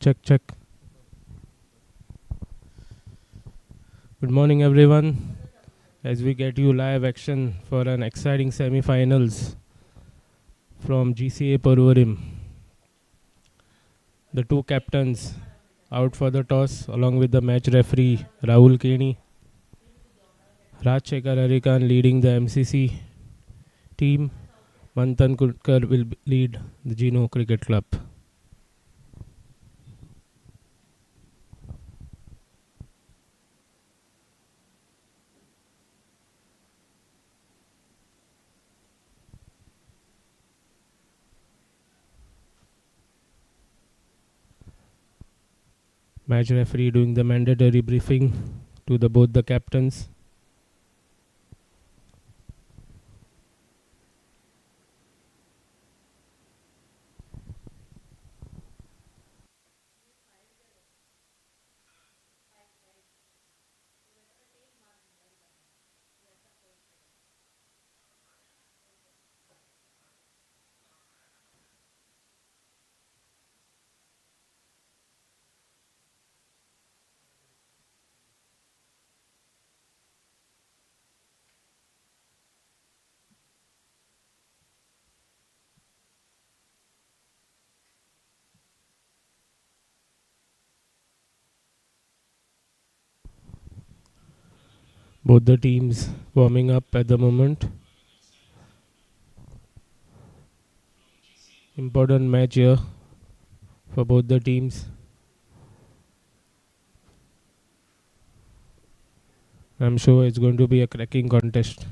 Check, check. Good morning, everyone. As we get you live action for an exciting semi-finals from GCA Porvorim. The two captains out for the toss, along with the match referee Rahul Keni. Rajshekar Harikan leading the MCC team. Manthan Kulkar will lead the Gino Cricket Club. Match referee doing the mandatory briefing to both the captains. Both the teams warming up at the moment. Important match here for both the teams. I'm sure it's going to be a cracking contest.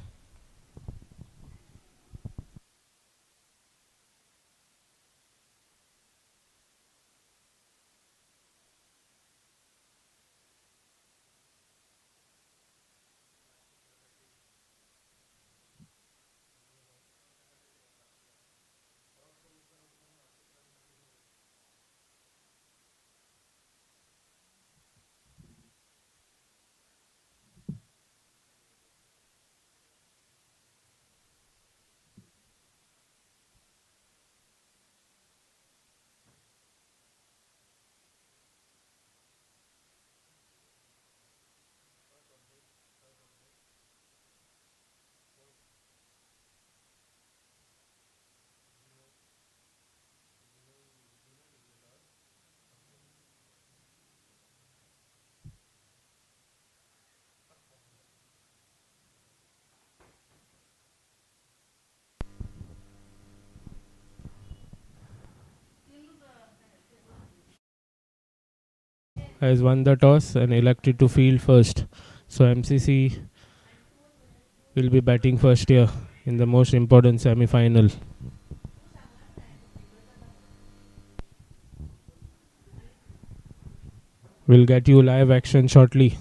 Has won the toss and elected to field first. So MCC will be batting first here in the most important semi-final. We'll get you live action shortly.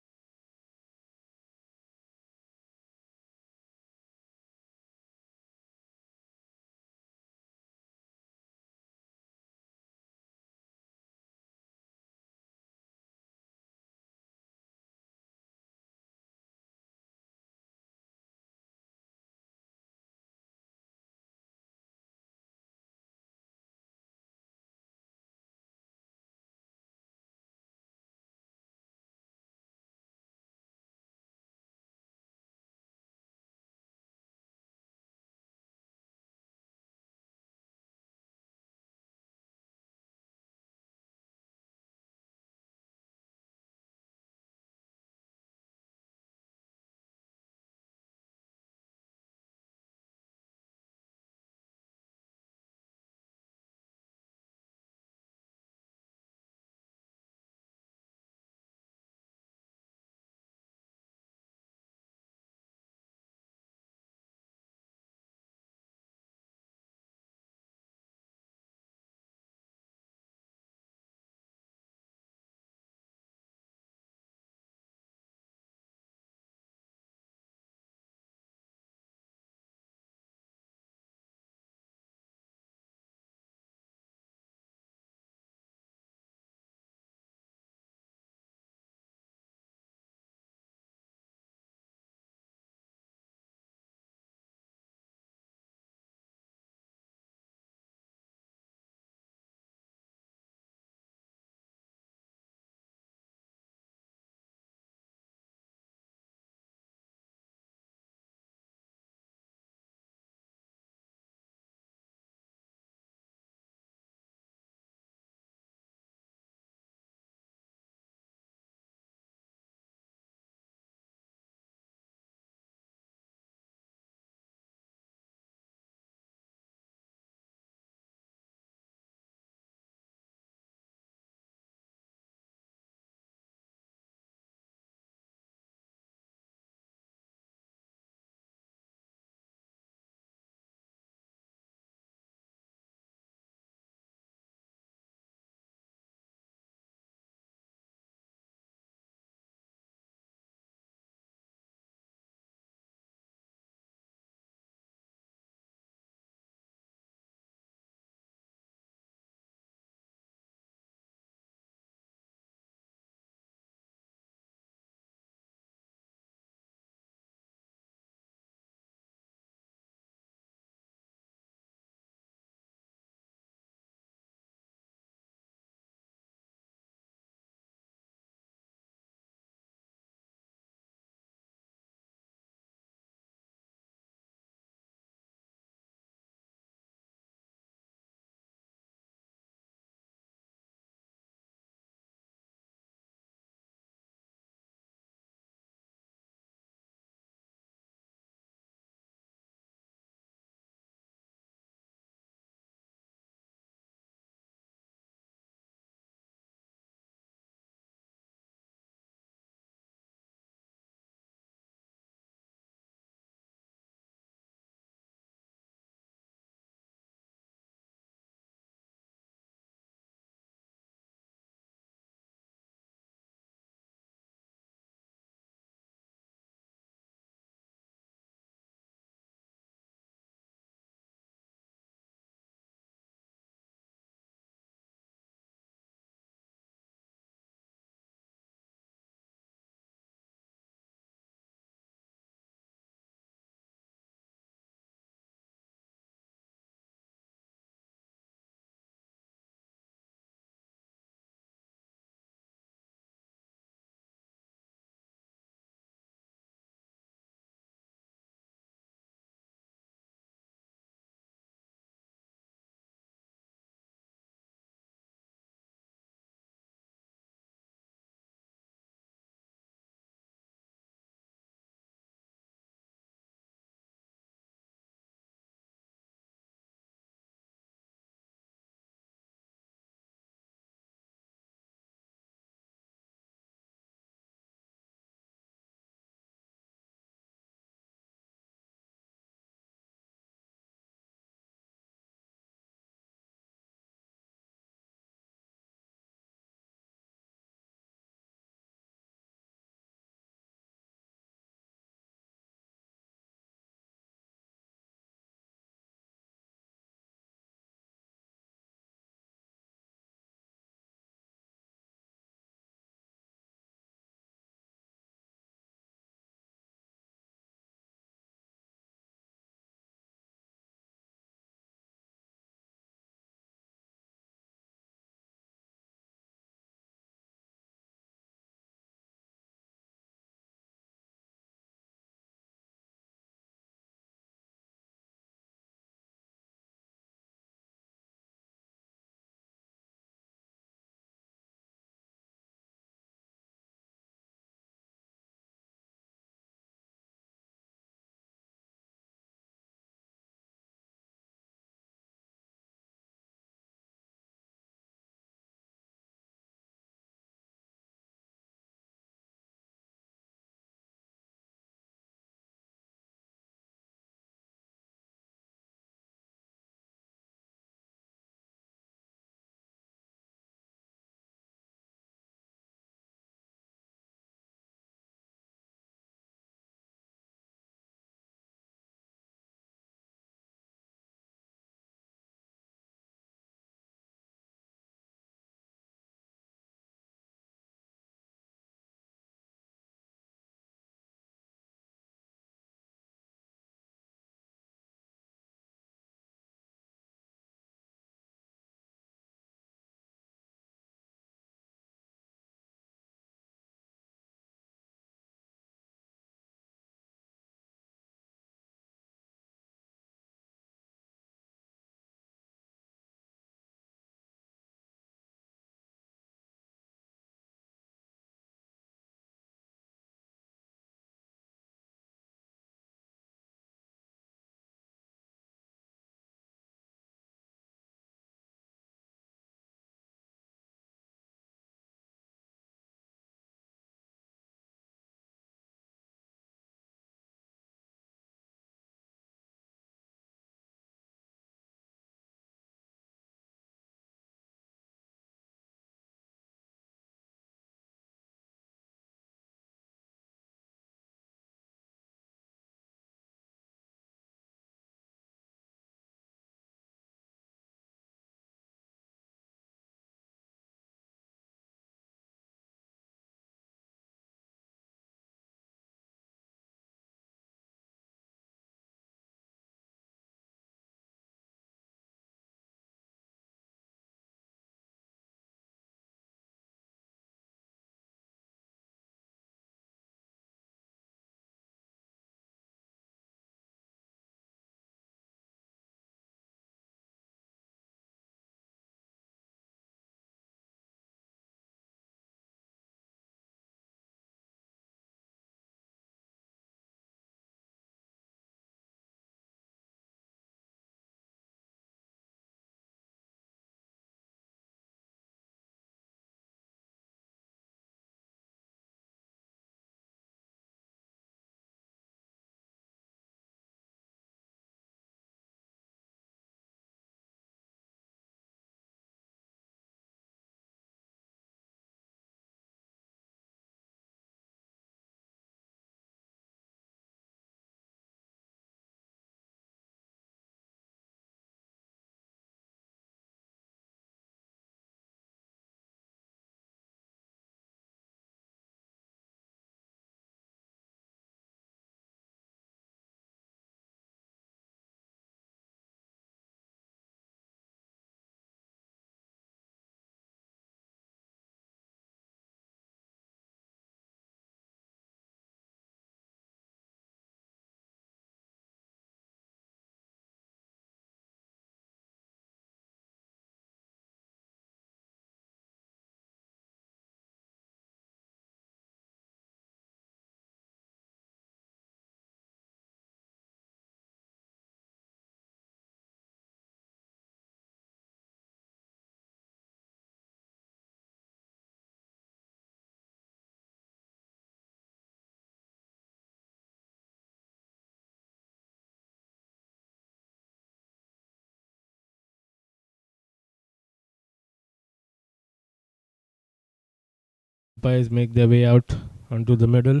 Umpires make their way out onto the middle.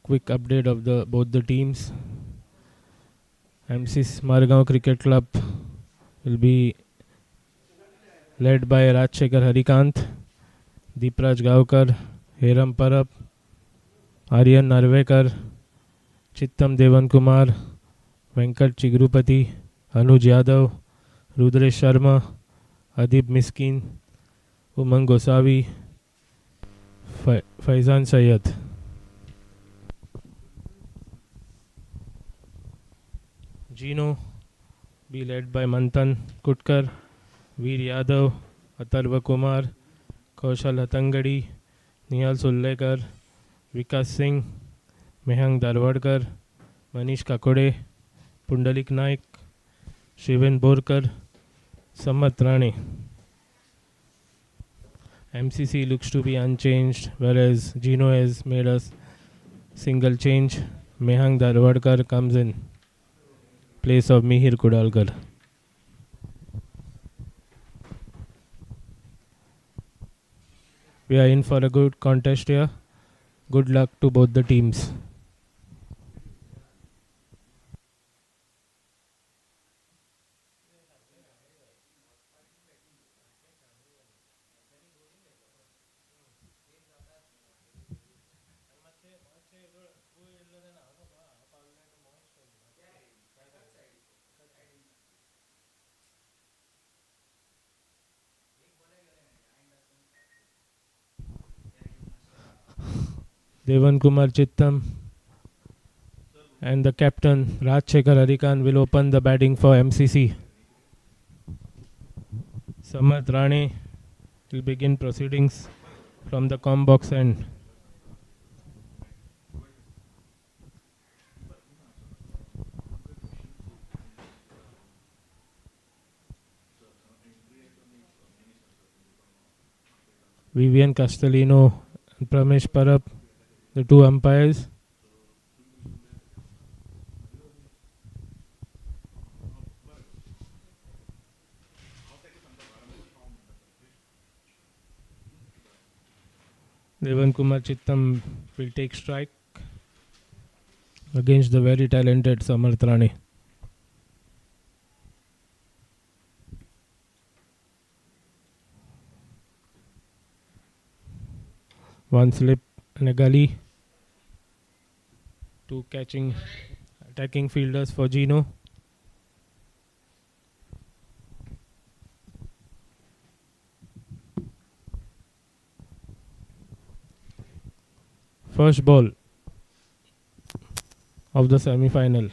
Quick update of both the teams. MC's Margao Cricket Club will be led by Rajshekhar Harikant, Deepraj Gaokar, Heram Parab, Aryan Narvekar, Chittam Devan Kumar, Venkat Chigrupati, Anuj Yadav, Rudresh Sharma, Adib Miskin, Umang Gosavi, Faizan Syed. Gino be led by Manthan Kutkar, Veer Yadav, Atharva Kumar, Kaushal Hatangadi, Nihal Sullekar, Vikas Singh, Mehang Darwadkar, Manish Kakode, Pundalik Naik, Shiven Borkar, Samat Rane. MCC looks to be unchanged, whereas Gino has made a single change. Mehang Darwadkar comes in place of Mihir Kudalkar. We are in for a good contest here. Good luck to both the teams. Devan Kumar Chittam and the captain Rajshekhar Harikant will open the batting for MCC. Samat Rane will begin proceedings from the com box end. Vivian Castellino and Pramesh Parab, the two umpires. Devan Kumar Chittam will take strike against the very talented Samarth Rane. One slip and a gully. Two attacking fielders for Gino. First ball of the semi-final,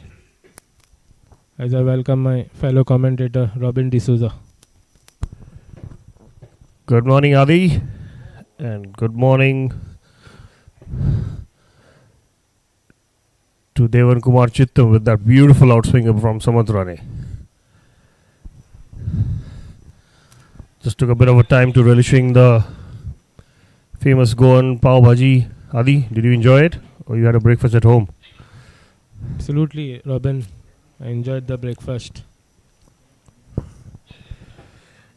as I welcome my fellow commentator Robin D'Souza. Good morning, Adi, and good morning to Devan Kumar Chittam with that beautiful outswinger from Samarth Rane. Just took a bit of a time to relishing the famous Goan pav bhaji. Adi, did you enjoy it, or you had a breakfast at home? Absolutely, Robin. I enjoyed the breakfast.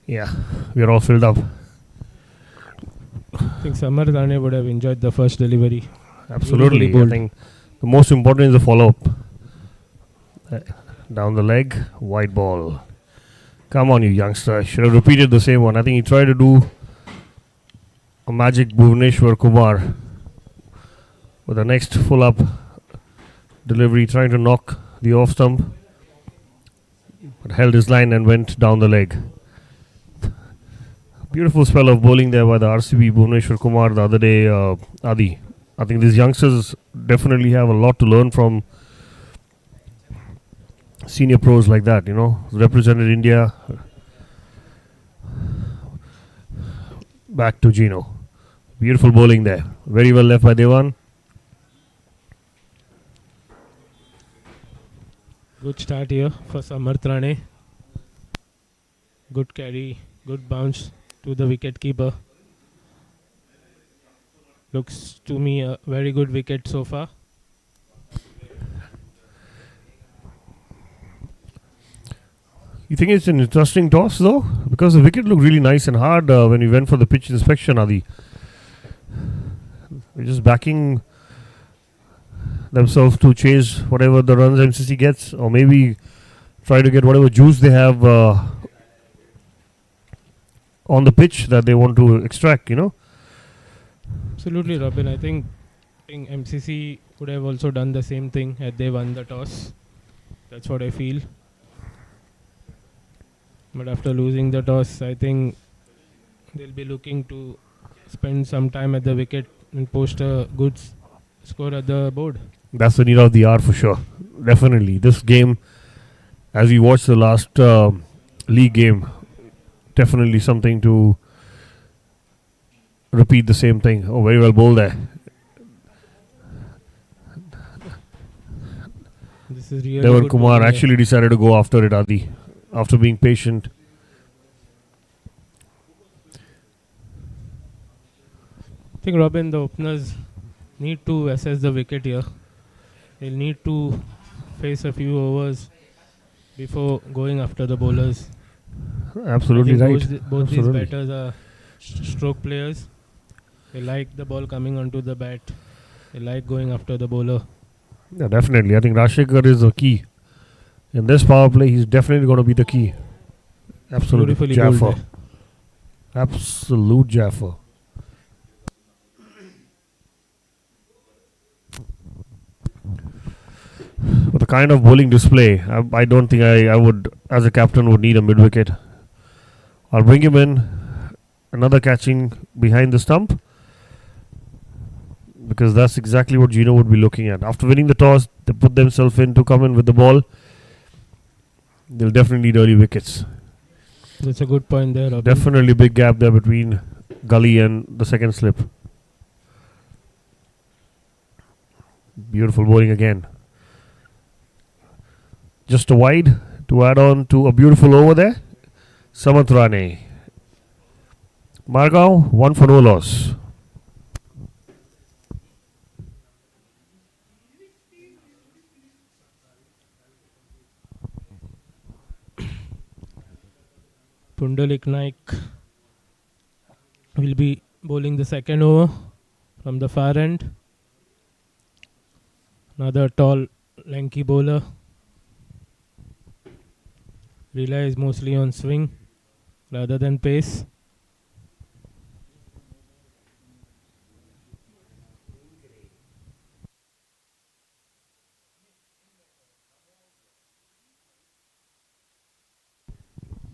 Yeah, we are all filled up. I think Samarth Rane would have enjoyed the first delivery. Absolutely. I think the most important is the follow-up. Down the leg, white ball. Come on, you youngster. I should have repeated the same one. I think he tried to do a magic Bhuvaneshwar Kumar with the next full-up delivery, trying to knock the off stump, but held his line and went down the leg. Beautiful spell of bowling there by the RCB Bhuvaneshwar Kumar the other day, Adi. I think these youngsters definitely have a lot to learn from senior pros like that, represented India. Back to Gino. Beautiful bowling there. Very well left by Devan. Good start here for Samarth Rane. Good carry, good bounce to the wicket keeper. Looks to me a very good wicket so far. You think it's an interesting toss though? Because the wicket looked really nice and hard when we went for the pitch inspection, Adi. We're just backing themselves to chase whatever the runs MCC gets, or maybe try to get whatever juice they have on the pitch that they want to extract, Absolutely, Robin. I think MCC would have also done the same thing had they won the toss. That's what I feel. But after losing the toss, I think they'll be looking to spend some time at the wicket and post a good score at the board. That's the need of the hour for sure. Definitely. This game, as we watched the last league game, definitely something to repeat the same thing. Oh, very well bowled there. This is really Devan good Kumar bowling actually decided to go after it, Adi, after being patient. I think, Robin, the openers need to assess the wicket here. They'll need to face a few overs before going after the bowlers. Absolutely I right. think both these Absolutely. batters are stroke players. They like the ball coming onto the bat. They like going after the bowler. Yeah, definitely. I think Rajshekhar is the key. In this power play, he's definitely going to be the key. Absolute Beautifully bowled Jaffer. there. Absolute Jaffer. With the kind of bowling display, I don't think I would, as a captain, would need a mid wicket. I'll bring him in. Another catching behind the stump, because that's exactly what Gino would be looking at. After winning the toss, they put themselves in to come in with the ball. They'll definitely need early wickets. That's a good point there, Robin. Definitely big gap there between gully and the second slip. Beautiful bowling again. Just a wide to add on to a beautiful over there. Samanth Rane. Margao, 1 for no loss. Pundalik Naik will be bowling the second over from the far end. Another tall, lanky bowler. Relies mostly on swing rather than pace.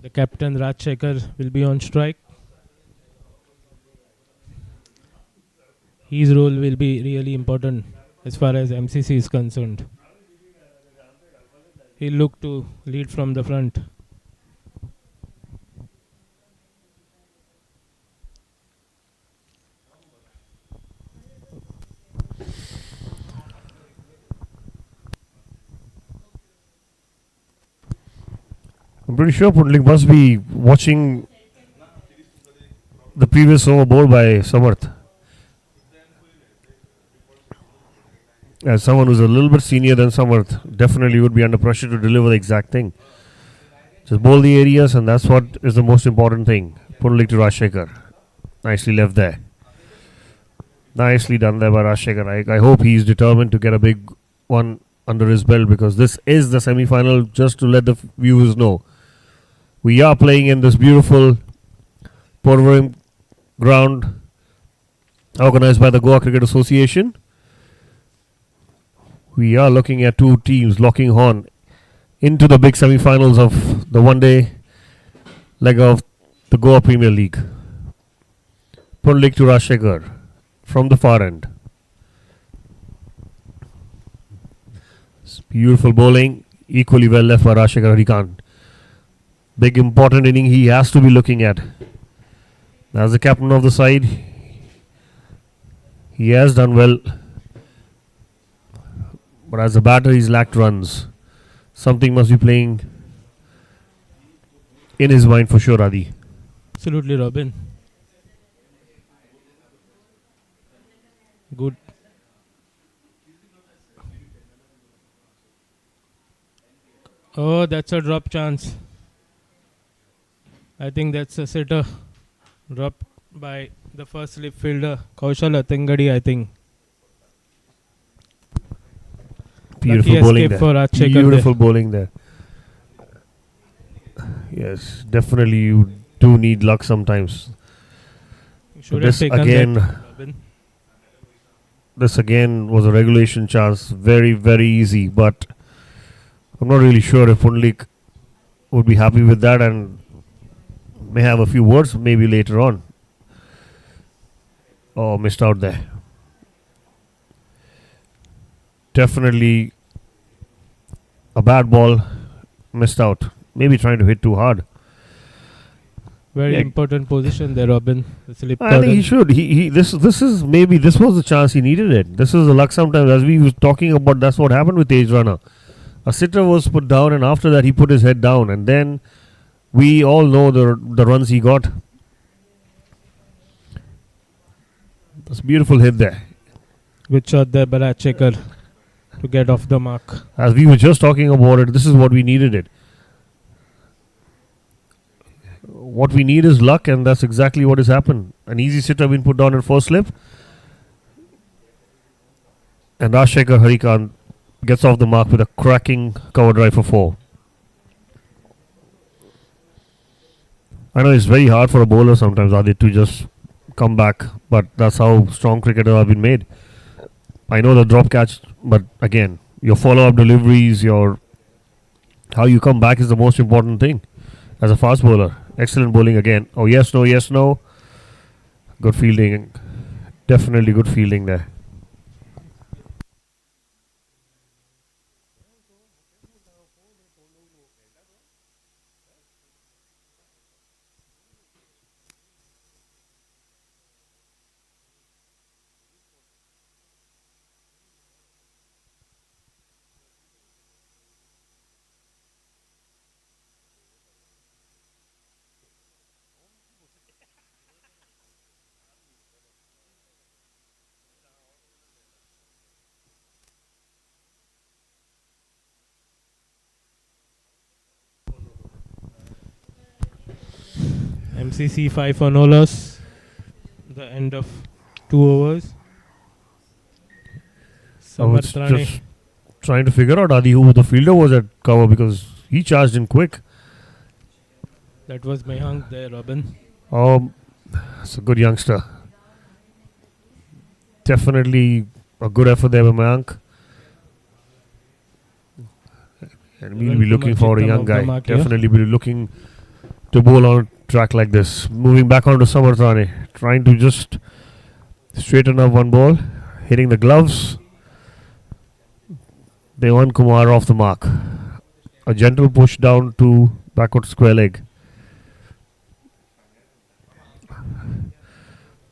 The captain Rajshekhar will be on strike. His role will be really important as far as MCC is concerned. He'll look to lead from the front. I'm pretty sure Pundlik must be watching the previous over bowled by Samarth. As someone who's a little bit senior than Samarth, definitely would be under pressure to deliver the exact thing. Just bowl the areas, and that's what is the most important thing. Pundlik to Rajshekhar. Nicely left there. Nicely done there by Rajshekhar. I hope he's determined to get a big one under his belt, because this is the semi-final, just to let the viewers know. We are playing in this beautiful Porvorim ground organized by the Goa Cricket Association. We are looking at two teams locking horn into the big semi-finals of the one-day leg of the Goa Premier League. Pundlik to Rajshekhar from the far end. Beautiful bowling, equally well left by Rajshekhar Harikant. Big important inning he has to be looking at. As the captain of the side, he has done well. But as a batter, he's lacked runs. Something must be playing in his mind for sure, Adi. Absolutely, Robin. Good. Oh, that's a drop chance. I think that's a sitter dropped by the first slip fielder, Kaushal Athangadi, I think. Beautiful Lucky bowling escape there. for Rajshekhar Beautiful bowling there. Yes, definitely you do need luck sometimes. Should This have taken again, that, Robin. this again was a regulation chance. Very, very easy. But I'm not really sure if Pundlik would be happy with that and may have a few words maybe later on. Oh, missed out there. Definitely a bad ball, missed out. Maybe trying to hit too hard. Very Yeah. important position there, Robin. The slip I think he turn. should. This is maybe this was the chance he needed it. This is the luck sometimes, as we was talking about. That's what happened with Age Runner. A sitter was put down, and after that he put his head down, and then we all know the runs he got. That's a beautiful hit there. Good shot there by Rajshekhar to get off the mark. As we were just talking about it, this is what we needed it. What we need is luck, and that's exactly what has happened. An easy sitter been put down in first slip, and Rajshekhar Harikant gets off the mark with a cracking cover drive for 4. I know it's very hard for a bowler sometimes, Adit, to just come back, but that's how strong cricketers have been made. I know the drop catch, but again, your follow-up deliveries, your how you come back is the most important thing as a fast bowler. Excellent bowling again. Oh, yes, no, yes, no. Good fielding. Definitely good fielding there. MCC 5 for no loss. The end of 2 overs. I was Samarth just Rane. trying to figure out Adi who the fielder was at cover because he charged in quick. That was Mehank there, Robin. It's a good youngster. Definitely a good effort there by Mayank. And we'll Even be looking too for much a in young terms of the guy. mark here. Definitely be looking to bowl on a track like this. Moving back onto Samarth Rane. Trying to just straighten up one ball. Hitting the gloves. Devan Kumar off the mark. A gentle push down to backward square leg.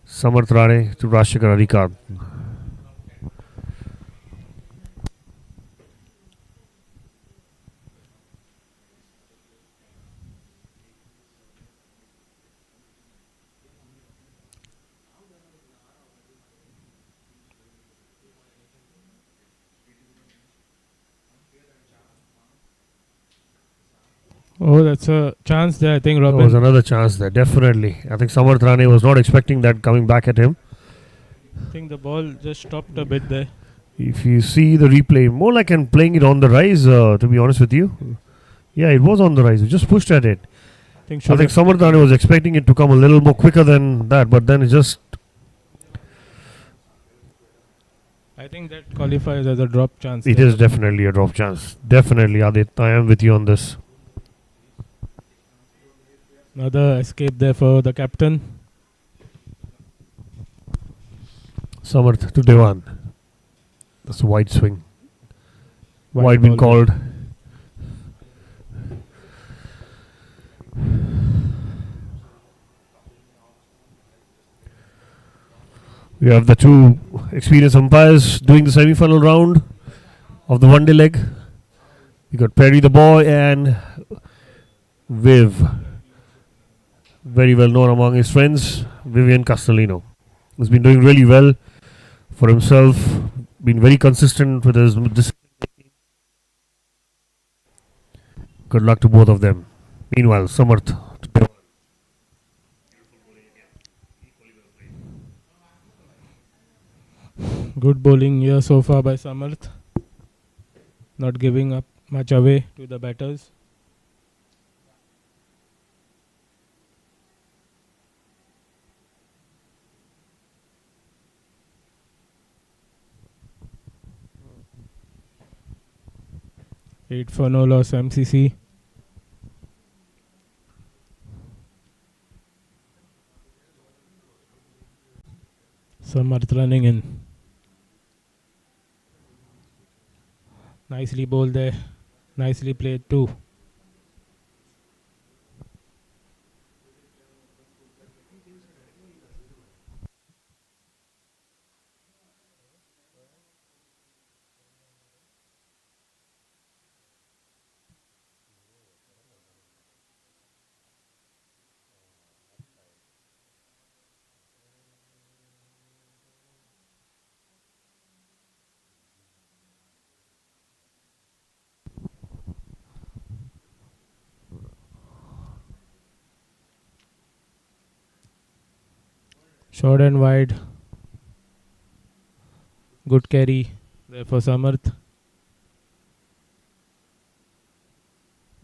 Samarth Rane to Rajshekhar Harikant. Oh, that's a chance there, I think, There Robin. was another chance there, definitely. I think Samarth Rane was not expecting that coming back at him. I think the ball just stopped a bit there. If you see the replay, more like and playing it on the rise, to be honest with you. Yeah, it was on the rise. We just pushed at it. I think I think Samarth Rane was expecting it to come a little more quicker than that, but then it just. I think that qualifies as a drop chance. It there. is definitely a drop chance. Definitely, Adit. I am with you on this. Another escape there for the captain. Samarth to Devan. That's a wide swing. Wide been ball there. called. We have the two experienced umpires doing the semi-final round of the one-day leg. We got Perry the boy and Viv, very well known among his friends, Vivian Castellino, who's been doing really well for himself, been very consistent with his discipline. Good luck to both of them. Meanwhile, Samarth. Good bowling here so far by Samarth. Not giving up much away to the batters. Eight for no loss MCC. Samarth running in. Nicely bowled there. Nicely played too. Short and wide. Good carry there for Samarth.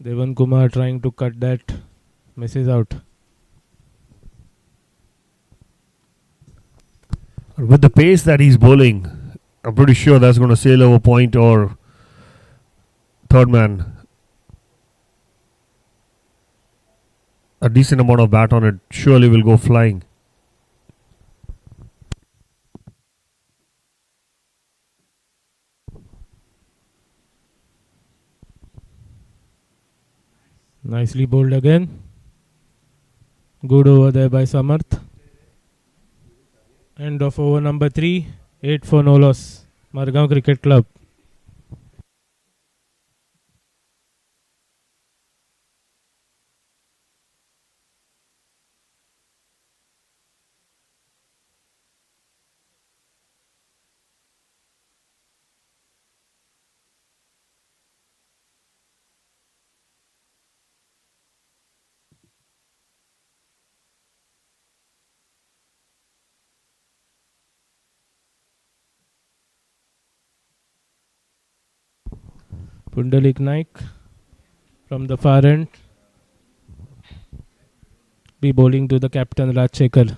Devan Kumar trying to cut that. Misses out. With the pace that he's bowling, I'm pretty sure that's going to sail over point or third man. A decent amount of bat on it surely will go flying. Nicely bowled again. Good over there by Samarth. End of over number 3. 8 for no loss. Margao Cricket Club. Pundalik Naik from the far end. Be bowling to the captain Rajsekhar.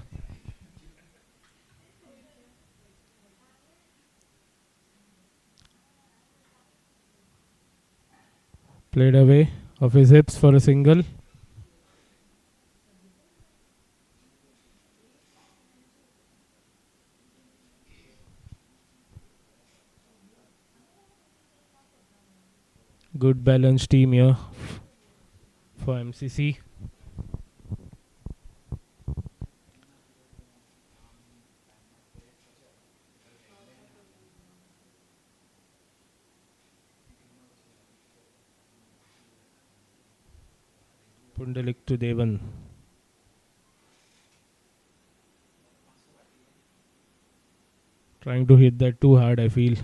Played away off his hips for a single. Good balanced team here for MCC. Pundalik to Devan. Trying to hit that too hard, I feel.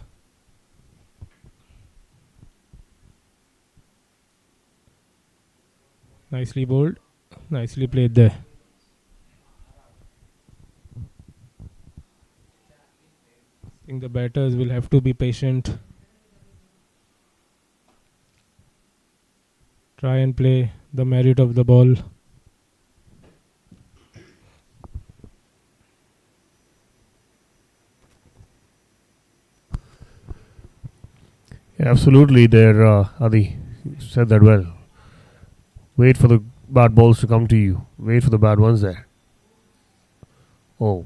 Nicely bowled. Nicely played there. I think the batters will have to be patient. Try and play the merit of the ball. Yeah, absolutely there, Adi. You said that well. Wait for the bad balls to come to you. Wait for the bad ones there. Oh.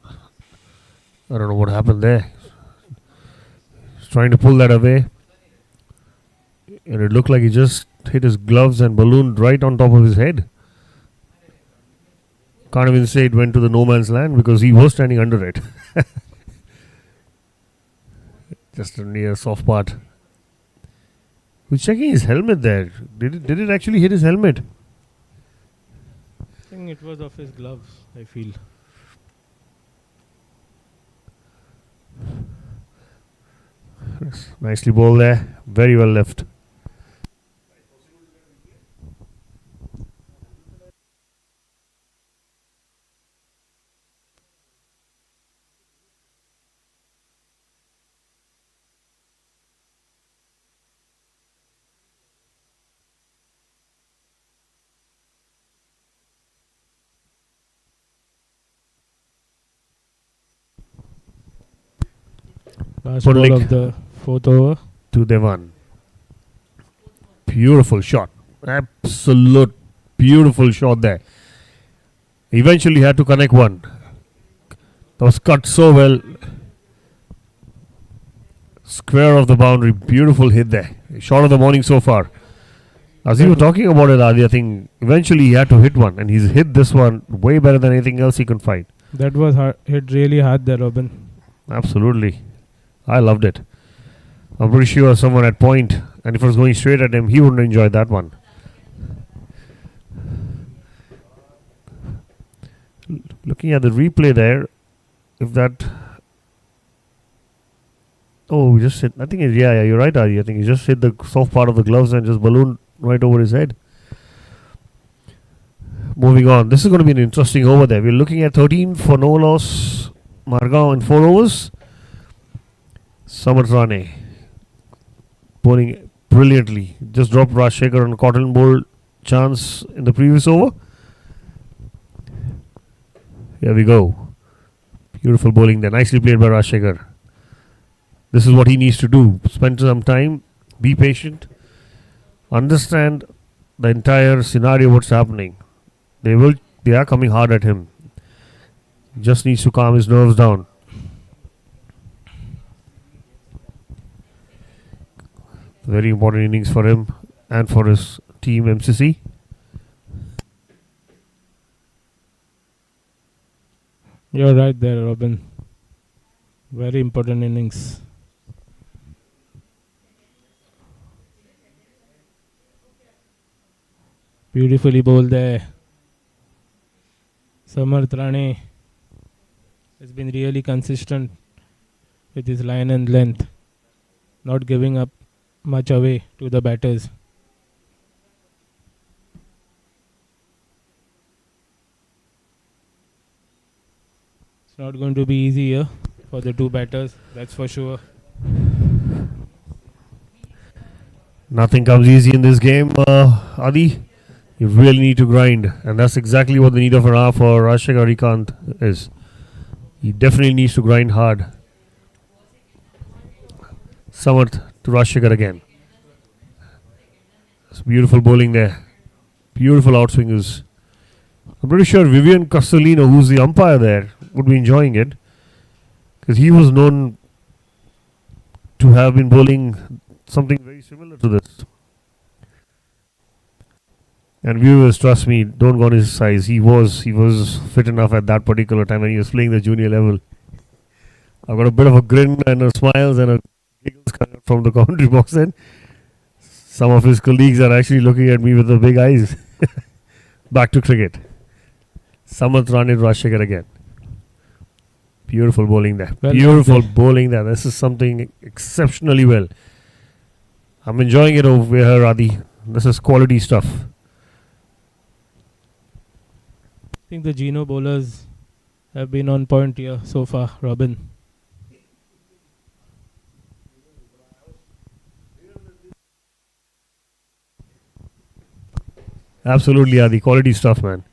I don't know what happened there. He's trying to pull that away. And it looked like he just hit his gloves and ballooned right on top of his head. Can't even say it went to the no man's land because he was standing under it. Just a near soft part. Who's checking his helmet there? Did it actually hit his helmet? I think it was off his gloves, I feel. Nicely bowled there. Very well left. Last Put ball leg of the fourth over. to Devan. Beautiful shot. Absolute beautiful shot there. Eventually had to connect one. That was cut so well. Square of the boundary. Beautiful hit there. Shot of the morning so far. As you were talking about it, Adi, I think eventually he had to hit one, and he's hit this one way better than anything else he could find. That was hit really hard there, Robin. Absolutely. I loved it. I'm pretty sure someone at point, and if it was going straight at him, he wouldn't enjoy that one. Looking at the replay there, if that... Oh, he just hit... I think, yeah, you're right, Adi. I think he just hit the soft part of the gloves and just ballooned right over his head. Moving on. This is going to be an interesting over there. We're looking at 13 for no loss. Margao in 4 overs. Samartrane bowling brilliantly. Just dropped Rajshekhar on a cotton bowl chance in the previous over. Here we go. Beautiful bowling there. Nicely played by Rajshekhar. This is what he needs to do. Spend some time. Be patient. Understand the entire scenario, what's happening. They are coming hard at him. He just needs to calm his nerves down. Very important innings for him and for his team MCC. You're right there, Robin. Very important innings. Beautifully bowled there. Samartrane has been really consistent with his line and length, not giving up much away to the batters. It's not going to be easy here for the two batters, that's for sure. Nothing comes easy in this game, Adi. You really need to grind, and that's exactly what the need of an hour for Rajshekhar Kant is. He definitely needs to grind hard. Samarth to Rajshekhar again. It's beautiful bowling there. Beautiful outswingers. I'm pretty sure Vivian Castellino, who's the umpire there, would be enjoying it, because he was known to have been bowling something very similar to this. And viewers, trust me, don't go on his size. He was fit enough at that particular time when he was playing the junior level. I've got a bit of a grin and a smiles and a giggles coming from the commentary box then. Some of his colleagues are actually looking at me with the big eyes. Back to cricket. Samartrane Rajshekhar again. Beautiful bowling there. Well Beautiful bowling there. This is something exceptionally well. I'm enjoying it over here, Adi. This is quality stuff. I think the Geno bowlers have been on point here so far, Robin. Absolutely, Adi. Quality stuff, man.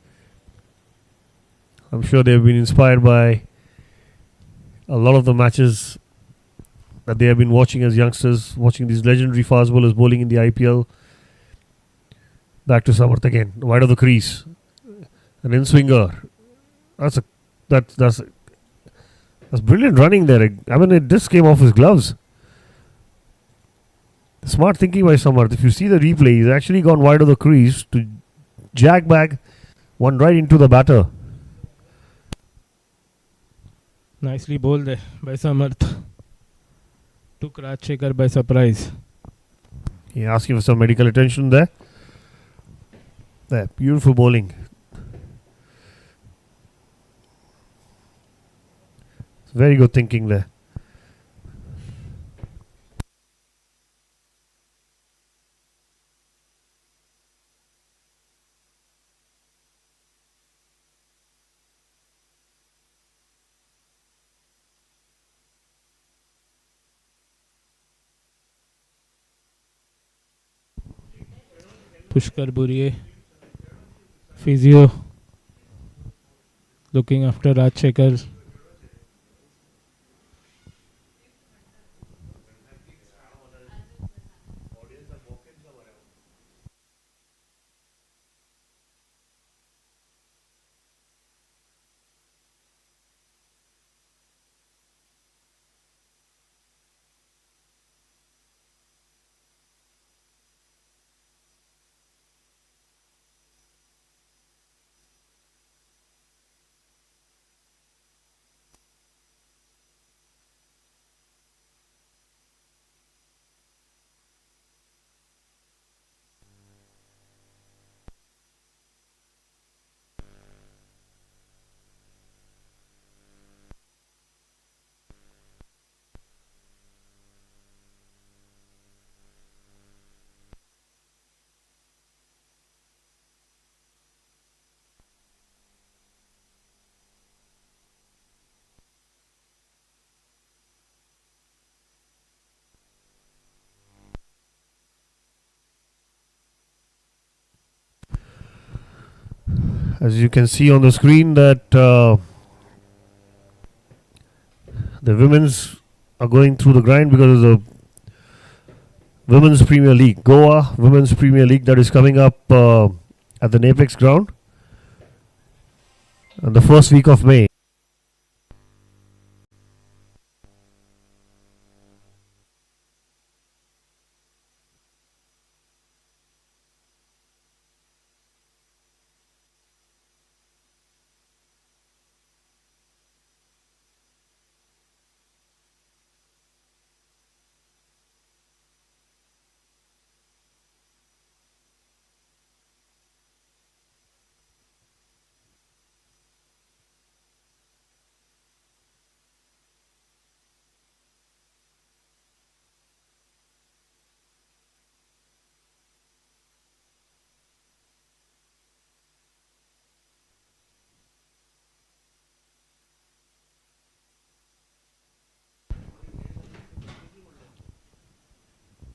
I'm sure they've been inspired by a lot of the matches that they have been watching as youngsters, watching these legendary fast bowlers bowling in the IPL. Back to Samarth again, wide of the crease. An in-swinger. That's brilliant running there. I mean, it just came off his gloves. Smart thinking by Samarth. If you see the replay, he's actually gone wide of the crease to jag back one right into the batter. Nicely bowled there by Samarth. Took Rajshekhar by surprise. He asking for some medical attention there. There, beautiful bowling. Very good thinking there. Pushkar Buriye, physio, looking after Rajshekhar. As you can see on the screen that the women's are going through the grind because of the Women's Premier League, Goa Women's Premier League, that is coming up at the Apex ground on the first week of May.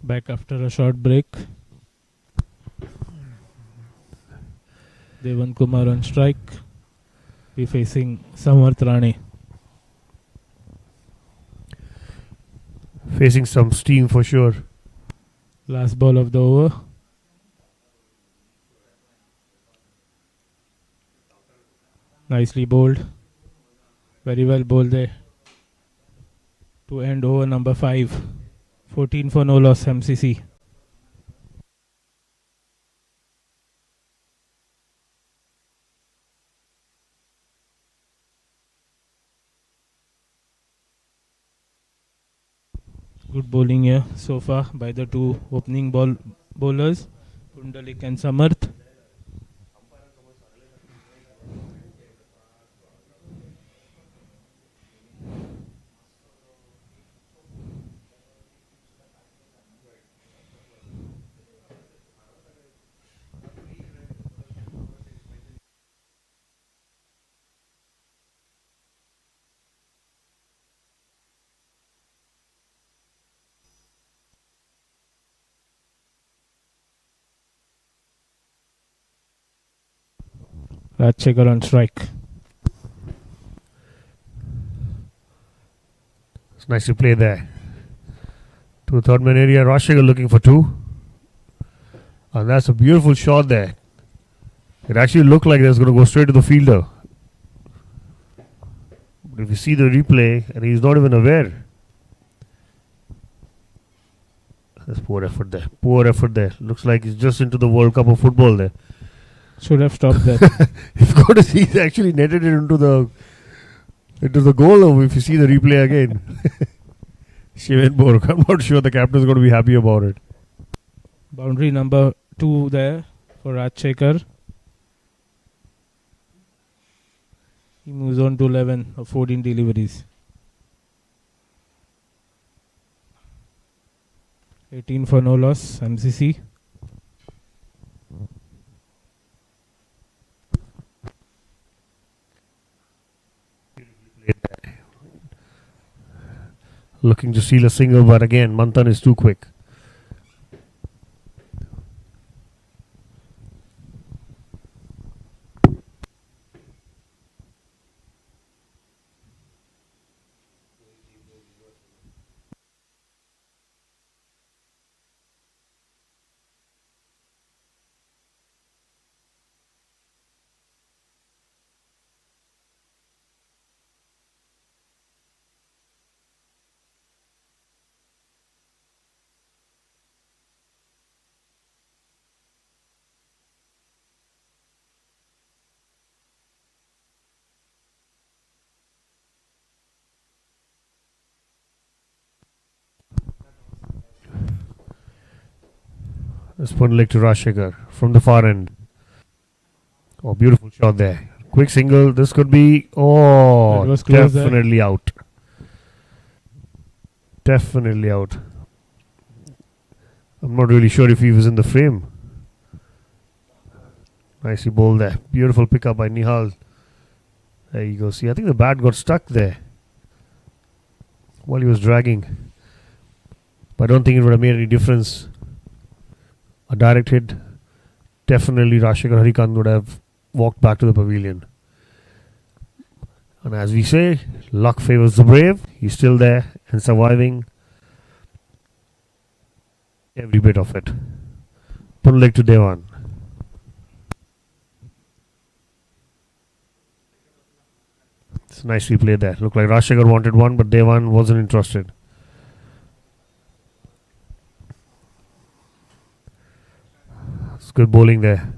Back after a short break. Devan Kumar on strike. Be facing Samarth Rane. Facing some steam for sure. Last ball of the over. Nicely bowled. Very well bowled there. To end over number 5. 14 for no loss, MCC. Good bowling here so far by the two opening bowlers, Kundalik and Samarth. Rajshekhar on strike. It's nice to play there. To the third man area, Rajshekhar looking for 2. And that's a beautiful shot there. It actually looked like it was going to go straight to the fielder. But if you see the replay, and he's not even aware. That's poor effort there. Poor effort there. Looks like he's just into the World Cup of football there. Should have stopped that. You've got to see he's actually netted it into the goal if you see the replay again. Shivan Borg. I'm not sure the captain is going to be happy about it. Boundary number 2 there for Rajshekhar. He moves on to 11 of 14 deliveries. 18 for no loss, MCC. Looking to steal a single, but again, Manthan is too quick. Spun leg to Rajshekhar from the far end. Oh, beautiful shot there. Quick single. This could be. Oh, definitely out. Definitely out. I'm not really sure if he was in the frame. Nicely bowled there. Beautiful pickup by Nihal. There you go. See, I think the bat got stuck there while he was dragging. But I don't think it would have made any difference. A direct hit, definitely Rajshekhar Harikant would have walked back to the pavilion. And as we say, luck favors the brave. He's still there and surviving every bit of it. Put leg to Devan. It's nicely played there. Looked like Rajshekhar wanted one, but Devan wasn't interested. It's good bowling there.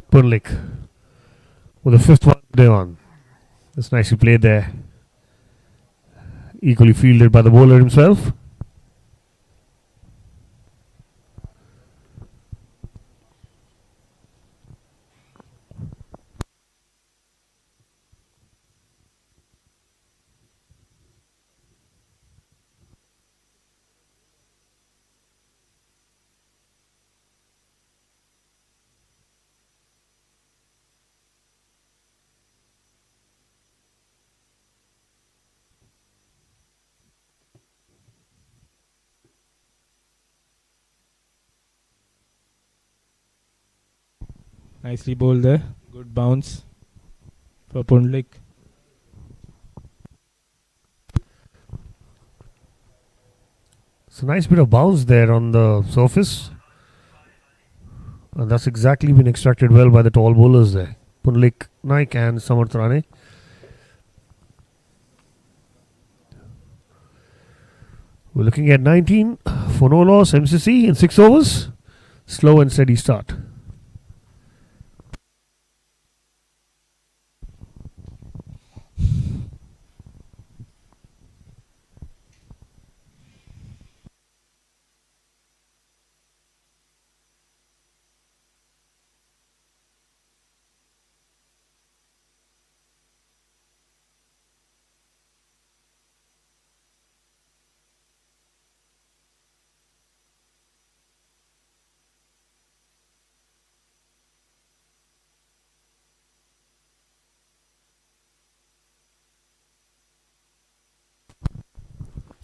Punlik with the fifth one, Devan. It's nicely played there. Equally fielded by the bowler himself. Nicely bowled there. Good bounce for Pundlik. It's a nice bit of bounce there on the surface. And that's exactly been extracted well by the tall bowlers there. Punlik Naik and Samarth Rane. We're looking at 19 for no loss, MCC in 6 overs. Slow and steady start.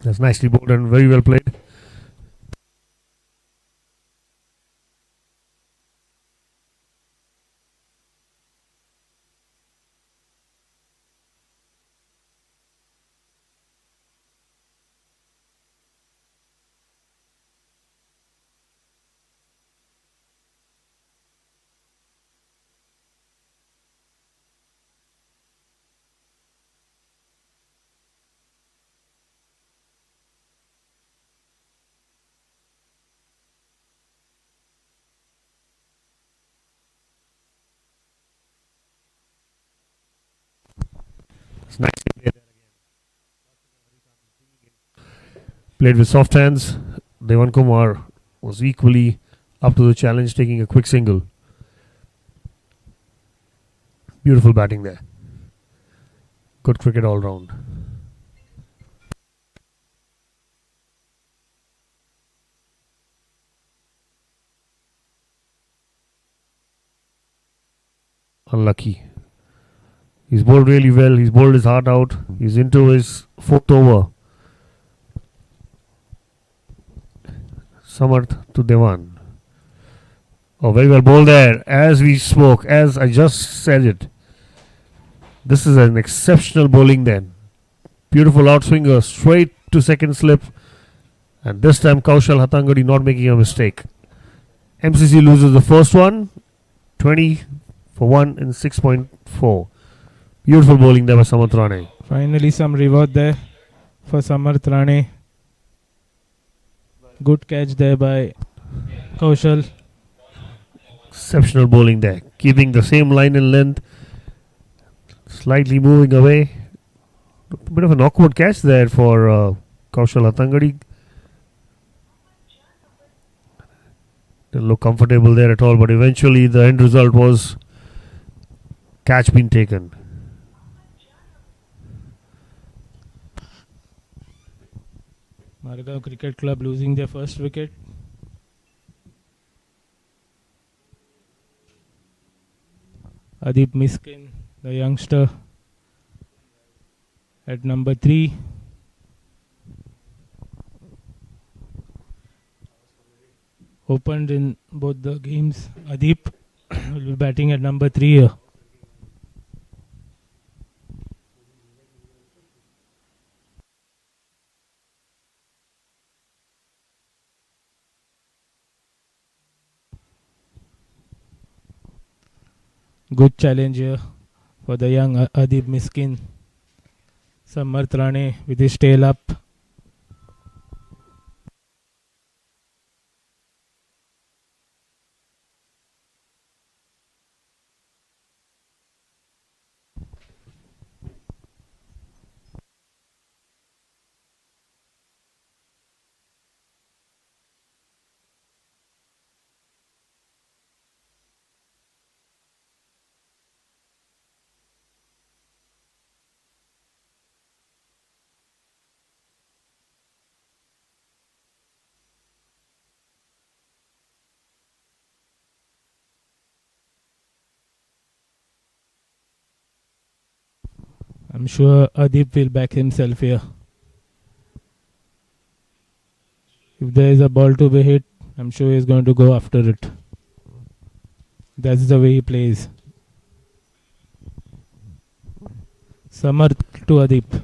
That's nicely bowled and very well played. It's nicely played there again. Played with soft hands. Devan Kumar was equally up to the challenge, taking a quick single. Beautiful batting there. Good cricket all round. Unlucky. He's bowled really well. He's bowled his heart out. He's into his 4th over. Samarth to Devan. Oh, very well bowled there. As we spoke, as I just said it. This is an exceptional bowling then. Beautiful outswinger, straight to second slip. And this time Kaushal Hatangadi not making a mistake. MCC loses the first one. 20 for 1 in 6.4. Beautiful bowling there by Samarth Rane. Finally some reward there for Samarth Rane. Good catch there by Kaushal. Exceptional bowling there. Keeping the same line and length. Slightly moving away. A bit of an awkward catch there for Kaushal Hatangadi. Didn't look comfortable there at all, but eventually the end result was catch being taken. Margao Cricket Club losing their first wicket. Adip Miskin, the youngster, at number 3. Opened in both the games. Adip will be batting at number 3 here. Good challenge here for the young Adip Miskin. Samarth Rane with his tail up. I'm sure Adip will back himself here. If there is a ball to be hit, I'm sure he's going to go after it. That's the way he plays. Samarth to Adip.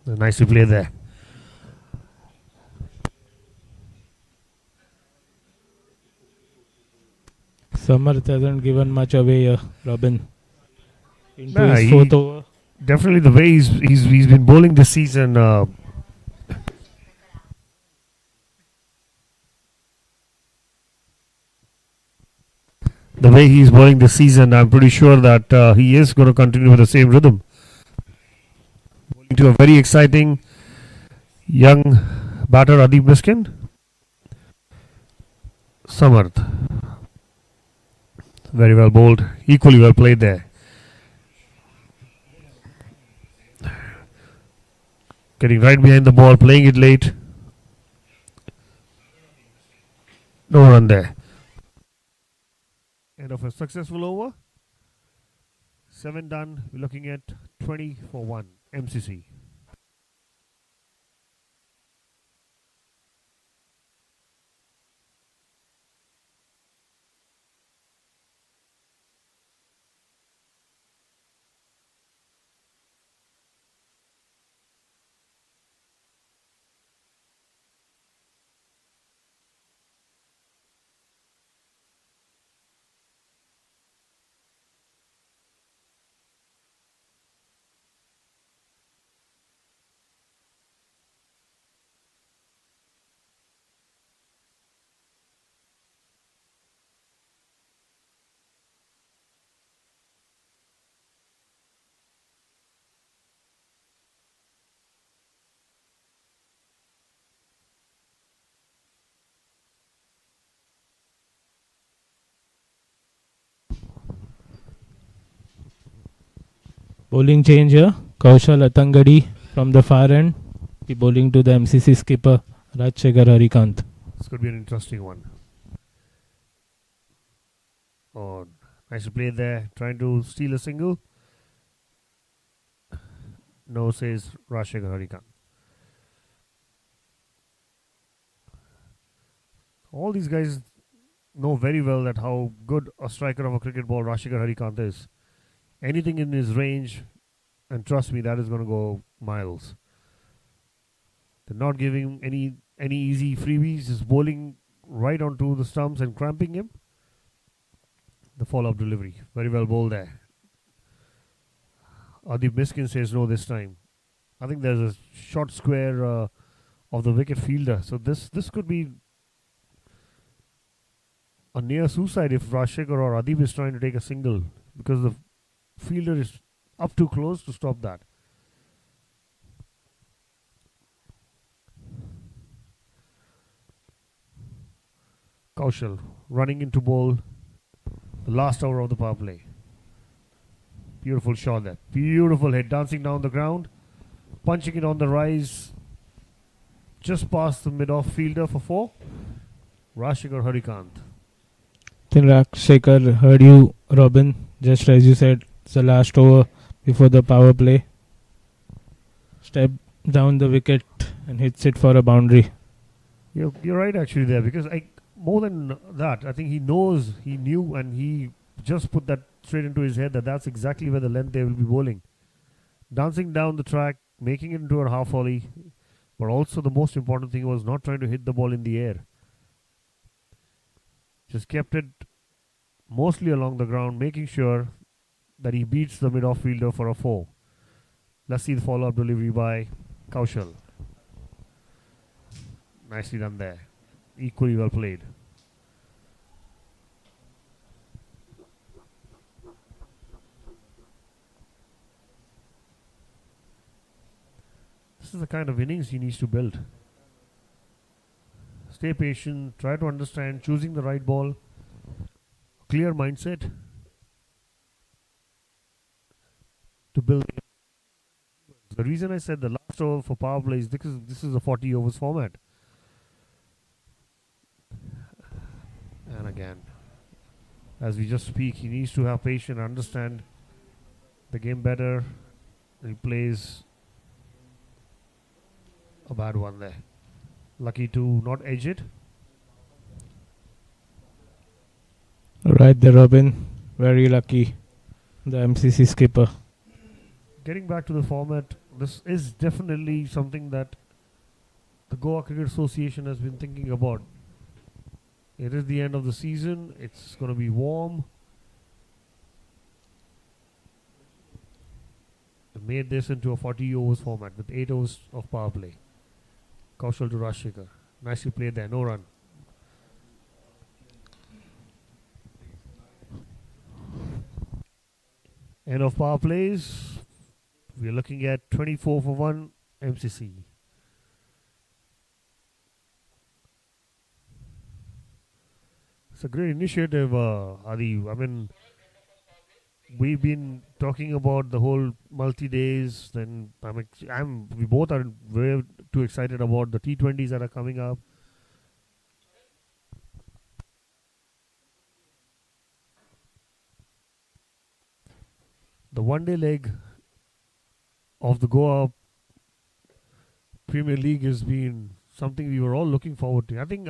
Nicely played there. Samarth hasn't given much away here, Robin. Into Nah, his fourth over. Definitely the way he's been bowling this season. The way he's bowling this season, I'm pretty sure that he is going to continue with the same rhythm. Bowling to a very exciting young batter, Adip Miskin. Samarth. Very well bowled. Equally well played there. Getting right behind the ball, playing it late. No run there. End of a successful over. 7 done. We're looking at 20 for 1. MCC. Bowling change here. Kaushal Atangadi from the far end. He bowling to the MCC skipper Rajshekhar Harikant. This could be an interesting one. Oh, nice play there. Trying to steal a single. No, says Rajshekhar Harikant. All these guys know very well that how good a striker of a cricket ball Rajshekhar Harikant is. Anything in his range, and trust me, that is going to go miles. They're not giving any easy freebies, just bowling right onto the stumps and cramping him. The follow-up delivery, very well bowled there. Adip Miskin says no this time. I think there's a short square of the wicket fielder, so this could be a near suicide if Rajshekhar or Adip is trying to take a single, because the fielder is up too close to stop that. Kaushal running into bowl. The last over of the power play. Beautiful shot there. Beautiful hit. Dancing down the ground. Punching it on the rise. Just past the mid-off fielder for 4. Rajshekhar Harikant. Then Rajshekhar heard you, Robin. Just as you said, it's the last over before the power play. Step down the wicket and hits it for a boundary. You're right actually there, because more than that, I think he knew, and he just put that straight into his head that that's exactly where the length they will be bowling. Dancing down the track, making it into a half volley, but also the most important thing was not trying to hit the ball in the air. Just kept it mostly along the ground, making sure that he beats the mid-off fielder for a 4. Let's see the follow-up delivery by Kaushal. Nicely done there. Equally well played. This is the kind of innings he needs to build. Stay patient, try to understand, choosing the right ball, clear mindset to build. The reason I said the last over for power play is because this is a 40 overs format. And again, as we just speak, he needs to have patience, understand the game better. He plays a bad one there. Lucky to not edge it. Right there, Robin. Very lucky. The MCC skipper. Getting back to the format, this is definitely something that the Goa Cricket Association has been thinking about. It is the end of the season. It's going to be warm. They made this into a 40 overs format with 8 overs of power play. Kaushal to Rajshekhar. Nicely played there. No run. End of power plays. We're looking at 24 for 1 MCC. It's a great initiative, Adi. I mean, we've been talking about the whole multi-days. Then we both are very too excited about the T20s that are coming up. The one-day leg of the Goa Premier League has been something we were all looking forward to. I think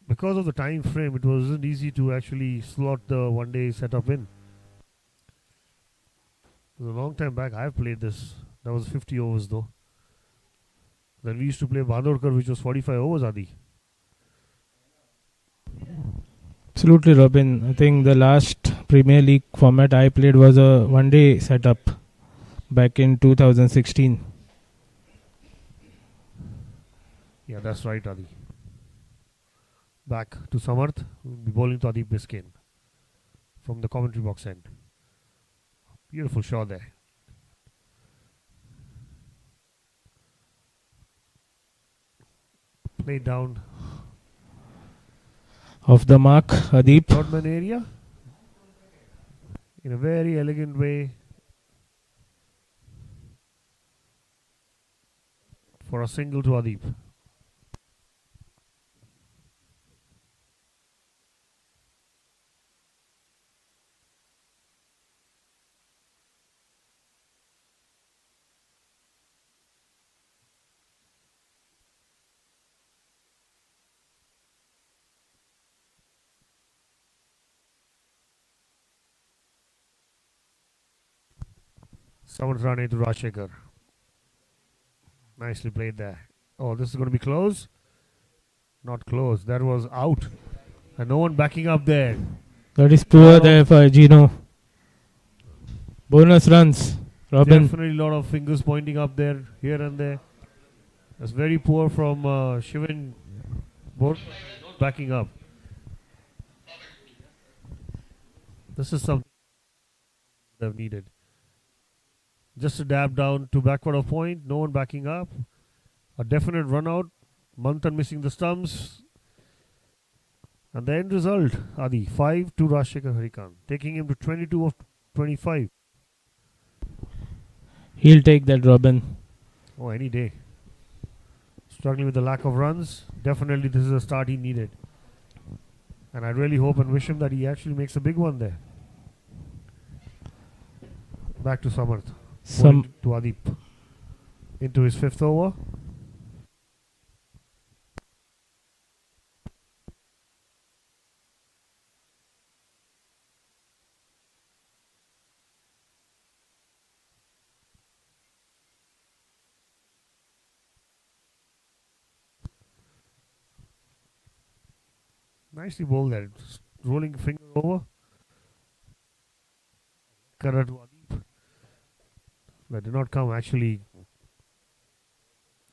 because of the time frame, it wasn't easy to actually slot the one-day setup in. It was a long time back. I've played this. That was 50 overs though. Then we used to play Badorkar, which was 45 overs, Adi. Absolutely, Robin. I think the last Premier League format I played was a one-day setup back in 2016. Yeah, that's right, Adi. Back to Samarth. We'll be bowling to Adib Biskin from the commentary box end. Beautiful shot there. Played down Off the mark, Adib. third man area in a very elegant way for a single to Adib. Someone's running to Rajshekhar. Nicely played there. Oh, this is going to be close. Not close. That was out. And no one backing up there. That is poor there for Gino. Bonus runs, Robin. Definitely a lot of fingers pointing up there, here and there. That's very poor from Shivan. Both backing up. This is something they've needed. Just a dab down to backward of point. No one backing up. A definite run out. Manthan missing the stumps. And the end result, Adi, 5 to Rajshekhar Harikant, taking him to 22 of 25. He'll take that, Robin. Oh, any day. Struggling with the lack of runs. Definitely this is a start he needed. And I really hope and wish him that he actually makes a big one there. Back to Samarth. To Adip. Into his 5th over. Nicely bowled there. Just rolling finger over. Cutter to Adip. That did not come actually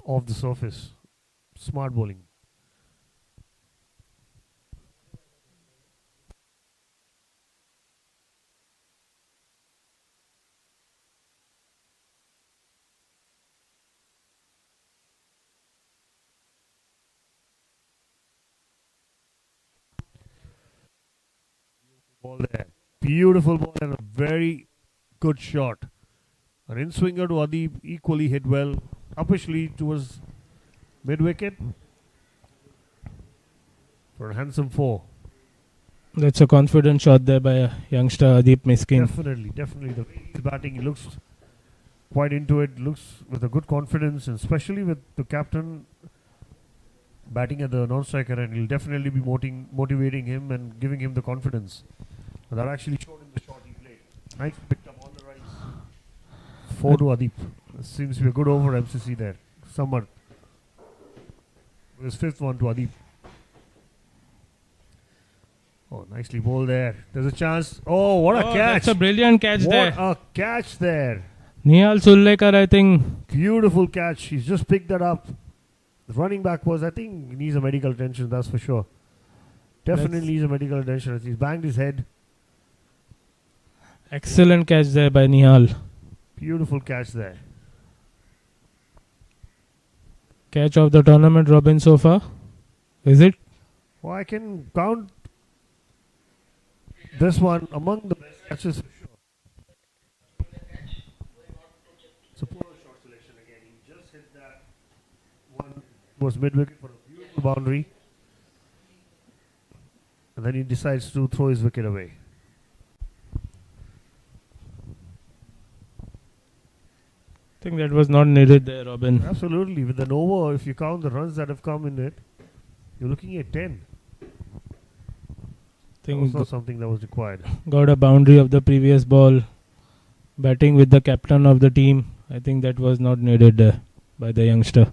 off the surface. Smart bowling. Ball there. Beautiful ball and a very good shot. An in-swinger to Adip, equally hit well. Uppishly towards mid-wicket for a handsome 4. That's a confident shot there by youngster Adip Miskin. Definitely. The way he's batting, he looks quite into it. Looks with a good confidence, and especially with the captain batting at the non-striker, and he'll definitely be motivating him and giving him the confidence. And that actually showed in the shot he played. Nice picked up on the right. 4 to Adip. Seems to be a good over MCC there. Samarth. His 5th one to Adip. Oh, nicely bowled there. There's a chance. Oh, what a catch. That's a brilliant catch there. What a catch there. Nihal Sullekar, I think. Beautiful catch. He's just picked that up. The running back I think, needs a medical attention, that's for sure. Definitely needs a medical attention. He's banged his head. Excellent catch there by Nihal. Beautiful catch there. Catch of the tournament, Robin, so far? Is it? Well, I can count this one among the best catches for sure. It's a poor shot selection again. He just hit that one. Was mid-wicket for a beautiful boundary. And then he decides to throw his wicket away. I think that was not needed there, Robin. Absolutely. With an over, if you count the runs that have come in it, you're looking at 10. That was not something that was required. Got a boundary of the previous ball. Batting with the captain of the team. I think that was not needed there by the youngster.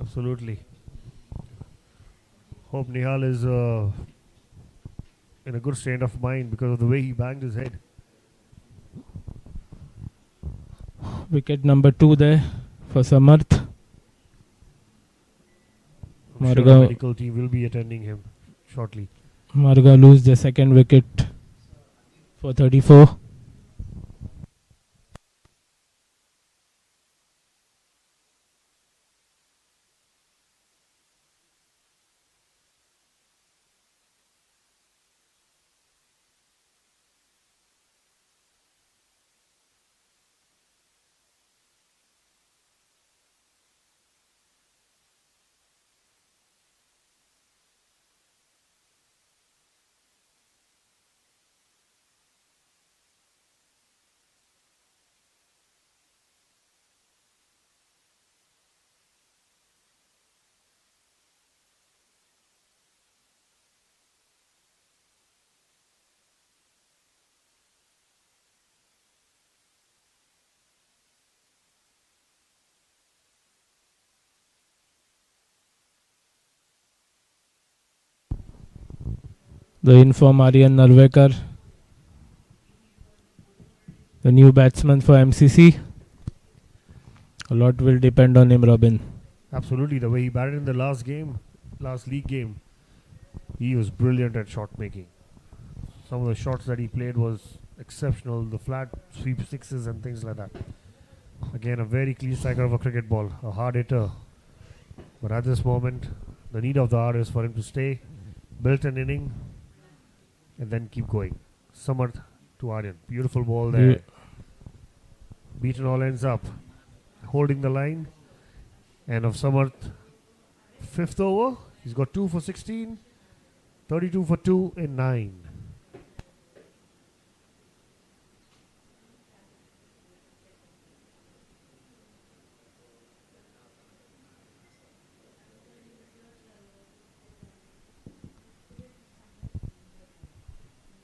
Absolutely. Hope Nihal is in a good state of mind because of the way he banged his head. Wicket number 2 there for Samarth. I'm sure the medical team will be attending him shortly. Margao lose the second wicket for 34. The inform Aryan Narvekar, the new batsman for MCC. A lot will depend on him, Robin. Absolutely. The way he batted in the last league game, he was brilliant at shot making. Some of the shots that he played was exceptional. The flat sweep sixes and things like that. Again, a very clean striker of a cricket ball, a hard hitter. But at this moment, the need of the hour is for him to stay, build an inning, and then keep going. Samarth to Aryan. Beautiful ball there. Yeah. Beaten all ends up. Holding the line. And of Samarth, 5th over. He's got 2 for 16. 32 for 2 in 9.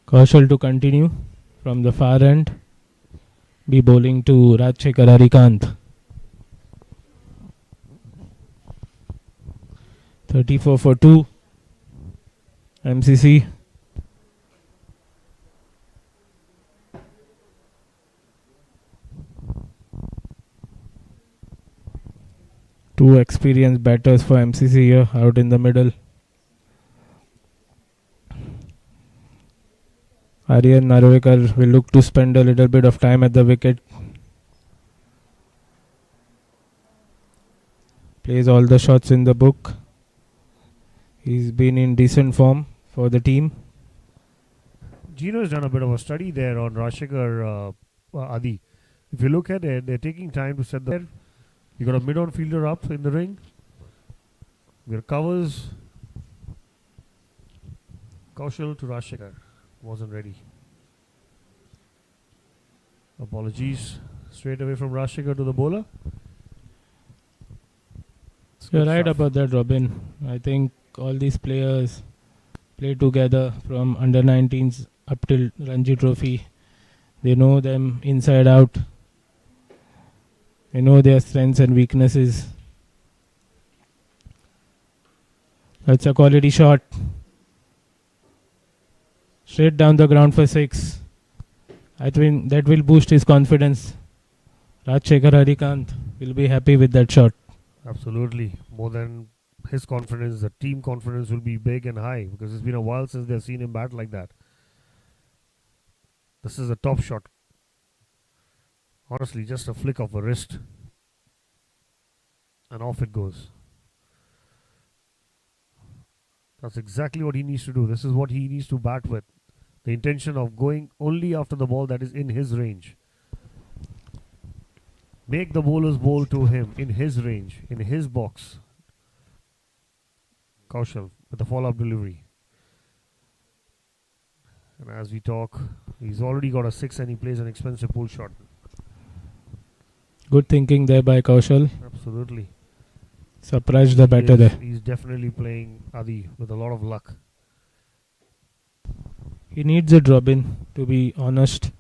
Kaushal to continue from the far end. Be bowling to Rajshekhar Harikant. 34 for 2. MCC. Two experienced batters for MCC here out in the middle. Aryan Narvekar will look to spend a little bit of time at the wicket. Plays all the shots in the book. He's been in decent form for the team. Gino has done a bit of a study there on Rajshekhar Adi. If you look at it, they're taking time to set the... You got a mid-on fielder up in the ring. You got covers. Kaushal to Rajshekhar. Wasn't ready. Apologies. Straight away from Rajshekhar to the bowler. You're right about that, Robin. I think all these players play together from under 19s up till Ranji Trophy. They know them inside out. They know their strengths and weaknesses. That's a quality shot. Straight down the ground for 6. I think that will boost his confidence. Rajshekhar Harikant will be happy with that shot. Absolutely. More than his confidence, the team confidence will be big and high because it's been a while since they've seen him bat like that. This is a top shot. Honestly, just a flick of a wrist. And off it goes. That's exactly what he needs to do. This is what he needs to bat with. The intention of going only after the ball that is in his range. Make the bowlers bowl to him in his range, in his box. Kaushal with the follow-up delivery. And as we talk, he's already got a 6 and he plays an expensive pull shot. Good thinking there by Kaushal. Absolutely. Surprised the batter there. He's definitely playing Adi with a lot of luck. He needs it, Robin, to be honest.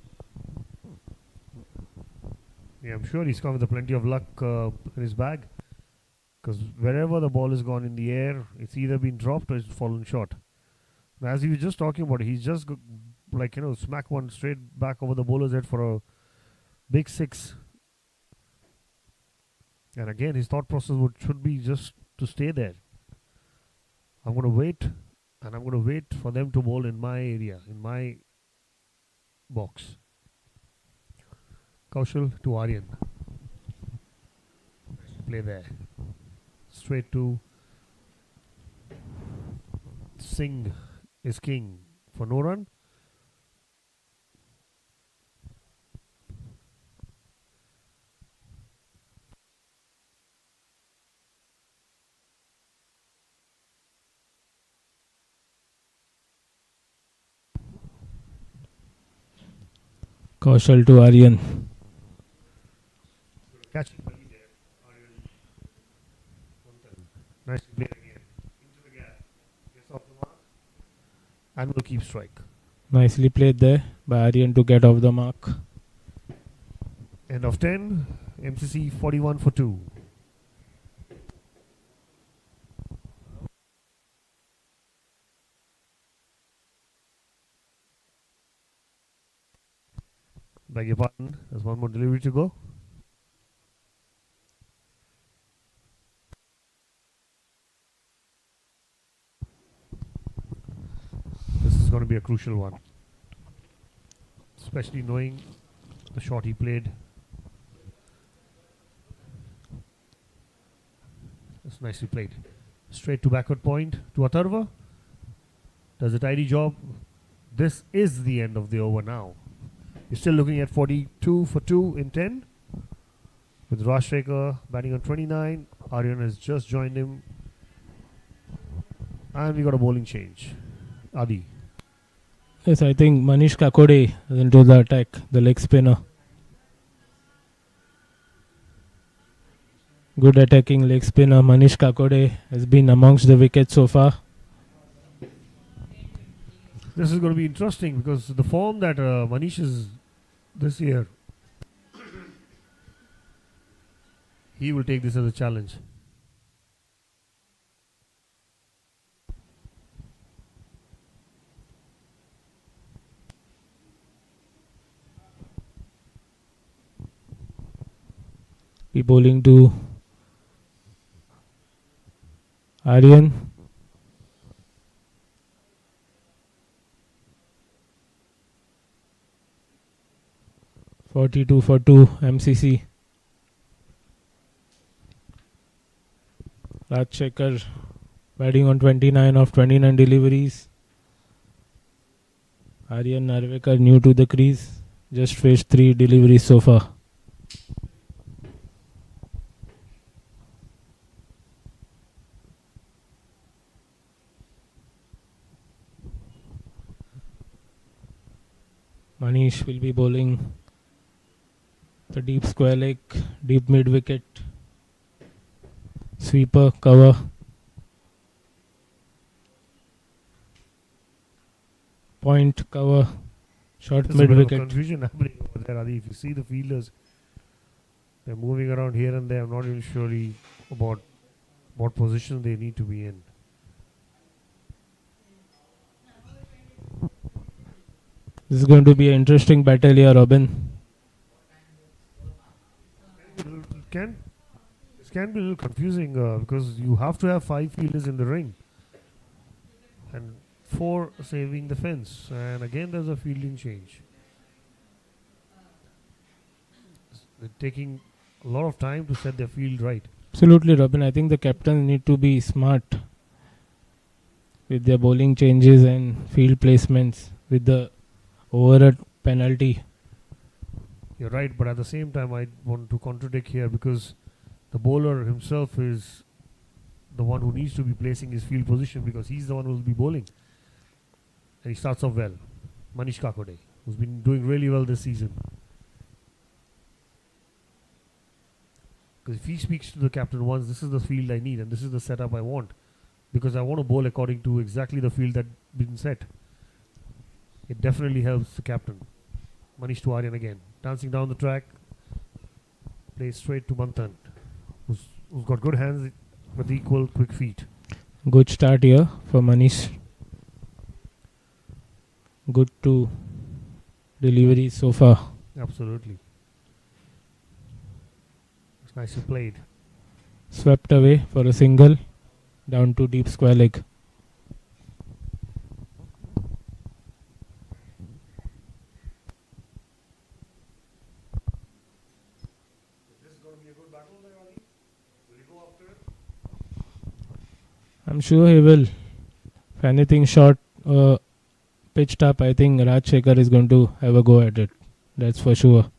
Yeah, I'm sure he's come with plenty of luck in his bag. Because wherever the ball has gone in the air, it's either been dropped or it's fallen short. Now, as he was just talking about it, he's just smack one straight back over the bowler's head for a big 6. And again, his thought process should be just to stay there. I'm going to wait, and I'm going to wait for them to bowl in my area, in my box. Kaushal to Aryan. Play there. Straight to Singh is king for no run. Kaushal to Aryan. Catch. Nice play again. Into the gap. Gets off the mark. And will keep strike. Nicely played there by Aryan to get off the mark. End of 10. MCC 41 for 2. Beg your pardon. There's one more delivery to go. This is going to be a crucial one. Especially knowing the shot he played. It's nicely played. Straight to backward point to Atharva. Does a tidy job. This is the end of the over now. You're still looking at 42 for 2 in 10. With Rajshekhar batting on 29. Aryan has just joined him. And we got a bowling change. Adi. Yes, I think Manish Kakode is into the attack, the leg spinner. Good attacking leg spinner. Manish Kakode has been amongst the wickets so far. This is going to be interesting because the form that Manish is this year, he will take this as a challenge. Be bowling to Aryan. (42 for 2) MCC. Rajshekhar batting on 29 of 29 deliveries. Aryan Narvekar new to the crease. Just faced 3 deliveries so far. Manish will be bowling the deep square leg, deep mid wicket, sweeper, cover. Point, cover, short There's mid a bit wicket. of confusion happening over there, Adi. If you see the fielders, they're moving around here and there. I'm not even sure about what position they need to be in. This is going to be an interesting battle here, Robin. This can be a little confusing because you have to have 5 fielders in the ring and 4 saving the fence, and again there's a fielding change. They're taking a lot of time to set their field right. Absolutely, Robin. I think the captains need to be smart with their bowling changes and field placements with the over a penalty. You're right, but at the same time I want to contradict here because the bowler himself is the one who needs to be placing his field position because he's the one who will be bowling. And he starts off well. Manish Kakode, who's been doing really well this season. Because if he speaks to the captain once, this is the field I need and this is the setup I want. Because I want to bowl according to exactly the field that's been set. It definitely helps the captain. Manish to Aryan again. Dancing down the track. Plays straight to Manthan, who's got good hands with equal quick feet. Good start here for Manish. Good 2 deliveries so far. Absolutely. It's nicely played. Swept away for a single. Down to deep square leg. I'm sure he will. If anything short pitched up, I think Rajshekhar is going to have a go at it. That's for sure.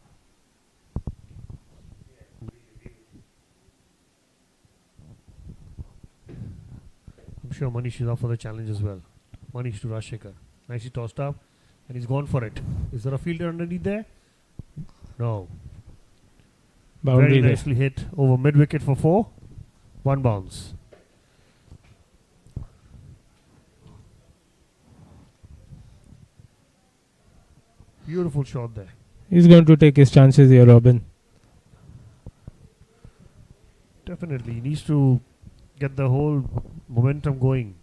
I'm sure Manish is up for the challenge as well. Manish to Rajshekhar. Nicely tossed up and he's gone for it. Is there a fielder underneath there? No. Boundary Very nicely hit over mid wicket for 4. 1 bounce. Beautiful shot there. He's going to take his chances here, Robin. Definitely. He needs to get the whole momentum going.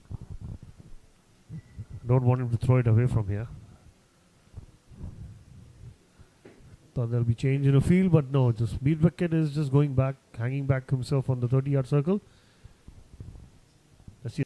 Don't want him to throw it away from here. Thought there'll be change in the field, but no. Just mid wicket is just going back, hanging back himself on the 30-yard circle. Let's see.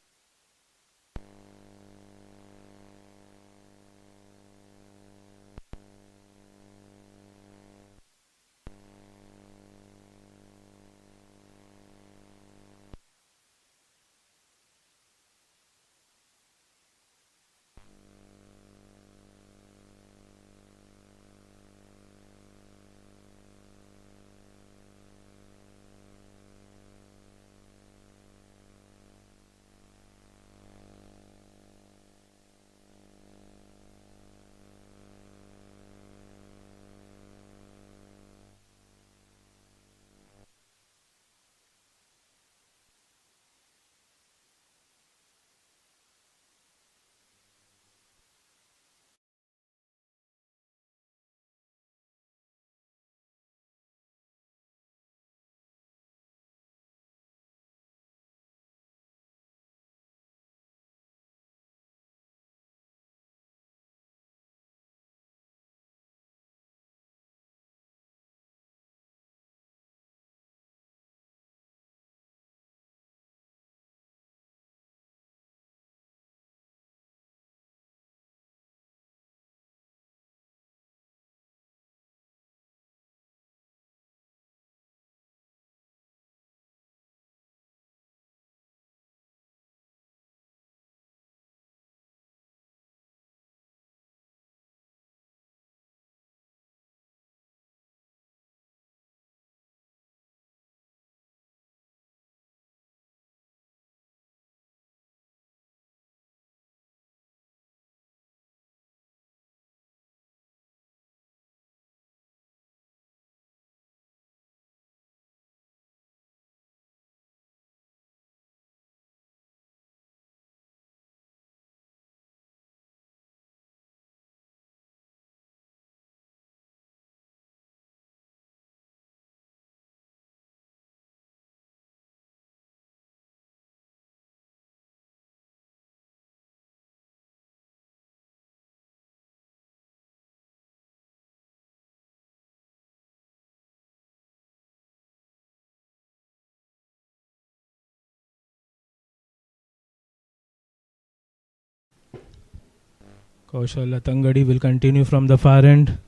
Kaushal Latangadi will continue from the far end.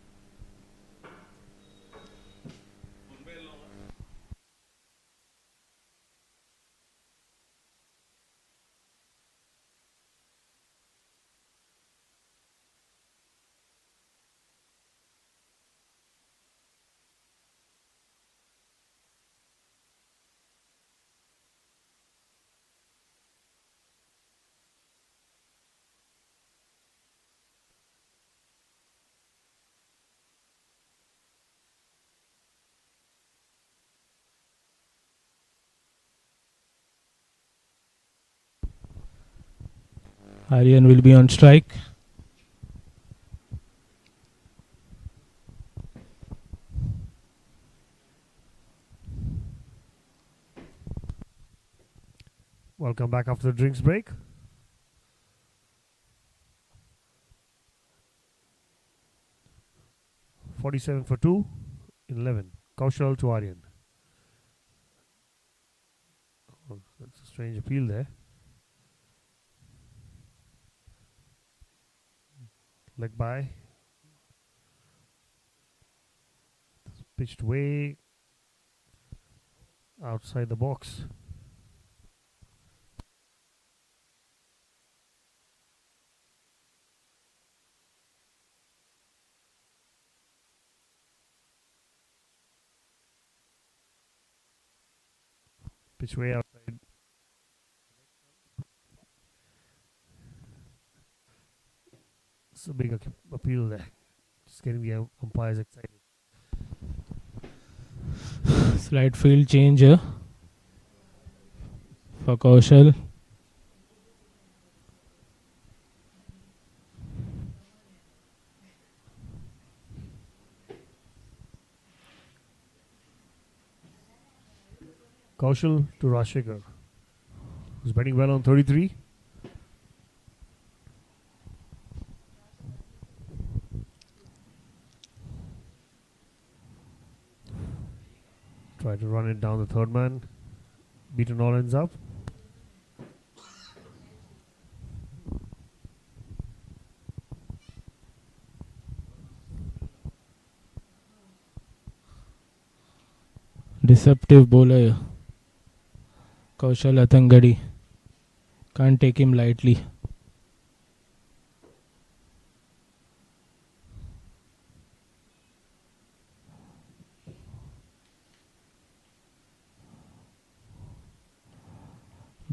Aryan will be on strike. Welcome back after the drinks break. "47 for 2 in 11. Kaushal to Aryan. Oh, that's a strange appeal there. Leg by. It's pitched way outside the box. Pitch way outside. It's a big appeal there. Just getting the umpires excited. Slight field change here for Kaushal. Kaushal to Rashekar, who's batting well on 33. Try to run it down the third man. Beaten all ends up. Deceptive bowler Kaushal Latangadi. Can't take him lightly.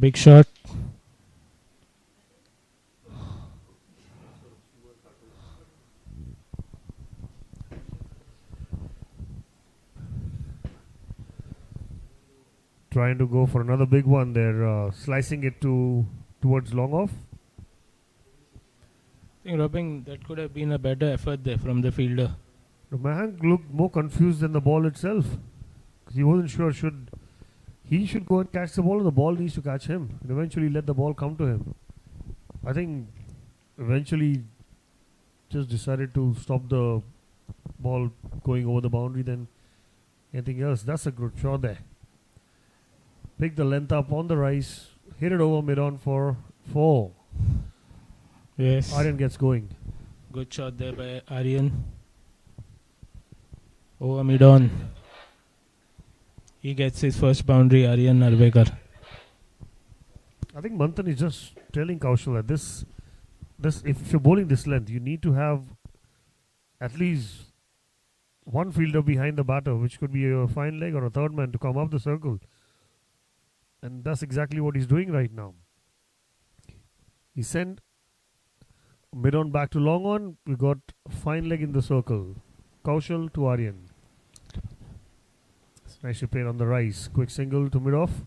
Big shot. Trying to go for another big one there, slicing it towards long off. I think Robin, that could have been a better effort there from the fielder. The man looked more confused than the ball itself. He wasn't sure he should go and catch the ball or the ball needs to catch him and eventually let the ball come to him. I think eventually just decided to stop the ball going over the boundary than anything else. That's a good shot there. Pick the length up on the rise, hit it over mid-on for 4. Yes. Aryan gets going. Good shot there by Aryan. Over mid-on. He gets his first boundary, Aryan Narvekar. I think Manthan is just telling Kaushal that this if you're bowling this length, you need to have at least one fielder behind the batter, which could be a fine leg or a third man to come up the circle. And that's exactly what he's doing right now. He sent mid-on back to long on. We got fine leg in the circle. Kaushal to Aryan. Nicely played on the rise. Quick single to mid-off.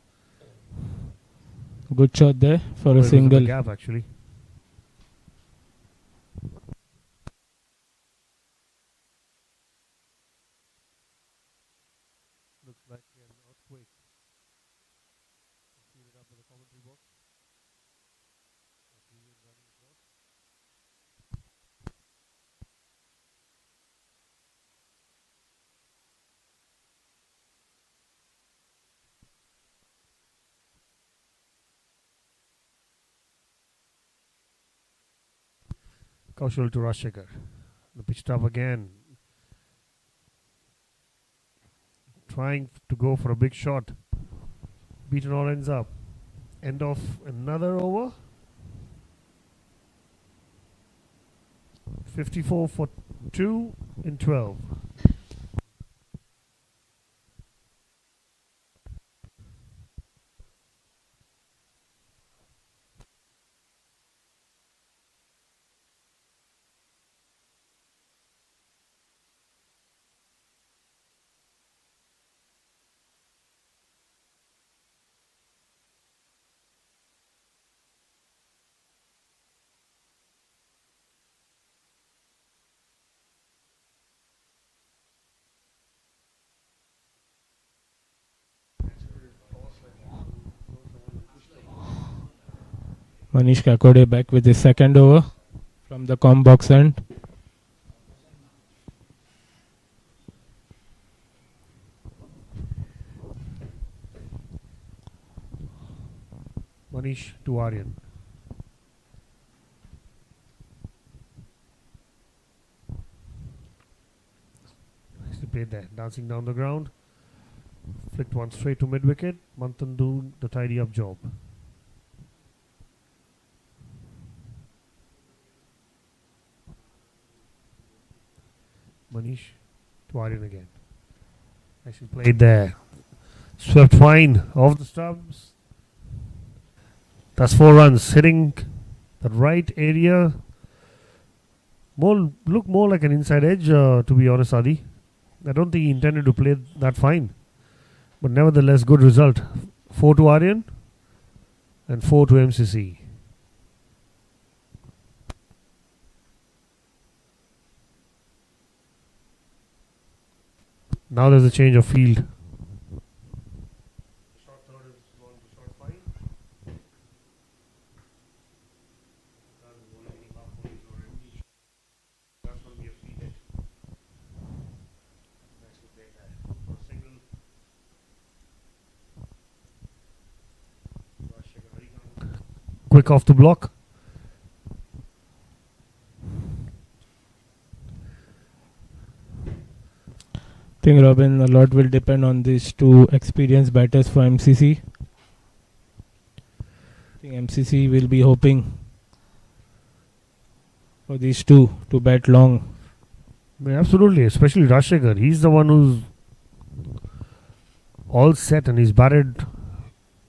Good shot there for a single. Gap actually. Looks like an earthquake. Feel it up in the commentary box. Running across. Kaushal to Rajshekhar. The pitch up again. Trying to go for a big shot. Beaten all ends up. End of another over. 54 for 2 in 12. Manish Kakode back with his second over from the com box end. Manish to Aryan. Nicely played there. Dancing down the ground. Flicked one straight to mid wicket. Manthan doing the tidy up job. Manish to Aryan again. Nicely played there. Swept fine off the stumps. That's 4 runs. Hitting the right area. Look more like an inside edge, to be honest, Adi. I don't think he intended to play that fine. But nevertheless, good result. 4 to Aryan and 4 to MCC. Now there's a change of field. Short third is gone to short 5. That's going to be a free hit. Nicely played there. Single. Quick off the block. I think, Robin, a lot will depend on these two experienced batters for MCC. I think MCC will be hoping for these two to bat long. Yeah, absolutely, especially Rajshekhar. He's the one who's all set and he's batted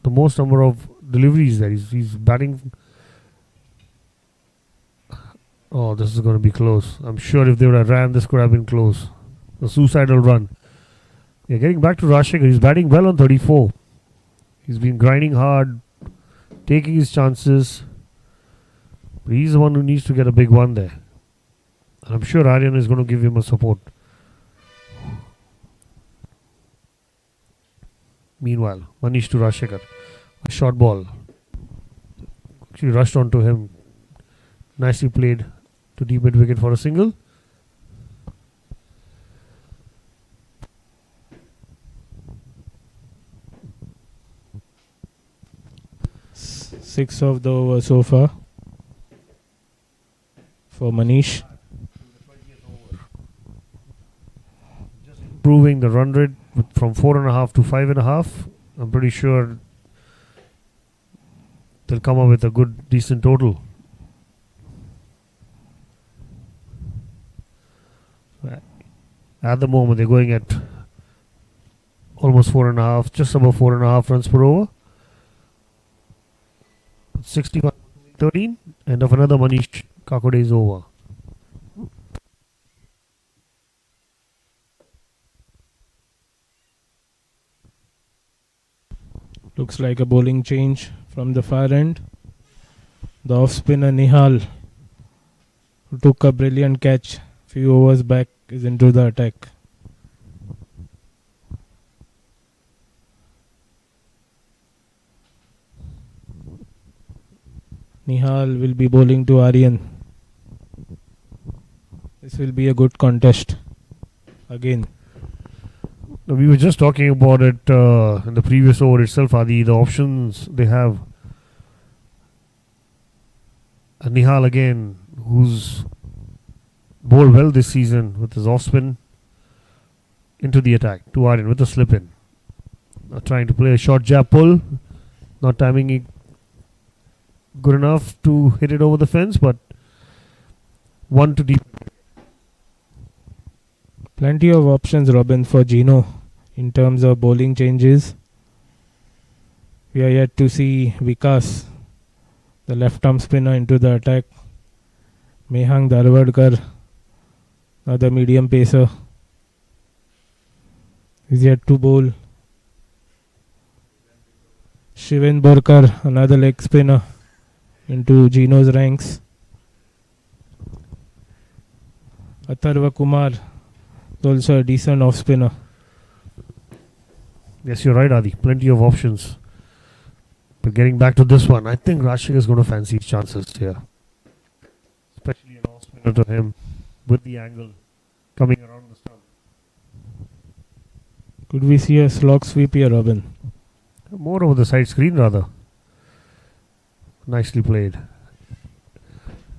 the most number of deliveries there. He's batting. Oh, this is going to be close. I'm sure if they would have ran, this could have been close. The suicidal run. Yeah, getting back to Rajshekhar, he's batting well on 34. He's been grinding hard, taking his chances. But he's the one who needs to get a big one there. And I'm sure Aryan is going to give him a support. Meanwhile, Manish to Rajshekhar. A short ball. Actually rushed onto him. Nicely played to deep mid wicket for a single. Six of the over so far for Manish. Just improving the run rate from 4.5 to 5.5. I'm pretty sure they'll come up with a good, decent total. At the moment, they're going at almost 4.5, just above 4.5 runs per over. 61-13, end of another Manish Kakode's over. Looks like a bowling change from the far end. The off spinner Nihal, who took a brilliant catch few overs back, is into the attack. Nihal will be bowling to Aryan. This will be a good contest again. We were just talking about it in the previous over itself, Adi. The options they have. Nihal again, who's bowled well this season with his off spin into the attack. To Aryan with a slip in. Trying to play a short jab pull. Not timing it good enough to hit it over the fence, but one to deep. Plenty of options, Robin, for Gino in terms of bowling changes. We are yet to see Vikas, the left arm spinner, into the attack. Mehang Darwadkar, another medium pacer, is yet to bowl. Shiven Borkar, another leg spinner, into Gino's ranks. Atharva Kumar is also a decent off spinner. Yes, you're right, Adi. Plenty of options. But getting back to this one, I think Rashik is going to fancy his chances here. Especially an off spinner to him with the angle coming around the stump. Could we see a slog sweep here, Robin? More over the side screen, rather. Nicely played.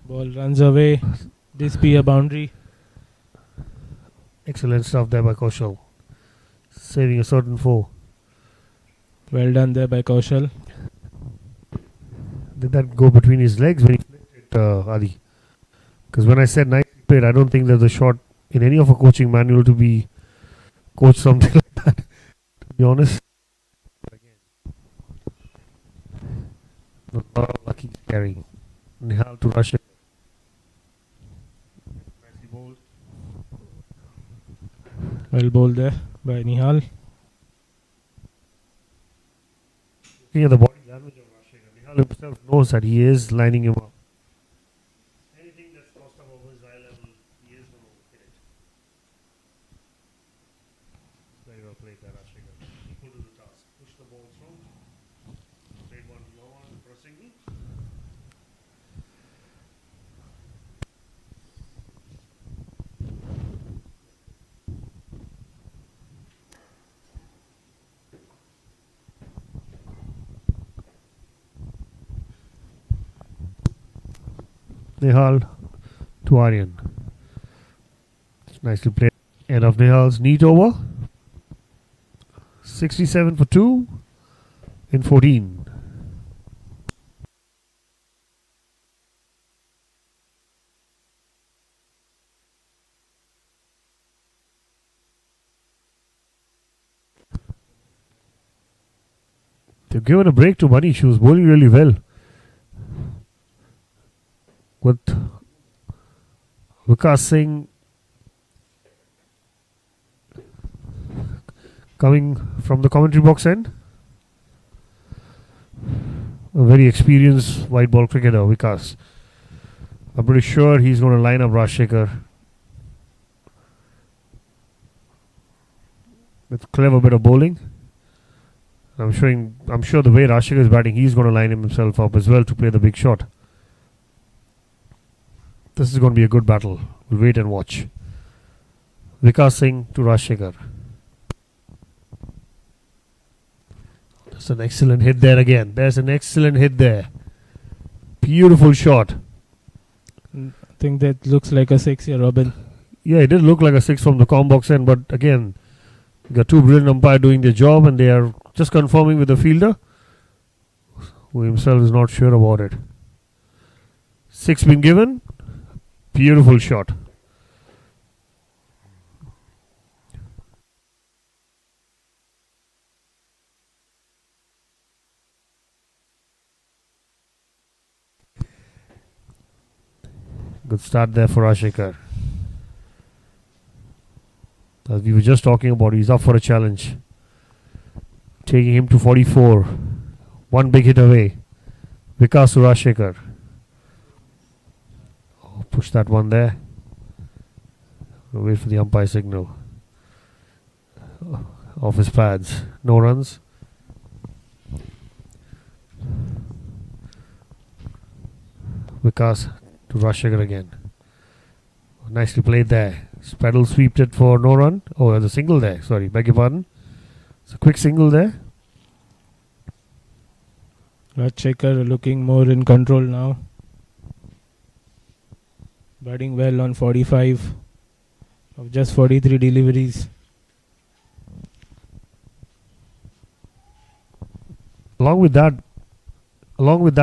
Ball runs away. This be a boundary. Excellent stuff there by Kaushal. Saving a certain foe. Well done there by Kaushal. Did that go between his legs when he flicked it, Adi? Because when I said nicely played, I don't think there's a shot in any of a coaching manual to be coached something like that, to be honest. Lucky carrying. Nihal to Rashik. Nicely bowled. Well bowled there by Nihal. Looking at the body language of Rashik, Nihal himself knows that he is lining him up. Anything that's crossed up over his eye level, he is going to hit it. Very well played by Rashik. Equal to the task. Push the ball through. Played one to no one for a single. Nihal to Aryan. It's nicely played. End of Nihal's neat over. 67 for 2 in 14. They've given a break to Bunny. She was bowling really well. With Vikas Singh coming from the commentary box end. A very experienced white ball cricketer, Vikas. I'm pretty sure he's going to line up Rashikar with a clever bit of bowling. I'm sure the way Rashikar is batting, he's going to line himself up as well to play the big shot. This is going to be a good battle. We'll wait and watch. Vikas Singh to Rashikar. That's an excellent hit there again. There's an excellent hit there. Beautiful shot. I think that looks like a 6 here, Robin. Yeah, it did look like a 6 from the com box end, but again, you got two brilliant umpires doing their job and they are just confirming with the fielder, who himself is not sure about it. 6 been given. Beautiful shot. Good start there for Rashikar. As we were just talking about, he's up for a challenge. Taking him to 44. One big hit away. Vikas to Rashikar. Push that one there. We'll wait for the umpire signal. Off his pads. No runs. Vikas to Rashikar again. Nicely played there. Paddle sweeped it for no run. Oh, there's a single there. Sorry, beg your pardon. It's a quick single there. Rashikar looking more in control now. batting well on 45 of just 43 deliveries. Along with that,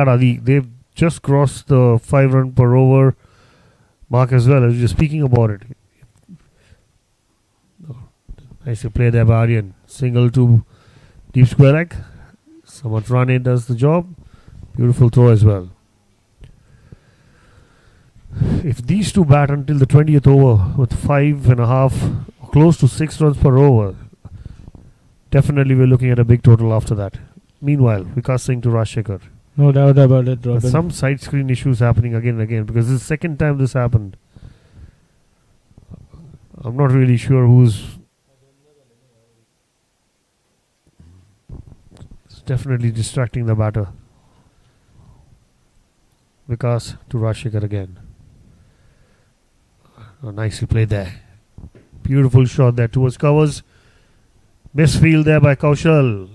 Ali, they've just crossed the 5 run per over mark as well. As you're speaking about it, nice to play there by Aryan. Single to deep square leg. Someone run in, does the job. Beautiful throw as well. If these two bat until the 20th over with 5.5, close to 6 runs per over, definitely we're looking at a big total after that. Meanwhile, Vikas Singh to Rajshekhar. No doubt about it, Robin. Some side screen issues happening again and again because this is the second time this happened. I'm not really sure who's. It's definitely distracting the batter. Vikas to Rajshekhar again. Oh, nicely played there. Beautiful shot there towards covers. Misfield there by Kaushal.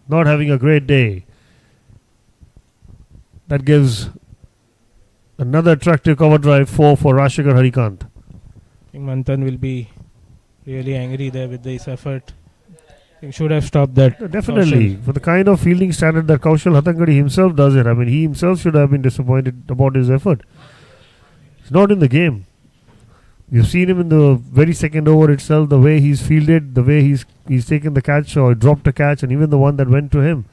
Not having a great day. That gives another attractive cover drive for Rajshekhar Harikant. I think Manthan will be really angry there with this effort. I think should have stopped that. Definitely. For the kind of fielding standard that Kaushal Hathangadi himself does it. I mean, he himself should have been disappointed about his effort. He's not in the game. You've seen him in the very second over itself, the way he's fielded, the way he's taken the catch or dropped a catch, and even the one that went to him.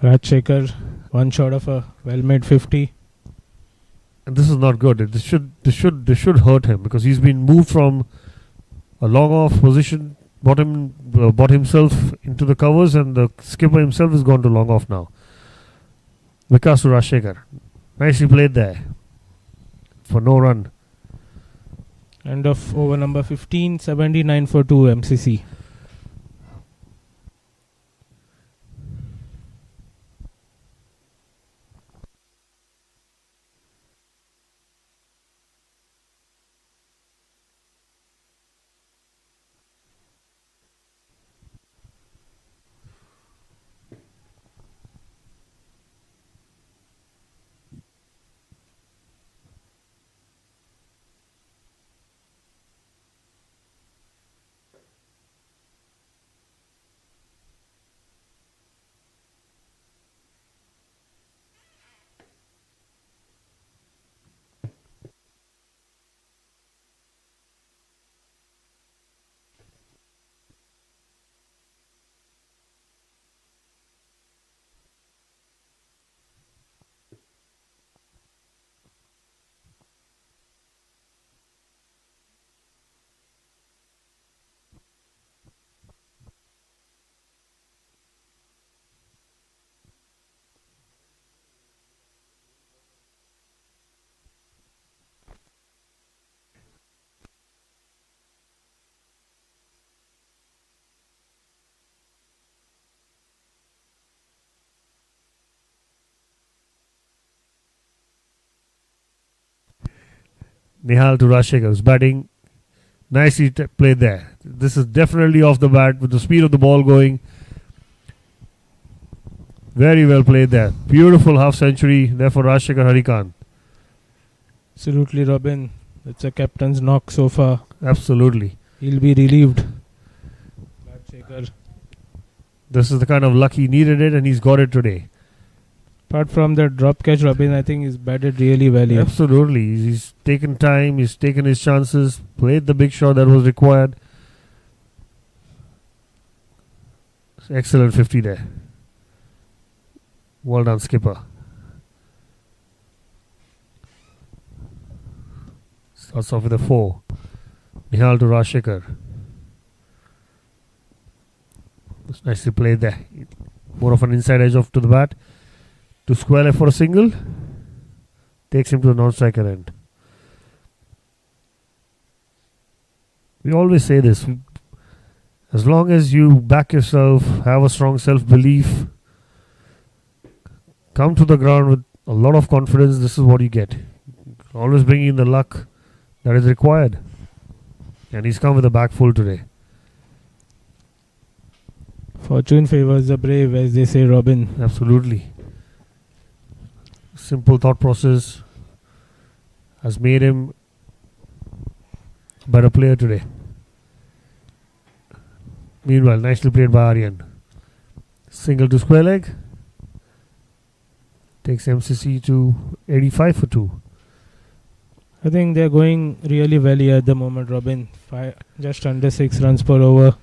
Rajshekhar, one shot of a well-made 50. And this is not good. This should hurt him because he's been moved from a long off position, brought himself into the covers, and the skipper himself has gone to long off now. Vikas to Rajshekhar. Nicely played there for no run. End of over number 15, 79 for 2 MCC. Nihal to Rajshekhar who's batting. Nicely played there. This is definitely off the bat with the speed of the ball going. Very well played there. Beautiful half century there for Rajshekhar Harikant. Absolutely, Robin. It's a captain's knock so far. Absolutely. He'll be relieved. Rajshekhar. This is the kind of luck he needed it, and he's got it today. Apart from the drop catch, Robin, I think he's batted really well here. Absolutely. He's taken time, he's taken his chances, played the big shot that was required. Excellent 50 there. Well done, skipper. Starts off with a 4. Nihal to Rajshekhar. It's nicely played there. More of an inside edge off to the bat. To square left for a single. Takes him to the non-striker end. We always say this. As long as you back yourself, have a strong self-belief, come to the ground with a lot of confidence, this is what you get. Always bring in the luck that is required. And he's come with a back full today. Fortune favors the brave, as they say, Robin. Absolutely. Simple thought process. has made him a better player today. Meanwhile, nicely played by Aryan. Single to square leg. Takes MCC to 85 for 2. I think they're going really well here at the moment, Robin. Just under 6 runs per over.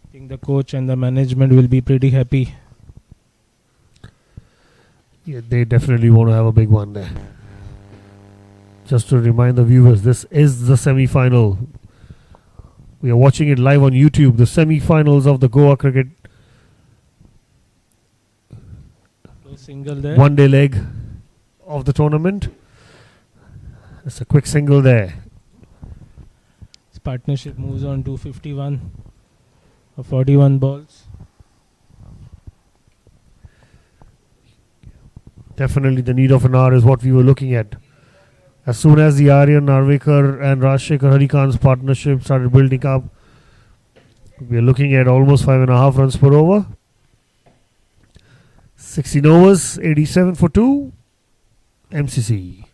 I think the coach and the management will be pretty happy. Yeah, they definitely want to have a big one there. Just to remind the viewers, this is the semi-final. We are watching it live on YouTube. The semi-finals of the Goa Cricket Single there. one-day leg of the tournament. It's a quick single there. His partnership moves on to 51 or 41 balls. Definitely the need of an hour is what we were looking at. As soon as the Aryan Narvekar and Rajshekhar Harikhan's partnership started building up, we are looking at almost 5.5 runs per over. 16 overs, 87 for 2. MCC.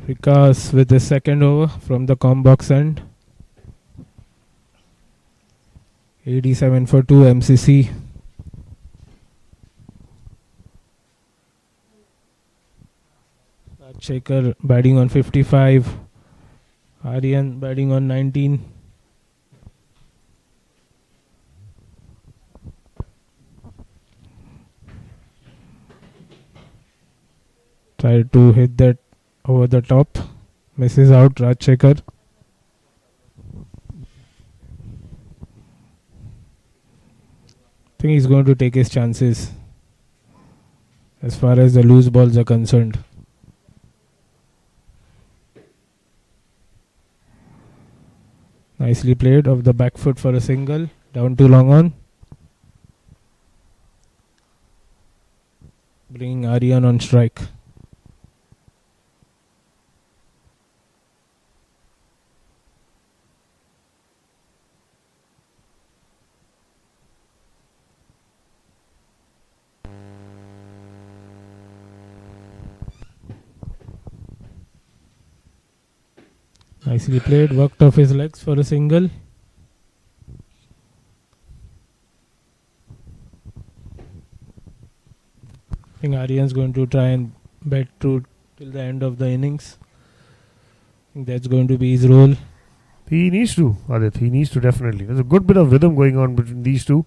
Vikas with the second over from the com box end. 87 for 2 MCC. Rajshekhar batting on 55. Aryan batting on 19. Tried to hit that over the top. Misses out Rajshekhar. I think he's going to take his chances as far as the loose balls are concerned. Nicely played off the back foot for a single. Down to long on. Bringing Aryan on strike. Nicely played, worked off his legs for a single. I think Aryan's going to try and bat through till the end of the innings. I think that's going to be his role. He needs to, Adit. He needs to definitely. There's a good bit of rhythm going on between these two.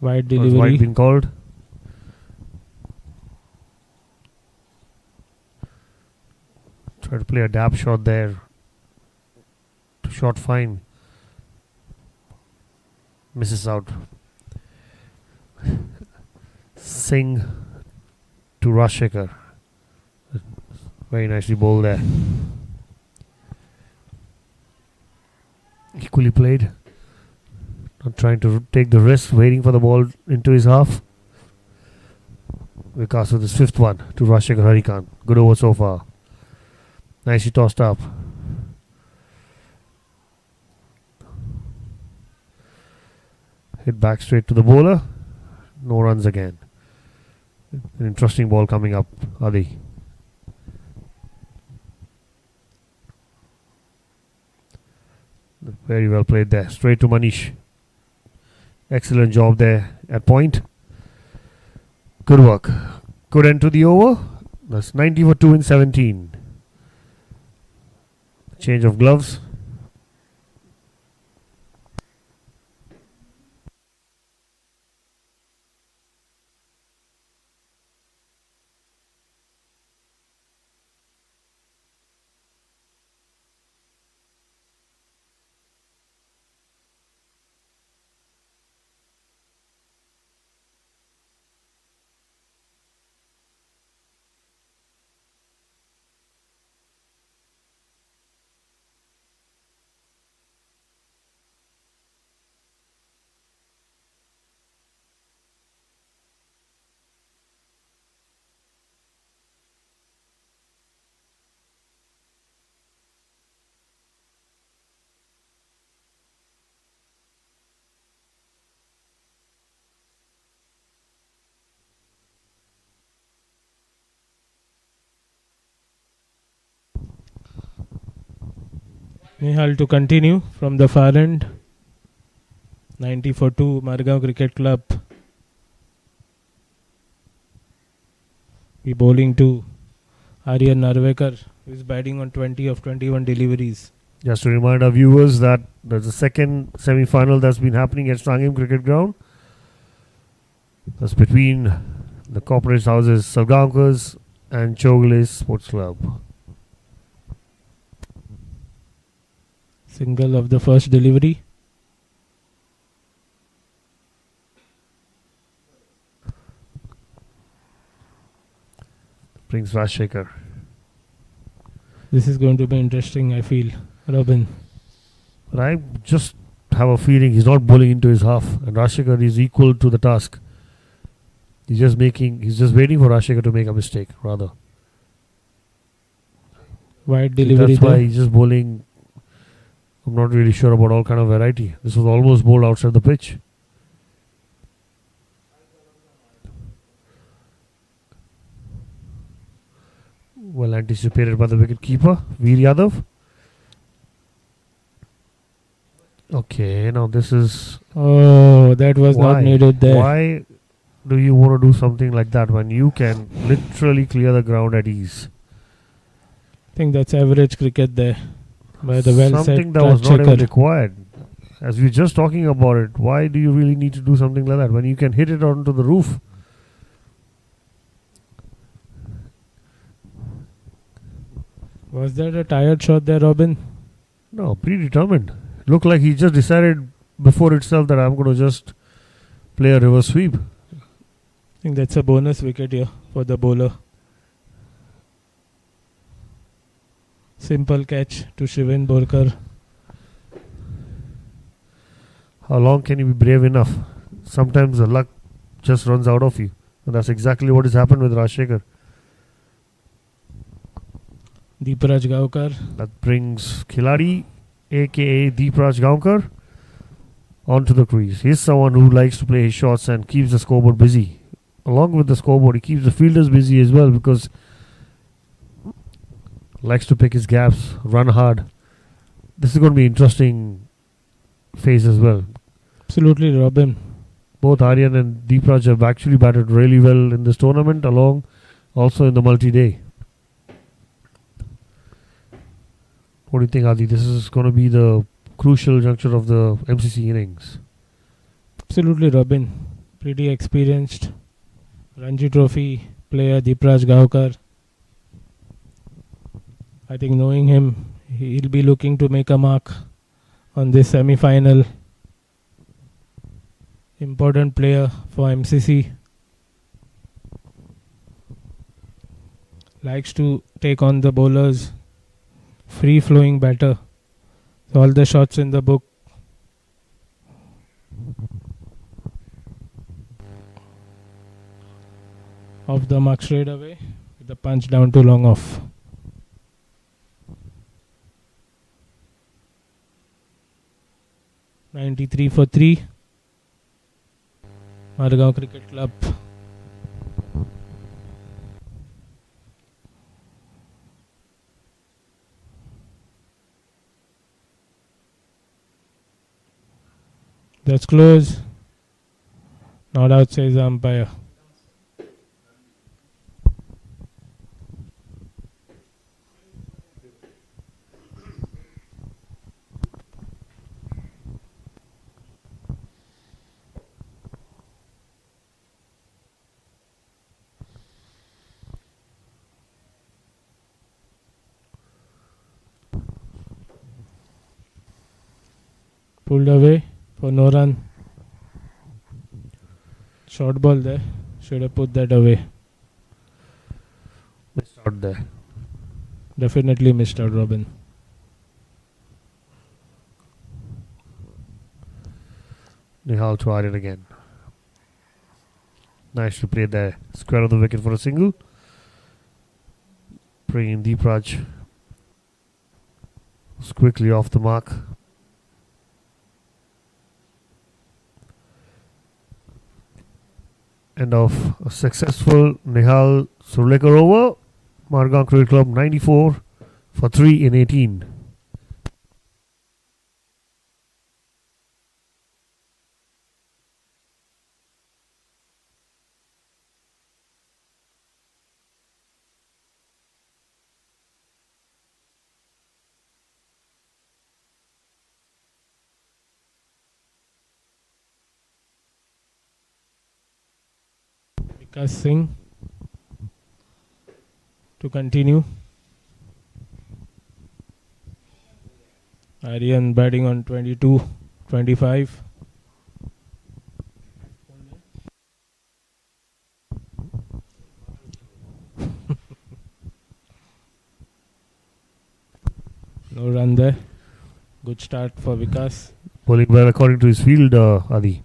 Wide Was delivery. wide been called? Try to play a dab shot there. Shot fine. Misses out. Singh to Rajshekhar. Very nicely bowled there. Equally played. Not trying to take the risk, waiting for the ball into his half. Vikas with his fifth one to Rajshekhar Harikhan. Good over so far. Nicely tossed up. Hit back straight to the bowler. No runs again. An interesting ball coming up, Adi. Very well played there. Straight to Manish. Excellent job there at point. Good work. Good end to the over. That's 90 for 2 in 17. Change of gloves. Nihal to continue from the far end. 90 for 2, Margao Cricket Club. Be bowling to Aryan Narvekar, who is batting on 20 of 21 deliveries. Just to remind our viewers that there's a second semi-final that's been happening at Strangam Cricket Ground. That's between the corporate houses Salgaonkers and Chogles Sports Club. Single of the first delivery. Brings Rajshekhar. This is going to be interesting, I feel, Robin. But I just have a feeling he's not bowling into his half, and Rajshekhar is equal to the task. He's just waiting for Rajshekhar to make a mistake, rather. Wide delivery. That's why he's just bowling. I'm not really sure about all kind of variety. This was almost bowled outside the pitch. Well anticipated by the wicket keeper, Veer Yadav. Okay, now this is... Oh, that was not needed there. Why do you want to do something like that when you can literally clear the ground at ease? I think that's average cricket there. By the well something set that was not even checker. required. As we were just talking about it, why do you really need to do something like that when you can hit it onto the roof? Was that a tired shot there, Robin? No, predetermined. Looked like he just decided before itself that I'm going to just play a reverse sweep. I think that's a bonus wicket here for the bowler. Simple catch to Shivin Borkar. How long can you be brave enough? Sometimes the luck just runs out of you. And that's exactly what has happened with Rajshekhar. Deepraj Gaokar. That brings Khiladi, aka Deepraj Gaonkar, onto the crease. He's someone who likes to play his shots and keeps the scoreboard busy. Along with the scoreboard, he keeps the fielders busy as well because likes to pick his gaps, run hard. This is going to be interesting phase as well. Absolutely, Robin. Both Aryan and Deepraj have actually batted really well in this tournament, along also in the multi-day. What do you think, Adi? This is going to be the crucial juncture of the MCC innings. Absolutely, Robin. Pretty experienced Ranji Trophy player Deepraj Gaokar. I think knowing him, he'll be looking to make a mark on this semi-final. Important player for MCC. Likes to take on the bowlers. Free-flowing batter. So all the shots in the book. Off the mark straight away. With the punch down to long off. (93 for 3). Margao Cricket Club. That's close. Not out, says the umpire. Pulled away for no run. Short ball there. Should have put that away. Missed out there. Definitely missed out, Robin. Nihal to Aryan again. Nice to play there. Square of the wicket for a single. Bringing Deepraj quickly off the mark. End of a successful Nihal Surlekar over. Margao Cricket Club 94 for 3 in 18. Vikas Singh to continue. Aryan batting on 22-25. No run there. Good start for Vikas. Bowling well according to his field, Adi.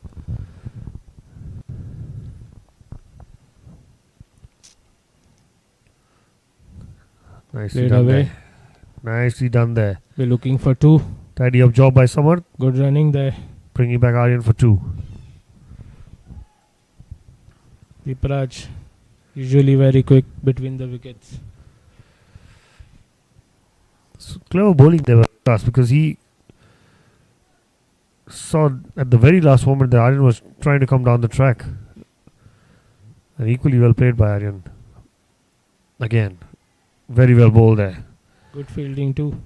Nicely Played done away. there. Nicely done there. We're looking for 2. Tidy up job by Samar. Good running there. Bringing back Aryan for 2. Deepraj usually very quick between the wickets. So clever bowling there was because he saw at the very last moment that Aryan was trying to come down the track. And equally well played by Aryan. Again, very well bowled there. Good fielding too.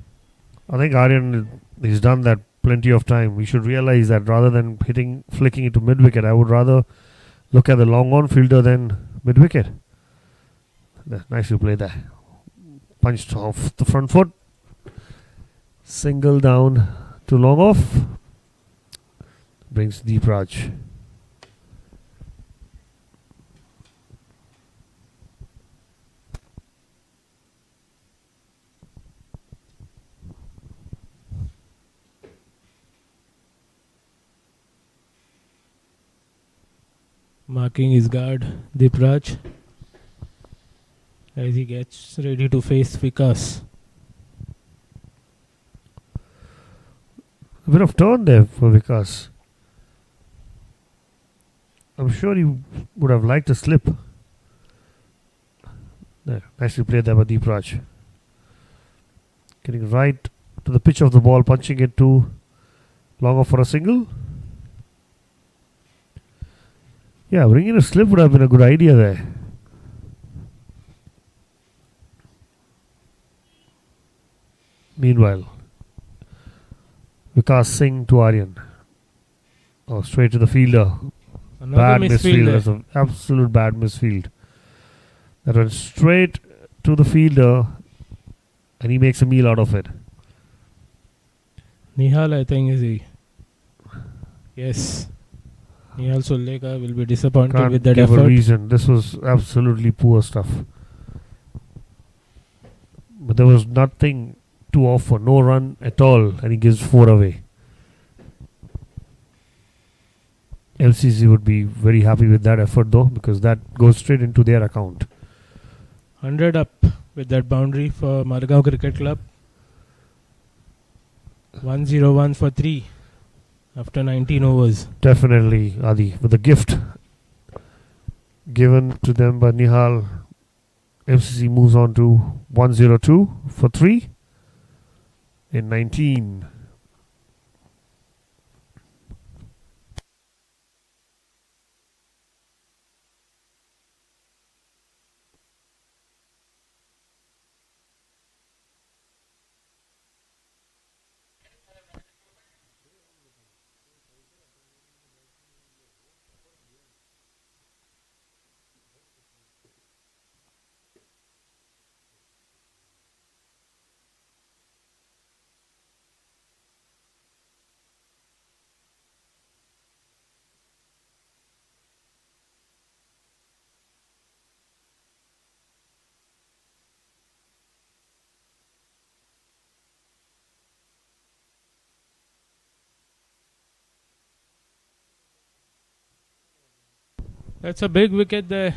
I think Aryan, he's done that plenty of time. We should realize that rather than flicking it to mid-wicket, I would rather look at the long-on fielder than mid-wicket. Nicely played there. Punched off the front foot. Single down to long off. Brings Deepraj. Marking his guard, Deepraj, as he gets ready to face Vikas. A bit of turn there for Vikas. I'm sure he would have liked a slip. There, nicely played there by Deepraj. Getting right to the pitch of the ball, punching it to long off for a single. Yeah, bringing a slip would have been a good idea there. Meanwhile, Vikas Singh to Aryan. Oh, straight to the fielder. Another Bad misfield. That's an absolute bad misfield. That went straight to the fielder and he makes a meal out of it. Nihal, I think, is he? Yes. Nihal Sulleka will be disappointed Can't with that give effort. a reason. This was absolutely poor stuff. But there was nothing to offer. No run at all. And he gives 4 away. LCC would be very happy with that effort though, because that goes straight into their account. 100 up with that boundary for Margao Cricket Club. 101 for 3 after 19 overs. Definitely, Adi, with a gift given to them by Nihal, MCC moves on to 102 for 3 in 19. That's a big wicket there.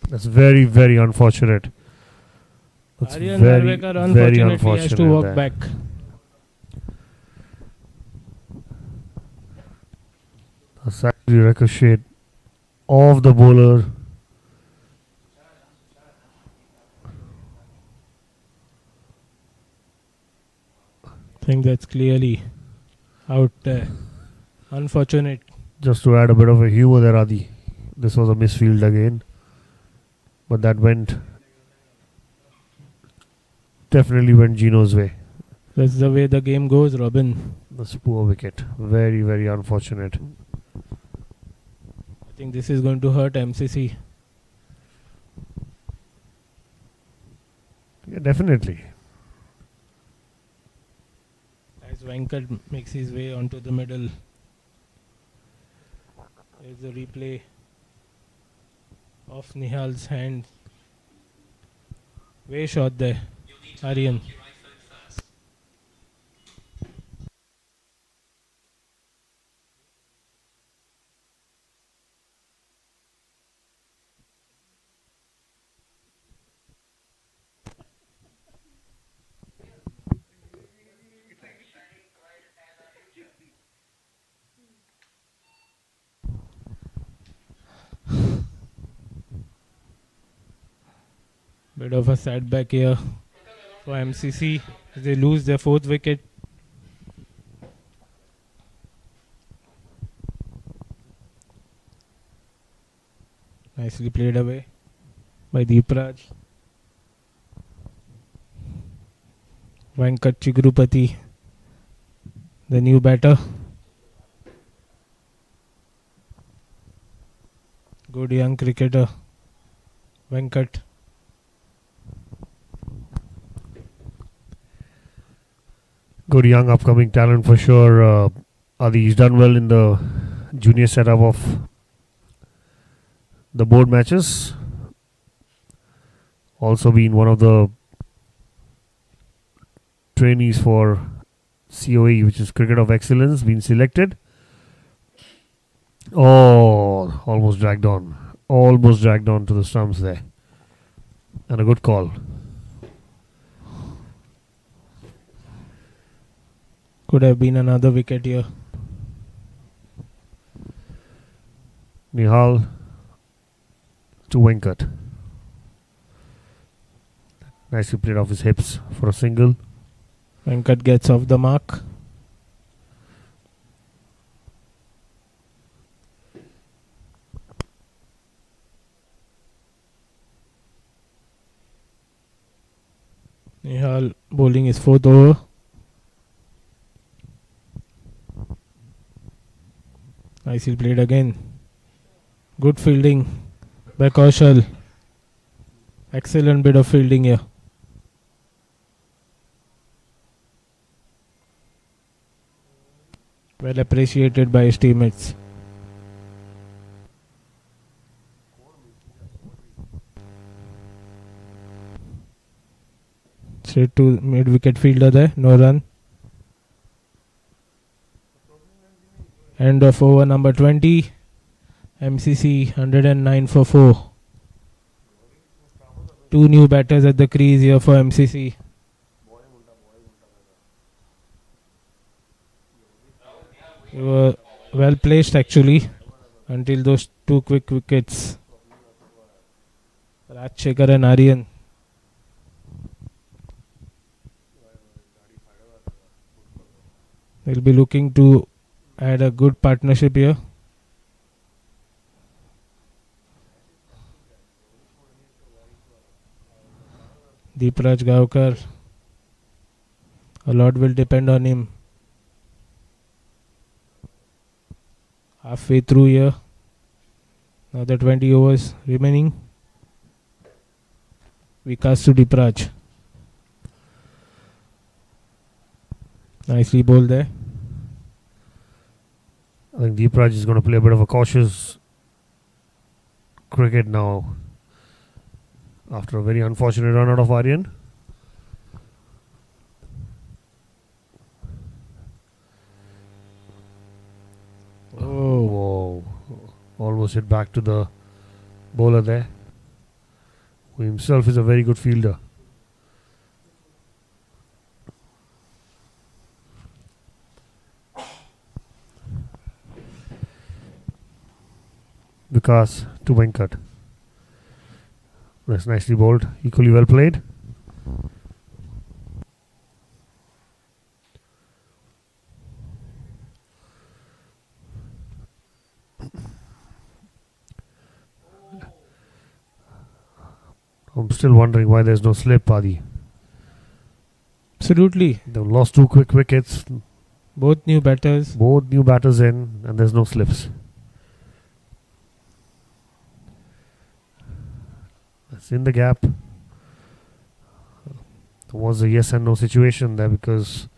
That's very, very unfortunate. That's Aryan very, Narvekar very unfortunately unfortunate. has to walk there. back. That's actually ricochet off the bowler. I think that's clearly out there. Unfortunate. Just to add a bit of a humor there, Adi. This was a misfield again. But that definitely went Gino's way. That's the way the game goes, Robin. That's poor wicket. Very, very unfortunate. think this is going to hurt MCC. Yeah, definitely. As Venkat makes his way onto the middle. There's the replay of Nihal's hand. Way shot there. Aryan. Bit of a setback here for MCC. They lose their 4th wicket. Nicely played away by Deepraj. Venkat Chigrupati, the new batter. Good young cricketer, Venkat. Good young upcoming talent for sure. Adi, he's done well in the junior setup of the board matches. Also been one of the trainees for COE, which is Cricket of Excellence, been selected. Oh, almost dragged on. Almost dragged on to the stumps there. And a good call. Could have been another wicket here. Nihal to Venkat. Nicely played off his hips for a single. Venkat gets off the mark. Nihal bowling his 4th over. Nicely played again. Good fielding by Kaushal. Excellent bit of fielding here. Well appreciated by his teammates. Straight to mid-wicket fielder there. No run. End of over number 20. MCC 109 for 4. 2 new batters at the crease here for MCC. They were well placed actually until those 2 quick wickets. Rajshekhar and Aryan. They'll be looking to add a good partnership here. Deepraj Gavkar. A lot will depend on him. Halfway through here. Another 20 overs remaining. Vikas to Deepraj. Nicely bowled there. I think Deepraj is going to play a bit of a cautious cricket now after a very unfortunate run out of Aryan. Oh, whoa. Almost hit back to the bowler there, who himself is a very good fielder. Vikas to Venkat. That's nicely bowled. Equally well played. I'm still wondering why there's no slip, Adi. absolutely. They've lost 2 quick wickets. Both new batters. Both new batters in, and there's no slips. It's in the gap. It was a yes and no situation there, because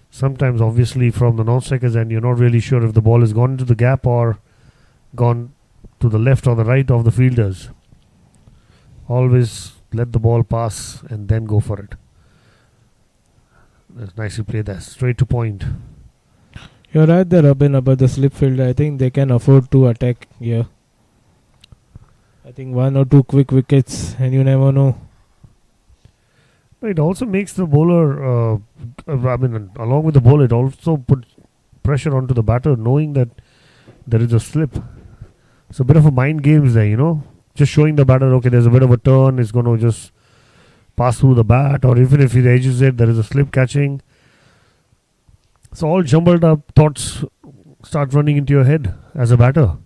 sometimes obviously from the non-striker's end you're not really sure if the ball has gone into the gap or gone to the left or the right of the fielders. Always let the ball pass and then go for it. That's nicely played there. Straight to point. You're right there, Robin, about the slip fielder. I think they can afford to attack here. I think 1 or 2 quick wickets and you never know. It also makes the bowler, along with the bowler, it also puts pressure onto the batter, knowing that there is a slip. It's a bit of a mind games there, just showing the batter, okay, there's a bit of a turn, it's going to just pass through the bat, or even if he edges it, there is a slip catching. So all jumbled up thoughts start running into your head as a batter.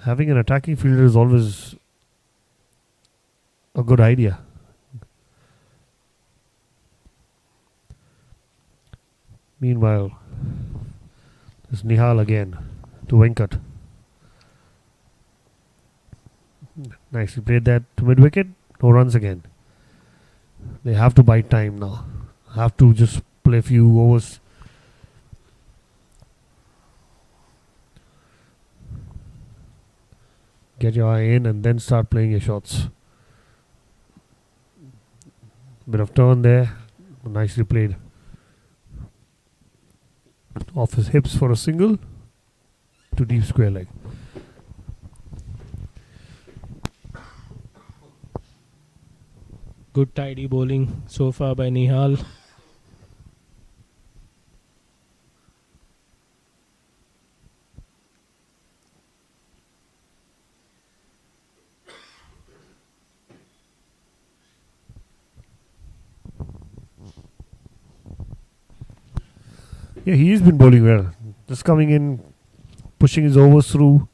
Having an attacking fielder is always a good idea. Meanwhile, there's Nihal again to Venkat. Nicely played that to mid-wicket. No runs again. They have to bide time now. Have to just play a few overs. Get your eye in and then start playing your shots. Bit of turn there. Nicely played. Off his hips for a single. To deep square leg. Good tidy bowling so far by Nihal. Yeah, he's been bowling well. Just coming in, pushing his overs through.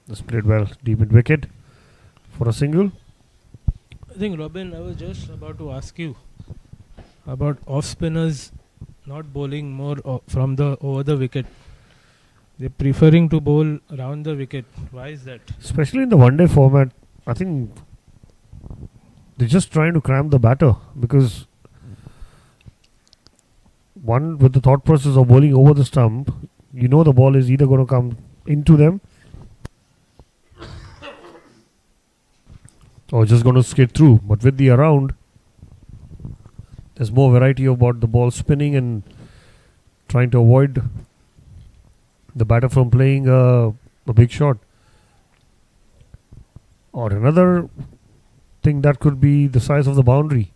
Just played well. Deep mid wicket for a single. I think, Robin, I was just about to ask you about off spinners not bowling more from the over the wicket. They're preferring to bowl around the wicket. Why is that? Especially in the one day format, I think they're just trying to cram the batter, because one, with the thought process of bowling over the stump, the ball is either going to come into them or just going to skid through. But with the around, there's more variety about the ball spinning and trying to avoid the batter from playing a big shot. Or another thing that could be the size of the boundary,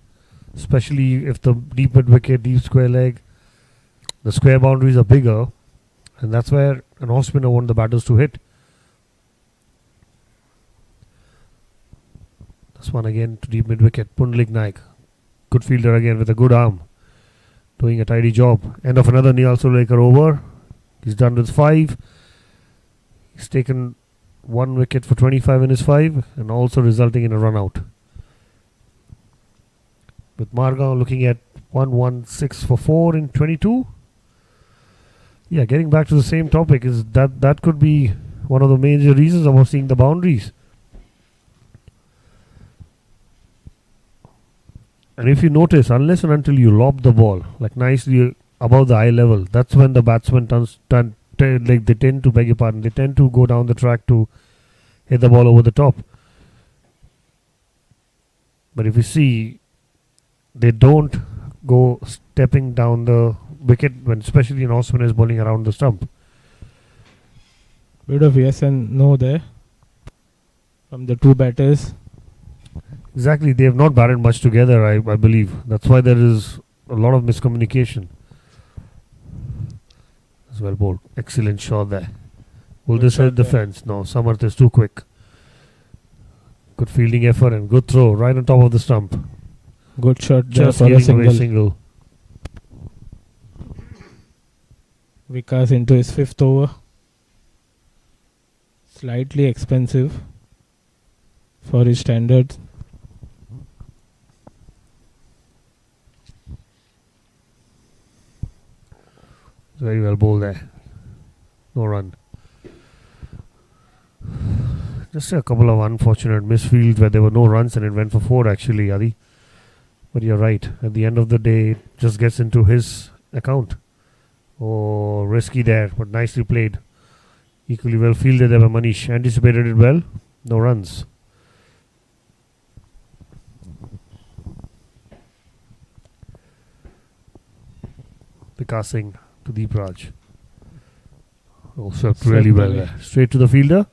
especially if the deep mid wicket, deep square leg, the square boundaries are bigger, and that's where an off spinner wants the batters to hit. This one again to deep mid wicket. Pundalik Naik, good fielder again with a good arm, doing a tidy job. End of another Nihal Surlekar over. He's done with 5. He's taken 1 wicket for 25 in his 5, and also resulting in a run out. With Margao looking at 116 for 4 in 22. Yeah, getting back to the same topic, is that could be one of the major reasons about seeing the boundaries. And if you notice, unless and until you lob the ball like nicely above the eye level, that's when the batsman they tend to, beg your pardon, they tend to go down the track to hit the ball over the top. But if you see, they don't go stepping down the wicket, when especially an off spinner is bowling around the stump. Bit of yes and no there from the two batters. Exactly, they have not batted much together, I believe. That's why there is a lot of miscommunication. As well bowled. Excellent shot there. Will this help defense? No, Samarth is too quick. Good fielding effort and good throw right on top of the stump. Good shot Just for a giving away single. Vikas into his 5th over. Slightly expensive for his standards. Very well bowled there. No run. Just a couple of unfortunate misfields where there were no runs and it went for 4 actually, Adi. But you're right. At the end of the day, it just gets into his account. Oh, risky there, but nicely played. Equally well fielded there by Manish. Anticipated it well. No runs. Vikas Singh to Deep Raj. Oh, swept really well there. Straight to the fielder.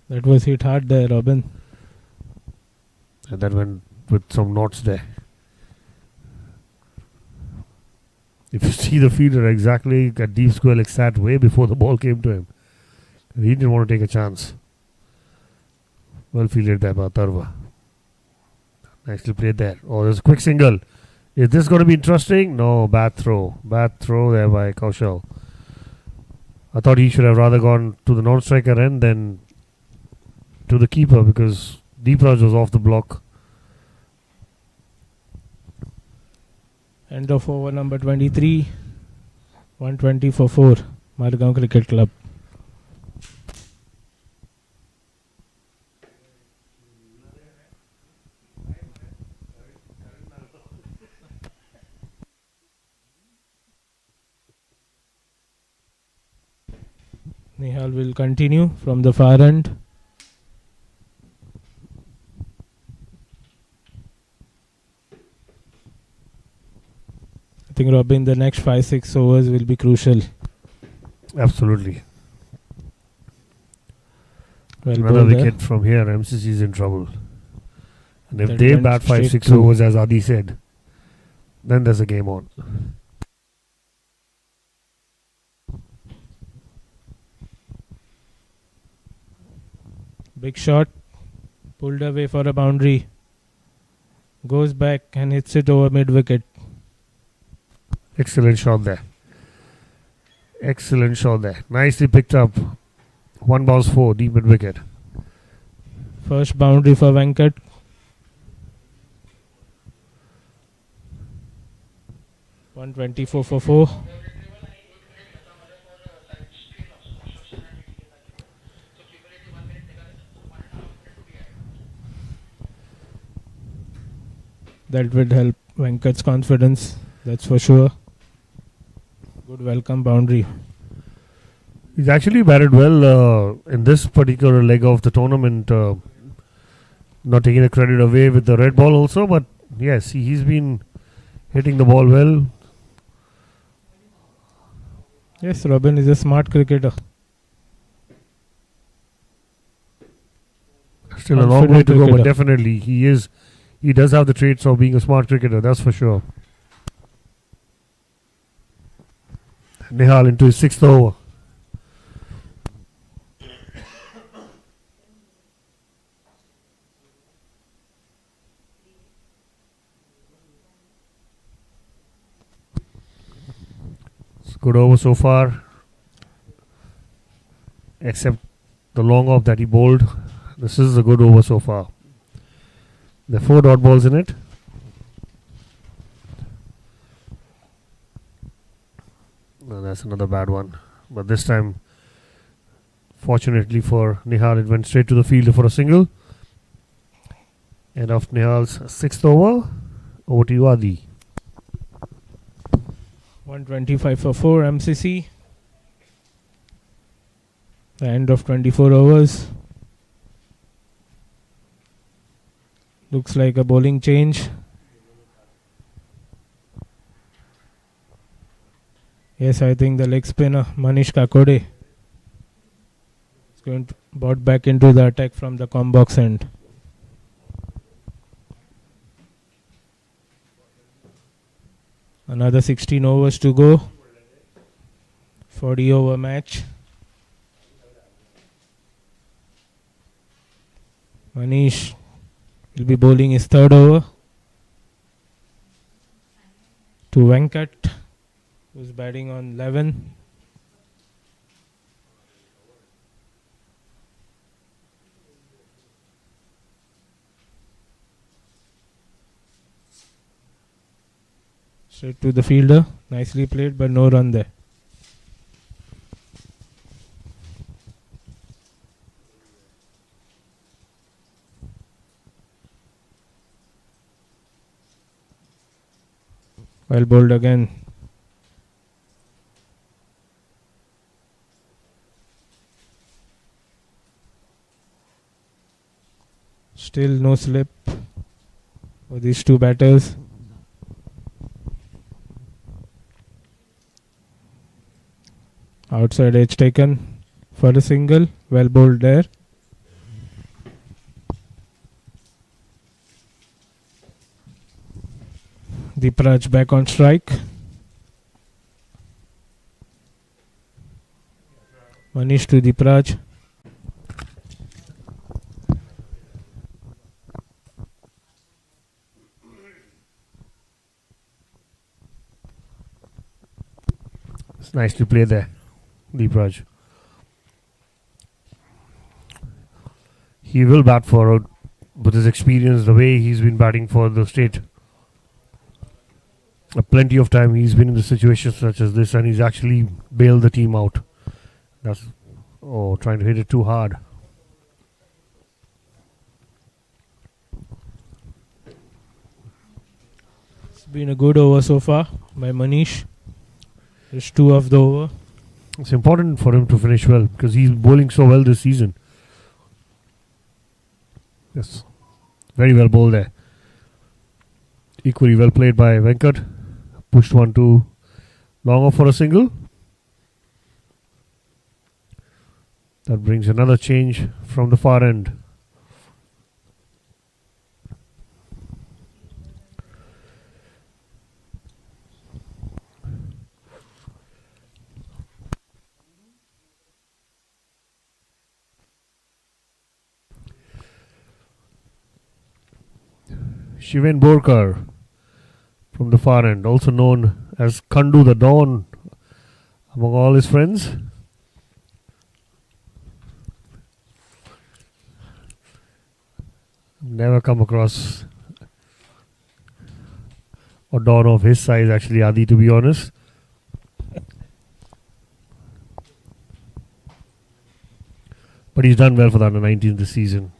That was hit hard there, Robin. And that went with some knots there. If you see the fielder exactly at deep square, like sat way before the ball came to him. He didn't want to take a chance. Well fielded there by Tarva. Nicely played there. Oh, there's a quick single. Is this going to be interesting? No, bad throw. Bad throw there by Kaushal. I thought he should have rather gone to the non-striker end than to the keeper because Deep Raj was off the block. End of over number 23. 120 for 4. Margao Cricket Club. Nihal will continue from the far end. I think, Robin, the next 5-6 overs will be crucial. Absolutely. Well, another wicket from here, MCC is in trouble. And if That they went bat 5-6 straight to- overs, as Adi said, then there's a game on. Big shot. Pulled away for a boundary. Goes back and hits it over mid-wicket. Excellent shot there. Excellent shot there. Nicely picked up. 1 balls 4, deep mid wicket. First boundary for Venkat. $124 for 4. That would help Venkat's confidence, that's for sure. Good welcome boundary. He's actually batted well in this particular leg of the tournament. Not taking the credit away with the red ball also, but yes, he's been hitting the ball well. Yes, Robin is a smart cricketer. Still a long way to go, but cricketer. definitely he is. He does have the traits of being a smart cricketer, that's for sure. Nihal into his 6th over. It's a good over so far, except the long off that he bowled. This is a good over so far. There are 4 dot balls in it. No, that's another bad one. But this time, fortunately for Nihal, it went straight to the fielder for a single. End of Nihal's 6th over. Over to you, Adi. 125 for 4 MCC. The end of 24 overs. Looks like a bowling change. Yes, I think the leg spinner Manish Kakode is going to brought back into the attack from the combox end. Another 16 overs to go. 40 over match. Manish will be bowling his 3rd over to Venkat, who's batting on 11. Straight to the fielder. Nicely played, but no run there. Well bowled again. Still no slip for these two batters. Outside edge taken for a single. Well bowled there. Deepraj back on strike. Manish to Deepraj. It's nicely played there, Deepraj. He will bat for, with his experience, the way he's been batting for the state. Plenty of time he's been in the situations such as this, and he's actually bailed the team out. That's trying to hit it too hard. It's been a good over so far by Manish. Just 2 of the over. It's important for him to finish well because he's bowling so well this season. Yes, very well bowled there. Equally well played by Venkat. Pushed one to long off for a single. That brings another change from the far end. Shiven Borkar from the far end, also known as Kandu the Dawn among all his friends. Never come across a Dawn of his size, actually, Adi, to be honest. But he's done well for the under 19 this season.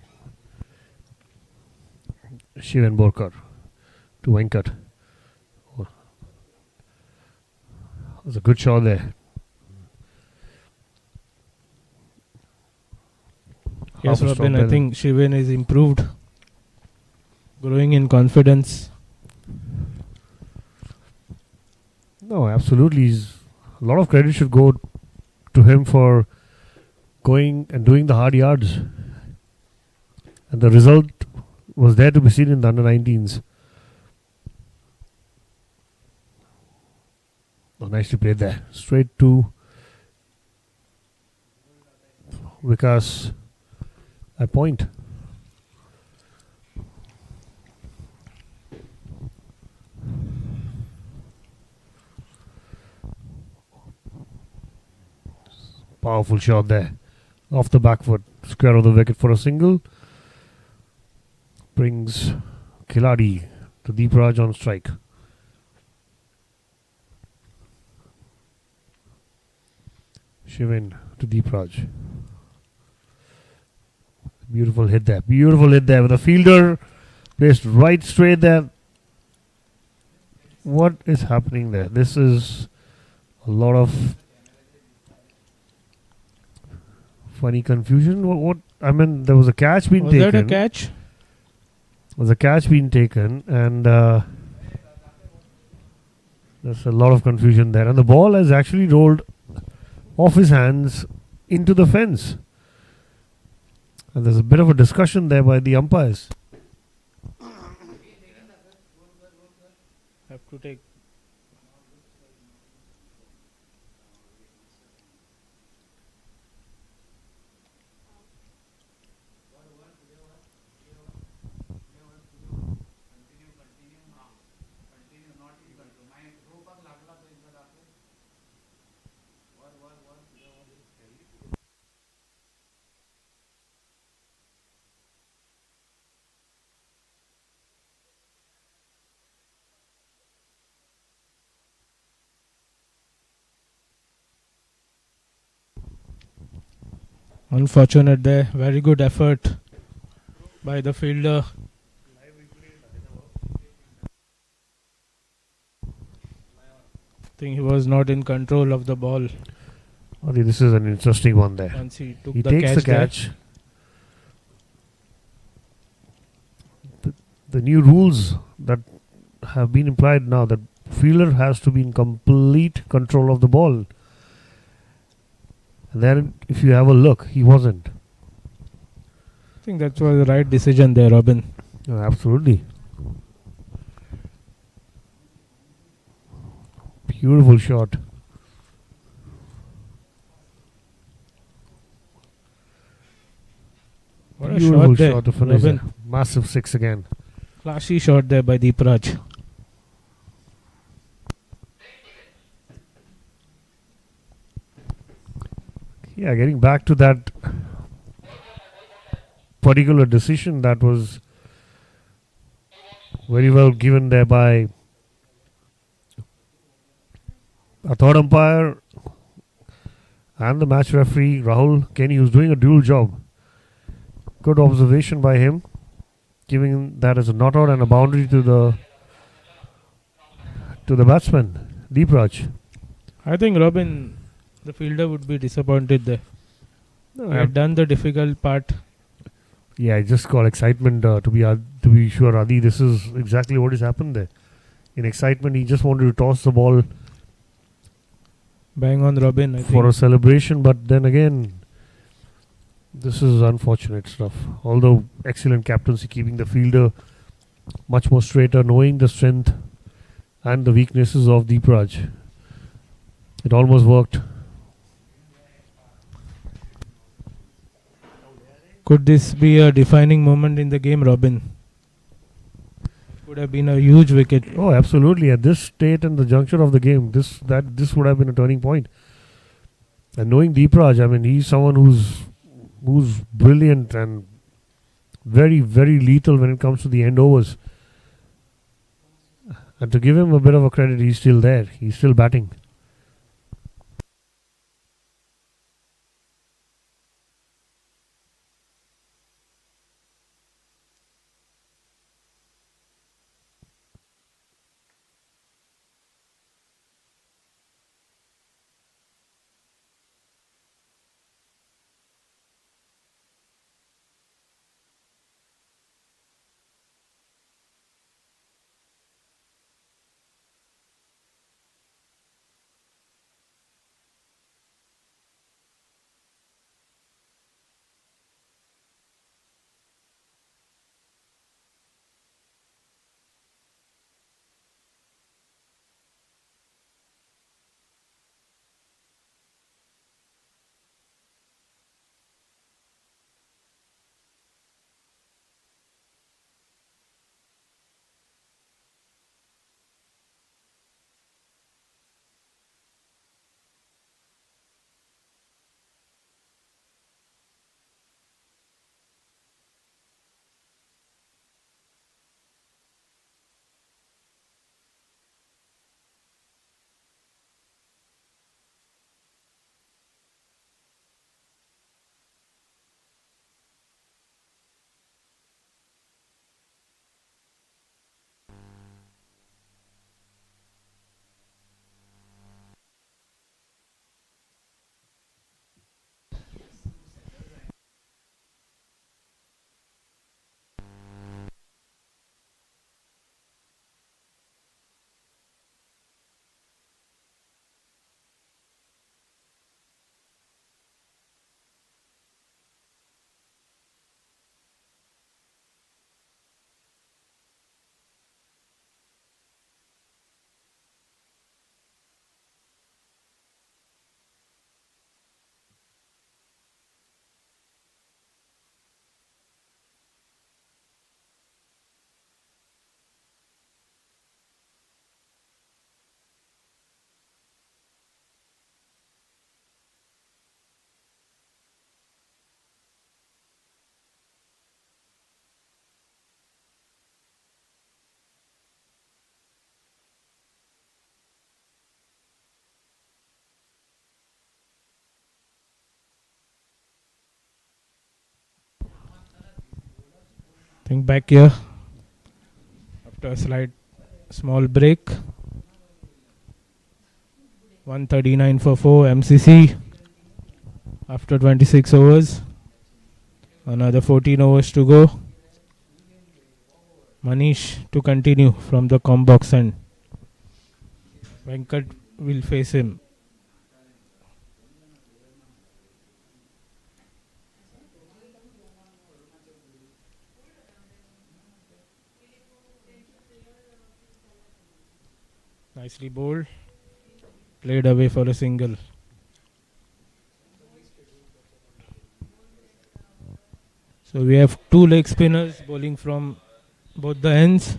Shivan Borkar to Venkat. That was a good shot there. Yes, Robin, I think Shivan is improved. Growing in confidence. No, absolutely. A lot of credit should go to him for going and doing the hard yards. And the result was there to be seen in the under 19s. Oh, nicely played there. Straight to Vikas at point. Powerful shot there. Off the back foot. Square of the wicket for a single. Brings Khiladi to Deepraj on strike. Shivan to Deepraj. Beautiful hit there. Beautiful hit there with a fielder placed right straight there. What is happening there? This is a lot of funny confusion. What? I mean, there was a catch being taken. Was that a catch? There was a catch being taken, and there's a lot of confusion there. And the ball has actually rolled off his hands into the fence. And there's a bit of a discussion there by the umpires. Have to take. Unfortunate there. Very good effort by the fielder. I think he was not in control of the ball Okay, this is an interesting one there. once he took He the takes catch the there. catch. The new rules that have been implied now, that fielder has to be in complete control of the ball. And then if you have a look, he wasn't. I think that was the right decision there, Robin. Absolutely. Beautiful shot. What a Beautiful shot there, shot to finish Robin. there. Massive six again. Flashy shot there by Deepraj. Yeah, getting back to that particular decision that was very well given there by a third umpire and the match referee Rahul Kenny, who's doing a dual job. Good observation by him, giving that as a not out and a boundary to the batsman Deepraj. I think Robin, the fielder, would be disappointed there. He had done the difficult part. Yeah, I just got excitement to be sure, Adi. This is exactly what has happened there. In excitement, he just wanted to toss the ball Bang on Robin, I for a think. celebration, but then again, this is unfortunate stuff. Although excellent captaincy, keeping the fielder much more straighter, knowing the strength and the weaknesses of Deepraj. It almost worked. Could this be a defining moment in the game, Robin? Would have been a huge wicket. Oh, absolutely. At this state and the juncture of the game, this would have been a turning point. And knowing Deepraj, I mean, he's someone who's brilliant and very, very lethal when it comes to the end overs. And to give him a bit of a credit, he's still there. He's still batting. think back here after a slight small break. 139 for 4 MCC after 26 overs. Another 14 overs to go. Manish to continue from the com box end. Venkat will face him. Nicely bowled. Played away for a single. So we have two leg spinners bowling from both the ends.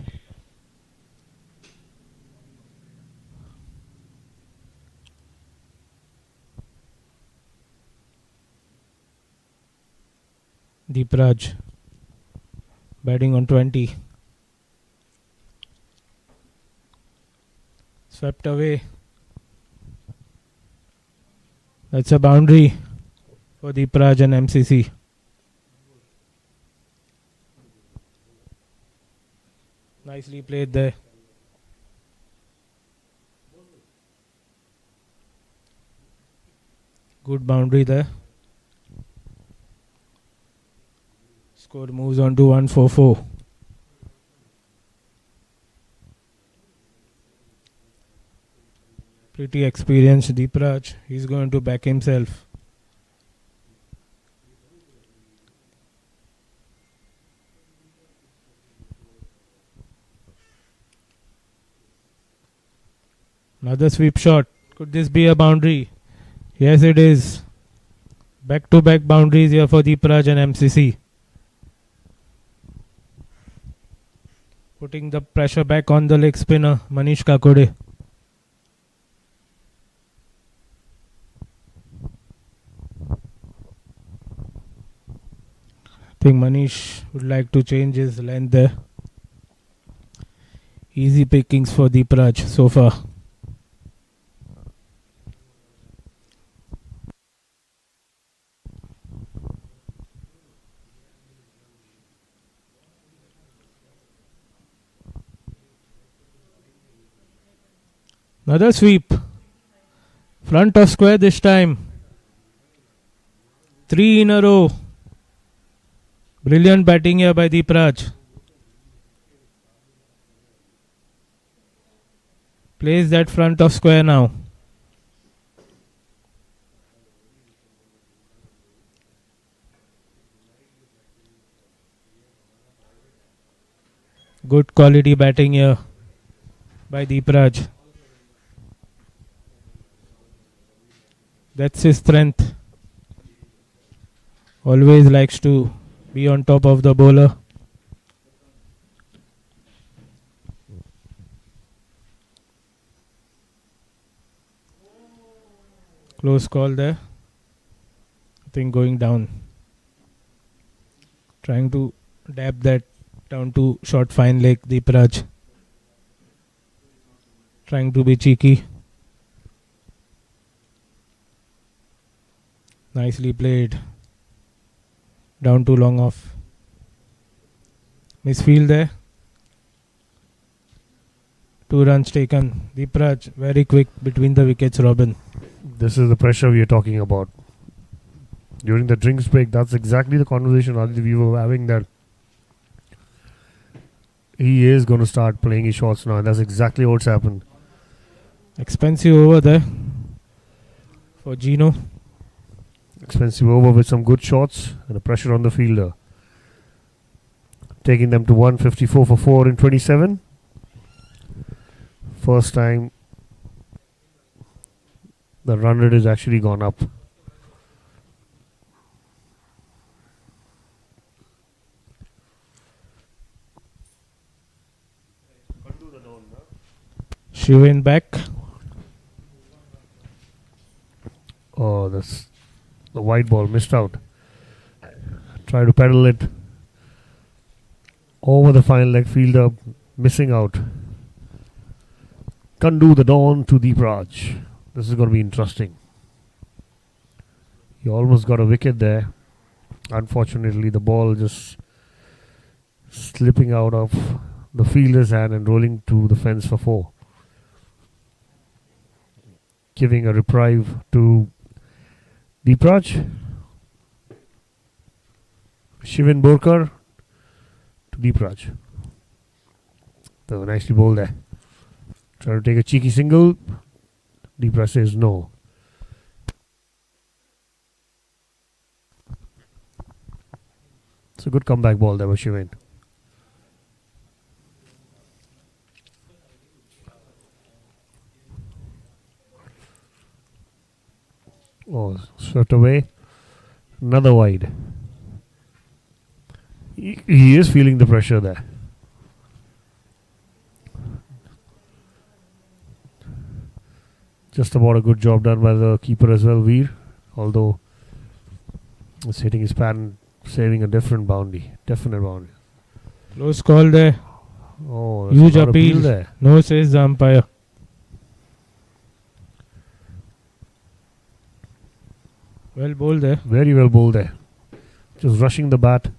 Deepraj batting on 20. Swept away. That's a boundary for Deepraj and MCC. Nicely played there. Good boundary there. Score moves on to 144. Pretty experienced Deepraj. He's going to back himself. Another sweep shot. Could this be a boundary? Yes, it is. Back-to-back boundaries here for Deepraj and MCC. Putting the pressure back on the leg spinner, Manish Kakode. I think Manish would like to change his length there. Easy pickings for Deepraj so far. Another sweep. Front of square this time. 3 in a row. Brilliant batting here by Deepraj. Plays that front of square now. Good quality batting here by Deepraj. That's his strength. Always likes to be on top of the bowler. Close call there. I think going down. Trying to dab that down to short fine leg, Deepraj. Trying to be cheeky. Nicely played. Down too long off. Misfield there. 2 runs taken. Deepraj very quick between the wickets, Robin. This is the pressure we are talking about. During the drinks break, that's exactly the conversation we were having, that he is going to start playing his shots now, and that's exactly what's happened. Expensive over there for Gino. Expensive over with some good shots and a pressure on the fielder. Taking them to 154 for 4 in 27. First time the run rate has actually gone up. Shivin back. Oh, that's the white ball missed out. Try to pedal it over the final leg fielder, missing out. Kandu the Dawn to Deepraj. This is going to be interesting. He almost got a wicket there. Unfortunately, the ball just slipping out of the fielder's hand and rolling to the fence for 4. Giving a reprieve to Deepraj. Shivan Borkar to Deepraj. So nicely bowled there. Try to take a cheeky single. Deepraj says no. It's a good comeback ball there by Shivan. Oh, swept away. Another wide. He is feeling the pressure there. Just about a good job done by the keeper as well, Veer. Although it's hitting his pad and saving a different boundary. Definite boundary. Close call there. Oh, huge appeal there. No, says the umpire. Well bowled there. Very well bowled there. Just rushing the bat.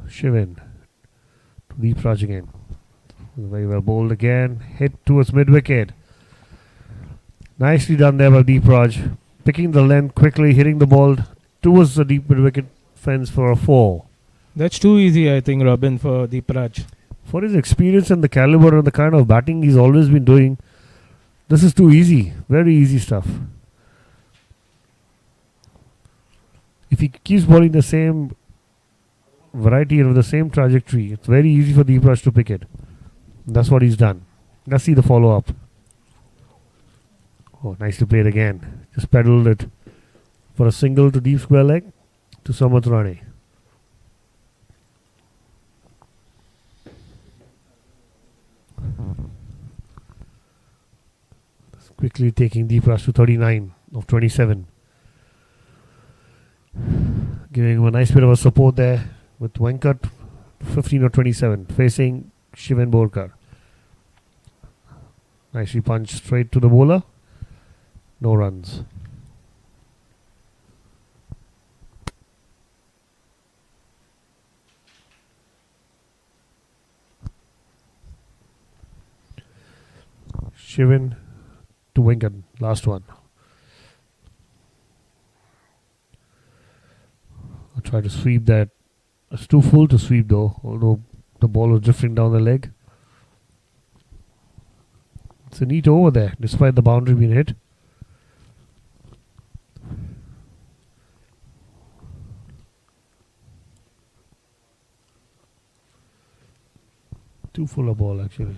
Shivan to Deepraj again. Very well bowled again. Hit towards mid-wicket. Nicely done there by Deepraj. Picking the length quickly, hitting the ball towards the deep mid-wicket fence for a 4. That's too easy, I think, Robin, for Deepraj. For his experience and the caliber and the kind of batting he's always been doing, this is too easy. Very easy stuff. If he keeps bowling the same variety of the same trajectory, it's very easy for Deepraj to pick it. That's what he's done. Let's see the follow-up. Oh, nicely played again. Just pedalled it for a single to deep square leg to Samat Rane. Quickly taking Deepraj to 39 of 27. Giving him a nice bit of a support there with Venkat 15 or 27 facing Shivan Borkar. Nicely punched straight to the bowler. No runs. Shivan to Venkat. Last one. I'll try to sweep that. It's too full to sweep though, although the ball was drifting down the leg. It's a neat over there, despite the boundary being hit. Too full a ball actually.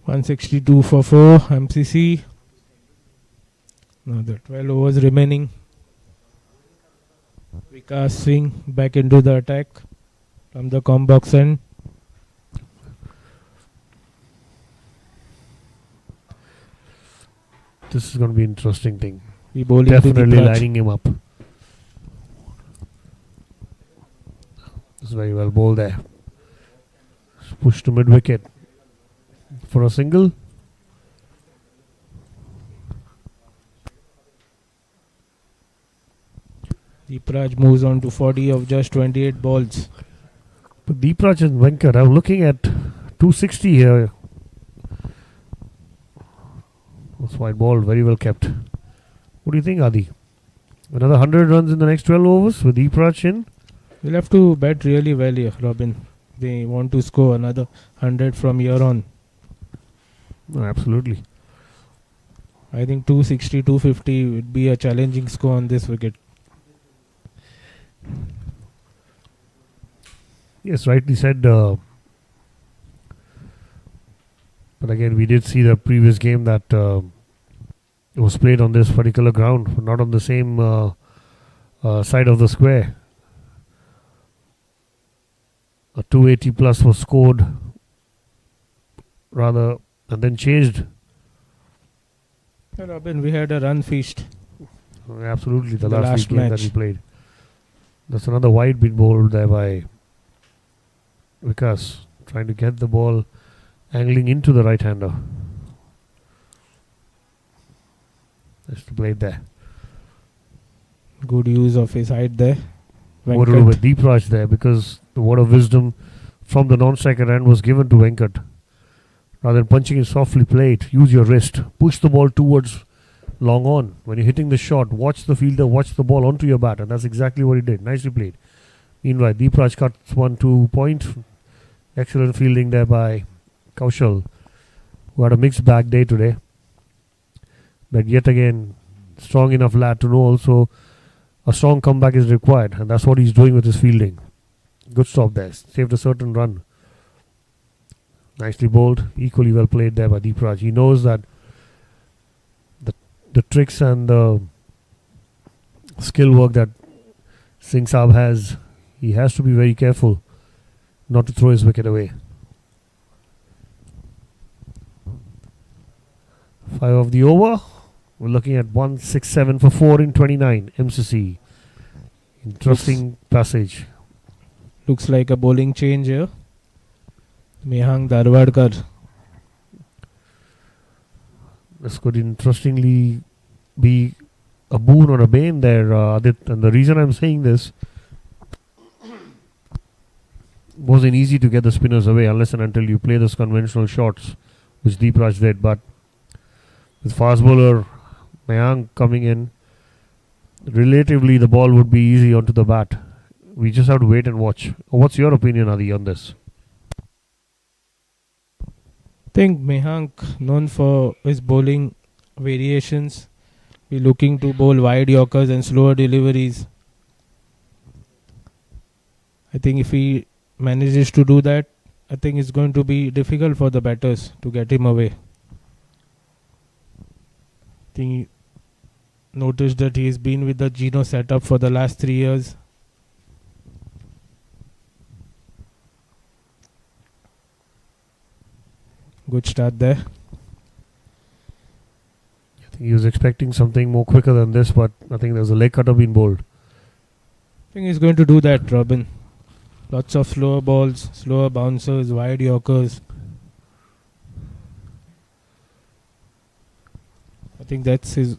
.162 for 4 MCC. Now the 12 overs remaining. Vikas swing back into the attack from the com box end. This is going to be an interesting thing. Definitely lining him up. It's very well bowled there. Push to mid wicket for a single. Deepraj moves on to 40 of just 28 balls. But Deepraj and Venkat, I'm looking at 260 here. That's wide ball, very well kept. What do you think, Adi? Another 100 runs in the next 12 overs with Deepraj in? They'll have to bat really well here, Robin. They want to score another 100 from here on. No, absolutely. I think 260, 250 would be a challenging score on this wicket. Yes, rightly said. But again, we did see the previous game that it was played on this particular ground, not on the same side of the square. A 280 plus was scored rather and then changed. Yeah, Robin, we had a run feast. Absolutely, the last game that we played. That's another wide bit bowled there by Vikas, trying to get the ball Angling into the right-hander. Just played there. Good use of his height there. What to do with Deep Raj there, because the word of wisdom from the non-striker end was given to Venkat. Rather than punching it softly, play it. Use your wrist. Push the ball towards long on. When you're hitting the shot, watch the fielder, watch the ball onto your bat, and that's exactly what he did. Nicely played. Meanwhile, Deep Raj cuts 1-2 point. Excellent fielding there by Kaushal, who had a mixed bag day today. But yet again, strong enough lad to know also a strong comeback is required, and that's what he's doing with his fielding. Good stop there. Saved a certain run. Nicely bowled. Equally well played there by Deep Raj. He knows that the tricks and the skill work that Singh Saab has, he has to be very careful not to throw his wicket away. 5 of the over. We're looking at 167 for 4 in 29 MCC. Interesting passage. Looks like a bowling change here. Mehang Darwadkar. This could interestingly be a boon or a bane there, Adit. And the reason I'm saying this, wasn't easy to get the spinners away unless and until you play those conventional shots, which Deep Raj did. But with fast bowler Mayank coming in, relatively the ball would be easy onto the bat. We just have to wait and watch. What's your opinion, Adi, on this? I think Mehank, known for his bowling variations, be looking to bowl wide yorkers and slower deliveries. I think if he manages to do that, I think it's going to be difficult for the batters to get him away. I think he noticed that he's been with the Geno setup for the last 3 years. Good start there. I think he was expecting something more quicker than this, but I think there's a leg cutter being bowled. I think he's going to do that, Robin. Lots of slower balls, slower bouncers, wide yorkers. I think that's his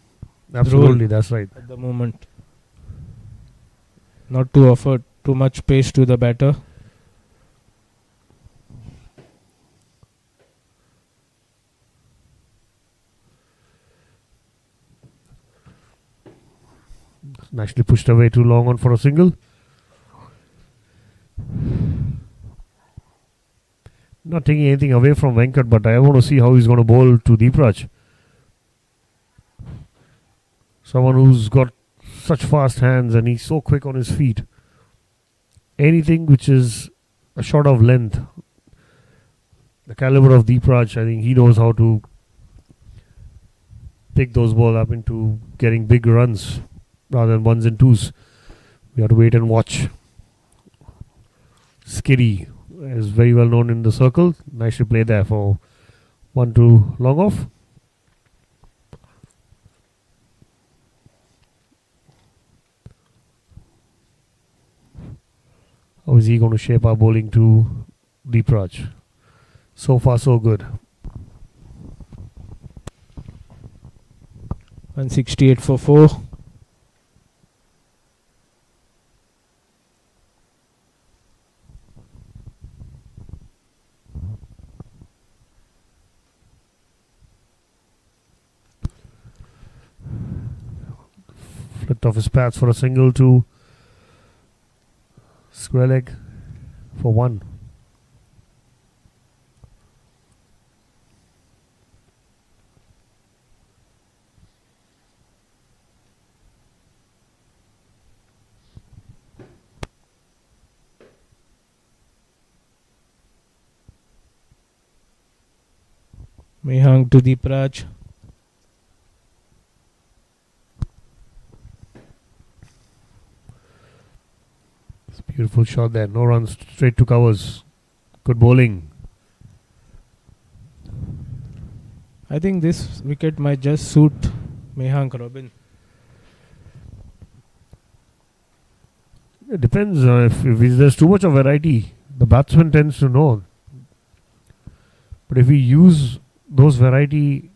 Absolutely, role that's right. at the moment. Not to offer too much pace to the batter. Nicely pushed away too long on for a single. Not taking anything away from Venkat, but I want to see how he's going to bowl to Deep Raj. Someone who's got such fast hands and he's so quick on his feet. Anything which is a shot of length, the caliber of Deep Raj, I think he knows how to pick those balls up into getting big runs rather than ones and twos. We have to wait and watch. Skiddy is very well known in the circle. Nicely played there for 1-2 long off. How is he going to shape our bowling to Deep Raj? So far, so good. 168 for 4. Flipped off his pads for a single to square leg for 1. Mehang to Deep Raj. Beautiful shot there. No runs, straight to covers. Good bowling. I think this wicket might just suit Mehang, Robin. It depends. If there's too much of variety, the batsman tends to know. But if we use those variety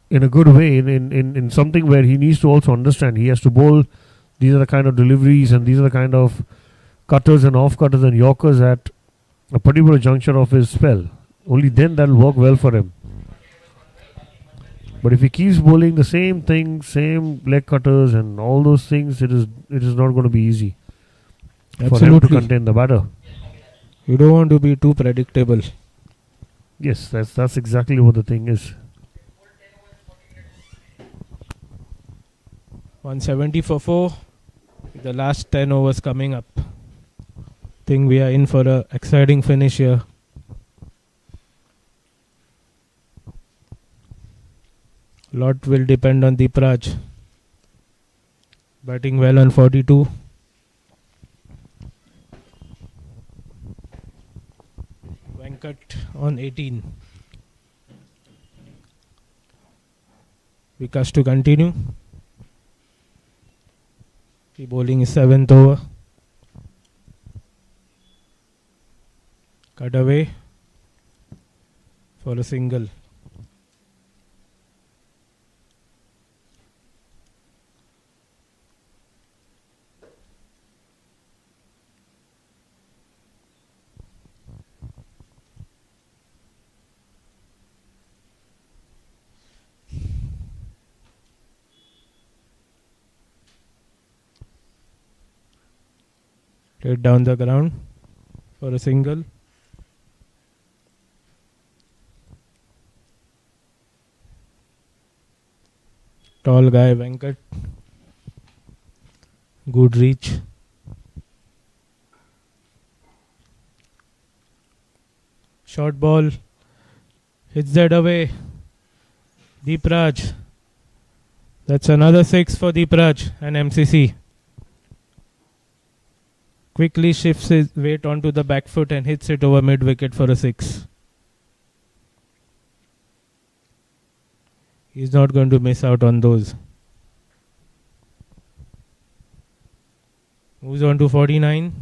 in a good way, in something where he needs to also understand, he has to bowl, these are the kind of deliveries and these are the kind of cutters and off cutters and yorkers at a particular juncture of his spell. Only then that will work well for him. But if he keeps bowling the same thing, same leg cutters and all those things, it is not going to be easy for him to contain the batter. You don't want to be too predictable. Yes, that's exactly what the thing is. 170 for 4. The last 10 overs coming up. Think we are in for a exciting finish here. Lot will depend on Deepraj. Batting well on 42. Venkat on 18. Vikas to continue. The bowling is 7th over. Cut away for a single. Played down the ground for a single. Tall guy Venkat. Good reach. Short ball. Hits that away. Deepraj. That's another 6 for Deepraj and MCC. Quickly shifts his weight onto the back foot and hits it over mid wicket for a 6. He's not going to miss out on those. Moves on to 49.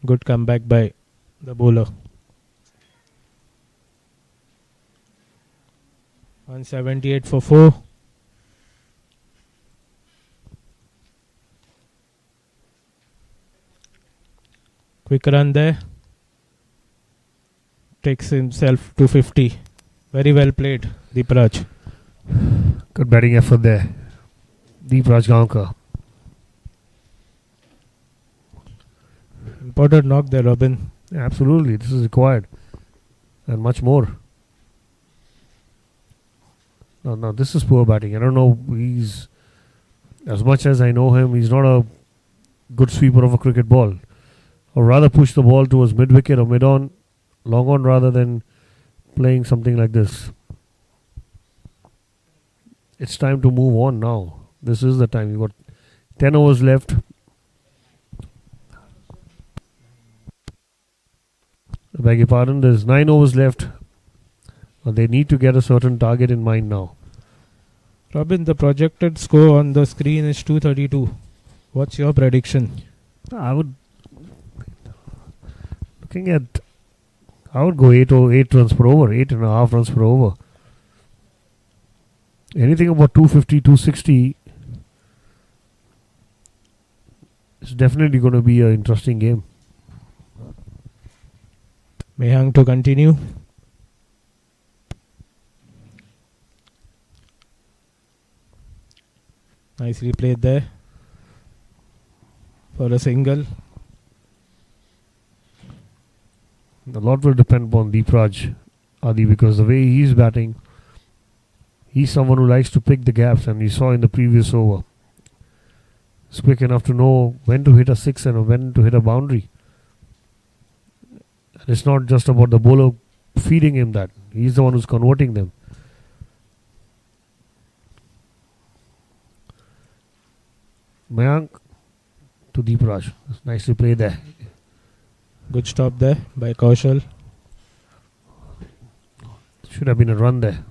Good comeback by the bowler. 178 for 4. Quick run there. Takes himself to 50. Very well played, Deepraj. Good batting effort there. Deepraj Gaonkar. Important knock there, Robin. Yeah, absolutely. This is required. And much more. No, this is poor batting. I don't know. He's, as much as I know him, he's not a good sweeper of a cricket ball. Or rather push the ball towards mid-wicket or mid-on, long on rather than playing something like this. It's time to move on now. This is the time. You've got 10 overs left. I beg your pardon. There's 9 overs left. They need to get a certain target in mind now. Robin, the projected score on the screen is 232. What's your prediction? I would go 8 runs per over, 8.5 runs per over. Anything about 250, 260 is definitely going to be an interesting game. Mehang to continue. Nicely played there for a single. A lot will depend upon Deepraj, Adi, because the way he's batting, he's someone who likes to pick the gaps, and we saw in the previous over. He's quick enough to know when to hit a 6 and when to hit a boundary. And it's not just about the bowler feeding him that. He's the one who's converting them. Mayank to Deepraj. Nicely played there. Good stop there by Kaushal. Should have been a run there.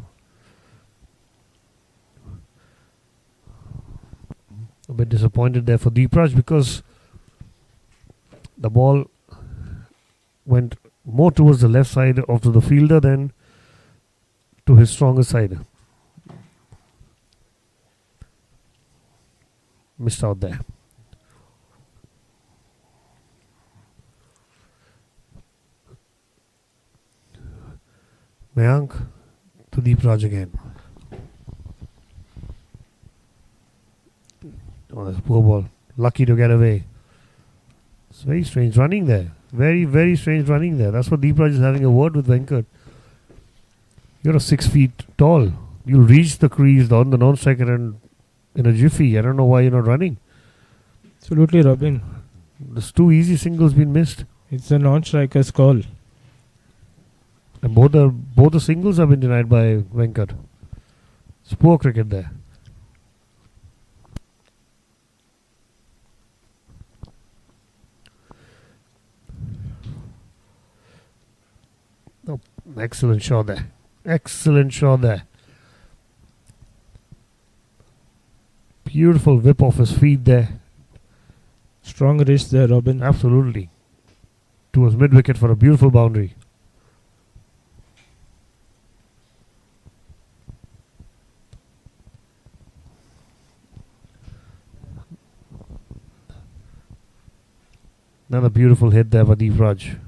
bit disappointed there for Deepraj because the ball went more towards the left side of the fielder than to his stronger side. Missed out there. Mayank to Deepraj again. Oh, that's a poor ball. Lucky to get away. It's very strange running there. Very, very strange running there. That's what Deepraj is having a word with Venkat. You're 6 feet tall. You'll reach the crease on the non-striker and in a jiffy. I don't know why you're not running. Absolutely, Robin. There's 2 easy singles been missed. It's a non-striker's call. And both the singles have been denied by Venkat. It's poor cricket there. Oh, excellent shot there. Excellent shot there. Beautiful whip off his feet there. Strong wrist there, Robin. Absolutely. Towards mid-wicket for a beautiful boundary. Another beautiful hit there by Deepraj.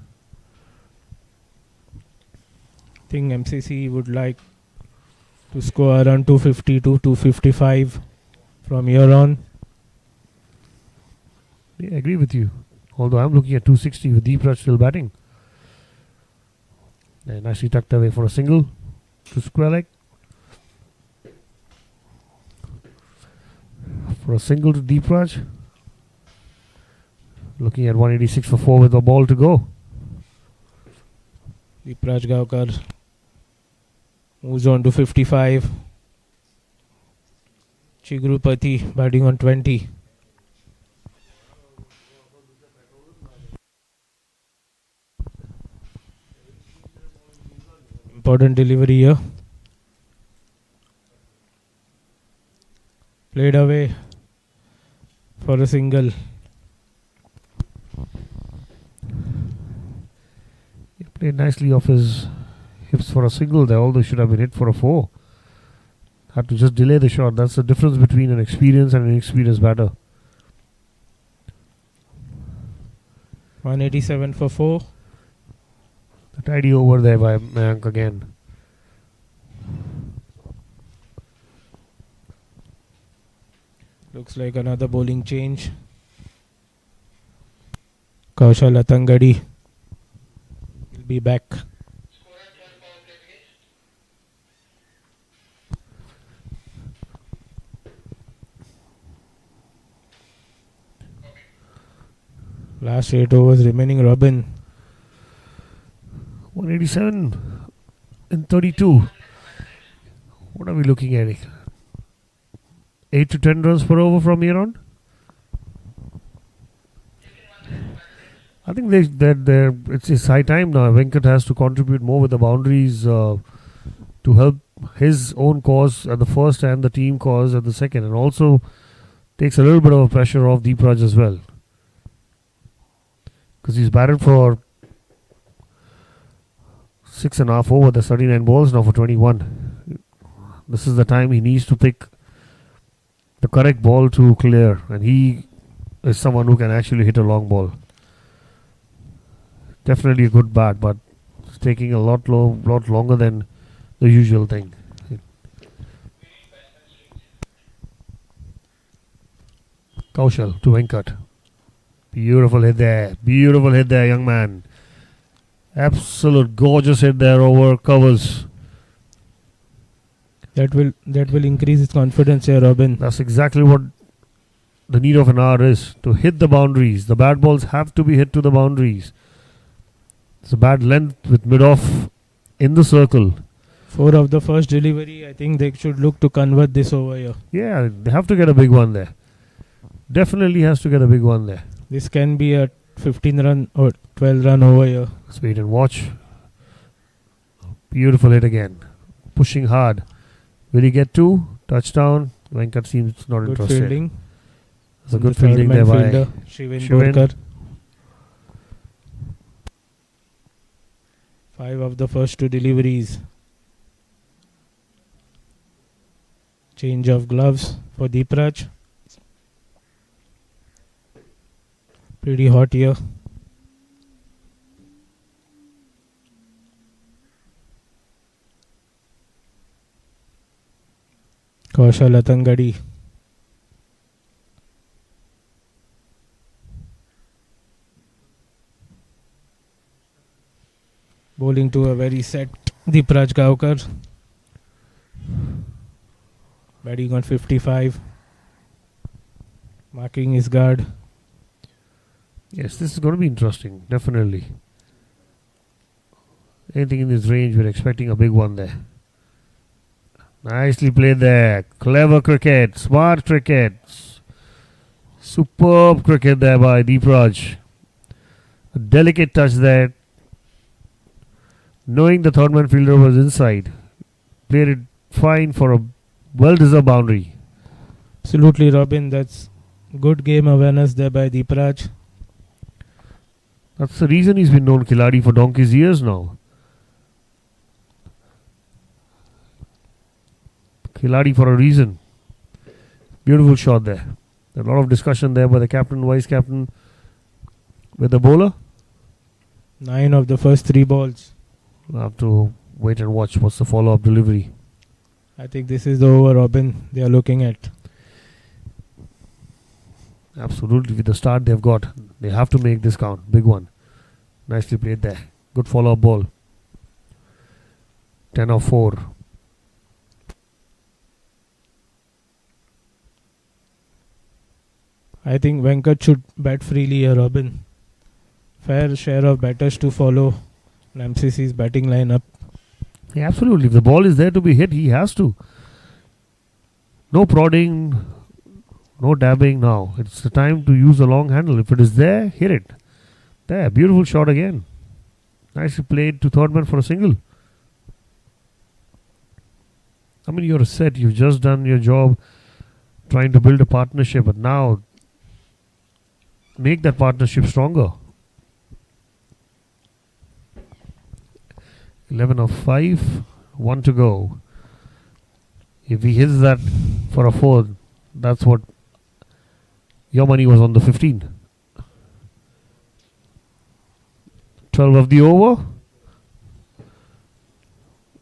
I think MCC would like to score around 250 to 255 from here on. Yeah, I agree with you. Although I'm looking at 260 with Deepraj still batting. And nicely tucked away for a single to square leg. For a single to Deepraj. Looking at 186 for 4 with a ball to go. Deepraj Gaokar moves on to 55. Chigrupati batting on 20. Important delivery here. Played away for a single. He played nicely off his hips for a single there, although should have been hit for a 4. Had to just delay the shot. That's the difference between an experienced and an inexperienced batter. 187 for 4. A tidy over there by Mayank again. Looks like another bowling change. Kaushal Atangadi will be back. Last 8 overs remaining, Robin. 187 in 32. What are we looking at? 8 to 10 runs per over from here on? I think it's high time now. Venkat has to contribute more with the boundaries to help his own cause at the first and the team cause at the second, and also takes a little bit of pressure off Deepraj as well, because he's batted for 6.5 over the 39 balls now for 21. This is the time he needs to pick the correct ball to clear, and he is someone who can actually hit a long ball. Definitely a good bat, but it's taking a lot longer than the usual thing. Kaushal to Venkat. Beautiful hit there. Beautiful hit there, young man. Absolute gorgeous hit there over covers. That will increase his confidence here, Robin. That's exactly what the need of an hour is, to hit the boundaries. The bat balls have to be hit to the boundaries. It's a bad length with mid-off in the circle. 4 of the first delivery. I think they should look to convert this over here. Yeah, they have to get a big one there. Definitely has to get a big one there. This can be a 15 run or 12 run over here. Let's wait and watch. Beautiful hit again. Pushing hard. Will he get 2? Touchdown. Venkat seems not Good interested. fielding. That's a good fielding there by Shivin Shivin. Borkar. 5 of the first 2 deliveries. Change of gloves for Deepraj. Pretty hot here. Kaushal Atangadi. Bowling to a very set Deepraj Gaokar. Batting on 55. Marking his guard. Yes, this is going to be interesting, definitely. Anything in this range, we're expecting a big one there. Nicely played there. Clever cricket, smart cricket. Superb cricket there by Deepraj. A delicate touch there. Knowing the third man fielder was inside. Played it fine for a well-deserved boundary. Absolutely, Robin. That's good game awareness there by Deepraj. That's the reason he's been known Khiladi for donkey's years now. Khiladi for a reason. Beautiful shot there. A lot of discussion there by the captain, vice captain with the bowler. 9 of the first 3 balls. We'll have to wait and watch what's the follow-up delivery. I think this is the over, Robin, they are looking at. Absolutely. With the start they've got, they have to make this count. Big one. Nicely played there. Good follow-up ball. 10 of 4. I think Venkat should bat freely here, Robin. Fair share of batters to follow MCC's batting lineup. Yeah, absolutely. If the ball is there to be hit, he has to. No prodding, no dabbing now. It's the time to use the long handle. If it is there, hit it. There, beautiful shot again. Nicely played to third man for a single. I mean, you're set. You've just done your job trying to build a partnership, but now make that partnership stronger. 11 of 5, 1 to go. If he hits that for a 4, that's what your money was on the 15. 12 of the over.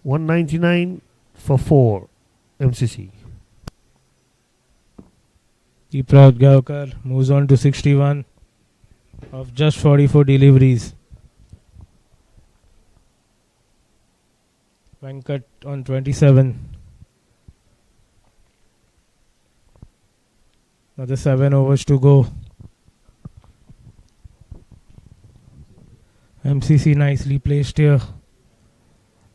199 for 4 MCC. Deepraj Gaokar moves on to 61 of just 44 deliveries. Venkat on 27. Another 7 overs to go. MCC nicely placed here.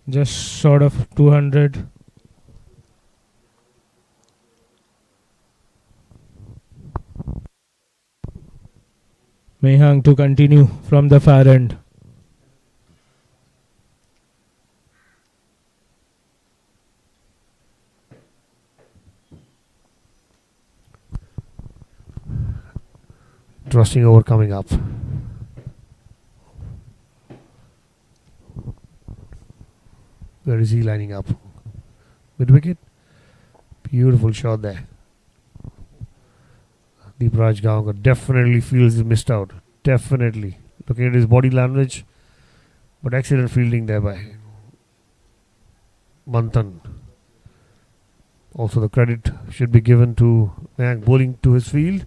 Just short of 200. Mehang to continue from the far end. Interesting over coming up. Where is he lining up? Mid wicket. Beautiful shot there. Deepraj Gaonkar definitely feels he missed out. Definitely. Looking at his body language. But excellent fielding there by Manthan. Also the credit should be given to Mayank bowling to his field.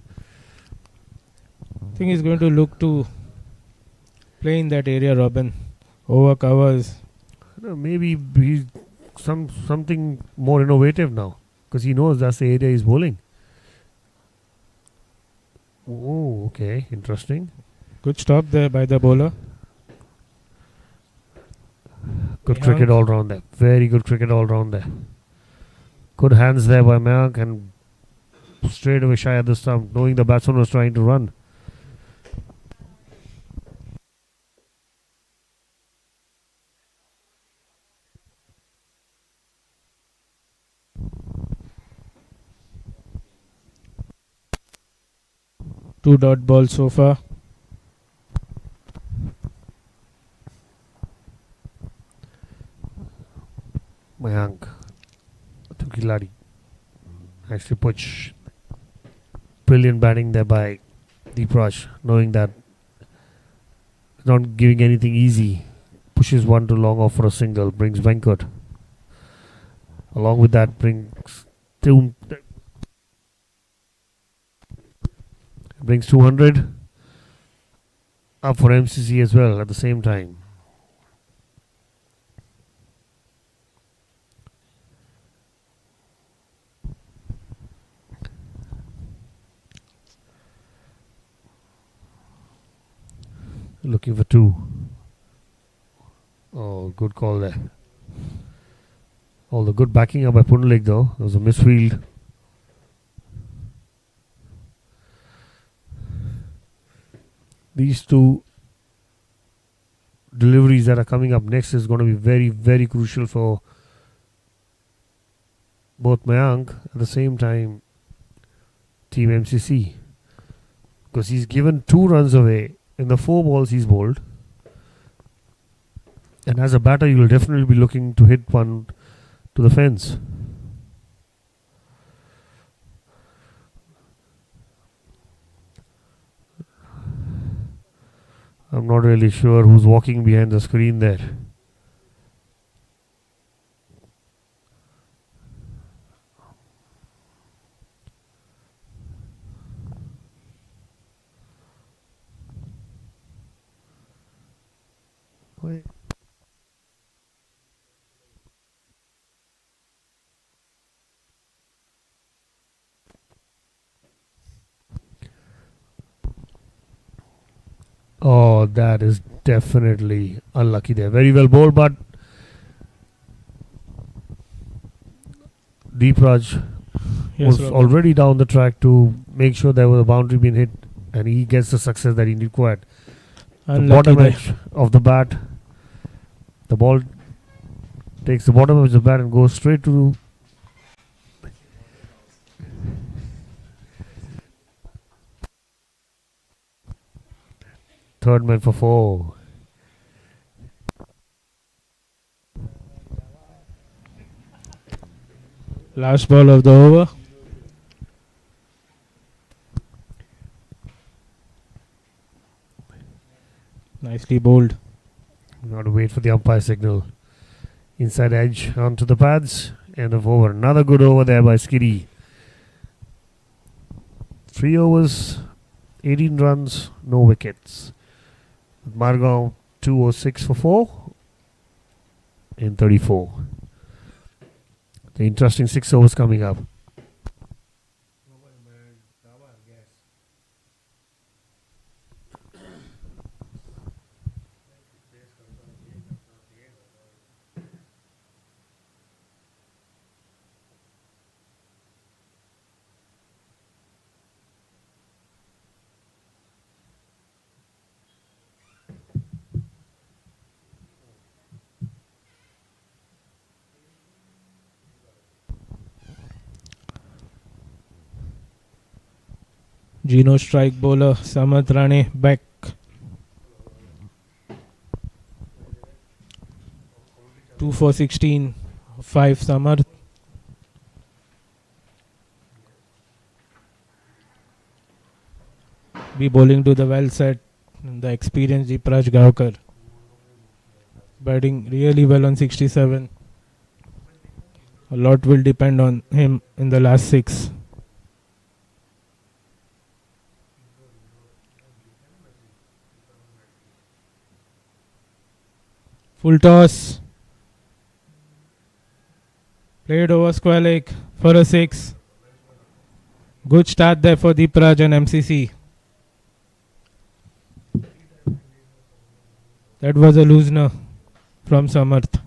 I think he's going to look to play in that area, Robin. Over covers. Maybe he's something more innovative now. Because he knows that's the area he's bowling. Oh, okay. Interesting. Good stop there by the bowler. Good cricket all round there. Very good cricket all round there. Good hands there by Mayank and straight away shy at the stump, knowing the batsman was trying to run. 2 dot balls so far. Mayank to Giladi. Actually push. Brilliant batting there by Deepraj, knowing that not giving anything easy. Pushes one to long off for a single, brings Venkat. Along with that brings 200 up for MCC as well at the same time. Looking for 2. Oh, good call there. All the good backing up by Punalik though. There was a misfield. These 2 deliveries that are coming up next is going to be very, very crucial for both Mayank at the same time Team MCC. Because he's given 2 runs away in the 4 balls he's bowled. And as a batter, you will definitely be looking to hit one to the fence. I'm not really sure who's walking behind the screen there. Oh, that is definitely unlucky there. Very well bowled, but Deepraj was already down the track to make sure there was a boundary being hit, and he gets the success that he required. The bottom edge of the bat, the ball takes the bottom edge of the bat and goes straight to third man for 4. Last ball of the over. Nicely bowled. Got to wait for the umpire signal. Inside edge onto the pads. End of over. Another good over there by Skiddy. 3 overs, 18 runs, no wickets. Margao 206 for 4 in 34. The interesting 6 overs coming up. Gino strike bowler, Samarth Rane back. Two for 16, 5 Samarth. Be bowling to the well set, the experienced Deepraj Gavkar. Batting really well on 67. A lot will depend on him in the last 6. Full toss. Played over square leg for a 6. Good start there for Deepraj and MCC. That was a loosener from Samarth.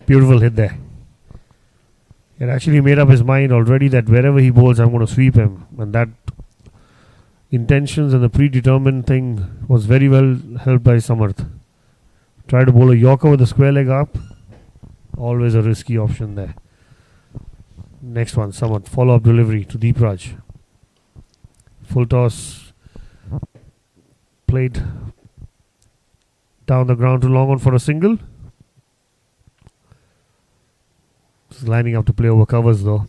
Beautiful hit there. He had actually made up his mind already that wherever he bowls, I'm going to sweep him. And that intentions and the predetermined thing was very well helped by Samarth. Try to bowl a Yorker with a square leg up. Always a risky option there. Next one, Samarth. Follow-up delivery to Deepraj. Full toss. Played down the ground to long on for a single. Just lining up to play over covers though.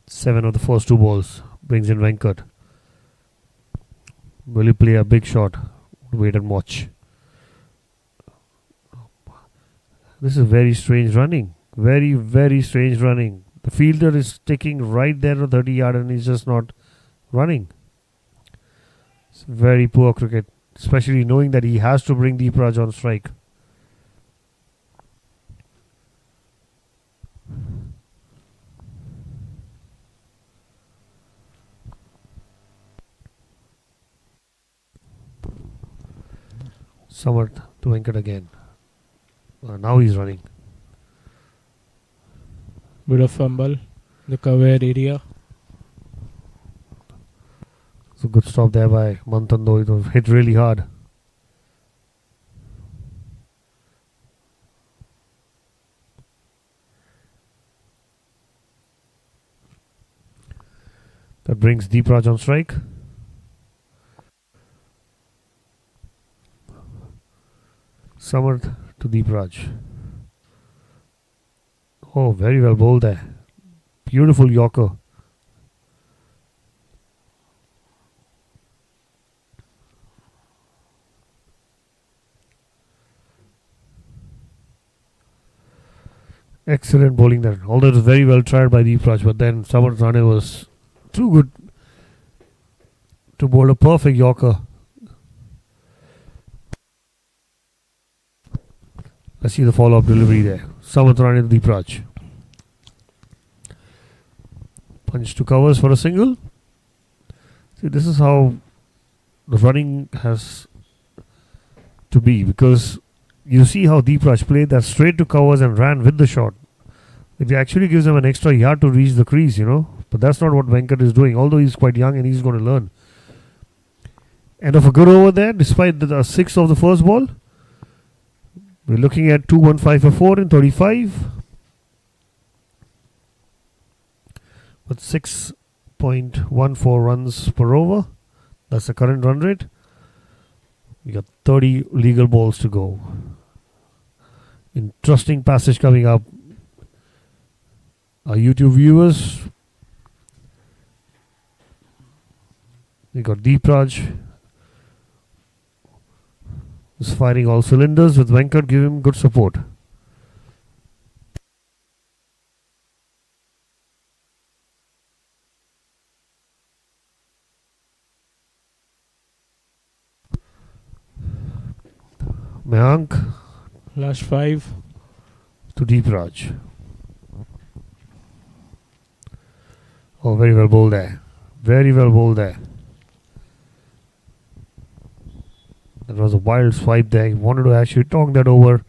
Seven of the first 2 balls. Brings in Venkat. Will he play a big shot? Wait and watch. This is very strange running. Very, very strange running. The fielder is sticking right there at 30 yard and he's just not running. It's very poor cricket. Especially knowing that he has to bring Deepraj on strike. Samarth to Venkat again. Now he's running. Bit of fumble. The cover area. It's a good stop there by Manthan though. It was hit really hard. That brings Deepraj on strike. Samarth to Deepraj. Oh, very well bowled there. Beautiful Yorker. Excellent bowling there. Although it was very well tried by Deepraj, but then Samarth Rane was too good to bowl a perfect Yorker. Let's see the follow-up delivery there. Samarth Rane to Deepraj. Punch to covers for a single. See, this is how the running has to be, because you see how Deepraj played that straight to covers and ran with the shot. It actually gives him an extra yard to reach the crease, you know. But that's not what Venkat is doing, although he's quite young and he's going to learn. End of a good over there, despite the 6 of the first ball. We're looking at 215 for 4 in 35. With 6.14 runs per over. That's the current run rate. We got 30 legal balls to go. Interesting passage coming up. Our YouTube viewers. We got Deepraj. Is firing all cylinders with Venkat giving him good support. Mayank. Last 5. To Deepraj. Oh, very well bowled there. Very well bowled there. That was a wild swipe there. He wanted to actually talk that over.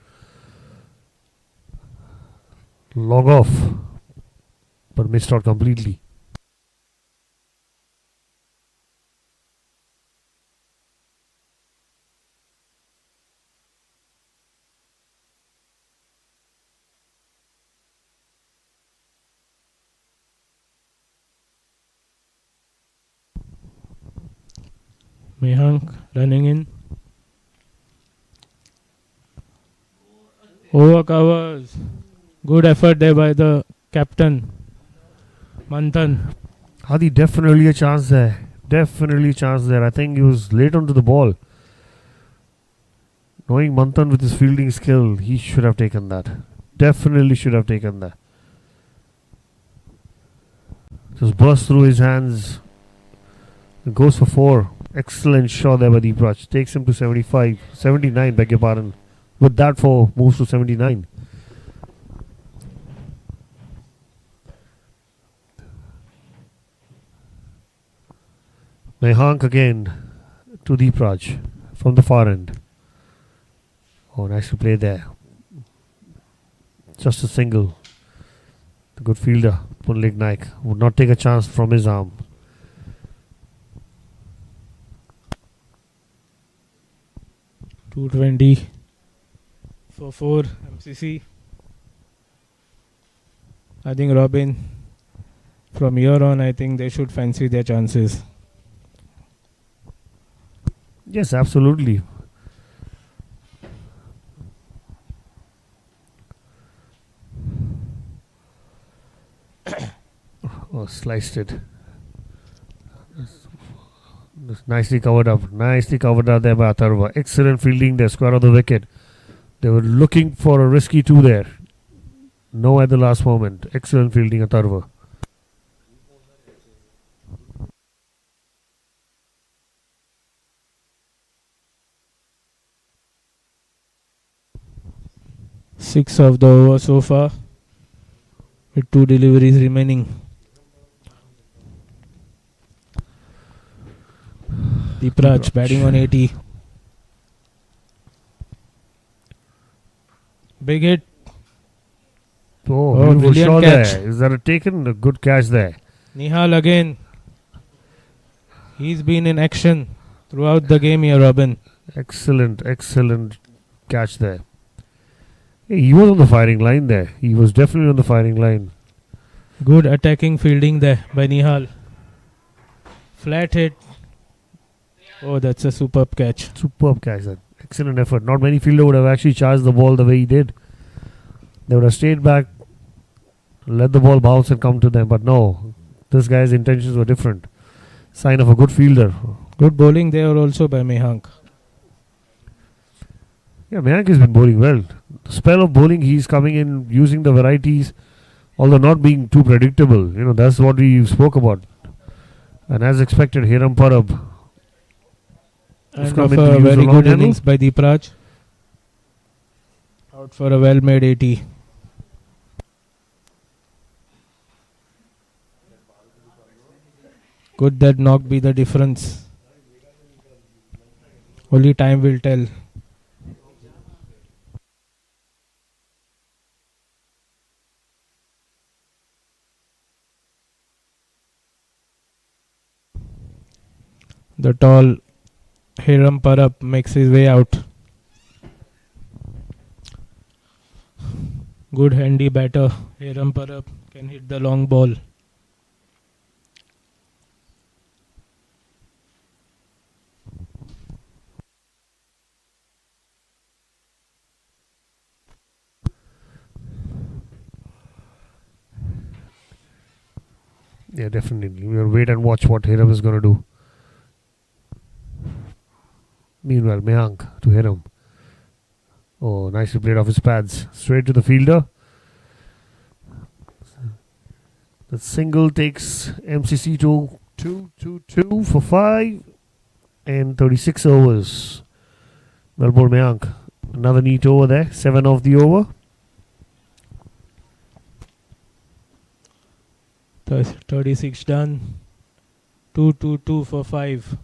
Log off. But missed out completely. Mayank running in. Over covers. Good effort there by the captain, Manthan. Hadi, definitely a chance there. Definitely a chance there. I think he was late onto the ball. Knowing Manthan with his fielding skill, he should have taken that. Definitely should have taken that. Just burst through his hands. It goes for 4. Excellent shot there by Deepraj. Takes him to 79, beg your pardon. With that 4, moves to 79. Mayank again to Deepraj from the far end. Oh, nice to play there. Just a single. The good fielder, Punlik Naik, would not take a chance from his arm. 220 for 4 MCC. I think Robin, from here on, I think they should fancy their chances. Yes, absolutely. Oh, sliced it. That's nicely covered up. Nicely covered up there by Atharva. Excellent fielding there, square of the wicket. They were looking for a risky 2 there. No at the last moment. Excellent fielding, Atharva. Six of the over so far, with 2 deliveries remaining. Deepraj batting on 80. Big hit. Oh, beautiful brilliant shot catch. there. Is that a taken? A good catch there. Nihal again. He's been in action throughout the game here, Robin. Excellent, excellent catch there. Hey, he was on the firing line there. He was definitely on the firing line. Good attacking fielding there by Nihal. Flat hit. Oh, that's a superb catch. Superb catch. That excellent effort. Not many fielder would have actually charged the ball the way he did. They would have stayed back, let the ball bounce and come to them. But no, this guy's intentions were different. Sign of a good fielder. Good bowling there also by Mehank. Yeah, Mayank has been bowling well. The spell of bowling, he's coming in using the varieties, although not being too predictable. You know, that's what we spoke about. And as expected, Hiram Parab. And of a very good innings by Deepraj. Out for a well-made 80. Could that knock be the difference? Only time will tell. The tall Hiram Parab makes his way out. Good handy batter. Hiram Parab can hit the long ball. Yeah, definitely. We'll wait and watch what Hiram is going to do. Meanwhile, Mayank to Hiram. Oh, nicely played off his pads. Straight to the fielder. The single takes MCC to 2 for 5 and 36 overs. Well bowled, Mayank. Another neat over there. 7 off the over. 36 done. 2 for 5.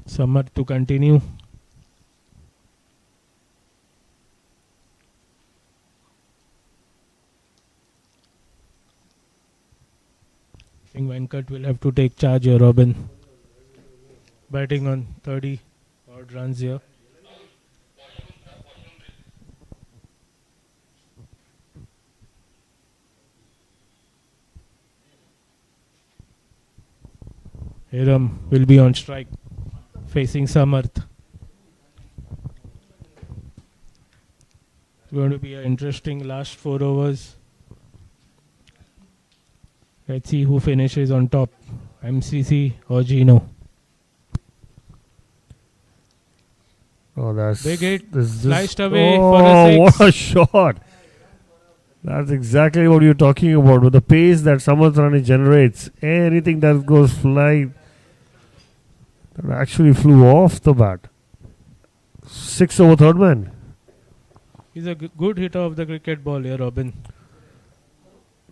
Summer to continue. I think Venkat will have to take charge here, Robin. Batting on 30 odd runs here. Hiram will be on strike, facing Samarth. It's going to be an interesting last 4 overs. Let's see who finishes on top, MCC or Gino. Oh, that's big hit, this sliced away for a 6. What a shot! That's exactly what you're talking about. With the pace that Samarth Rani generates, anything that goes flying, that actually flew off the bat. 6 over third man. He's a good hitter of the cricket ball here, Robin.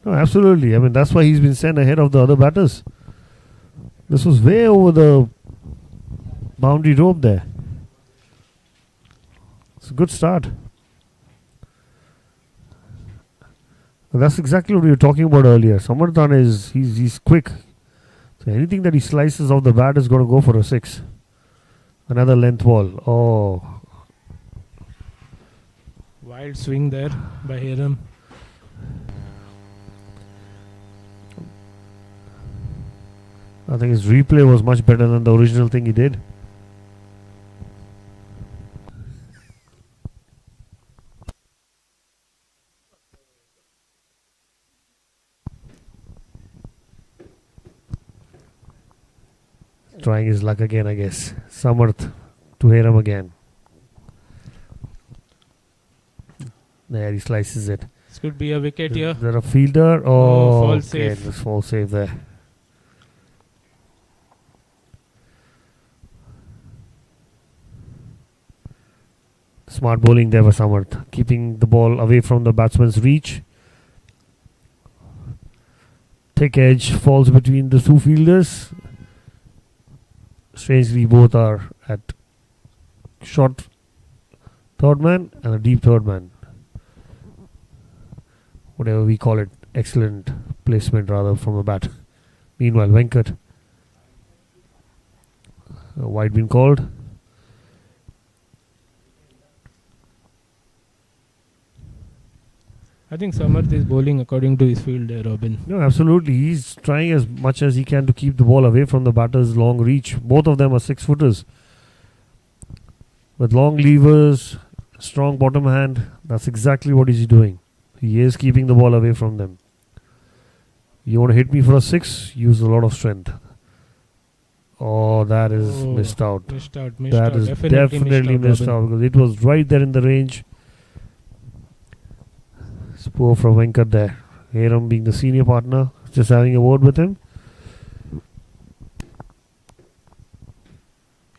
No, absolutely. I mean, that's why he's been sent ahead of the other batters. This was way over the boundary rope there. It's a good start. That's exactly what we were talking about earlier. Samarthan he's quick. So anything that he slices off the bat is going to go for a 6. Another length ball. Oh, Wild swing there by Hiram. I think his replay was much better than the original thing he did. Trying his luck again, I guess. Samarth to Hiram again. There, he slices it. This could be a wicket here. Is there a fielder? Oh, fall okay, safe. there's fall safe there. Smart bowling there for Samarth, keeping the ball away from the batsman's reach. Thick edge falls between the two fielders. Strangely, both are at short third man and a deep third man. Whatever we call it, excellent placement rather from the bat. Meanwhile, Venkat, a wide been called. I think Samarth is bowling according to his field there, Robin. No, absolutely. He's trying as much as he can to keep the ball away from the batter's long reach. Both of them are 6-footers. With long levers, strong bottom hand, that's exactly what he's doing. He is keeping the ball away from them. You want to hit me for a 6? Use a lot of strength. Oh, that is missed out. Missed out. That is definitely missed out because it was right there in the range. It's poor from Venkat there. Hiram being the senior partner, just having a word with him.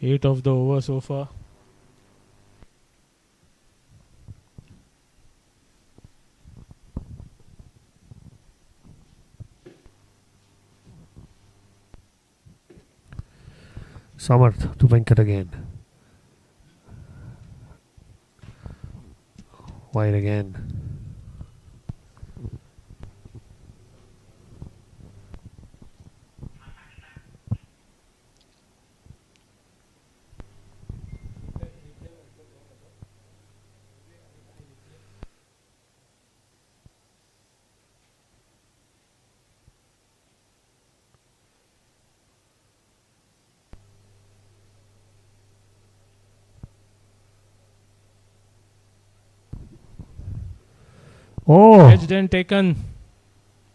8 of the over so far. Samarth to Venkat again. Wide again. Oh, Catch then taken.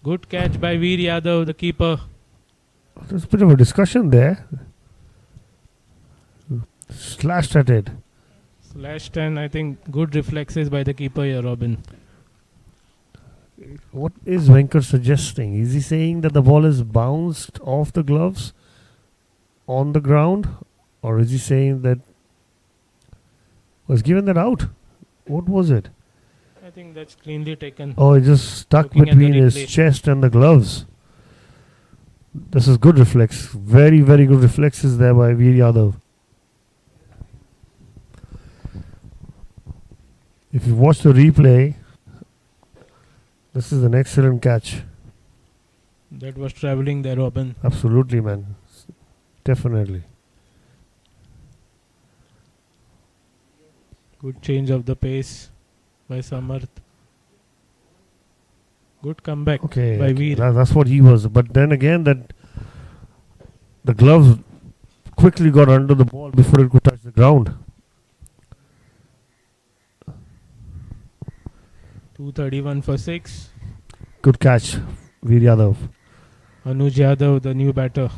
Good catch by Veer Yadav, the keeper. there's a bit of a discussion there. Slashed at it. Slashed, and I think good reflexes by the keeper here, Robin. What is Venkat suggesting? Is he saying that the ball is bounced off the gloves on the ground? Or is he saying that was given that out? What was it? I think that's cleanly taken. Oh, it just stuck Looking at the between his replay. chest and the gloves. This is good reflex. Very, very good reflexes there by Veer Yadav. If you watch the replay, this is an excellent catch. That was travelling there, Robin. Absolutely, man. Definitely. Good change of the pace by Samarth. Good comeback by Veer. That's what he was. But then again, that the gloves quickly got under the ball before it could touch the ground. 231 for 6. Good catch, Veer Yadav. Anuj Yadav, the new batter.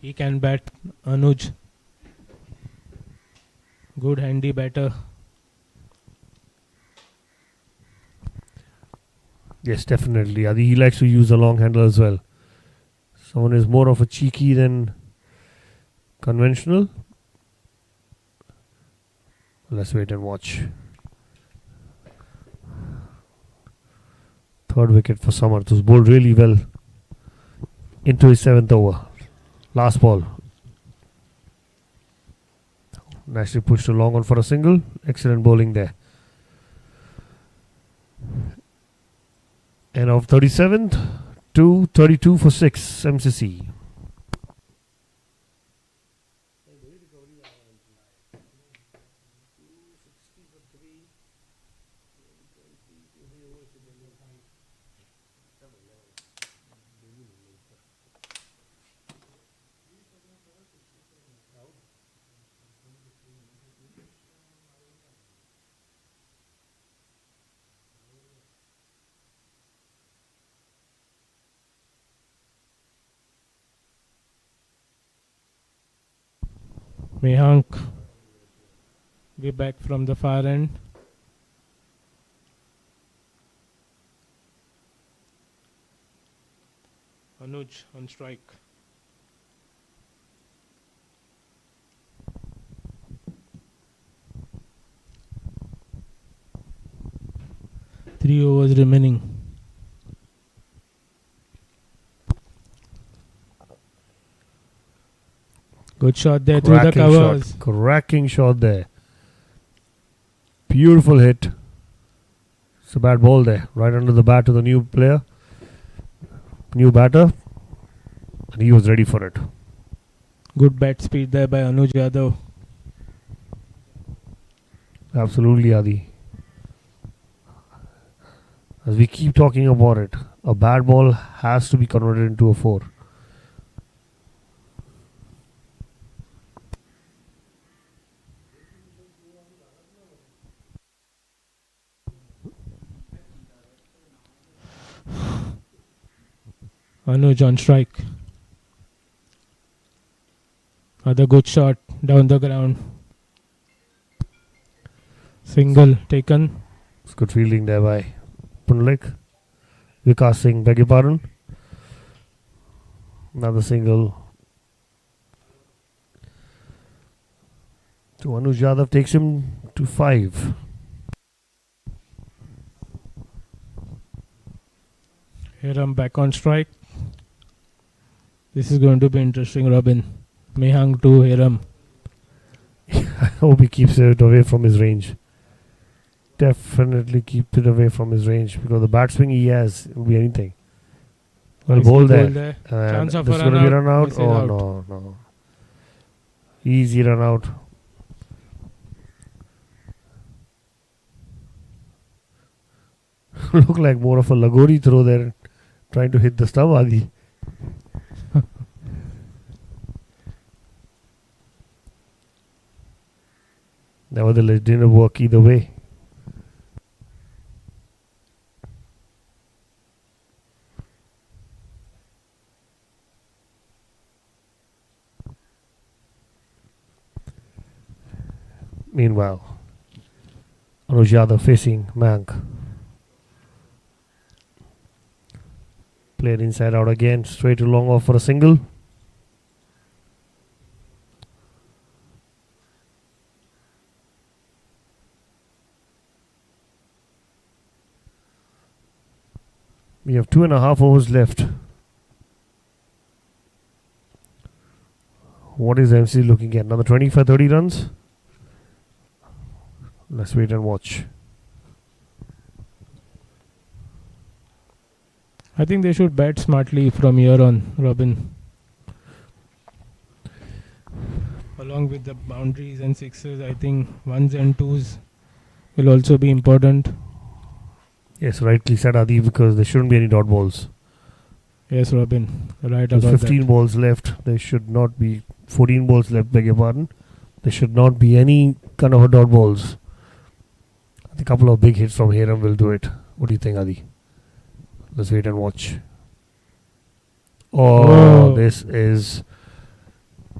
He can bat, Anuj. Good handy batter. Yes, definitely. I think he likes to use a long handle as well. Someone is more of a cheeky than conventional. Let's wait and watch. Third wicket for Samarth, who's bowled really well into his 7th over. Last ball. Nicely pushed a long one for a single. Excellent bowling there. of 37th to 32 for 6 MCC. Mehank, way back from the far end. Anuj on strike. Three overs remaining. Good shot there through the covers. Cracking shot there. Beautiful hit. It's a bad ball there. Right under the bat to the new player. New batter. And he was ready for it. Good bat speed there by Anuj Yadav. Absolutely, Adi. As we keep talking about it, a bad ball has to be converted into a 4. Anuj on strike. Another good shot down the ground. Single taken. It's good fielding there by Punlik. Vikas Singh, beg your pardon. Another single. So Anuj Yadav takes him to 5. Hiram back on strike. This is going to be interesting, Robin. Mehang to Hiram. I hope he keeps it away from his range. Definitely keep it away from his range because the bat swing he has will be anything. Well, ball there. Chance of this is going to be run out. Oh, no. Easy run out. Look like more of a Lagori throw there. Trying to hit the stump, Adi. Nevertheless, didn't work either way. Meanwhile, Anuj Yadav facing Mank. Played inside out again, straight to long off for a single. We have 2.5 overs left. What is MC looking at? Another 25-30 runs? Let's wait and watch. I think they should bat smartly from here on, Robin. Along with the boundaries and sixes, I think 1s and 2s will also be important. Yes, rightly said, Adi, because there shouldn't be any dot balls. Yes, Robin. Right There's about 15 that. balls left. There should not be 14 balls left, beg your pardon. There should not be any kind of a dot balls. A couple of big hits from Hiram will do it. What do you think, Adi? Let's wait and watch. Oh, this is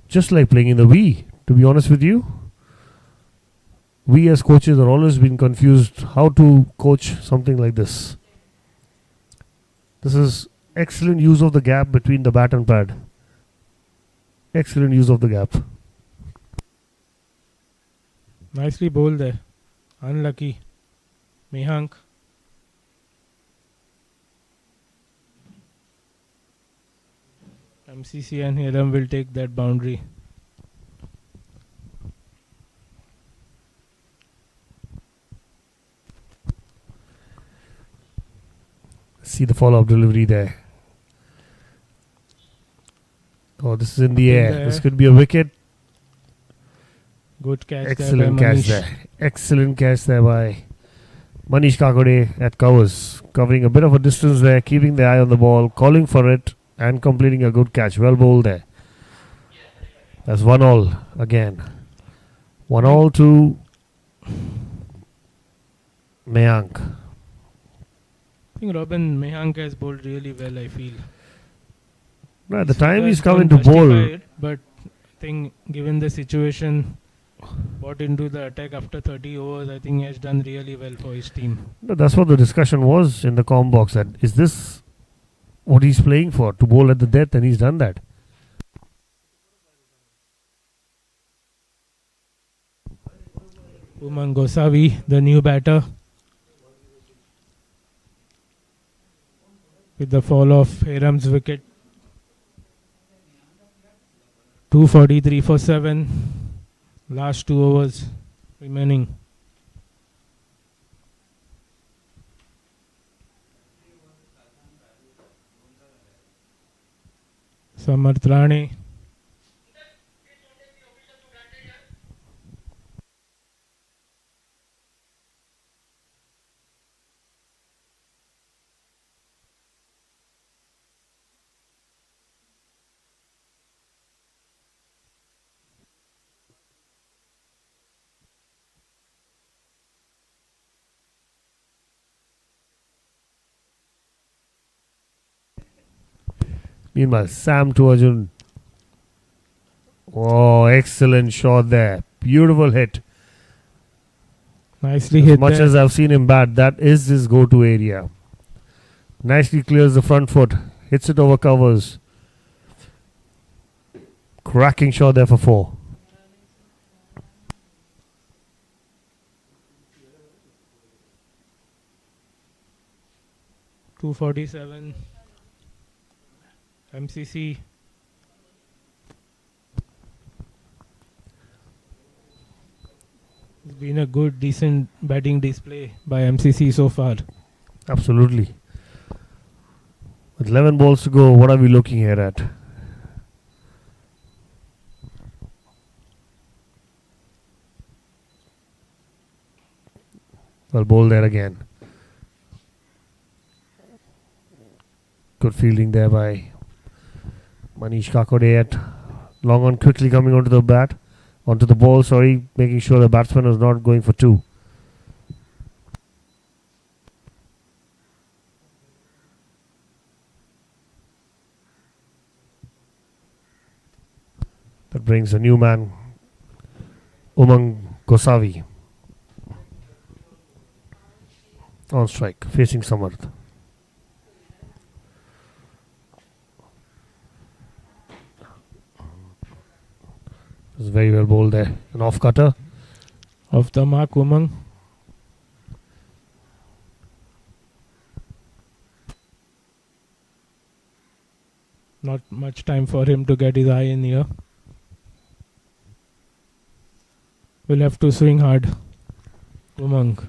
just like playing in the Wii, to be honest with you. We as coaches are always been confused how to coach something like this. This is excellent use of the gap between the bat and pad. Excellent use of the gap. Nicely bowled there. Unlucky. Mehank. MCC and Hiram will take that boundary. See the follow-up delivery there. Oh, this is in the air. This could be a wicket. Good catch. Excellent catch there. Excellent catch there by Manish Kakode at covers. Covering a bit of a distance there, keeping the eye on the ball, calling for it, and completing a good catch. Well bowled there. That's 1-all again. 1-all to Mayank. I think Robin Mayank has bowled really well, I feel. No, at the time he's coming to bowl. But I think given the situation, brought into the attack after 30 overs, I think he has done really well for his team. No, that's what the discussion was in the comm box. That is this what he's playing for? To bowl at the death, and he's done that. Umang Gosavi, the new batter, with the fall of Hiram's wicket. 243 for 7. Last 2 overs remaining. Samarth Rane. Meanwhile, Sam to Arjun. Oh, excellent shot there. Beautiful hit. Nicely hit. As much as I've seen him bat, that is his go-to area. Nicely clears the front foot. Hits it over covers. Cracking shot there for 4. .247. MCC. It's been a good, decent batting display by MCC so far. Absolutely. With 11 balls to go, what are we looking here at? Well bowled there again. Good fielding there by Manish Kakode at long on, quickly coming onto the ball, making sure the batsman is not going for 2. That brings a new man, Umang Gosavi, on strike, facing Samarth. It's very well bowled there. An off cutter. Off the mark, Umang. Not much time for him to get his eye in here. Will have to swing hard. Umang.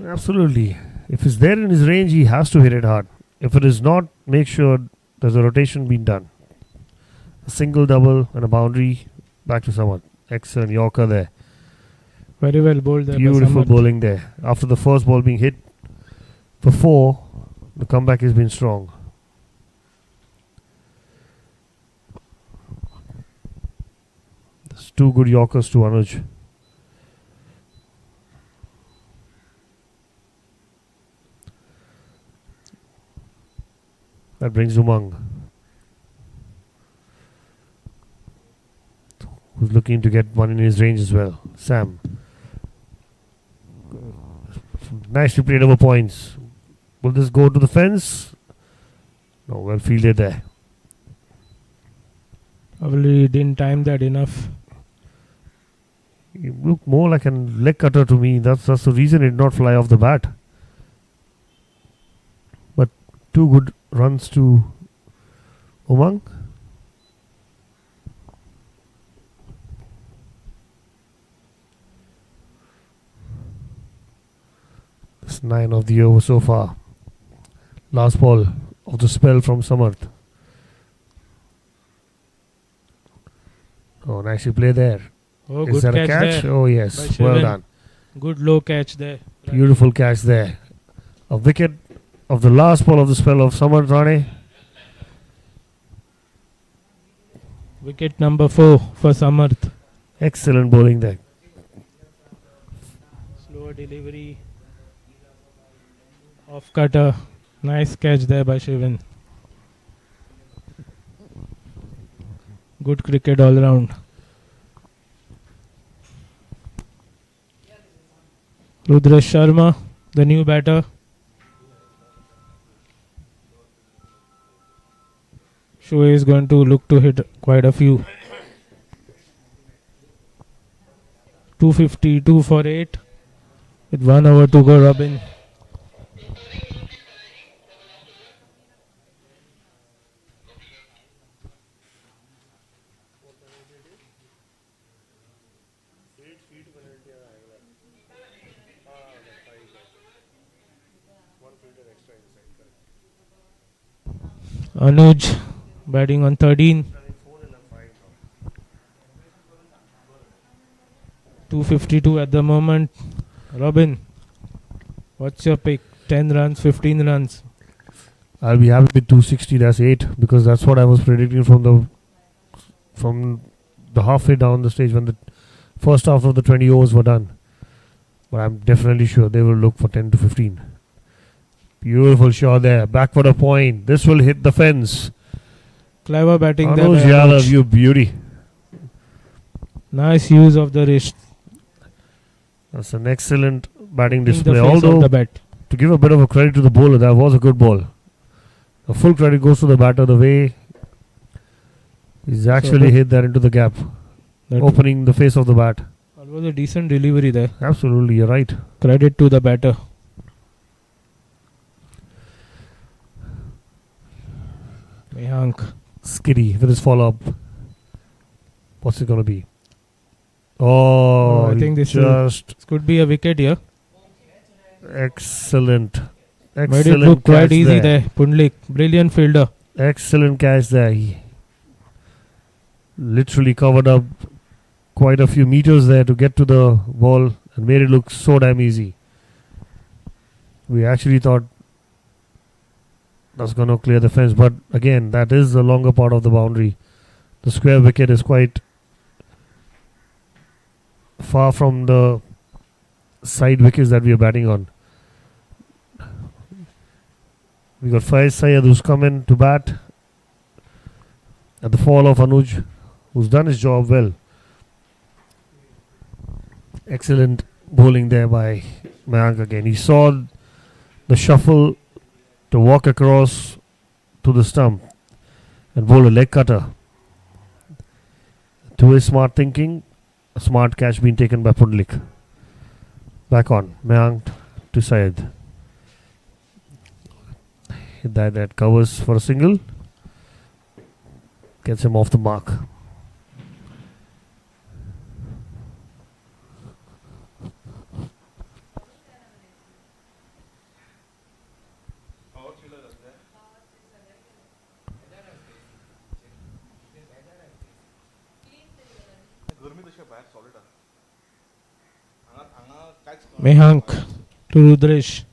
Absolutely. If it's there in his range, he has to hit it hard. If it is not, make sure there's a rotation being done. A single, double, and a boundary. Back to Samarth. Excellent Yorker there. Very well bowled there. Beautiful bowling there. After the first ball being hit for 4, the comeback has been strong. There's 2 good Yorkers to Anuj. That brings Umang, who's looking to get one in his range as well. Sam. Nicely played over points. Will this go to the fence? No, well fielded there. Probably didn't time that enough. He looked more like a leg cutter to me. That's the reason it did not fly off the bat. But 2 good runs to Umang. It's 9 of the over so far. Last ball of the spell from Samarth. Oh, nicely play there. Oh, Is good that a catch catch? there. Oh, by yes. Well Shivan. done. Good low catch there. Beautiful catch there. A wicket of the last ball of the spell of Samarth Rane. Wicket number 4 for Samarth. Excellent bowling there. Slower delivery. Off cutter. Nice catch there by Shivan. Good cricket all round. Rudresh Sharma, the new batter. Shoaib is going to look to hit quite a few. 252 for 8. With 1 over to go, Robin. Anuj batting on 13. 252 at the moment. Robin, what's your pick? 10 runs, 15 runs? I'll be happy with 260. That's 8 because that's what I was predicting from the halfway down the stage when the first half of the 20 overs were done. But I'm definitely sure they will look for 10 to 15. Beautiful shot there. Back for the point. This will hit the fence. Clever batting there. Anuj by Yadav, Anuj. you beauty. Nice use of the wrist. That's an excellent batting In the display. face of Although, the bat. to give a bit of a credit to the bowler, that was a good ball. The full credit goes to the batter. The way he's actually hit that into the gap, That opening the face of the bat. was a decent delivery there. Absolutely, you're right. Credit to the batter. Mehank. Skiddy with his follow-up. What's it going to be? Oh, I think this could be a wicket here. Excellent. Made it Excellent look quite catch easy there. Pundlik, brilliant fielder. Excellent catch there. He literally covered up quite a few meters there to get to the ball and made it look so damn easy. We actually thought that's going to clear the fence, but again, that is the longer part of the boundary. The square wicket is quite far from the side wickets that we are batting on. We got Faiz Syed who's come in to bat at the fall of Anuj, who's done his job well. Excellent bowling there by Mayank again. He saw the shuffle to walk across to the stump and bowl a leg cutter. To his smart thinking, a smart catch being taken by Pundlik. Back on, Mayank to Syed. Hit that covers for a single. Gets him off the mark. Mehank to Rudresh.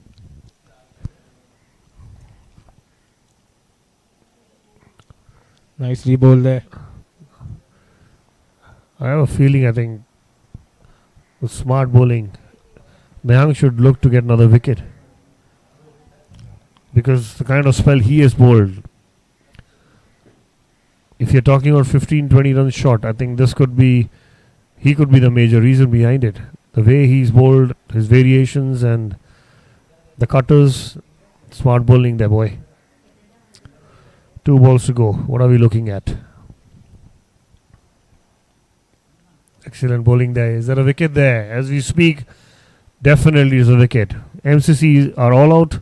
Nicely bowled there. I have a feeling, I think, with smart bowling, Mayank should look to get another wicket. Because the kind of spell he has bowled, if you're talking about 15-20 runs short, I think he could be the major reason behind it. The way he's bowled, his variations and the cutters, smart bowling there, boy. 2 balls to go. What are we looking at? Excellent bowling there. Is there a wicket there? As we speak, definitely is a wicket. MCC are all out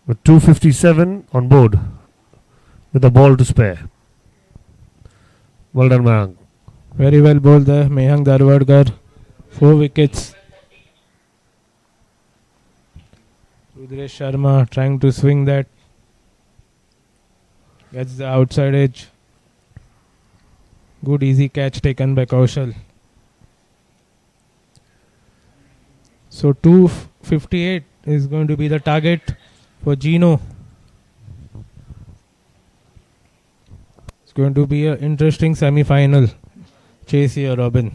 with 257 on board with a ball to spare. Well done, Mayank. Very well bowled there. Mehank Darwadkar. 4 wickets. Rudresh Sharma trying to swing that. Gets the outside edge. Good easy catch taken by Kaushal. So 258 is going to be the target for Gino. It's going to be an interesting semi-final chase here, Robin.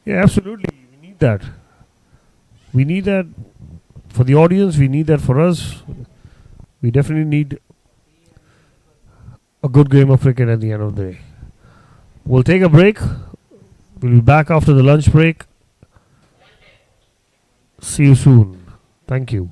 Yeah, absolutely. We need that. We need that for the audience. We need that for us. We definitely need a good game of cricket at the end of the day. We'll take a break. We'll be back after the lunch break. See you soon. Thank you.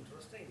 Interesting.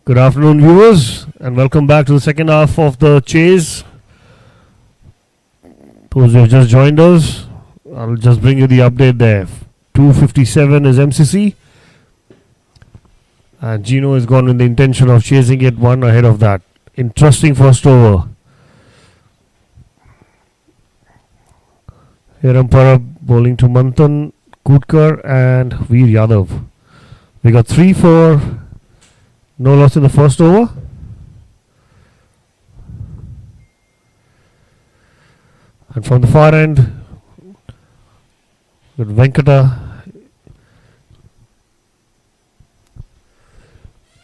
Good afternoon, viewers, and welcome back to the second half of the chase. Those who have just joined us, I'll just bring you the update there. 257 is MCC, and Gino has gone with the intention of chasing it one ahead of that. Interesting first over. Hiram Parab bowling to Manthan, Kutkar, and Veer Yadav. We got 3 for no loss in the first over. And from the far end, with Venkata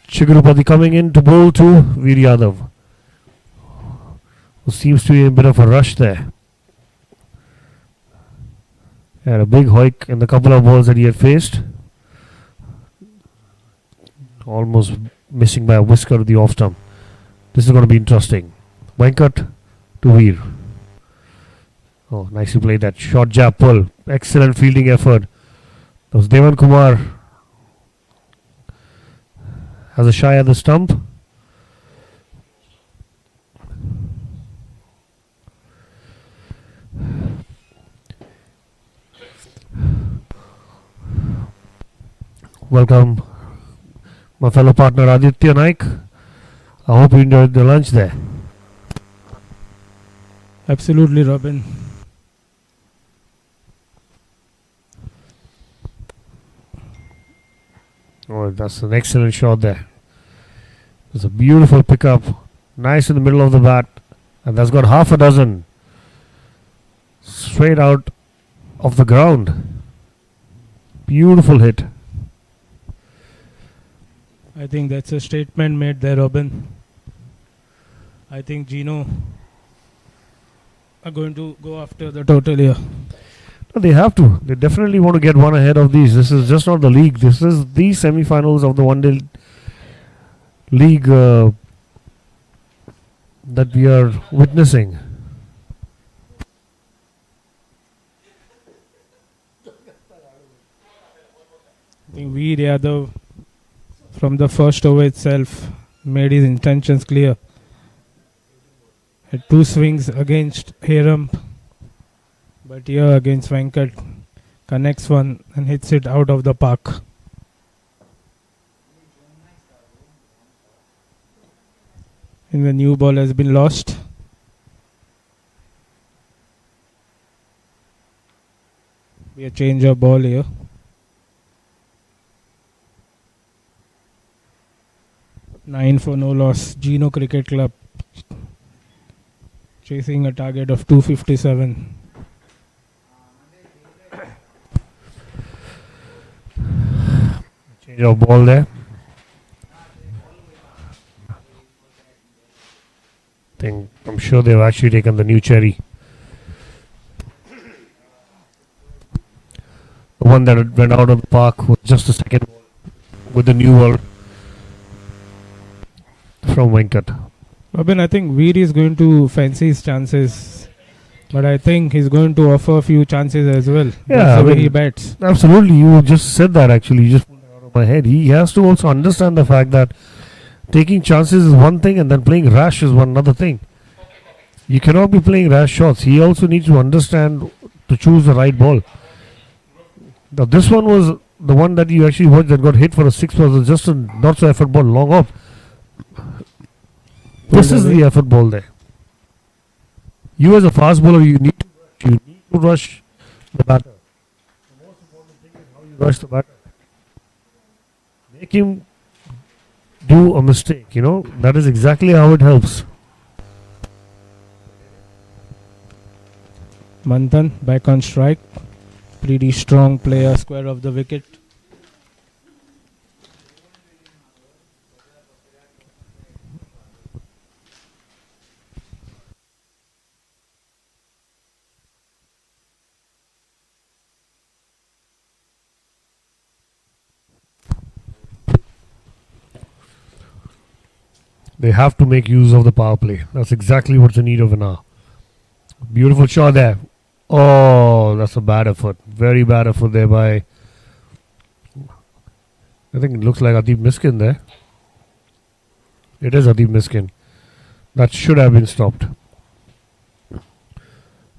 Chigurupati coming in to bowl to Veer Yadav, who seems to be in a bit of a rush there. He had a big hoik in the couple of balls that he had faced. Almost missing by a whisker to the off stump. This is going to be interesting. Venkat to Veer. Oh, nicely played that short jab pull. Excellent fielding effort. That was Devan Kumar. Has a shy at the stump. Welcome, my fellow partner Aditya Naik. I hope you enjoyed the lunch there. Absolutely, Robin. Oh, that's an excellent shot there. It's a beautiful pickup. Nice in the middle of the bat. And that's got half a dozen. Straight out of the ground. Beautiful hit. I think that's a statement made there, Robin. I think Gino are going to go after the total here. No, they have to. They definitely want to get one ahead of these. This is just not the league. This is the semi-finals of the one-day league that we are witnessing. I think Veer Yadav, from the first over itself, made his intentions clear. Had 2 swings against Hiram, but here against Venkat, connects one and hits it out of the park. And the new ball has been lost. Be a change of ball here. Nine for no loss. Geno Cricket Club chasing a target of 257. Change of ball there. I'm sure they've actually taken the new cherry. The one that went out of the park was just a second ball with the new ball from Venkat. Robin, I think Veer is going to fancy his chances, but I think he's going to offer a few chances as well. Yeah, that's the way he bats. Absolutely, you just said that actually. You just pulled it out of my head. He has to also understand the fact that taking chances is one thing and then playing rash is one another thing. You cannot be playing rash shots. He also needs to understand to choose the right ball. Now this one was the one that you actually watched that got hit for a 6 was just a not so effort ball long off. This is the effort ball there. You as a fast bowler, you need to rush the batter. The most important thing is how you rush the batter. Make him do a mistake, that is exactly how it helps. Manthan back on strike. Pretty strong player, square of the wicket. They have to make use of the power play. That's exactly what's in need of now. Beautiful shot there. Oh, that's a bad effort. Very bad effort there by, I think it looks like Adeep Miskin there. It is Adeep Miskin. That should have been stopped.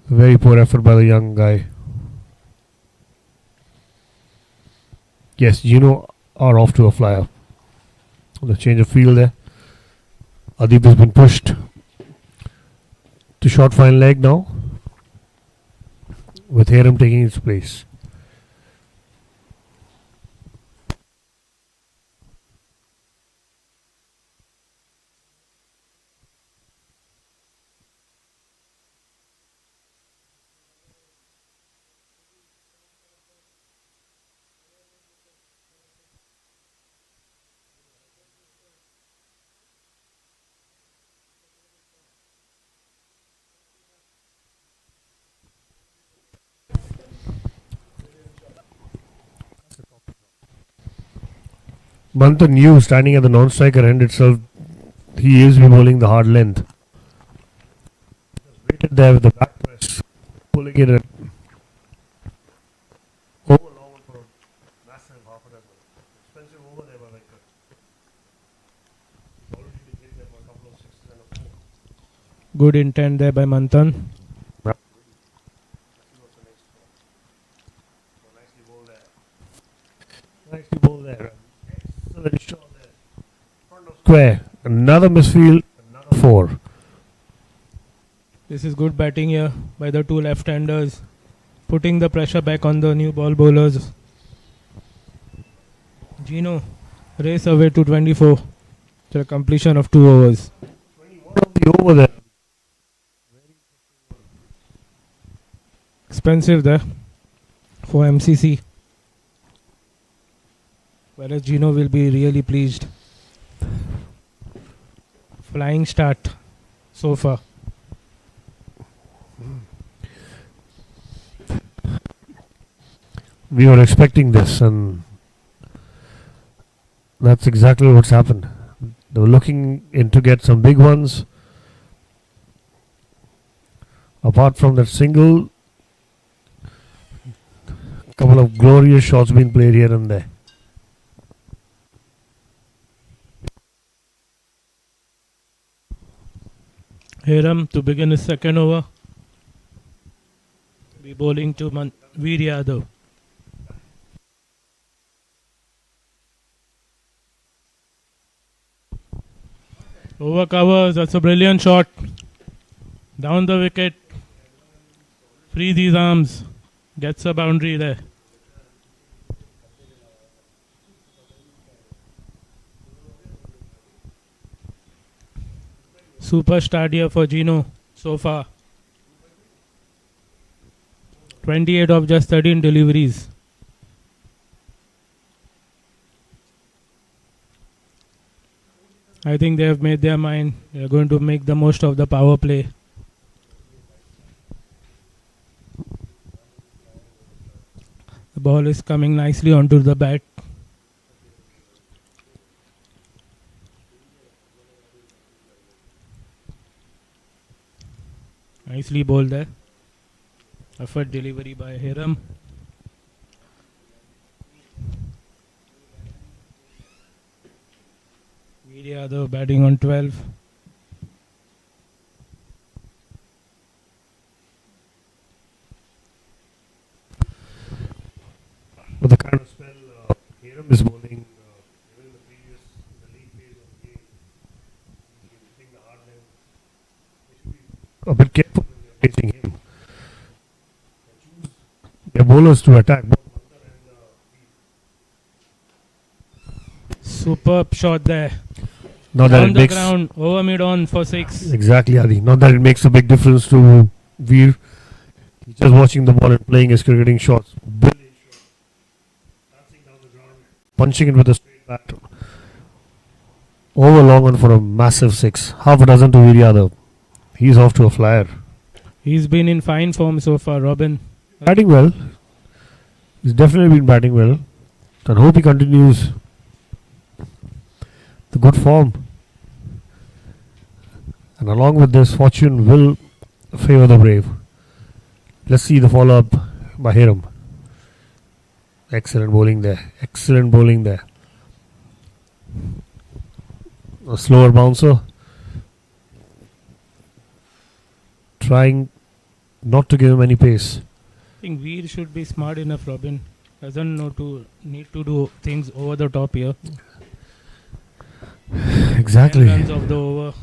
Very poor effort by the young guy. Yes, Gino are off to a flyer. The change of field there. Adeep has been pushed to short fine leg now, with Hiram taking its place. Manthan knew standing at the non-striker end itself, he is bowling the hard length. Waited there with the back press, pulling it in. Over long for a massive half a dozen. Expensive over there by Venkat. Already been hit there for a couple of sixes and a four. Good intent there by Manthan. Nicely bowled there. Nicely bowled there. Excellent shot there. Front of square. Another misfield. Another four. This is good batting here by the two left-handers, putting the pressure back on the new ball bowlers. Gino race away to 24 to the completion of 2 overs. 21 of the over there. Expensive there for MCC. Whereas Gino will be really pleased. Flying start so far. We were expecting this, and that's exactly what's happened. They were looking in to get some big ones. Apart from that single, couple of glorious shots being played here and there. Hiram to begin his second over. Be bowling to Veer Yadav. Over covers, that's a brilliant shot. Down the wicket. Free these arms. Gets a boundary there. Super start here for Gino so far. 28 of just 13 deliveries. I think they have made their mind. They are going to make the most of the power play. The ball is coming nicely onto the bat. Nicely bowled there. Effort delivery by Hiram. Veer Yadav batting on 12. But the kind of spell Hiram is bowling, even in the previous, the league phase of the game, he's hitting the hard length. They should be a bit careful when they're facing him. Their bowlers to attack. Superb shot there. Not that Down it the makes ground, over mid on for 6. exactly, Adi. Not that it makes a big difference to Veer. He's just watching the ball and playing his cricketing shots. Brilliant shot. Dancing down the ground, punching it with a straight bat. Over long on for a massive 6. Half a dozen to Veer Yadav. He's off to a flyer. He's been in fine form so far, Robin. Batting well. He's definitely been batting well. And hope he continues the good form. And along with this, fortune will favor the brave. Let's see the follow-up by Hiram. Excellent bowling there. Excellent bowling there. A slower bouncer. Trying not to give him any pace. I think Veer should be smart enough, Robin. Doesn't need to do things over the top here. Exactly. 10 runs of the over.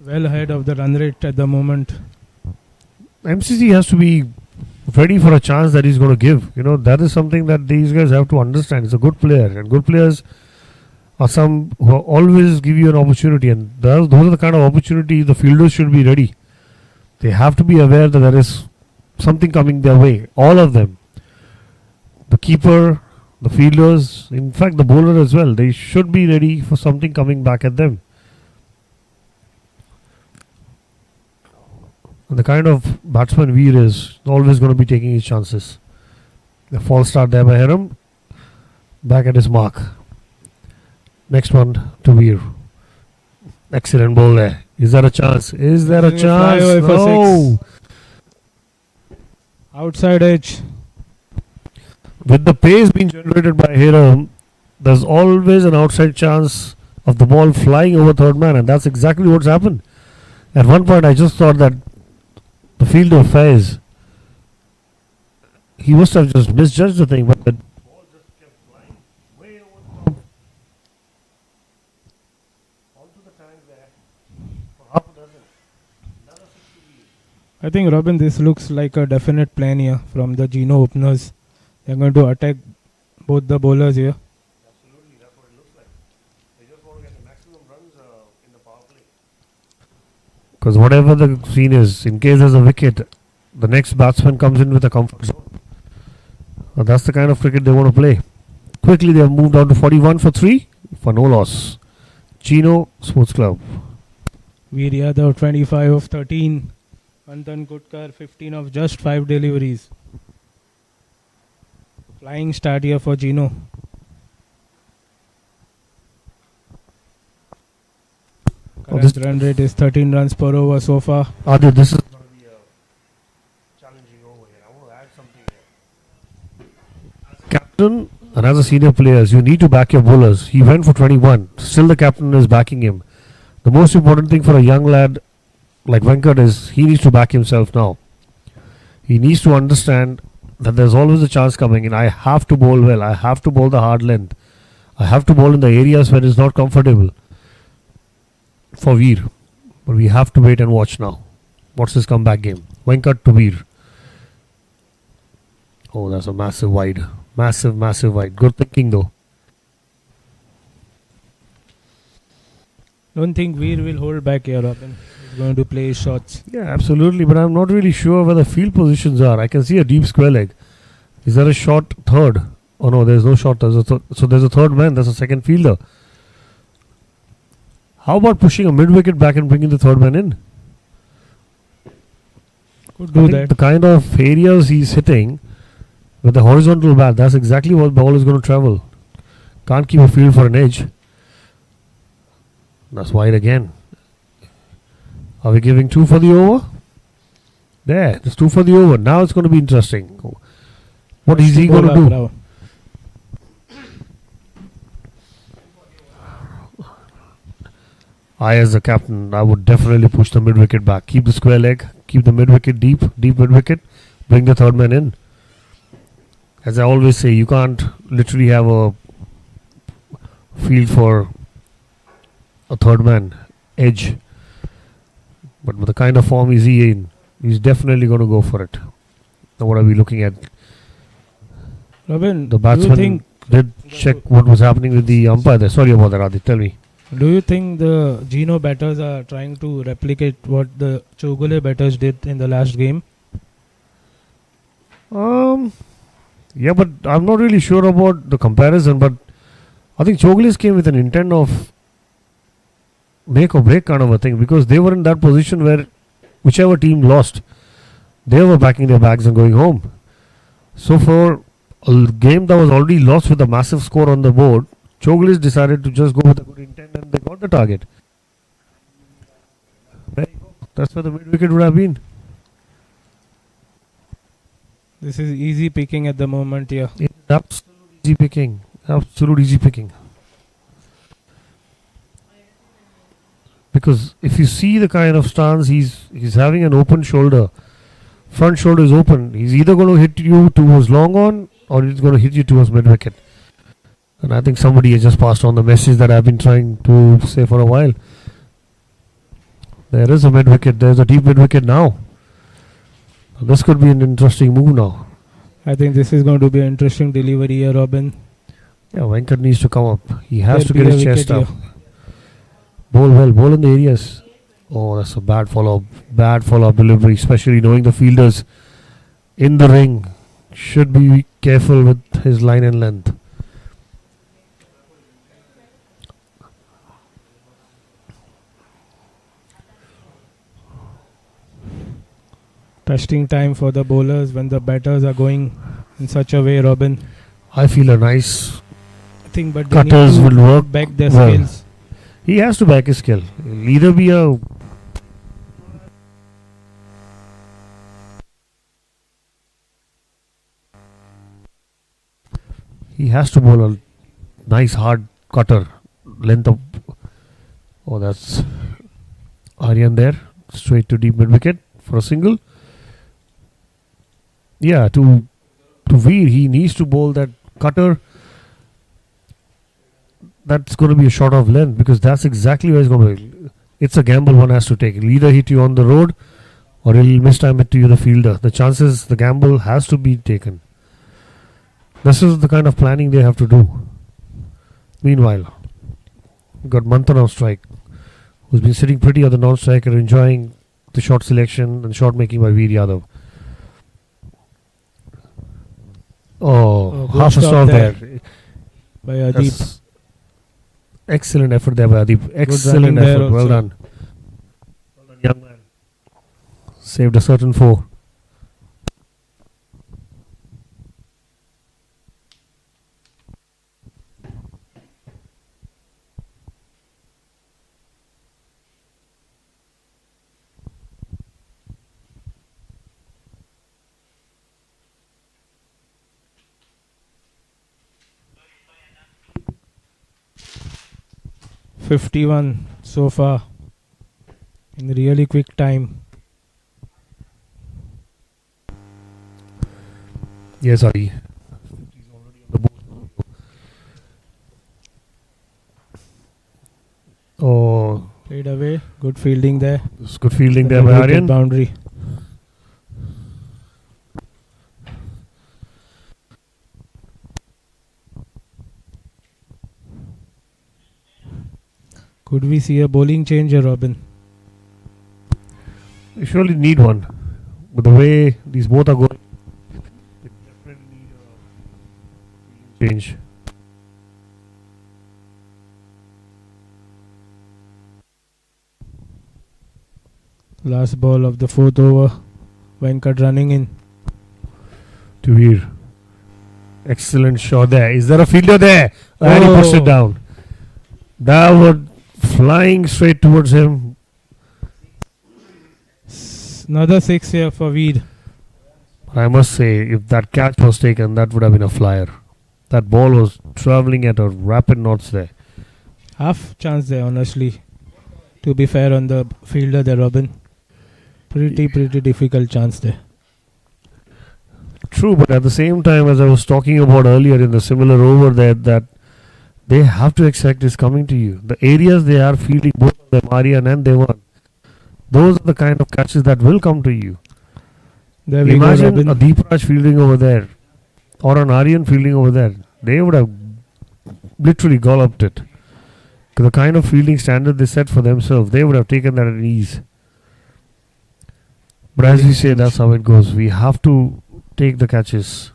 Well ahead of the run rate at the moment. MCC has to be ready for a chance that he's going to give. That is something that these guys have to understand. He's a good player, and good players are some who always give you an opportunity, and those are the kind of opportunities the fielders should be ready. They have to be aware that there is something coming their way. All of them. The keeper, the fielders, in fact the bowler as well. They should be ready for something coming back at them. And the kind of batsman Veer is always going to be taking his chances. The false start there by Hiram. Back at his mark. Next one to Veer. Excellent ball there. Is there a chance? Is there a chance? No. Outside edge. With the pace being generated by Hiram, there's always an outside chance of the ball flying over third man, and that's exactly what's happened. At one point, I just thought that the fielder Faiz, he must have just misjudged the thing, but the ball just kept flying way over the top. Onto the tank there for half a dozen. Another 60 lead. I think, Robin, this looks like a definite plan here from the Geno openers. They're going to attack both the bowlers here. Absolutely, that's what it looks like. They just want to get the maximum runs in the power play. Because whatever the scene is, in case there's a wicket, the next batsman comes in with a comfort zone. And that's the kind of cricket they want to play. Quickly, they have moved on to 41 for 3 for no loss. Gino Sports Club. Veer Yadav 25 of 13. Antan Kutkar 15 of just 5 deliveries. Flying start here for Gino. Current run rate is 13 runs per over so far. Adi, this is going to be a challenging over here. I want to add something here. As a captain and as a senior players, you need to back your bowlers. He went for 21. Still the captain is backing him. The most important thing for a young lad like Venkat is he needs to back himself now. He needs to understand that there's always a chance coming in. I have to bowl well. I have to bowl the hard length. I have to bowl in the areas where it's not comfortable for Veer. But we have to wait and watch now. What's his comeback game? Venkat to Veer. Oh, that's a massive wide. Massive, massive wide. Good thinking though. Don't think Veer will hold back here, Robin. He's going to play his shots. Yeah, absolutely. But I'm not really sure where the field positions are. I can see a deep square leg. Is there a short third? Oh no, there's no short. So there's a third man. There's a second fielder. How about pushing a mid-wicket back and bringing the third man in? Could do that. The kind of areas he's hitting with the horizontal bat, that's exactly what the ball is going to travel. Can't keep a field for an edge. That's wide again. Are we giving 2 for the over? There, there's 2 for the over. Now it's going to be interesting. What is he going to do? Bravo. I, as a captain, I would definitely push the mid-wicket back. Keep the square leg. Keep the mid-wicket deep mid-wicket. Bring the third man in. As I always say, you can't literally have a field for a third man edge. But with the kind of form he's in, he's definitely going to go for it. Now what are we looking at? Robin, The batsman did check what was happening with the umpire there. Sorry about that, Adi. Tell me. Do you think the Geno batters are trying to replicate what the Chogule batters did in the last game? Yeah, but I'm not really sure about the comparison. But I think Chogules came with an intent of make or break kind of a thing, because they were in that position where whichever team lost, they were packing their bags and going home. So for a game that was already lost with a massive score on the board, Chogules decided to just go with a good intent and they got the target. That's where the mid wicket would have been. This is easy picking at the moment here. Absolute easy picking. Absolute easy picking. Because if you see the kind of stance, he's having an open shoulder. Front shoulder is open. He's either going to hit you towards long on or he's going to hit you towards mid wicket. And I think somebody has just passed on the message that I've been trying to say for a while. There is a mid wicket. There's a deep mid wicket now. This could be an interesting move now. I think this is going to be an interesting delivery here, Robin. Yeah, Venkat needs to come up. He has to There'll get be his a chest wicket up. Bowl well, bowl in the areas. Oh, that's a bad follow-up. Bad follow-up delivery, especially knowing the fielders in the ring. Should be careful with his line and length. Testing time for the bowlers when the batters are going in such a way, Robin. I feel a nice I think, but they cutters need to will work back their well. skills. He has to back his skill. He'll either be a he has to bowl a nice hard cutter length of. Oh, that's Aryan there, straight to deep mid wicket for a single. Yeah, to Veer, he needs to bowl that cutter. That's going to be a shot of length because that's exactly where it's going to be. It's a gamble one has to take. He'll either hit you on the road or he'll mistime it to you, the fielder. The chances, the gamble has to be taken. This is the kind of planning they have to do. Meanwhile, got Manthan on strike, who's been sitting pretty on the non-striker, enjoying the shot selection and shot making by Veer Yadav. Oh, good half a stop stop there there. By Adeep. That's excellent effort there by Adeep. Excellent running there effort. Well also. done. Well done, young man. Saved a certain four. .51 so far in really quick time. Yes, Adi. Oh, Played away. Good fielding there. it's good fielding there Good by wicket Aryan. boundary. Could we see a bowling change here, Robin? You surely need one. But the way these both are going, they definitely need a change. Last ball of the fourth over. Venkat running in. To Veer. Excellent shot there. Is there a fielder there? And he puts it down. That was flying straight towards him. Another 6 here for Veer. I must say, if that catch was taken, that would have been a flyer. That ball was travelling at a rapid knots there. Half chance there, honestly. To be fair on the fielder there, Robin. Pretty difficult chance there. True, but at the same time, as I was talking about earlier in the similar over there, that they have to accept is coming to you. The areas they are fielding, both of them, Aryan and Devan, those are the kind of catches that will come to you. There we Imagine go, a Robin. Deepraj fielding over there or an Aryan fielding over there. They would have literally galloped it. The kind of fielding standard they set for themselves, they would have taken that at ease. But as we say, that's how it goes. We have to take the catches.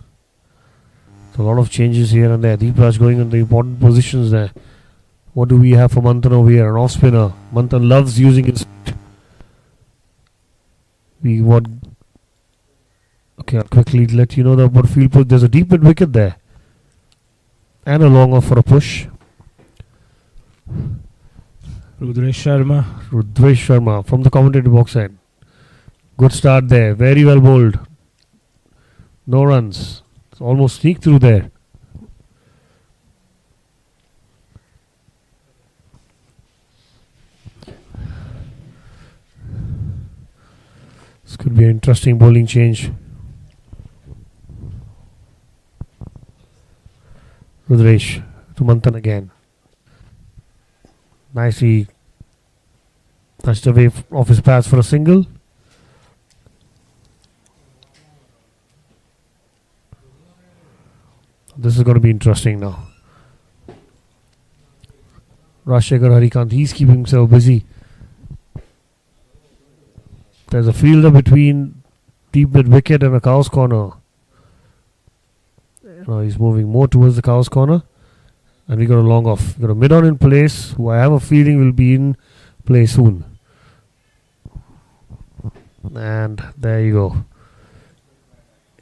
So a lot of changes here and there. Deepraj going in the important positions there. What do we have for Manthan over here? An off spinner. Manthan loves using his feet. We want. Okay, I'll quickly let you know that about field push. There's a deep mid wicket there. And a long off for a push. Rudresh Sharma from the commentator box end. Good start there. Very well bowled. No runs. It's almost sneaked through there. This could be an interesting bowling change. Rudresh to Manthan again. Nicely touched away off his pads for a single. This is going to be interesting now. Rajshekhar Harikant, he's keeping himself busy. There's a fielder between deep mid wicket and a cow's corner. Now he's moving more towards the cow's corner. And we got a long off. We got a mid on in place, who I have a feeling will be in play soon. And there you go.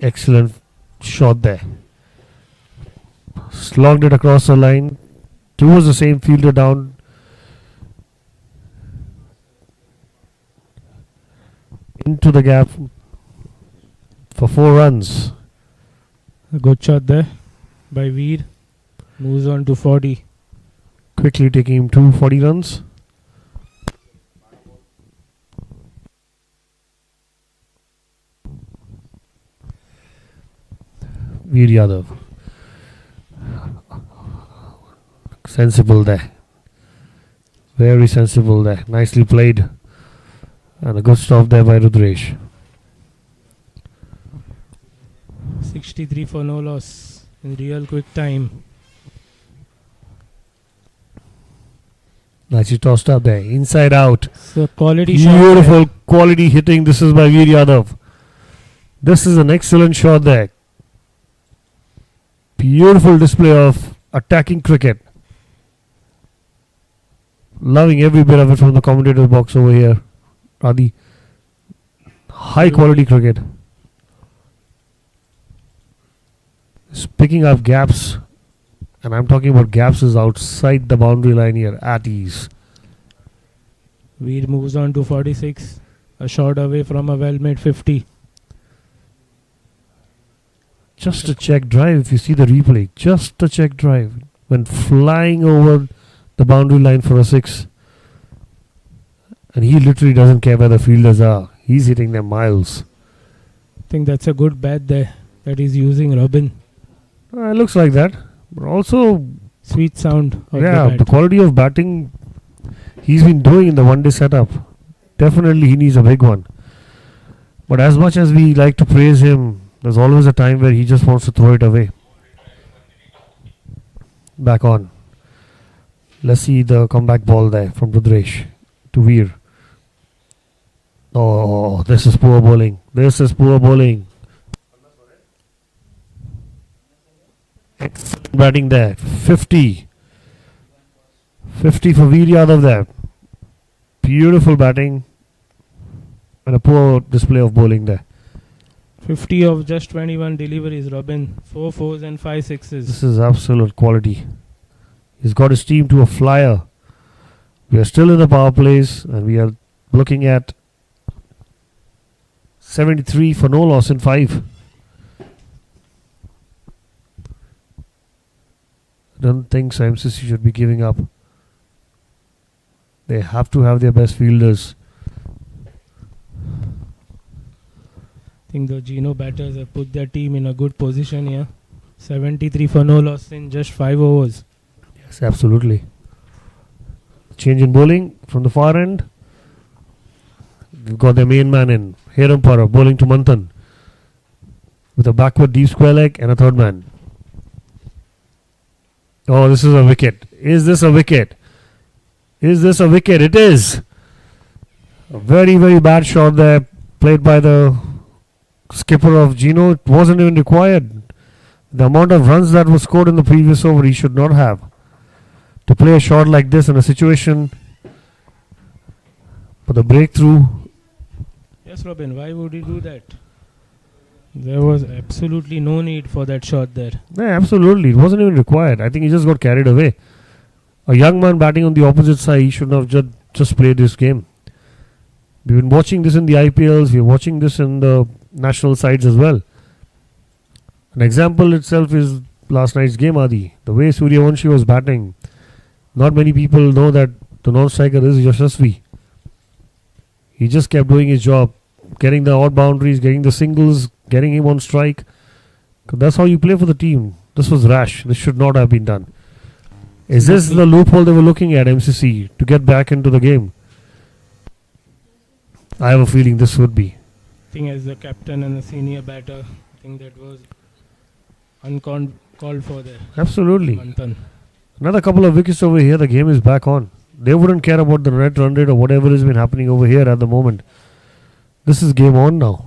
Excellent shot there. Slogged it across the line. Towards the same fielder down. Into the gap for 4 runs. A good shot there by Veer. Moves on to 40. Quickly taking him to 40 runs. Veer Yadav. Sensible there. Very sensible there. Nicely played. And a good stop there by Rudresh. 63 for no loss in real quick time. Nicely tossed up there. Inside out. So quality Beautiful shot. quality hitting. This is by Veer Yadav. This is an excellent shot there. Beautiful display of attacking cricket. Loving every bit of it from the commentator's box over here. Adi. High quality cricket. It's picking up gaps. And I'm talking about gaps is outside the boundary line here. At ease. Veer moves on to 46. A shot away from a well-made 50. Just a check drive if you see the replay. Just a check drive. When flying over the boundary line for a 6. And he literally doesn't care where the fielders are. He's hitting them miles. I think that's a good bat there that he's using, Robin. It looks like that. But also, sweet sound of the quality of batting he's been doing in the one-day setup. Definitely he needs a big one. But as much as we like to praise him, there's always a time where he just wants to throw it away. Back on. Let's see the comeback ball there from Rudresh to Veer. Oh, this is poor bowling. This is poor bowling. Excellent batting there. 50. 50 for Veer Yadav there. Beautiful batting. And a poor display of bowling there. 50 of just 21 deliveries, Robin. 4 fours and 5 sixes. This is absolute quality. He's got his team to a flyer. We are still in the power plays and we are looking at 73 for no loss in 5. I don't think MCC should be giving up. They have to have their best fielders. I think the Gino batters have put their team in a good position here. 73 for no loss in just 5 overs. Yes, absolutely. Change in bowling from the far end. We've got their main man in. Herampara bowling to Manthan. With a backward deep square leg and a third man. Oh, this is a wicket. Is this a wicket? Is this a wicket? It is. A very, very bad shot there. Played by the skipper of Gino. It wasn't even required. The amount of runs that was scored in the previous over, he should not have. To play a shot like this in a situation for the breakthrough. Yes, Robin, why would he do that? There was absolutely no need for that shot there. Yeah, absolutely. It wasn't even required. I think he just got carried away. A young man batting on the opposite side, he should not have just played this game. We've been watching this in the IPLs, we're watching this in the national sides as well. An example itself is last night's game, Adi. The way Suryavanshi was batting, not many people know that the non-striker is Yashasvi. He just kept doing his job, getting the odd boundaries, getting the singles, getting him on strike. That's how you play for the team. This was rash. This should not have been done. Is this the loophole they were looking at, MCC, to get back into the game? I have a feeling this would be. I think as the captain and the senior batter, I think that was uncalled for there. Absolutely. Manthan. Another couple of wickets over here, the game is back on. They wouldn't care about the net run rate or whatever has been happening over here at the moment. This is game on now.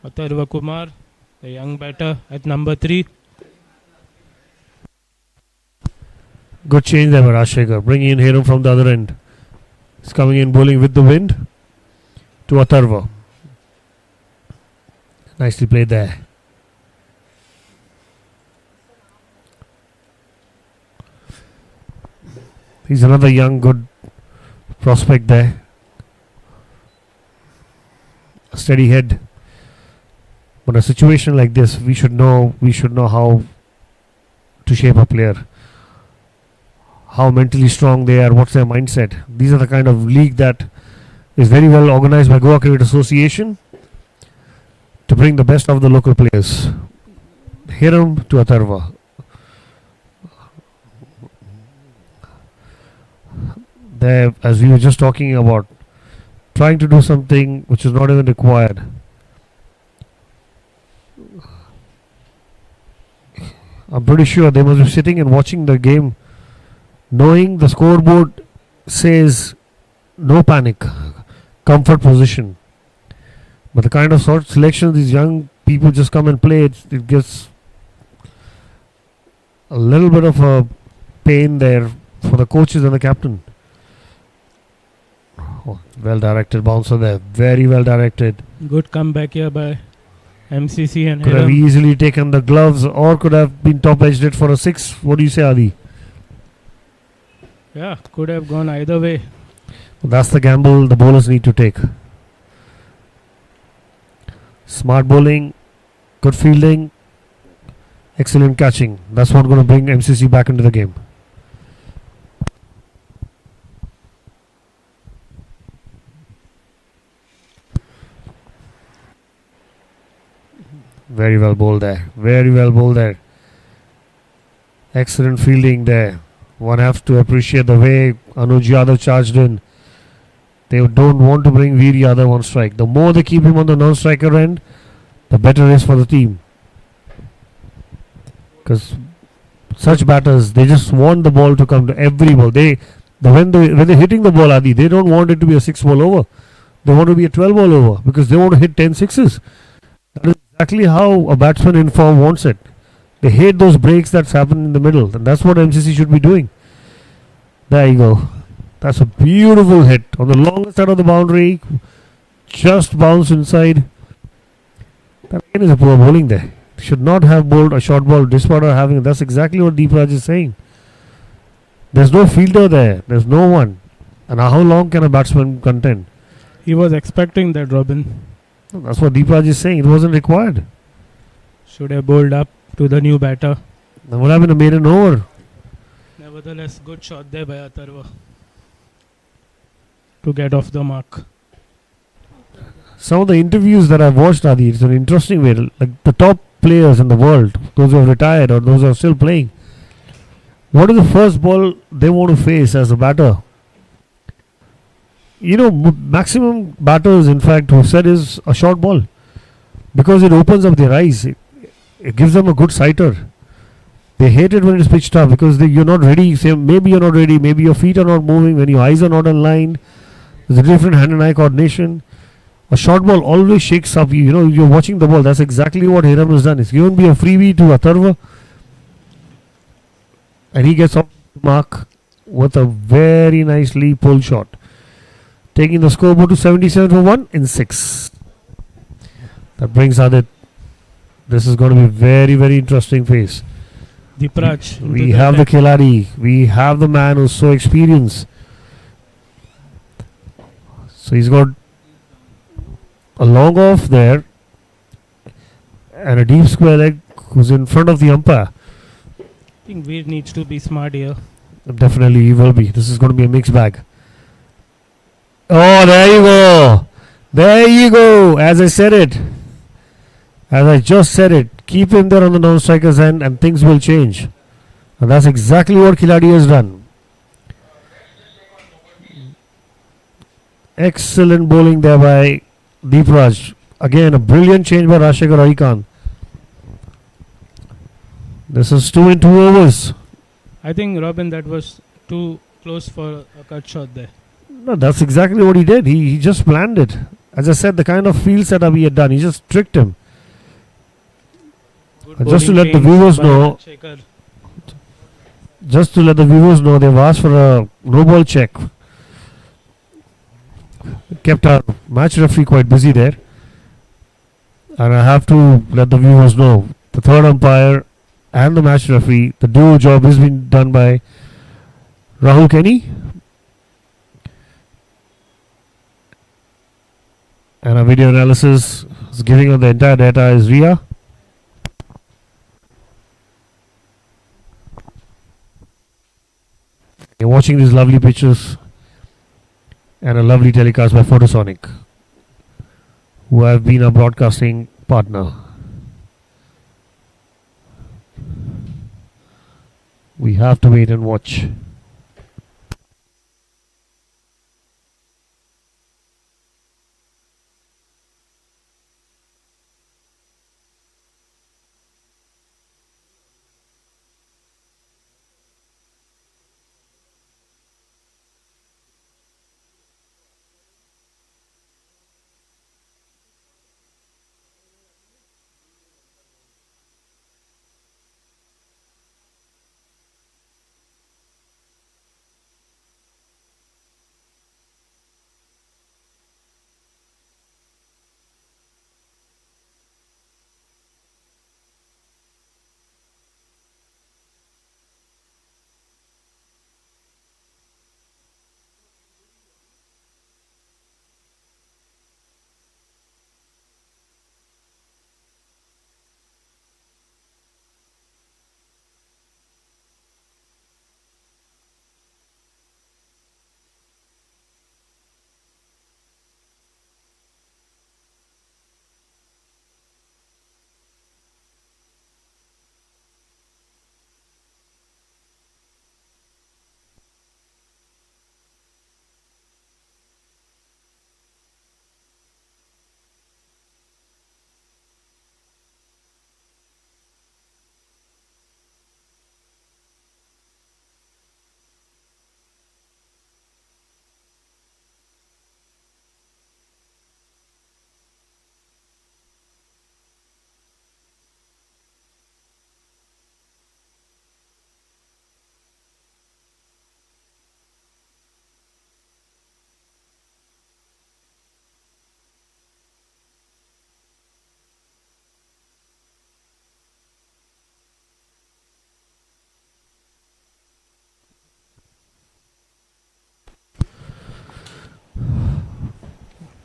Atharva Kumar, the young batter at number 3. Good change there by Rajshekhar. Bringing in Hiram from the other end. He's coming in bowling with the wind to Atharva. Nicely played there. He's another young, good prospect there. A steady head. But a situation like this, we should know how to shape a player. How mentally strong they are, what's their mindset. These are the kind of league that is very well organized by Goa Cricket Association to bring the best of the local players. Hiram to Atharva. There, as we were just talking about, trying to do something which is not even required. I'm pretty sure they must be sitting and watching the game, knowing the scoreboard says no panic, comfort position. But the kind of sort selection these young people just come and play, it gives a little bit of a pain there for the coaches and the captain. Oh, well directed bouncer there, very well directed. Good comeback here by MCC and Could have Hiram. easily taken the gloves or could have been top edged it for a 6. What do you say, Adi? Yeah, could have gone either way. That's the gamble the bowlers need to take. Smart bowling, good fielding, excellent catching. That's what's going to bring MCC back into the game. Very well bowled there. Very well bowled there. Excellent fielding there. One has to appreciate the way Anuj Yadav charged in. They don't want to bring Veer Yadav on strike. The more they keep him on the non-striker end, the better it is for the team. Because such batters, they just want the ball to come to every ball. When they're hitting the ball, Adi, they don't want it to be a 6 ball over. They want to be a 12 ball over because they want to hit 10 sixes. That is exactly how a batsman in form wants it. They hate those breaks that's happened in the middle, and that's what MCC should be doing. There you go. That's a beautiful hit on the longest side of the boundary. Just bounce inside. That again is a poor bowling there. Should not have bowled a short ball despite having it. That's exactly what Deepraj is saying. There's no fielder there. There's no one. And how long can a batsman contend? He was expecting that, Robin. That's what Deepraj is saying. It wasn't required. Should have bowled up to the new batter. That would have been a maiden over. Nevertheless, good shot there by Atharva to get off the mark. Some of the interviews that I've watched, Adi, it's an interesting way. Like the top players in the world, those who have retired or those who are still playing, what is the first ball they want to face as a batter? You know, maximum batters, in fact, who said is a short ball because it opens up their eyes. It gives them a good sighter. They hate it when it's pitched up because you're not ready. Say, maybe you're not ready. Maybe your feet are not moving. When your eyes are not aligned, there's a different hand and eye coordination. A short ball always shakes up. You know, you're watching the ball. That's exactly what Hiram has done. He's given me a freebie to Atharva, and he gets off the mark with a very nicely pulled shot, taking the scoreboard to 77 for 1 in 6. That brings Adit. This is going to be very, very interesting phase. Dipraj. We have the Khiladi. We have the man who's so experienced. So he's got a long off there and a deep square leg who's in front of the umpire. I think Veer needs to be smart here. Definitely he will be. This is going to be a mixed bag. Oh, there you go. There you go. As I said it. As I just said it. Keep him there on the non-striker's end and things will change. And that's exactly what Khiladi has done. Excellent bowling there by Deepraj. Again, a brilliant change by Rashekar Arikan. This is 2 in 2 overs. I think, Robin, that was too close for a cut shot there. No, that's exactly what he did. He just planned it. As I said, the kind of field setup he had done, he just tricked him. And just to let the viewers know, they've asked for a no ball check. It kept our match referee quite busy there. And I have to let the viewers know, the third umpire and the match referee, the duo job has been done by Rahul Kenny. And our video analysis is giving us the entire data is Ria. You're watching these lovely pictures and a lovely telecast by Photosonic, who have been a broadcasting partner. We have to wait and watch.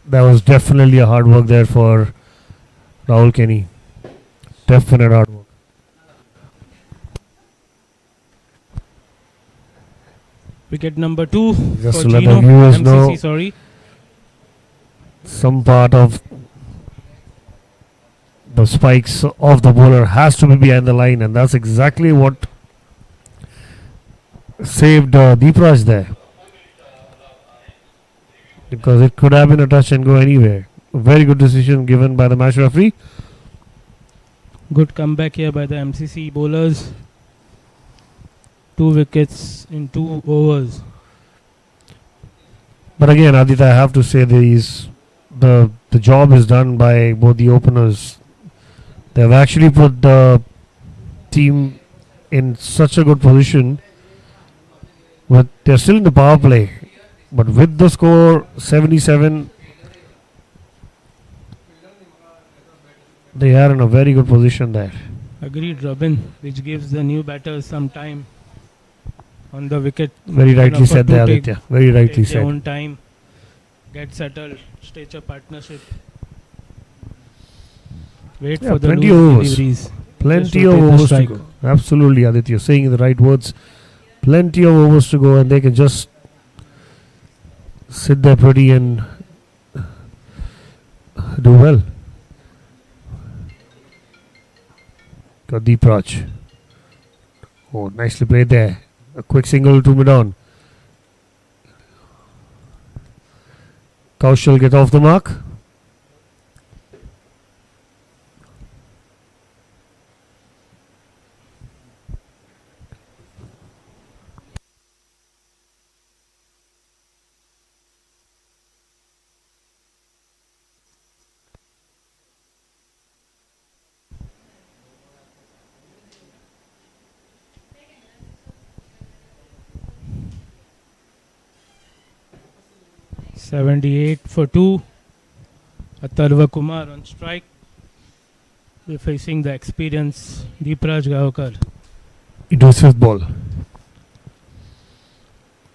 That was definitely a hard work there for Rahul Kenny. Definite hard work. Wicket number 2 Just for to let Gino. the viewers know, MCC, sorry. some part of the spikes of the bowler has to be behind the line, and that's exactly what saved Deepraj there. Because it could have been a touch and go anywhere. A very good decision given by the match referee. Good comeback here by the MCC bowlers. 2 wickets in 2 overs. But again, Aditya, I have to say the job is done by both the openers. They have actually put the team in such a good position But they're still in the power play. But with the score 77, they are in a very good position there. Agreed, Robin, which gives the new batters some time on the wicket. Very rightly said there, Aditya. Very rightly take their said. own time, get settled, stage a partnership. Wait for the plenty loose of overs. deliveries. Plenty Just of rotate the overs to strike. go. Absolutely, Aditya. You're saying the right words. Plenty of overs to go, and they can just sit there pretty and do well. Got Deep Raj. Oh, nicely played there. A quick single to mid-on. Kaushal get off the mark. $78 for 2. Atharva Kumar on strike. We're facing the experienced Deepraj Gaokar. Into his fifth ball.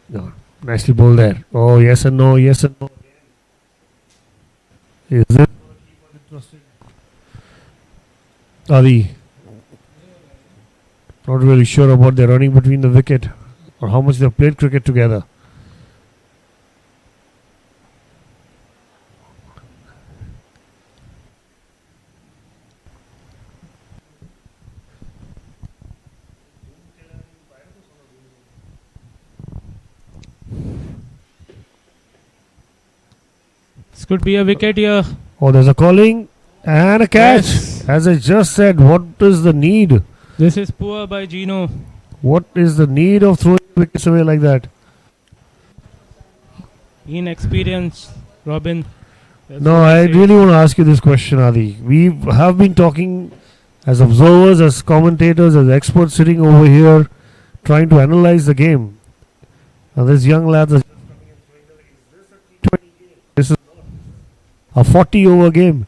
No, nicely bowled there. Oh, yes and no, yes and no. Is it Adi? Not really sure about their running between the wicket or how much they've played cricket together. This could be a wicket here. Oh, there's a calling and a catch. Yes. As I just said, what is the need? This is poor by Gino. What is the need of throwing wickets away like that? Inexperienced, Robin. That's No, what I say. really want to ask you this question, Adi. We have been talking as observers, as commentators, as experts sitting over here trying to analyze the game. Now, this young lad is this is a 40 over game.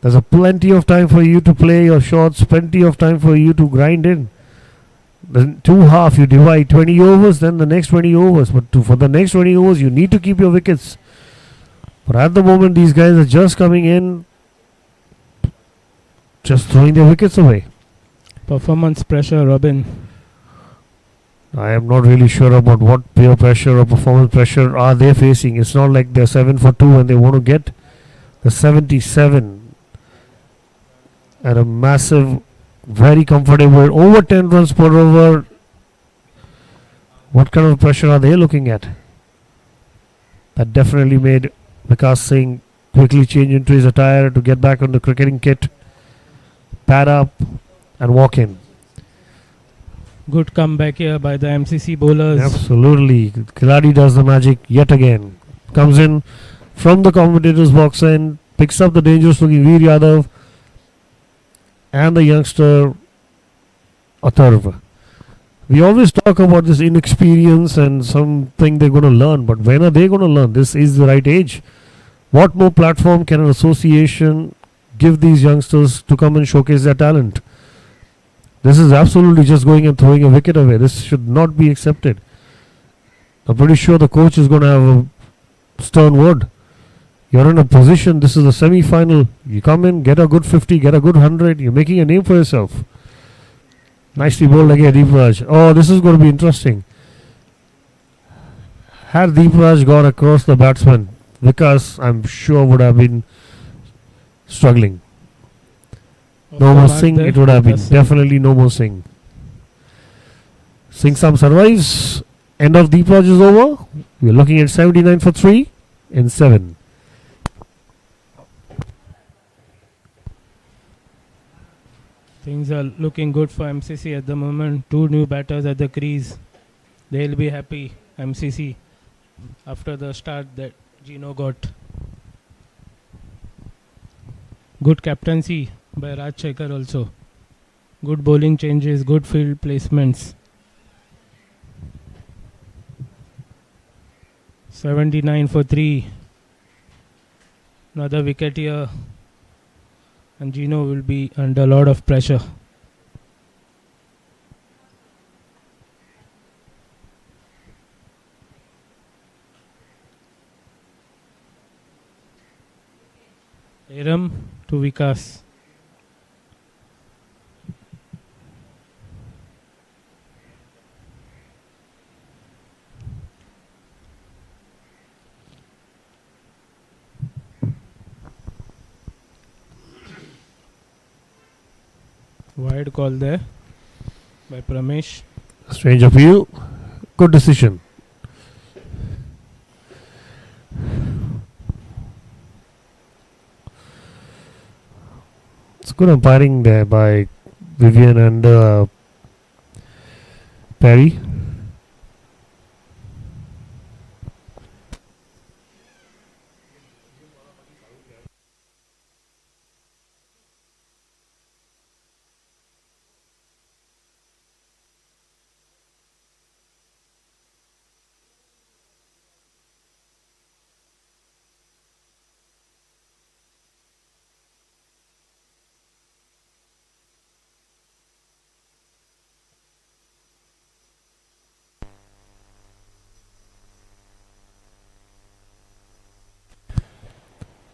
There's a plenty of time for you to play your shots, plenty of time for you to grind in. The two half, you divide 20 overs, then the next 20 overs. But for the next 20 overs, you need to keep your wickets. But at the moment, these guys are just coming in, just throwing their wickets away. Performance pressure, Robin. I am not really sure about what peer pressure or performance pressure are they facing. It's not like they're 7 for 2 and they want to get the 77 and a massive, very comfortable over 10 runs per over. What kind of pressure are they looking at? That definitely made Vikas Singh quickly change into his attire to get back on the cricketing kit, pad up and walk in. Good comeback here by the MCC bowlers. Absolutely. Khiladi does the magic yet again. Comes in from the commentator's box and picks up the dangerous looking Veer Yadav and the youngster Atharva. We always talk about this inexperience and something they're going to learn, but when are they going to learn? This is the right age. What more platform can an association give these youngsters to come and showcase their talent? This is absolutely just going and throwing a wicket away. This should not be accepted. I'm pretty sure the coach is going to have a stern word. You're in a position, this is a semi-final. You come in, get a good 50, get a good 100. You're making a name for yourself. Nicely bowled again, Deep Raj. Oh, this is going to be interesting. Had Deep Raj gone across the batsman, Vikas, I'm sure, would have been struggling. No more Singh, it would have been definitely no more Singh. Singh Sam survives. End of Deep Raj is over. We're looking at 79 for 3 in 7. Things are looking good for MCC at the moment. 2 new batters at the crease. They'll be happy, MCC, after the start that Gino got. Good captaincy by Rajshekhar also. Good bowling changes, good field placements. 79 for 3. Another wicket here. And Gino will be under a lot of pressure. Aram to Vikas. Wide call there by Pramesh. Strange of you. Good decision. It's good umpiring there by Vivian and Perry.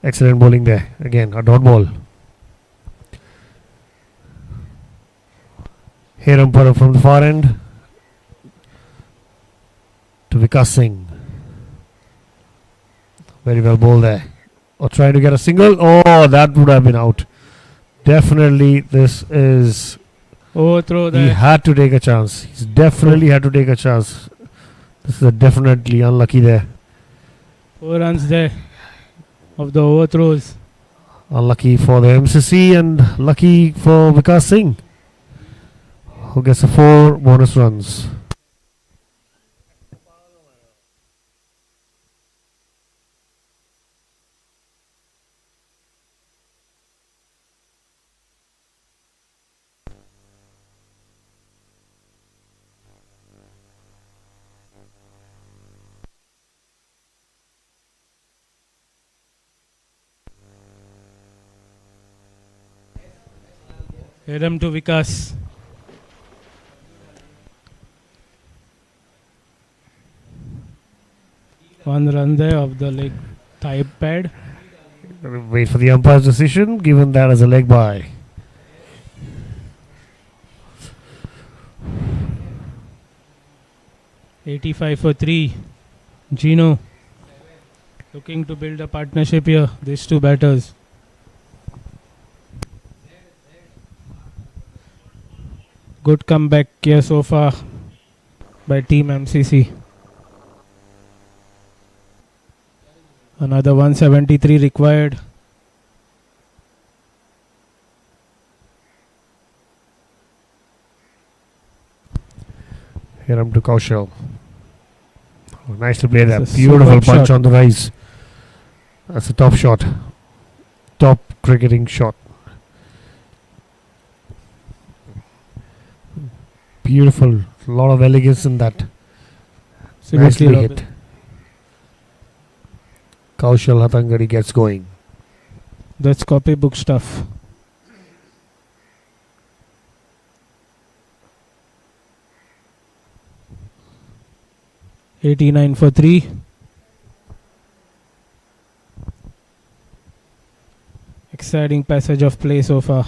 Excellent bowling there. Again, a dot ball. Here umpire from the far end to Vikas Singh. Very well bowled there. Or trying to get a single. Oh, that would have been out. Definitely, this is. Overthrow there. He had to take a chance. He's definitely had to take a chance. This is a definitely unlucky there. 4 runs there of the overthrows. Unlucky for the MCC and lucky for Vikas Singh, who gets a 4 bonus runs. Aram to Vikas. One run there of the leg thigh pad. Wait for the umpire's decision, given that as a leg bye. $85 for 3. Gino looking to build a partnership here. These two batters. Good comeback here so far by Team MCC. Another 173 required. Here I'm to Kaushal. Oh, nice to play that. That's a Beautiful superb punch shot. on the rise. That's a top shot. Top cricketing shot. Beautiful. A lot of elegance in that. Seriously, Nicely Robin. hit. Kaushal Hatangadi gets going. That's copybook stuff. $89 for 3. Exciting passage of play so far.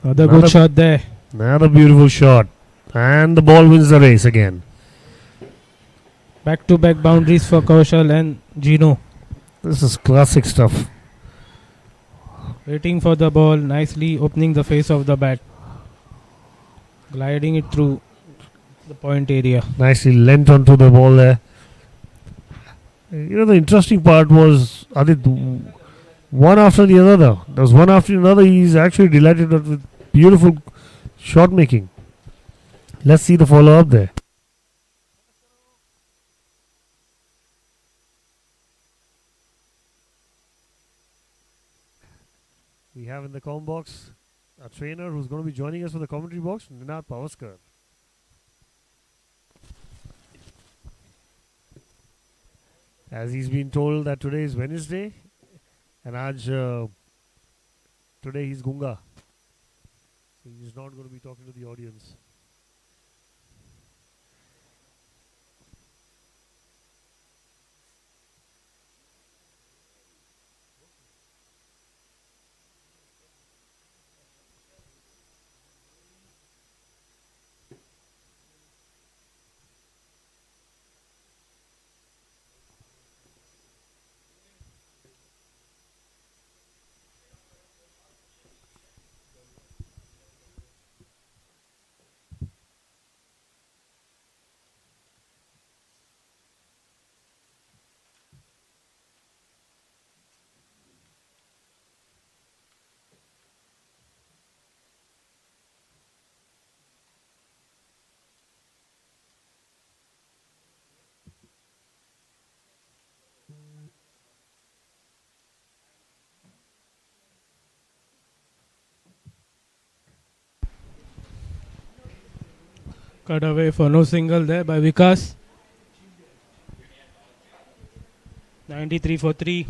Another good shot there. Another beautiful shot. And the ball wins the race again. Back-to-back boundaries for Kaushal and Gino. This is classic stuff. Waiting for the ball, nicely opening the face of the bat. Gliding it through the point area. Nicely lent onto the ball there. You know, the interesting part was Adit, one after the other. There was one after another. He's actually delighted with beautiful shot making. Let's see the follow up there. We have in the com box a trainer who's going to be joining us for the commentary box, Ninad Pavaskar. As he's been told that today is Wednesday, and today he's Gunga. So he's not going to be talking to the audience. Cut away for no single there by Vikas. 93 for 3.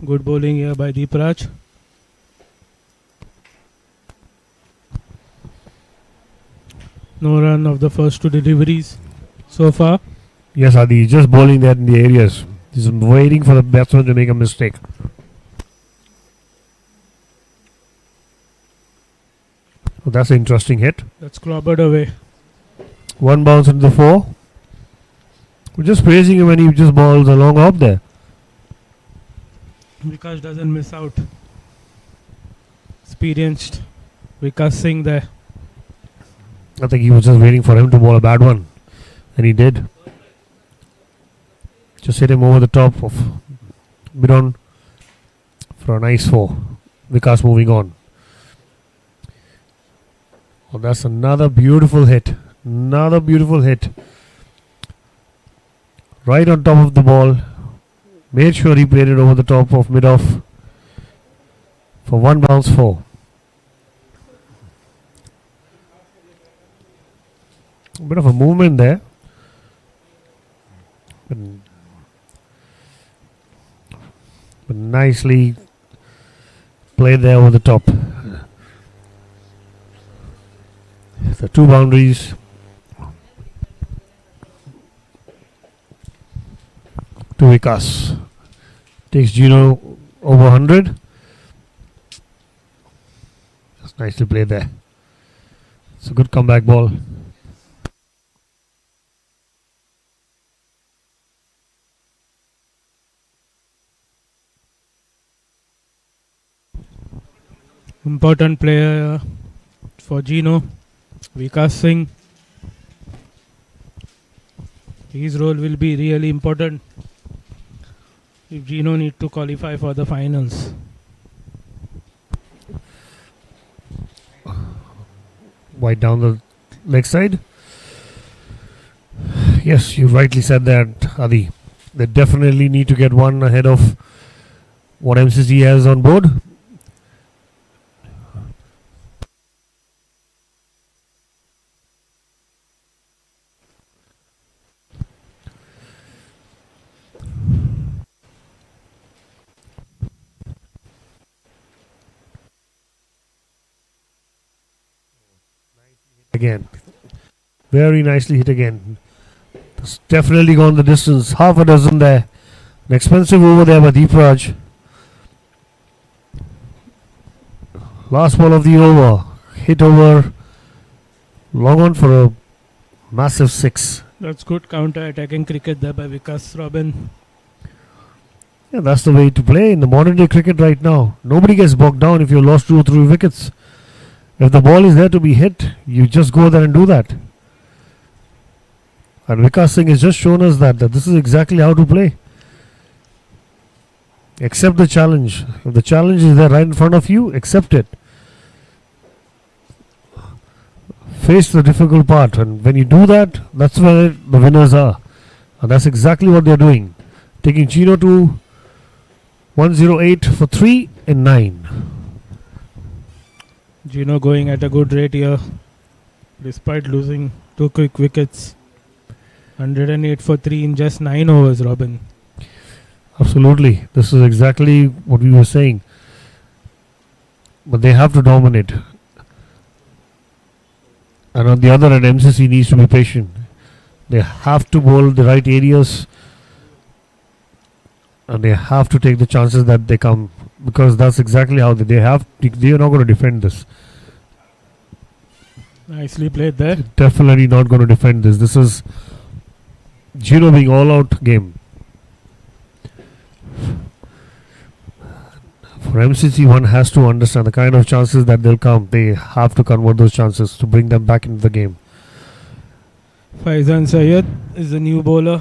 Good bowling here by Deepraj. No run of the first two deliveries so far. Yes, Adi, just bowling that in the areas. He's waiting for the batsman to make a mistake. Oh, that's an interesting hit. That's clobbered away. One bounce into the 4. We're just praising him when he just bowls a long hop there. Vikas doesn't miss out. Experienced Vikas Singh there. I think he was just waiting for him to bowl a bad one. And he did. Just hit him over the top of Bidon for a nice 4. Vikas moving on. Oh, that's another beautiful hit. Another beautiful hit. Right on top of the ball. Made sure he played it over the top of mid-off for 1 bounce 4. A bit of a movement there. But nicely played there over the top. The 2 boundaries. To Vikas. Takes Gino over 100. That's nicely played there. It's a good comeback ball. Important player for Gino, Vikas Singh. His role will be really important if Gino need to qualify for the finals. Wide down the leg side. Yes, you rightly said that, Adi. They definitely need to get one ahead of what MCC has on board. Again, very nicely hit again. It's definitely gone the distance. Half a dozen there. An expensive over there by Deepraj. Last ball of the over. Hit over. Long on for a massive 6. That's good counter-attacking cricket there by Vikas Robin. Yeah, that's the way to play in the modern day cricket right now. Nobody gets bogged down if you lost 2 or 3 wickets. If the ball is there to be hit, you just go there and do that. And Vikas Singh has just shown us that this is exactly how to play. Accept the challenge. If the challenge is there right in front of you, accept it. Face the difficult part. And when you do that, that's where the winners are. And that's exactly what they're doing. Taking Gino to 108 for 3 in 9. Gino going at a good rate here, despite losing 2 quick wickets. 108 for 3 in just 9 overs, Robin. Absolutely. This is exactly what we were saying. But they have to dominate. And on the other end, MCC needs to be patient. They have to bowl the right areas. And they have to take the chances that they come. Because that's exactly how they are not going to defend this. Nicely played there. Definitely not going to defend this. This is Gino being all out game. For MCC, one has to understand the kind of chances that they'll come. They have to convert those chances to bring them back into the game. Faizan Syed is the new bowler.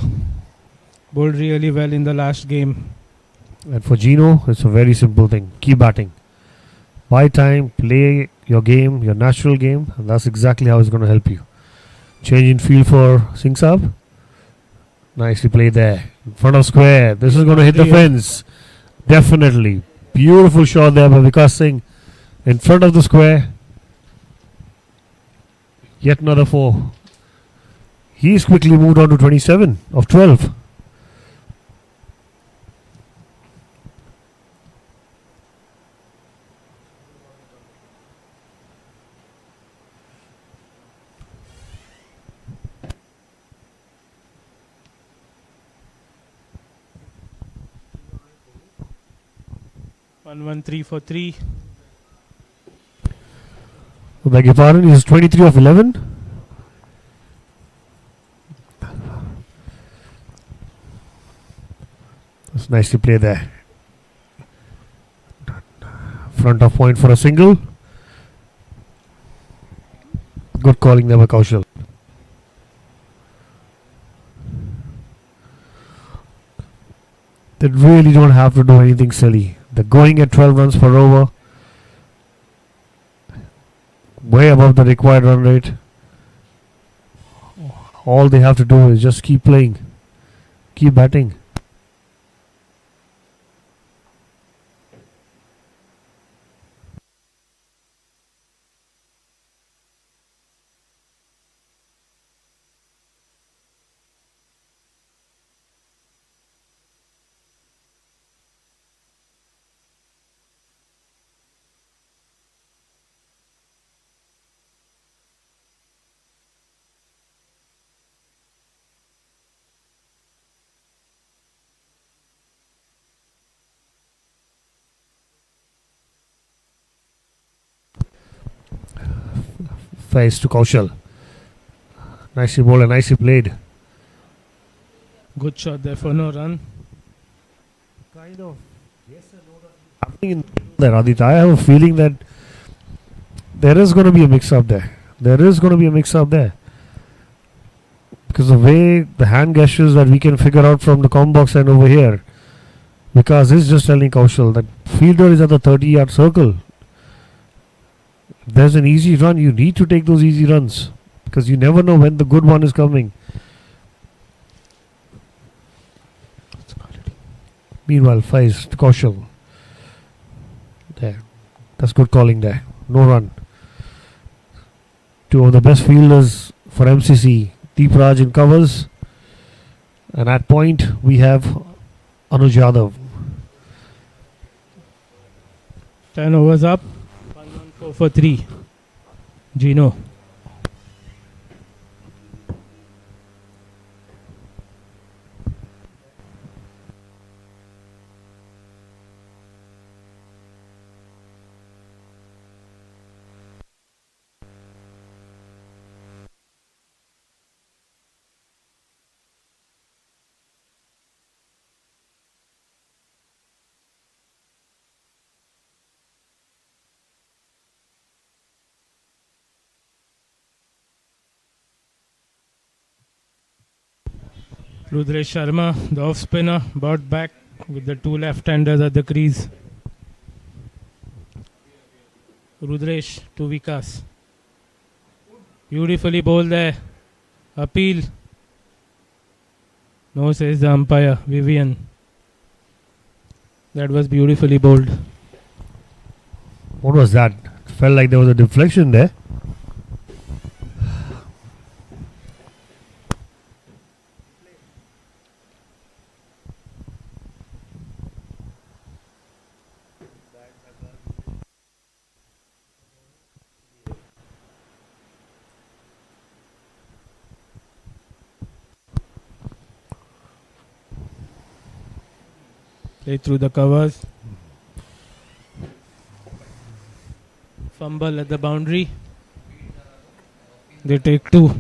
Bowled really well in the last game. And for Gino, it's a very simple thing. Keep batting. Buy time, play your game, your natural game, and that's exactly how it's going to help you. Change in field for Singh Saab. Nicely played there. In front of square. This is going to hit the fence. Definitely. Beautiful shot there by Vikas Singh. In front of the square. Yet another 4. He's quickly moved on to 27 of 12. One 3 for 3. I beg your pardon, he's 23 of 11. That's nicely played there. Front of point for a single. Good calling there by Kaushal. They really don't have to do anything silly. They're going at 12 runs per over. Way above the required run rate. All they have to do is just keep playing. Keep batting. Face to Kaushal. Nicely bowled and nicely played. Good shot there for no run. Kind of. Yes and no happening in there, Aditya. I have a feeling that there is going to be a mix-up there. Because the way the hand gestures that we can figure out from the com box and over here, because it's just telling Kaushal that fielder is at the 30-yard circle. If there's an easy run, you need to take those easy runs because you never know when the good one is coming. Meanwhile, Faiz to Kaushal. There. That's good calling there. No run. Two of the best fielders for MCC. Deep Raj in covers. And at point, we have Anuj Yadav. 10 overs up. 114 for 3. Gino. Rudresh Sharma, the off spinner, brought back with the two left-handers at the crease. Rudresh to Vikas. Beautifully bowled there. Appeal. No, says the umpire, Vivian. That was beautifully bowled. What was that? Felt like there was a deflection there. Play through the covers. Fumble at the boundary. They take two.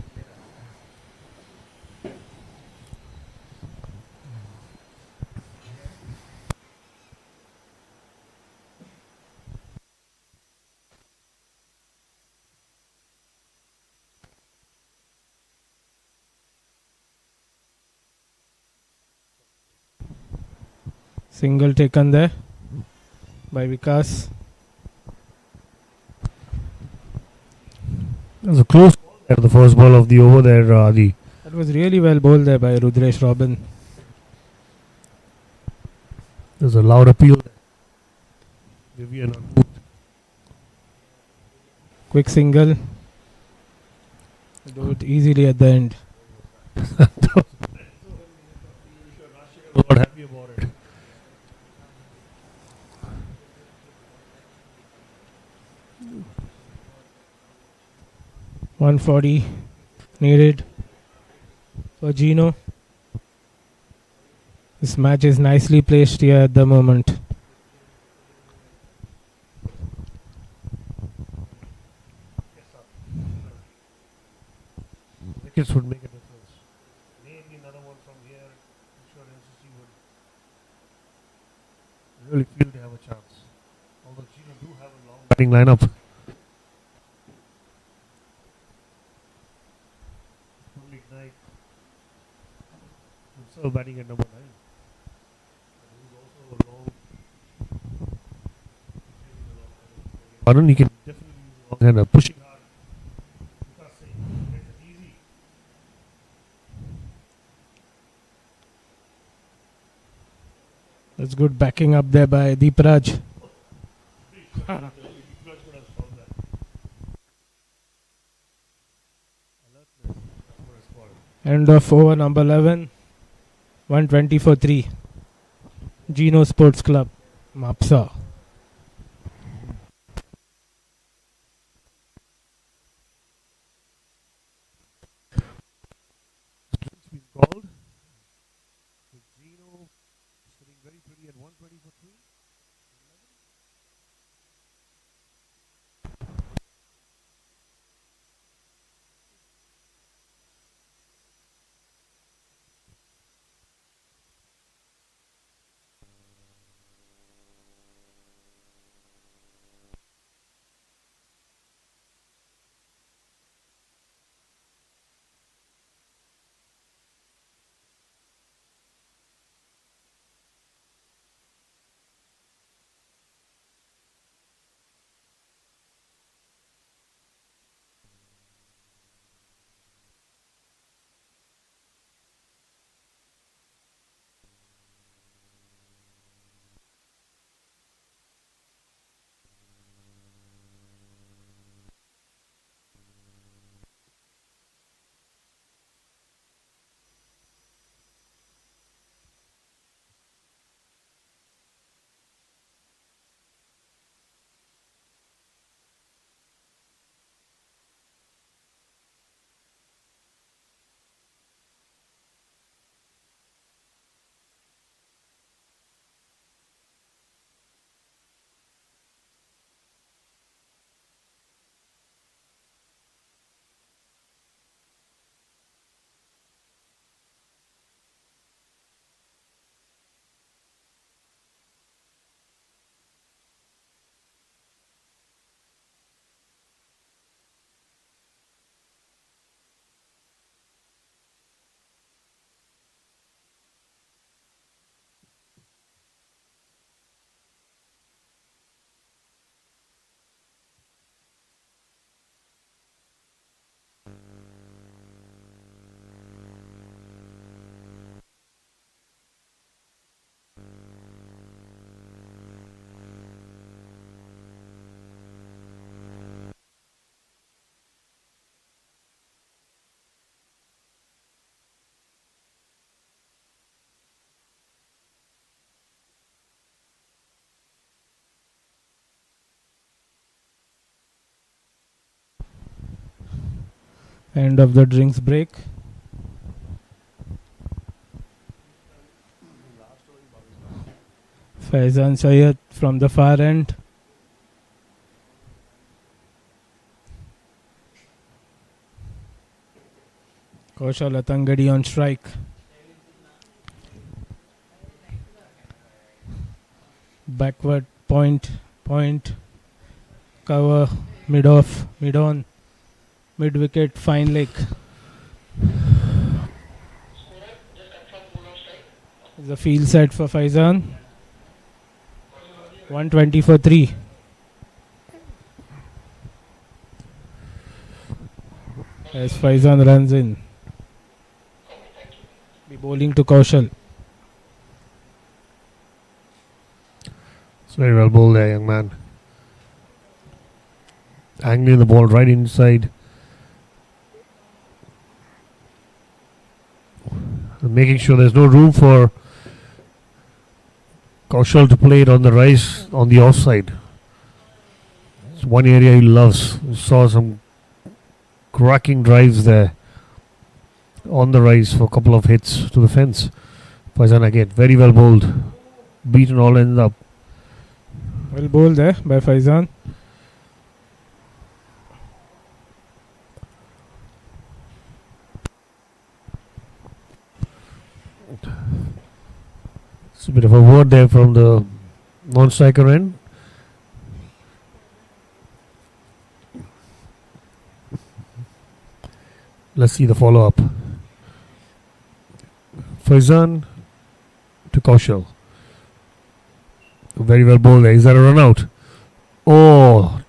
Single taken there by Vikas. That was a close call there, the first ball of the over there, Adi. That was really well bowled there by Rudresh Robin. There's a loud appeal there. Vivian on boot. Quick single. Do it easily at the end. Not happy about it. .140 needed for Gino. This match is nicely placed here at the moment. Wickets would make a difference. Maybe another one from here. I'm sure NCC would really feel they have a chance. Although Gino do have a long batting lineup. Knight himself batting at number 9. He's also a long. Pardon, he can definitely use a long hander, pushing hard. Because he makes it easy. That's good backing up there by Deepraj. End of over number 11. 120 for 3. Geno Sports Club, Mapsa. It's been called. With Gino sitting very pretty at 120 for 3. End of the drinks break. Faizan Syed from the far end. Kaushal Atangadi on strike. Backward point, cover, mid off, mid on, mid wicket, fine leg. The field set for Faizan. 120 for 3. As Faizan runs in. Be bowling to Kaushal. It's very well bowled there, young man. Angling the ball right inside. Making sure there's no room for Kaushal to play it on the rise, on the offside. It's one area he loves. We saw some cracking drives there on the rise for a couple of hits to the fence. Faizan again, very well bowled. Beaten all ends up. Well bowled there by Faizan. It's a bit of a word there from the non-striker end. Let's see the follow-up. Faizan to Kaushal. Very well bowled there. Is that a run out? Oh,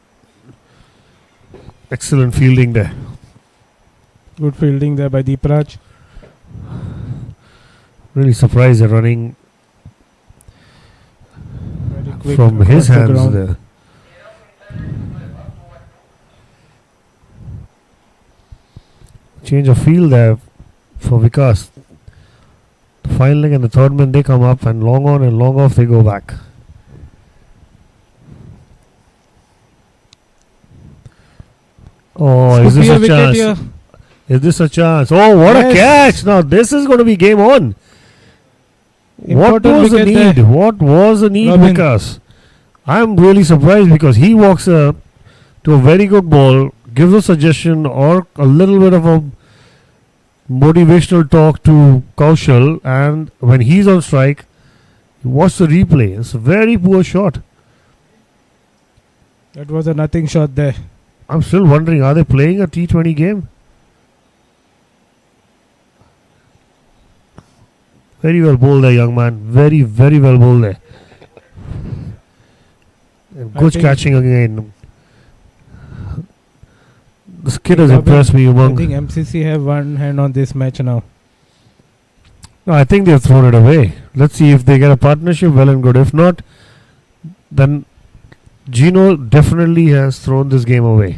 excellent fielding there. Good fielding there by Deepraj. Really surprised at running Very quick from his across the hands ground. there. Change of field there for Vikas. The final leg and the third man, they come up, and long on and long off they go back. Oh, is Could this be a wicket chance? here. Is this a chance? Oh, what a Yes. catch! Now this is going to be game on. What Important was the wicket need? there. What was the need, Robin. Vikas? I'm really surprised because he walks to a very good ball, gives a suggestion or a little bit of a motivational talk to Kaushal, and when he's on strike, watch the replay. It's a very poor shot. That was a nothing shot there. I'm still wondering, are they playing a T20 game? Very well bowled there, young man. Very, very well bowled there. And I good think- catching again. This kid has Robin, impressed me I among. think MCC have one hand on this match now. No, I think they've thrown it away. Let's see if they get a partnership, well and good. If not, then Gino definitely has thrown this game away.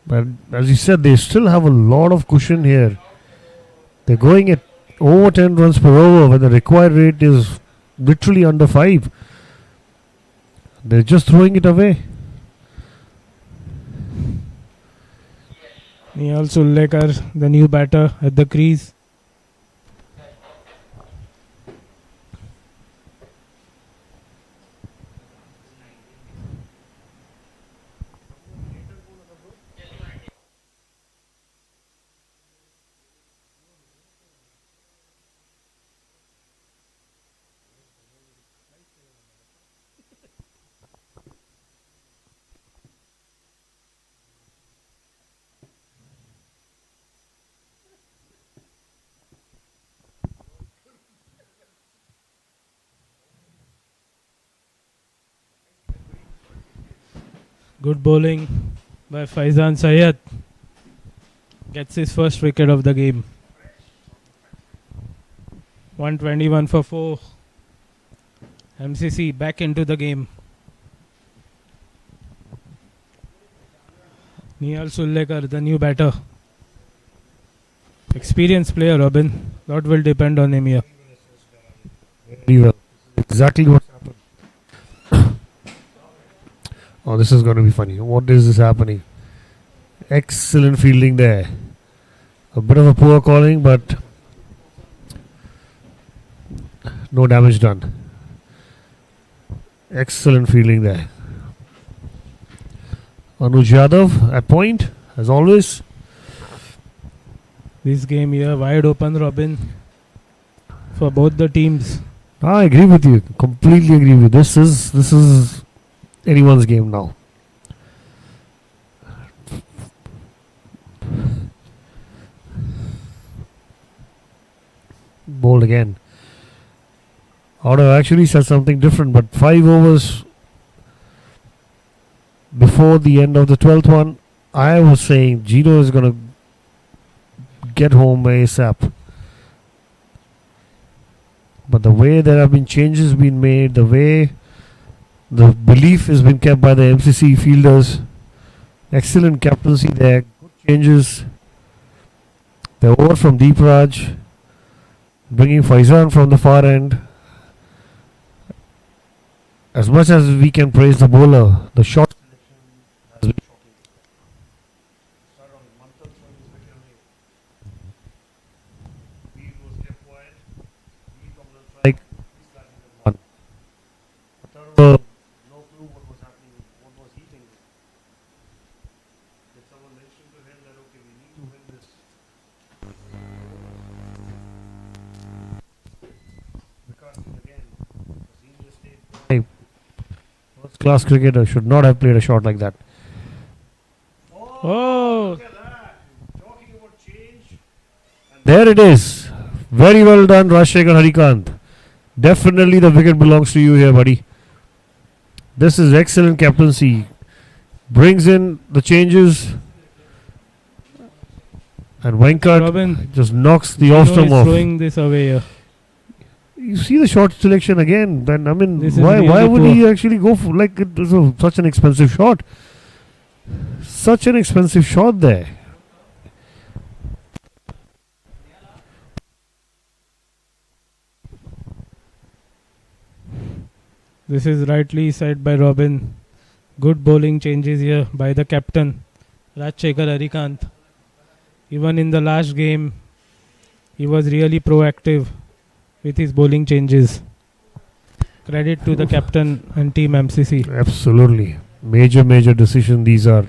But as you said, they still have a lot of cushion here. They're going at over 10 runs per over when the required rate is literally under 5. They're just throwing it away. Nihal Sullekar, the new batter at the crease. Good bowling by Faizan Syed. Gets his first wicket of the game. 121 for 4. MCC back into the game. Nihal Sullekar, the new batter. Experienced player, Robin. Lot will depend on him here. Very well. Exactly what's happened. Oh, this is going to be funny. What is this happening? Excellent fielding there. A bit of a poor calling, but no damage done. Excellent fielding there. Anuj Yadav at point, as always. This game here, wide open, Robin, for both the teams. I agree with you. Completely agree with you. This is anyone's game now. Bowled again. I would have actually said something different, but 5 overs before the end of the 12th one, I was saying Gino is going to get home ASAP. But the way there have been changes been made, the way the belief has been kept by the MCC fielders, excellent captaincy there, good changes. The over from Deep Raj, bringing Faizan from the far end. As much as we can praise the bowler, the shot has been shocking. Was kept quiet. Strike. No clue what was happening. What was he thinking? Did someone mention to him that okay, we need to win this? Because again, senior state first class cricketer should not have played a shot like that. Oh! Look at that. Talking about change. And there it is. Very well done, Rajshekhar Harikant. Definitely the wicket belongs to you here, buddy. This is excellent captaincy. Brings in the changes. And Venkat Robin, just knocks the Gino off-stump is off. throwing this away here. You see the shot selection again. Then I mean, This is why really would poor. he actually go for like it was such an expensive shot? Such an expensive shot there. This is rightly said by Robin. Good bowling changes here by the captain, Rajshekhar Harikant. Even in the last game, he was really proactive with his bowling changes. Credit to the captain and team MCC. Absolutely. Major decision. These are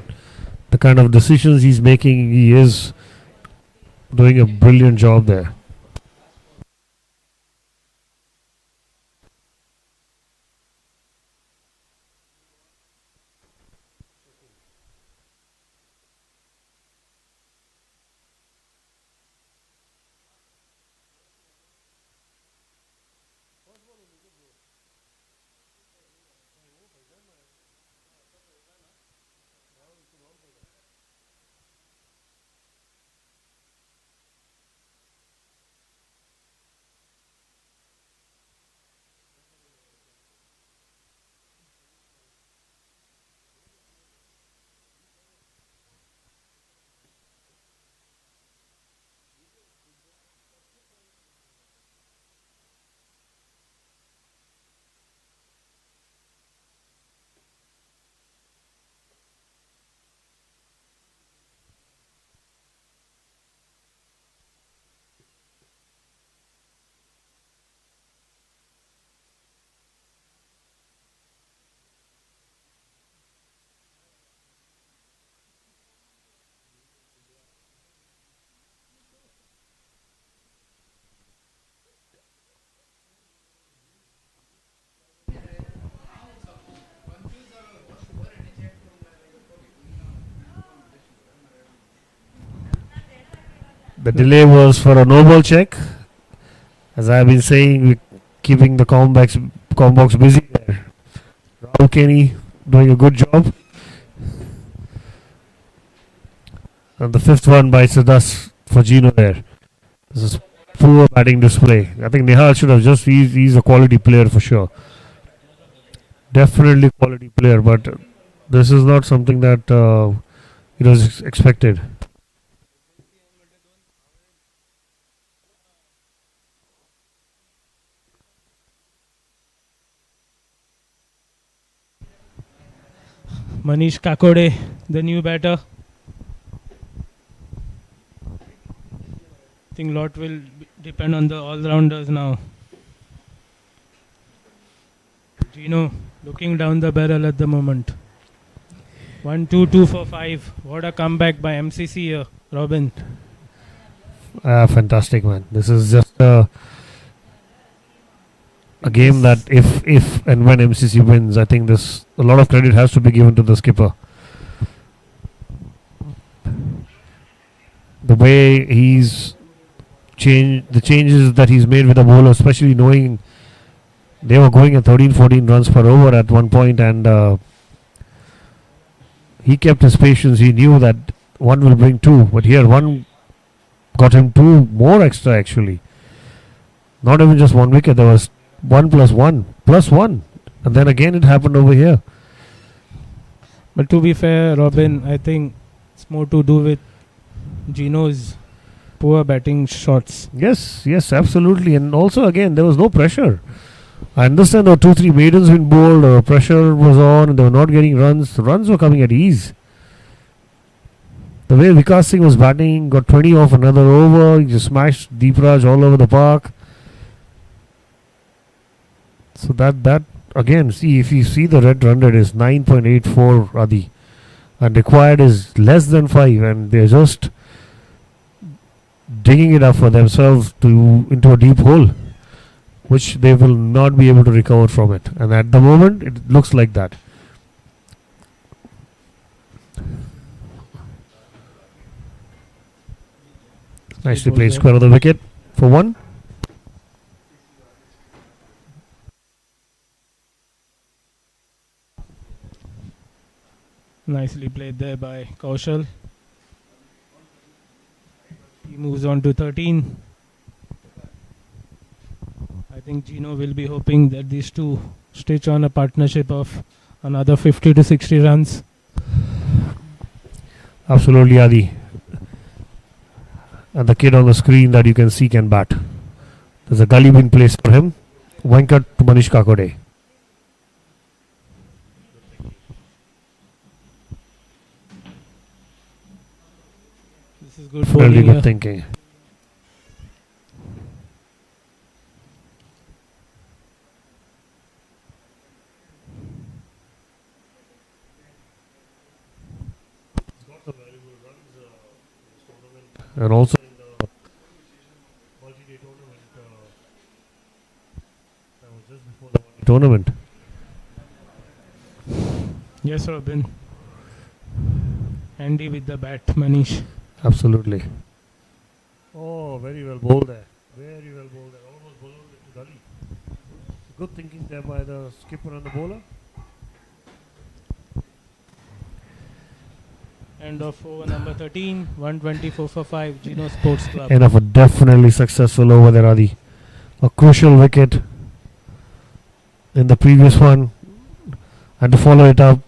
the kind of decisions he's making. He is doing a brilliant job there. The delay was for a no ball check. As I have been saying, we're keeping the combox busy there. Rahul Kenny doing a good job. And the fifth one by Sadas for Gino there. This is poor batting display. I think Nihal should have he's a quality player for sure. Definitely quality player, but this is not something that it was expected. Manish Kakode, the new batter. I think lot will depend on the all-rounders now. Gino looking down the barrel at the moment. 1, 2, 2 for 5. What a comeback by MCC here, Robin. Fantastic, man. This is just a game that if and when MCC wins, I think a lot of credit has to be given to the skipper. The way he's changed, the changes that he's made with the bowler, especially knowing they were going at 13-14 runs per over at one point, and he kept his patience. He knew that one will bring two, but here one got him two more extra actually. Not even just one wicket, there was 1 + 1 + 1, and then again it happened over here. But to be fair, Robin, I think it's more to do with Gino's poor batting shots. Yes, absolutely. And also again, there was no pressure. I understand there were 2-3 maidens been bowled, pressure was on, and they were not getting runs. The runs were coming at ease. The way Vikas Singh was batting, got 20 off another over, he just smashed Deep Raj all over the park. So that again, see, if you see the red run rate is 9.84 Adi, and required is less than 5, and they're just digging it up for themselves into a deep hole, which they will not be able to recover from it. And at the moment, it looks like that. Nicely played, square of the wicket for 1. Nicely played there by Kaushal. He moves on to 13. I think Gino will be hoping that these two stitch on a partnership of another 50 to 60 runs. Absolutely, Adi. And the kid on the screen that you can see can bat. There's a gully being placed for him. Venkat to Manish Kakode. This is good Very bowling good here. thinking. And also in the multi-day tournament, that was just before the tournament. Yes, Robin. Handy with the bat, Manish. Absolutely. Oh, very well bowled there. Very well bowled there. Almost bowled into gully. Good thinking there by the skipper and the bowler. End of over number 13, 124 for 5, Geno Sports Club. End of a definitely successful over there, Adi. A crucial wicket in the previous one. And to follow it up,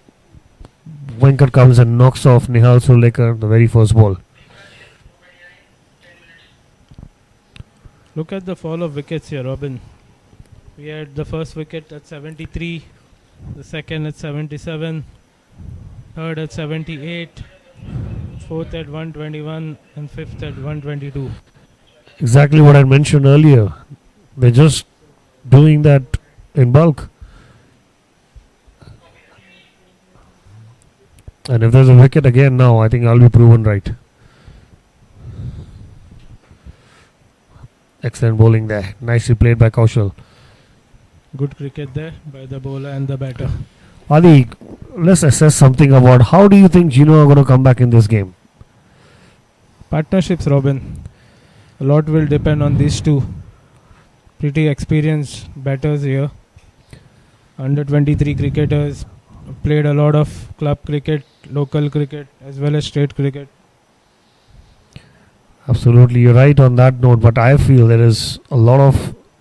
Venkat comes and knocks off Nihal Surlekar, the very first ball. Look at the fall of wickets here, Robin. We had the first wicket at 73, the second at 77, third at 78, fourth at 121, and fifth at 122. Exactly what I mentioned earlier. They're just doing that in bulk. And if there's a wicket again now, I think I'll be proven right. Excellent bowling there. Nicely played by Kaushal. Good cricket there by the bowler and the batter. Adi, let's assess something about how do you think Gino are going to come back in this game? Partnerships, Robin. A lot will depend on these two. Pretty experienced batters here. Under 23 cricketers. Played a lot of club cricket, local cricket, as well as state cricket. Absolutely, you're right on that note, but I feel there is a lot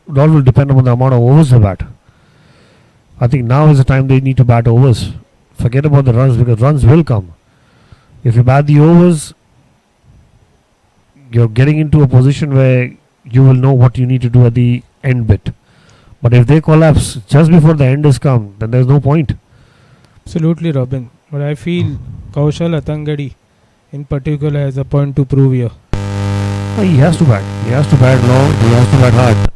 will depend on the amount of overs they bat. I think now is the time they need to bat overs. Forget about the runs, because runs will come. If you bat the overs, you're getting into a position where you will know what you need to do at the end bit. But if they collapse just before the end has come, then there's no point. Absolutely, Robin. But I feel Kaushal Atangadi in particular has a point to prove here. He has to bat. He has to bat long. He has to bat hard.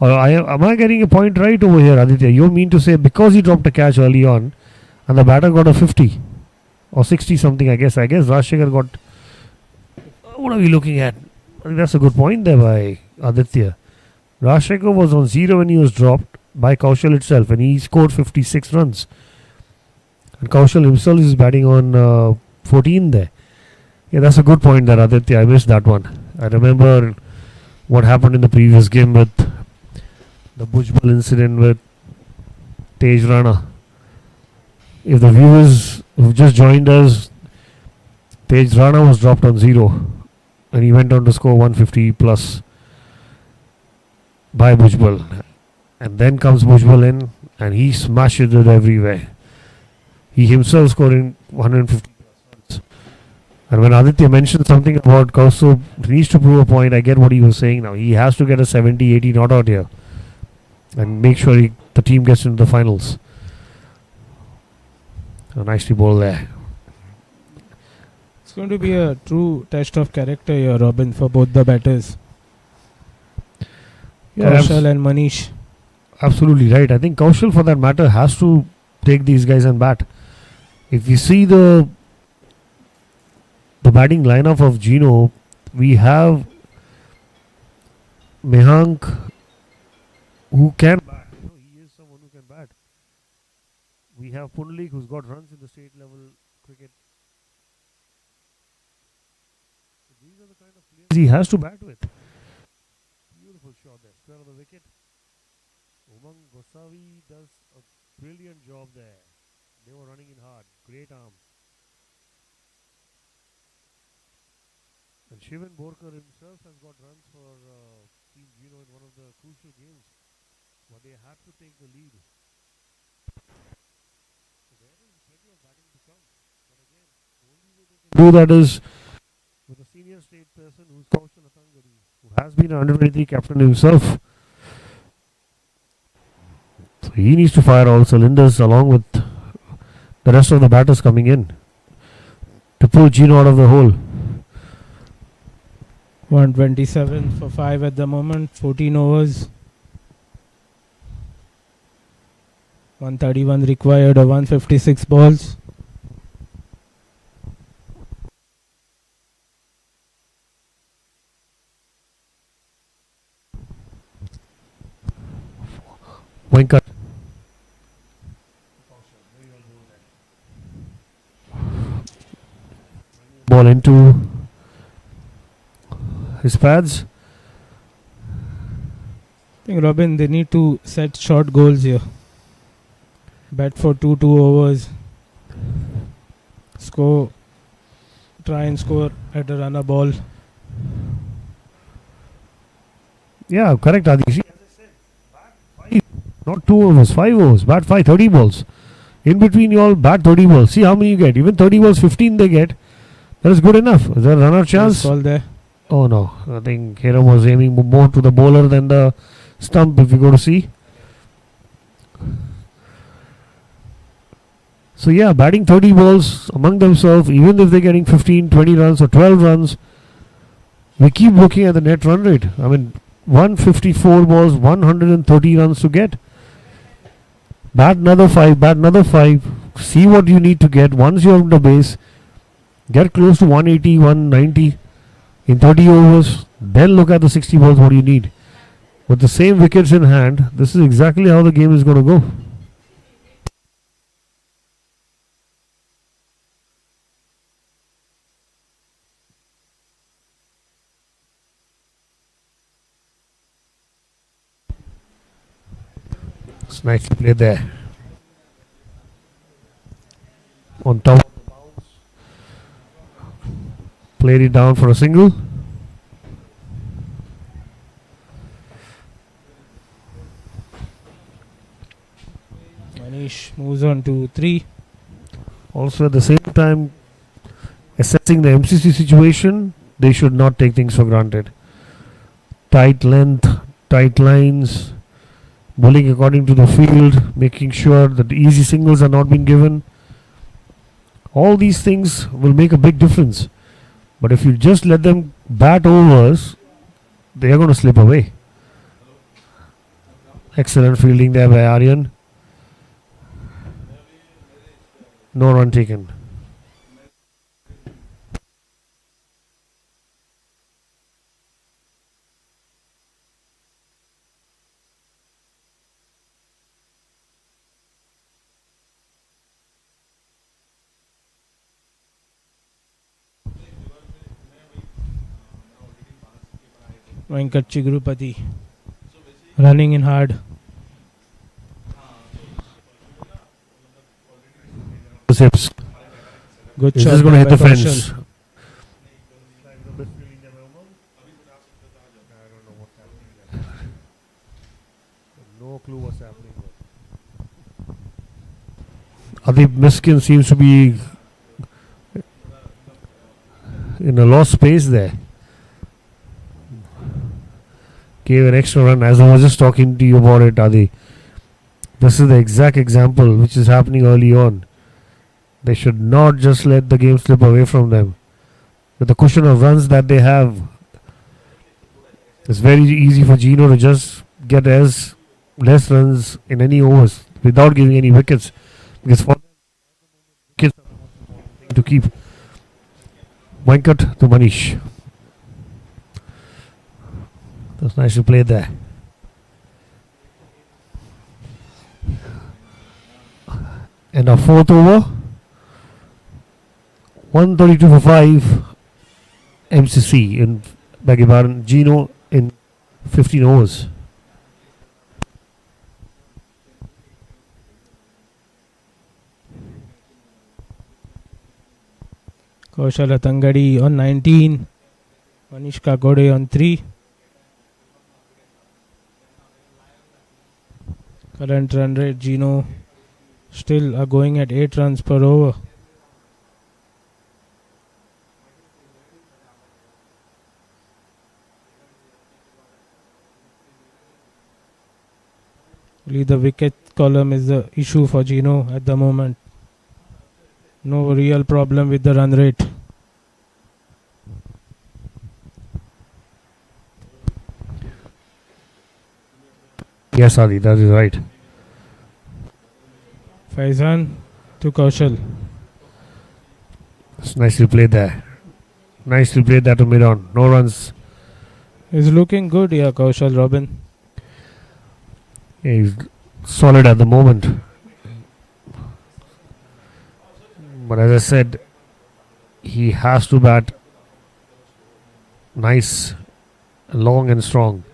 Or am I getting a point right over here, Aditya? You mean to say because he dropped a catch early on and the batter got a 50 or 60 something, I guess. Rajshekhar got... What are we looking at? I think that's a good point there by Aditya. Rajshekhar was on 0 when he was dropped by Kaushal itself and he scored 56 runs. And Kaushal himself is batting on 14 there. Yeah, that's a good point there, Aditya. I missed that one. I remember what happened in the previous game with the Bhujbal incident with Tej Rana. If the viewers who just joined us, Tej Rana was dropped on 0 and he went on to score 150 plus by Bhujbal. And then comes Bhujbal in and he smashes it everywhere. He himself scoring 150 runs. And when Aditya mentioned something about Kaustup needs to prove a point, I get what he was saying now. He has to get a 70-80 not out here and make sure the team gets into the finals. A nicely bowled there. It's going to be a true test of character here, Robin, for both the batters. Yeah, Kaushal and Manish. Absolutely right. I think Kaushal, for that matter, has to take these guys and bat. If you see the batting lineup of Gino, we have Mehank who can bat. He is someone who can bat. We have Punalik who's got runs in the state level cricket. So these are the kind of players he has to bat with. Beautiful shot there. Square of the wicket. Umang Gosavi does a brilliant job there. They were running in hard. Great arm. And Shivan Borkar himself has got runs for Team Gino in one of the crucial games. But they had to take the lead. So there is plenty of batting to come. But again, the only way they can do that is with a senior state person who's Kaushal Atangadi, who has been an under-23 captain himself. So he needs to fire all cylinders along with the rest of the batters coming in to pull Gino out of the hole. 127 for 5 at the moment, 14 overs. 131 required of 156 balls. Venkat. Ball into his pads. I think, Robin, they need to set short goals here. Bat for 2 overs. Try and score at a runner ball. Yeah, correct, Adi. See, as I said, bat 5, not 2 overs, 5 overs. Bat 5, 30 balls. In between you all, bat 30 balls. See how many you get. Even 30 balls, 15 they get. That is good enough. Is there a runner chance? Ball there. Oh no, I think Hiram was aiming more to the bowler than the stump if you go to see. So yeah, batting 30 balls among themselves, even if they're getting 15, 20 runs or 12 runs, we keep looking at the net run rate. I mean, 154 balls, 130 runs to get. Bat another 5, see what you need to get once you're on the base. Get close to 180, 190 in 30 overs. Then look at the 60 balls, what do you need. With the same wickets in hand, this is exactly how the game is going to go. It's nicely played there. On top of the bounce. Played it down for a single. Manish moves on to 3. Also at the same time, assessing the MCC situation, they should not take things for granted. Tight length, tight lines, bowling according to the field, making sure that easy singles are not being given. All these things will make a big difference. But if you just let them bat overs, they are going to slip away. Excellent fielding there by Aryan. No run taken. Venkat Chigrupati running in hard. Hips. Good This shot. is going to hit by the fence. Kaushal. No clue what's happening. Adib Miskin seems to be in a lost space there. Gave an extra run. As I was just talking to you about it, Adi, this is the exact example which is happening early on. They should not just let the game slip away from them. With the cushion of runs that they have, it's very easy for Gino to just get as less runs in any overs without giving any wickets. Because for them, wickets are the most important thing to keep. Venkat to Manish. That's nicely played there. And a fourth over. 132 for 5. MCC in Bagibaran. Gino in 15 overs. Kaushal Tangadi on 19. Manish Kakode on 3. Current run rate, Gino still are going at 8 runs per over. Only the wicket column is the issue for Gino at the moment. No real problem with the run rate. Yes, Adi, that is right. Faizan to Kaushal. It's nicely played there. Nicely played that to mid-on. No runs. He's looking good here, Kaushal Robin. Yeah, he's solid at the moment. But as I said, he has to bat nice, long and strong,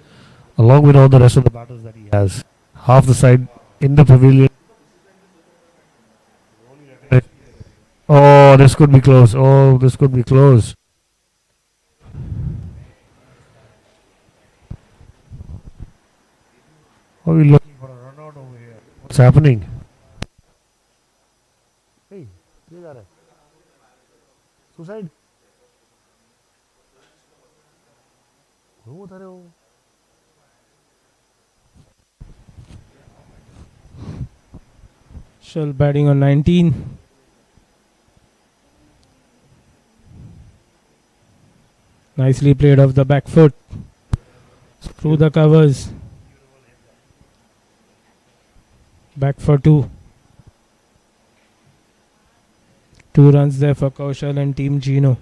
along with all the rest of the batters that he has. Half the side in the pavilion. Oh, this could be close. Oh, this could be close. Are we looking for a run out over here? What's happening? Hey, ये जा रहा है. Suicide? वो बता रहे हो? Shell batting on 19. Nicely played off the back foot. Through the covers. Back for 2. 2 runs there for Kaushal and Team Gino.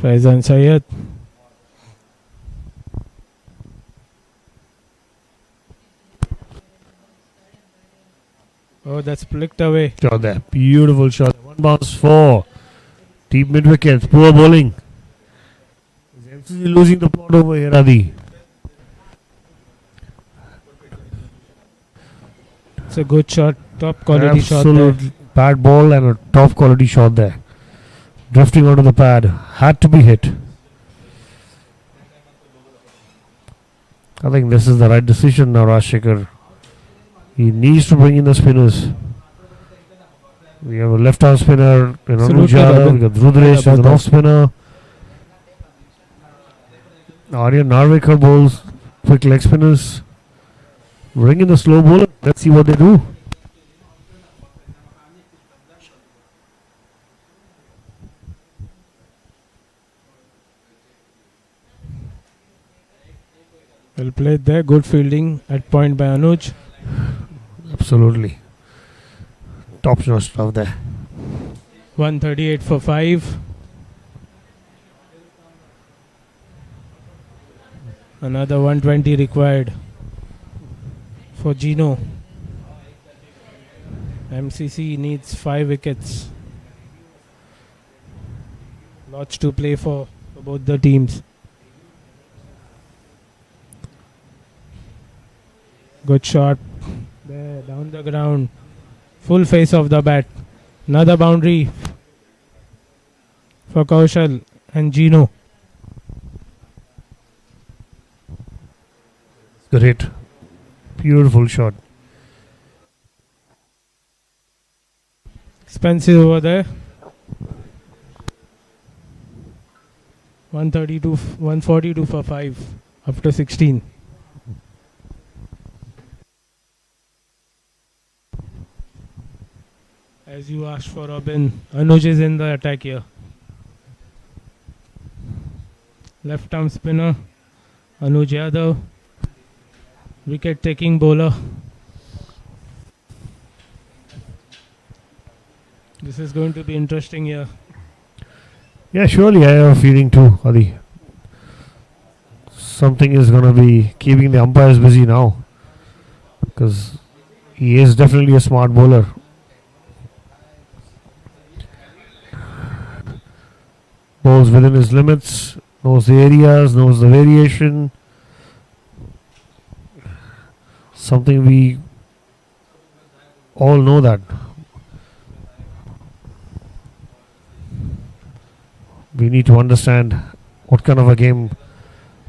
Faizan Syed. Oh, that's flicked away. Shot there. Beautiful shot. One bounce 4. Deep mid wicket. Poor bowling. Is MCC losing the plot over here, Adi? It's a good shot. Top quality shot Absolute there. bad ball and a top quality shot there. Drifting onto the pad. Had to be hit. I think this is the right decision now, Rajshekhar. He needs to bring in the spinners. We have a left arm spinner in Anuj Absolutely, Yadav. Robin. We got Rudresh as an About off spinner. Aryan Narvekar bowls quick leg spinners. Bring in the slow bowler. Let's see what they do. Well played there. Good fielding at point by Anuj. Absolutely. Top notch stuff there. 138 for 5. Another 120 required for Gino. MCC needs 5 wickets. Lots to play for both the teams. Good shot. There, down the ground. Full face of the bat. Another boundary for Kaushal and Gino. Great. Beautiful shot. Expensive over there. 142 for 5 after 16. As you asked for, Robin, Anuj is in the attack here. Left arm spinner, Anuj Yadav. Wicket taking bowler. This is going to be interesting here. Yeah, surely I have a feeling too, Adi. Something is going to be keeping the umpires busy now. Because he is definitely a smart bowler. Bowls within his limits, knows the areas, knows the variation. Something we all know that. We need to understand what kind of a game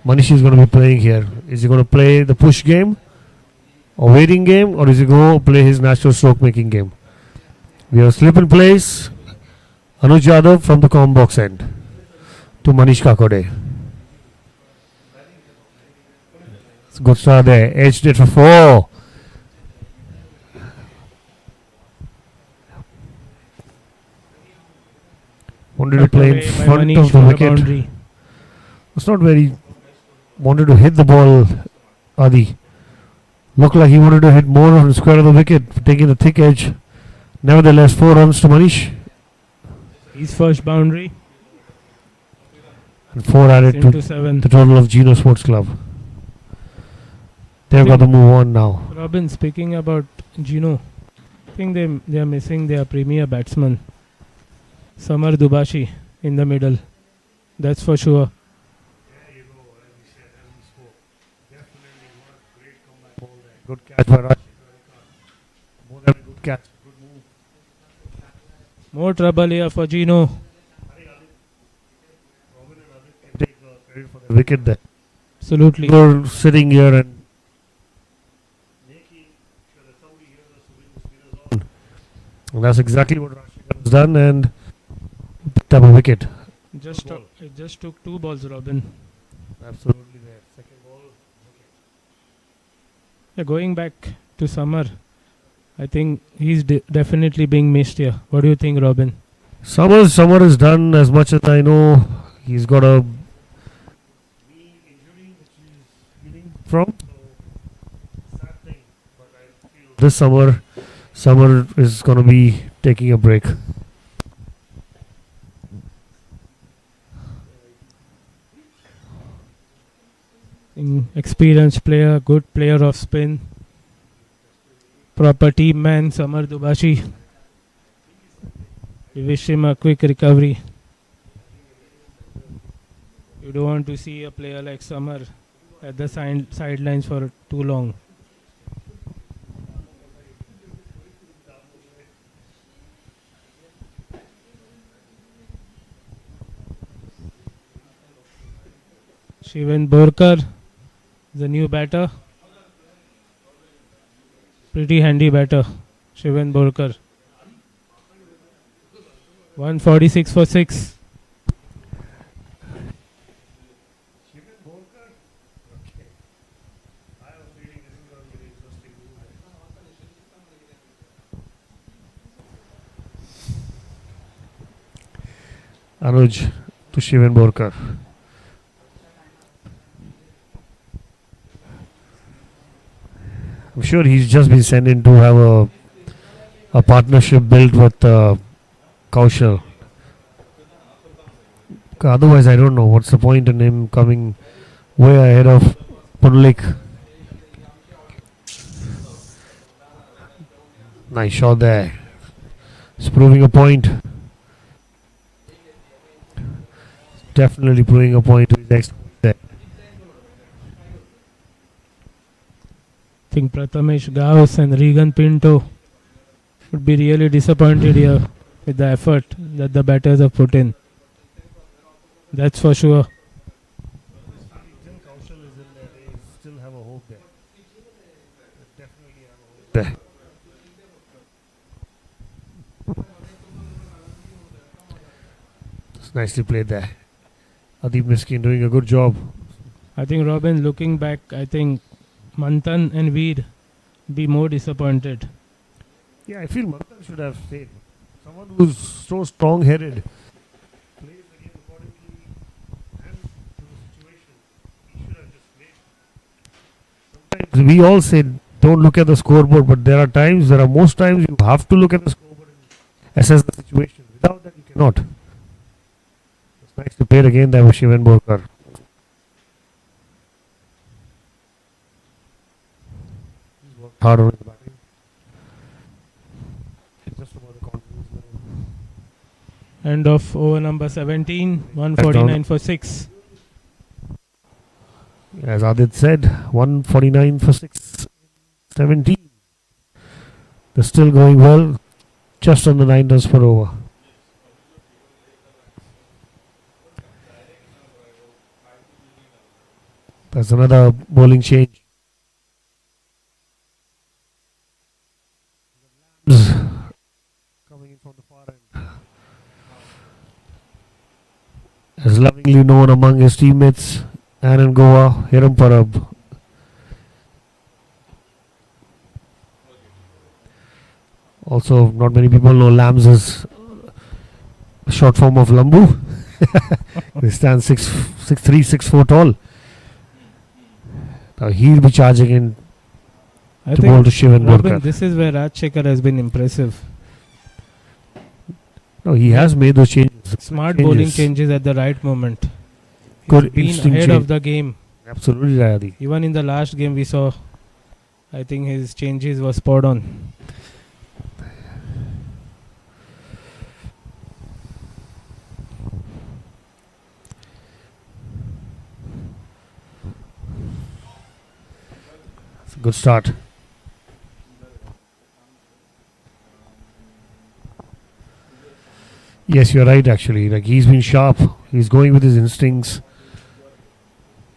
Manish is going to be playing here. Is he going to play the push game, or waiting game, or is he going to play his natural stroke making game? We have slip in place. Anuj Yadav from the com box end to Manish Kakode. It's a good start there. Edged it for 4. Wanted to play in front of the wicket. It's not very. Wanted to hit the ball, Adi. Looked like he wanted to hit more on the square of the wicket, taking the thick edge. Nevertheless, 4 runs to Manish. His first boundary. And 4 added to 7. the total of Geno Sports Club. They've got to move on now. Robin, speaking about Gino, I think they are missing their premier batsman, Samar Dubashi, in the middle. That's for sure. Good catch by Rashid. More than a good catch. Good move. More trouble here for Gino. Take the credit for the wicket there. Absolutely. You're sitting here and making sure that somebody here has to win the spinners on. And that's exactly what Rashid has done and picked up a wicket. It just took 2 balls, Robin. Absolutely there. Second ball. Yeah, going back to Samar, I think he's definitely being missed here. What do you think, Robin? Samar has done as much as I know. He's got a knee injury which he's healing from. So sad thing. But I feel this summer is going to be taking a break. Experienced player, good player of spin, proper team man, Samar Dubashi. We wish him a quick recovery. You don't want to see a player like Samar at the sidelines for too long. Shivan Borkar, the new batter. Pretty handy batter, Shivan Borkar. 146 for 6. Anuj to Shivan Borkar. I'm sure he's just been sent in to have a partnership built with Kaushal. Otherwise, I don't know what's the point in him coming way ahead of Punlik. Nice shot there. It's proving a point. Definitely proving a point to his next there. I think Prathamesh Gauss and Regan Pinto would be really disappointed here with the effort that the batters have put in. That's for sure. Kaushal is in there. They still have a hope there. Definitely have a hope there. It's nicely played there. Adib Miskin doing a good job. I think Robin, looking back, I think Manthan and Veer be more disappointed. Yeah, I feel Manthan should have stayed. Someone who's so strong-headed, plays the game accordingly and to the situation. He should have just played. Sometimes we all say don't look at the scoreboard, but there are most times you have to look at the scoreboard and assess the situation. Without that, you cannot. It's nice to play again there with Shivan Borkar. He's worked hard on his batting. It's just about the confidence level. End of over number 17, 149 for 6. As Adit said, 149 for 6, 17. They're still going well, just on the 9 runs per over. That's another bowling change. Coming in from the far end. As lovingly known among his teammates, Anand Goa, Hiram Parab. Also, not many people know Lambs is a short form of Lambu. They stand 6'3", 6'4" tall. Now he'll be charging in to bowl to Shivan Borkar. This is where Rajshekhar has been impressive. No, he has made those changes. Smart bowling changes at the right moment. Good Been instinct ahead change. of the game. Absolutely, Rayadi. Even in the last game we saw, I think his changes were spot on. It's a good start. Yes, you're right actually. Like he's been sharp. He's going with his instincts.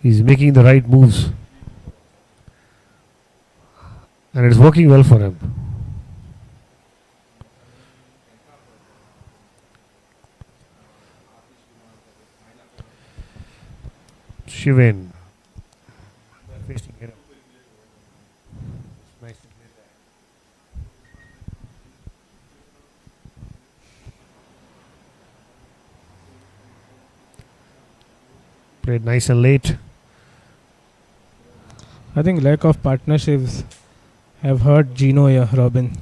He's making the right moves. And it's working well for him. Shivan. Facing Geno. Nice to play there. Played nice and late. I think lack of partnerships have hurt Gino here, Robin.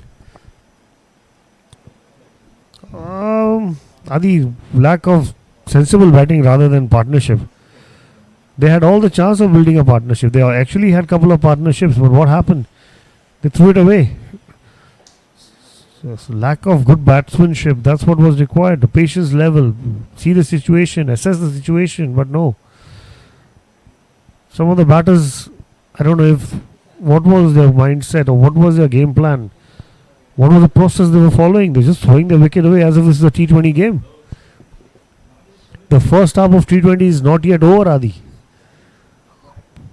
Adi, lack of sensible batting rather than partnership. They had all the chance of building a partnership. They actually had a couple of partnerships, but what happened? They threw it away. So lack of good batsmanship, that's what was required. The patience level, see the situation, assess the situation, but no. Some of the batters, I don't know what was their mindset or what was their game plan. What was the process they were following? They're just throwing the wicket away as if this is a T20 game. The first half of T20 is not yet over, Adi.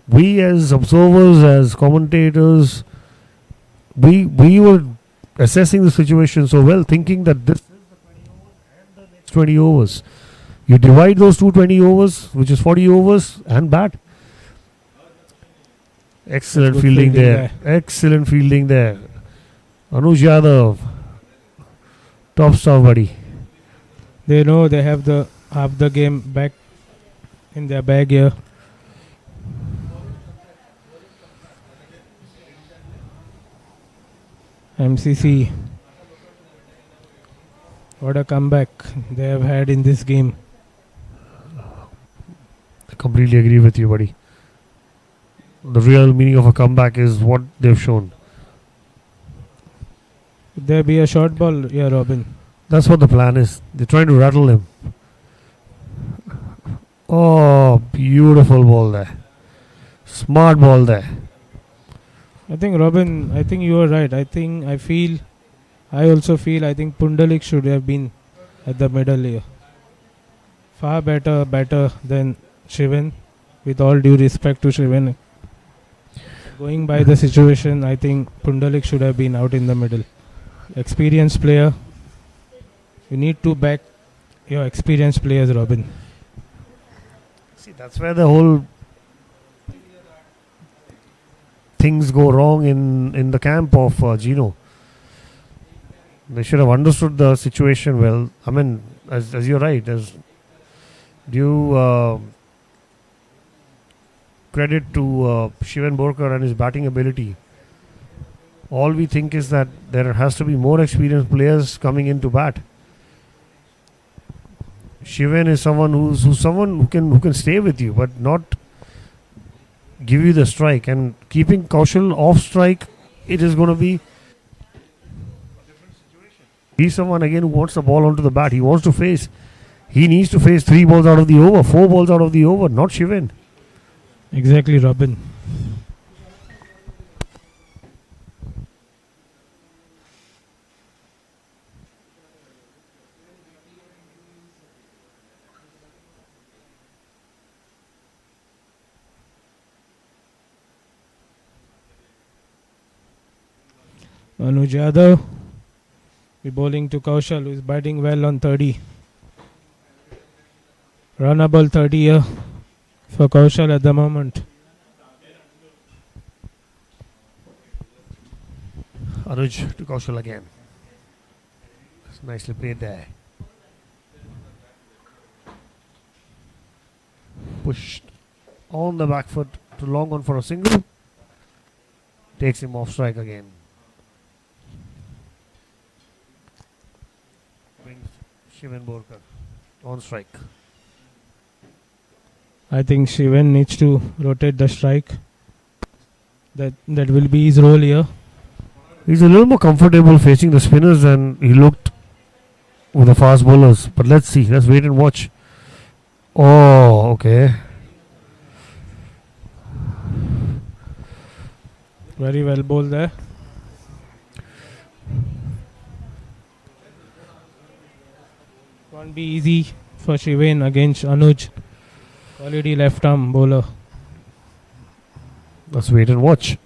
We as observers, as commentators, we were assessing the situation so well, thinking that this is the 20 overs and the next 20 overs. You divide those 220 overs, which is 40 overs, and bat. Excellent fielding there. Excellent fielding there. Anuj Yadav. Top stuff, buddy. They know they have the half the game back in their bag here. MCC, what a comeback they have had in this game. I completely agree with you, buddy. The real meaning of a comeback is what they've shown. Could there be a short ball here, Robin? That's what the plan is. They're trying to rattle him. Oh, beautiful ball there. Smart ball there. I think, Robin, I think you are right. I also feel Pundalik should have been at the middle here. Far better than Shivan, with all due respect to Shivan. Going by the situation, I think Pundalik should have been out in the middle. Experienced player. You need to back your experienced players, Robin. See, that's where the whole things go wrong in the camp of Gino. They should have understood the situation well. I mean, as you're right, as due credit to Shivan Borkar and his batting ability. All we think is that there has to be more experienced players coming in to bat. Shivan is someone who's someone who can stay with you, but not give you the strike. And keeping Kaushal off strike, it is going to be a different situation. He's someone again who wants the ball onto the bat. He wants to face. He needs to face 3 balls out of the over, 4 balls out of the over, not Shivan. Exactly, Robin. Anuj Yadav be bowling to Kaushal, who is batting well on 30. Runnable 30 here for Kaushal at the moment. Anuj to Kaushal again. It's nicely played there. Pushed on the back foot to long on for a single. Takes him off strike again. Brings Shivan Borkar on strike. I think Shivan needs to rotate the strike. That will be his role here. He's a little more comfortable facing the spinners than he looked with the fast bowlers. But let's see. Let's wait and watch. Oh, okay. Very well bowled there. Won't be easy for Shivan against Anuj. Already left arm bowler. Let's wait and watch.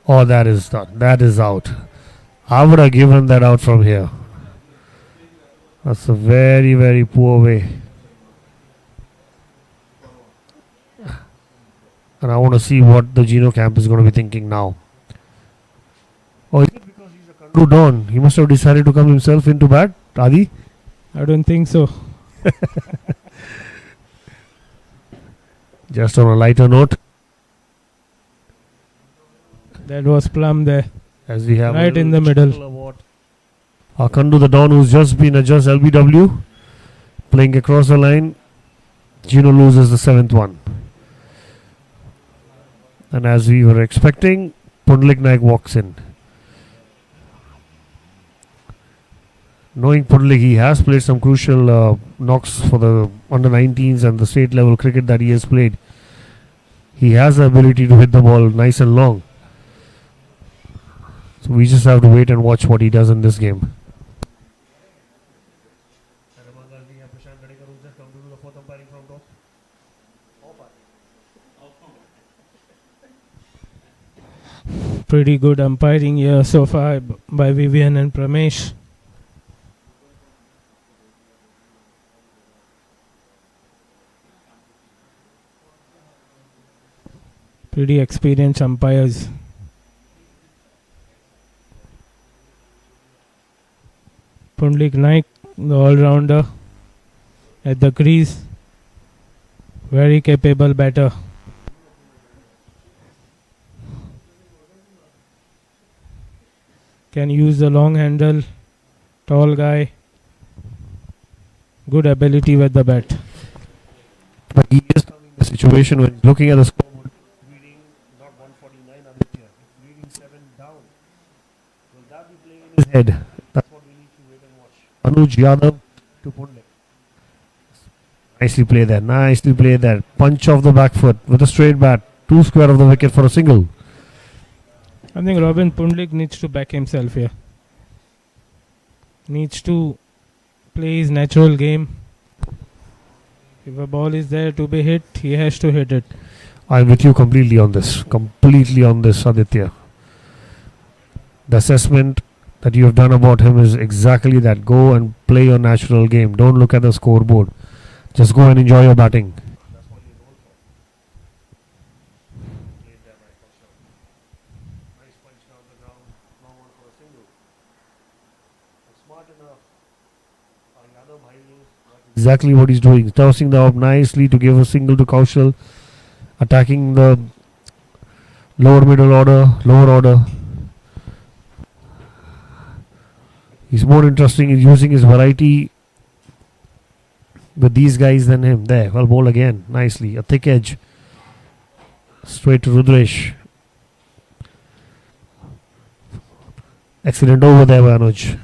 Oh, that is done. That is out. I would have given that out from here. That's a very, very poor way. And I want to see what the Geno camp is going to be thinking now. Oh, is it because he's a Kandu Don? He must have decided to come himself into bat, Adi? I don't think so. Just on a lighter note. That was plum there. As we have right in the middle. Kandu the Don, who's just been adjust LBW, playing across the line. Gino loses the 7th one. And as we were expecting, Pundalik Naik walks in. Knowing Pundalik, he has played some crucial knocks for the under-19s and the state level cricket that he has played. He has the ability to hit the ball nice and long. So we just have to wait and watch what he does in this game. Pretty good umpiring here so far by Vivian and Pramesh. Pretty experienced umpires. Pundalik Naik, the all-rounder, at the crease. Very capable batter. Can use the long handle. Tall guy. Good ability with the bat. But he is coming in a situation when looking at the scoreboard, reading not 149 Aditya, reading 7 down. Will that be playing in his head? That's what we need to wait and watch. Anuj Yadav to Pundle. Nicely played there. Nicely played there. Punch off the back foot with a straight bat. 2 square of the wicket for a single. I think Robin Pundlik needs to back himself here. Needs to play his natural game. If a ball is there to be hit, he has to hit it. I'm with you completely on this. Completely on this, Aditya. The assessment that you have done about him is exactly that. Go and play your natural game. Don't look at the scoreboard. Just go and enjoy your batting. Exactly what he's doing. Tossing the up nicely to give a single to Kaushal. Attacking the lower middle order, lower order. He's more interesting in using his variety with these guys than him. There, well, ball again. Nicely. A thick edge. Straight to Rudresh. Excellent over there by Anuj.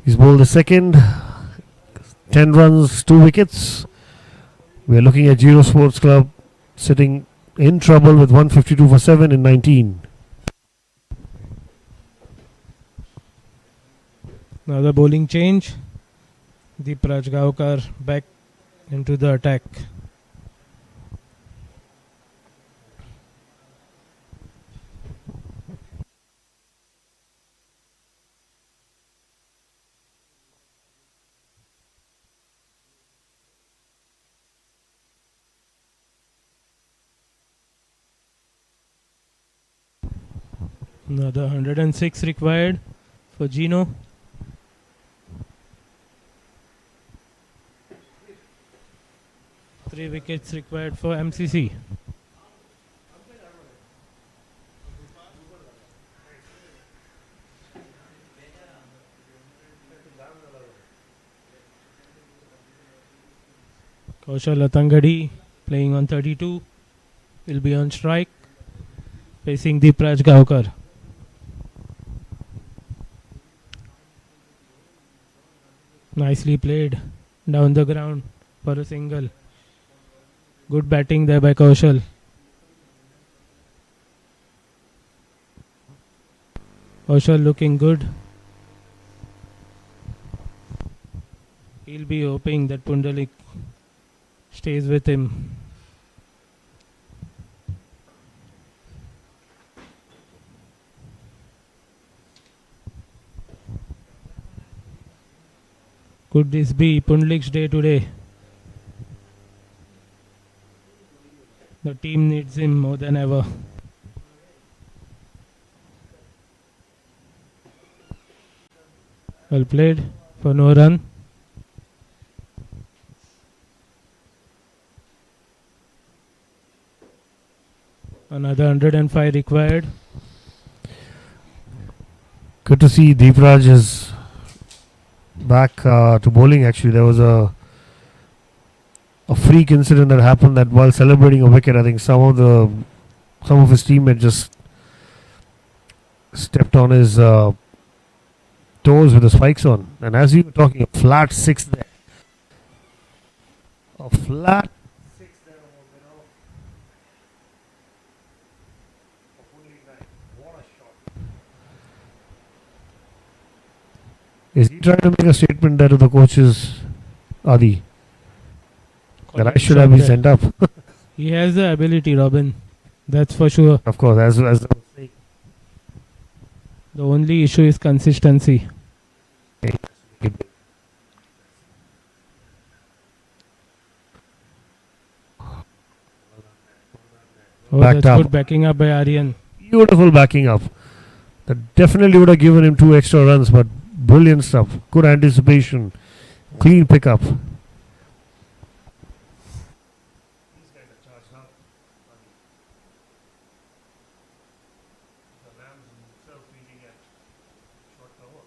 He's bowled the second. 10 runs, 2 wickets. We are looking at Geno Sports Club sitting in trouble with 152 for 7 in 19. Now the bowling change. Margao back into the attack. Another 106 required for Gino. Three wickets required for MCC. Kaushal Atangadi playing on 32 will be on strike, facing Margao. Nicely played down the ground for a single. Good batting there by Kaushal. Kaushal looking good. He'll be hoping that Pundalik stays with him. Could this be Pundalik's day today? The team needs him more than ever. Well played for no run. Another 105 required. Good to see Deepraj is back to bowling. Actually, there was a freak incident that happened that while celebrating a wicket, I think some of his teammates just stepped on his toes with the spikes on. And as we were talking, a flat 6 there. A flat 6 there. What a shot. Is he trying to make a statement there to the coaches, Adi? That I should have been sent up. He has the ability, Robin. That's for sure. Of course, as I was saying. The only issue is consistency. Oh, Backed that's up. good backing up by Aryan. Beautiful backing up. That definitely would have given him 2 extra runs, but brilliant stuff. Good anticipation. Clean pickup. These guys are charged up. The Rams himself fielding at short cover.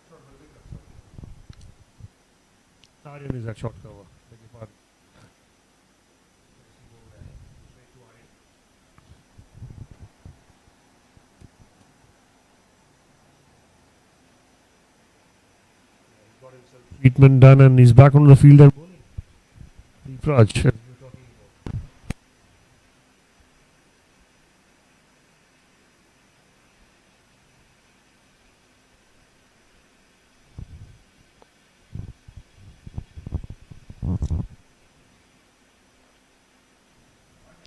Short wicket. Sarjan is at short cover. Beg your pardon. Got himself treatment done and he's back on the field and bowling. Raj, as we were talking about.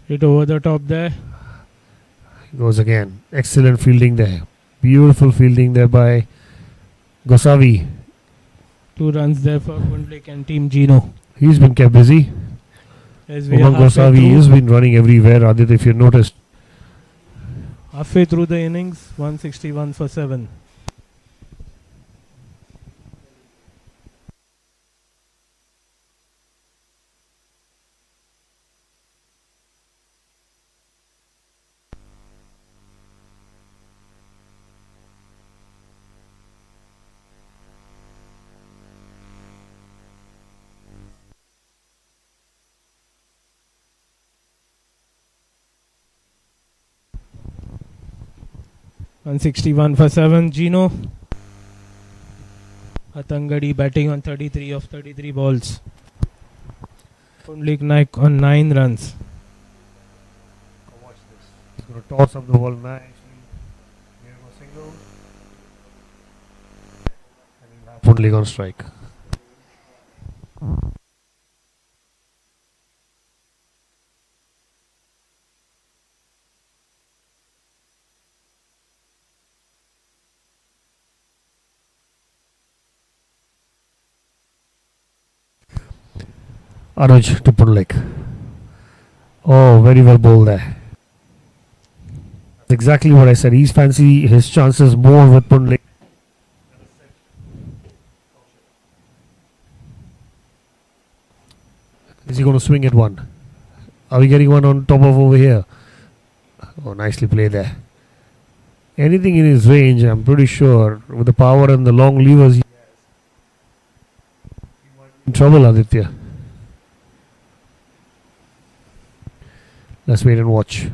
Hit over the top there. He goes again. Excellent fielding there. Beautiful fielding there by Gosavi. 2 runs there for Pundlik and Team Gino. He's been kept busy. As we are Umang halfway Gosavi has through, been running everywhere, Adit, if you noticed. halfway through the innings, 161 for 7. (161 for 7). Gino Atangadi batting on 33 of 33 balls. Pundlik Naik on 9 runs. Watch this. He's going to toss up the ball nicely. Give him a single. And he'll have Pundlik on strike. Anuj to Pundlik. Oh, very well bowled there. That's exactly what I said. He's fancy his chances more with Pundlik. Is he going to swing at one? Are we getting one on top of over here? Oh, nicely played there. Anything in his range, I'm pretty sure, with the power and the long levers, he might be in trouble, Aditya. Let's wait and watch.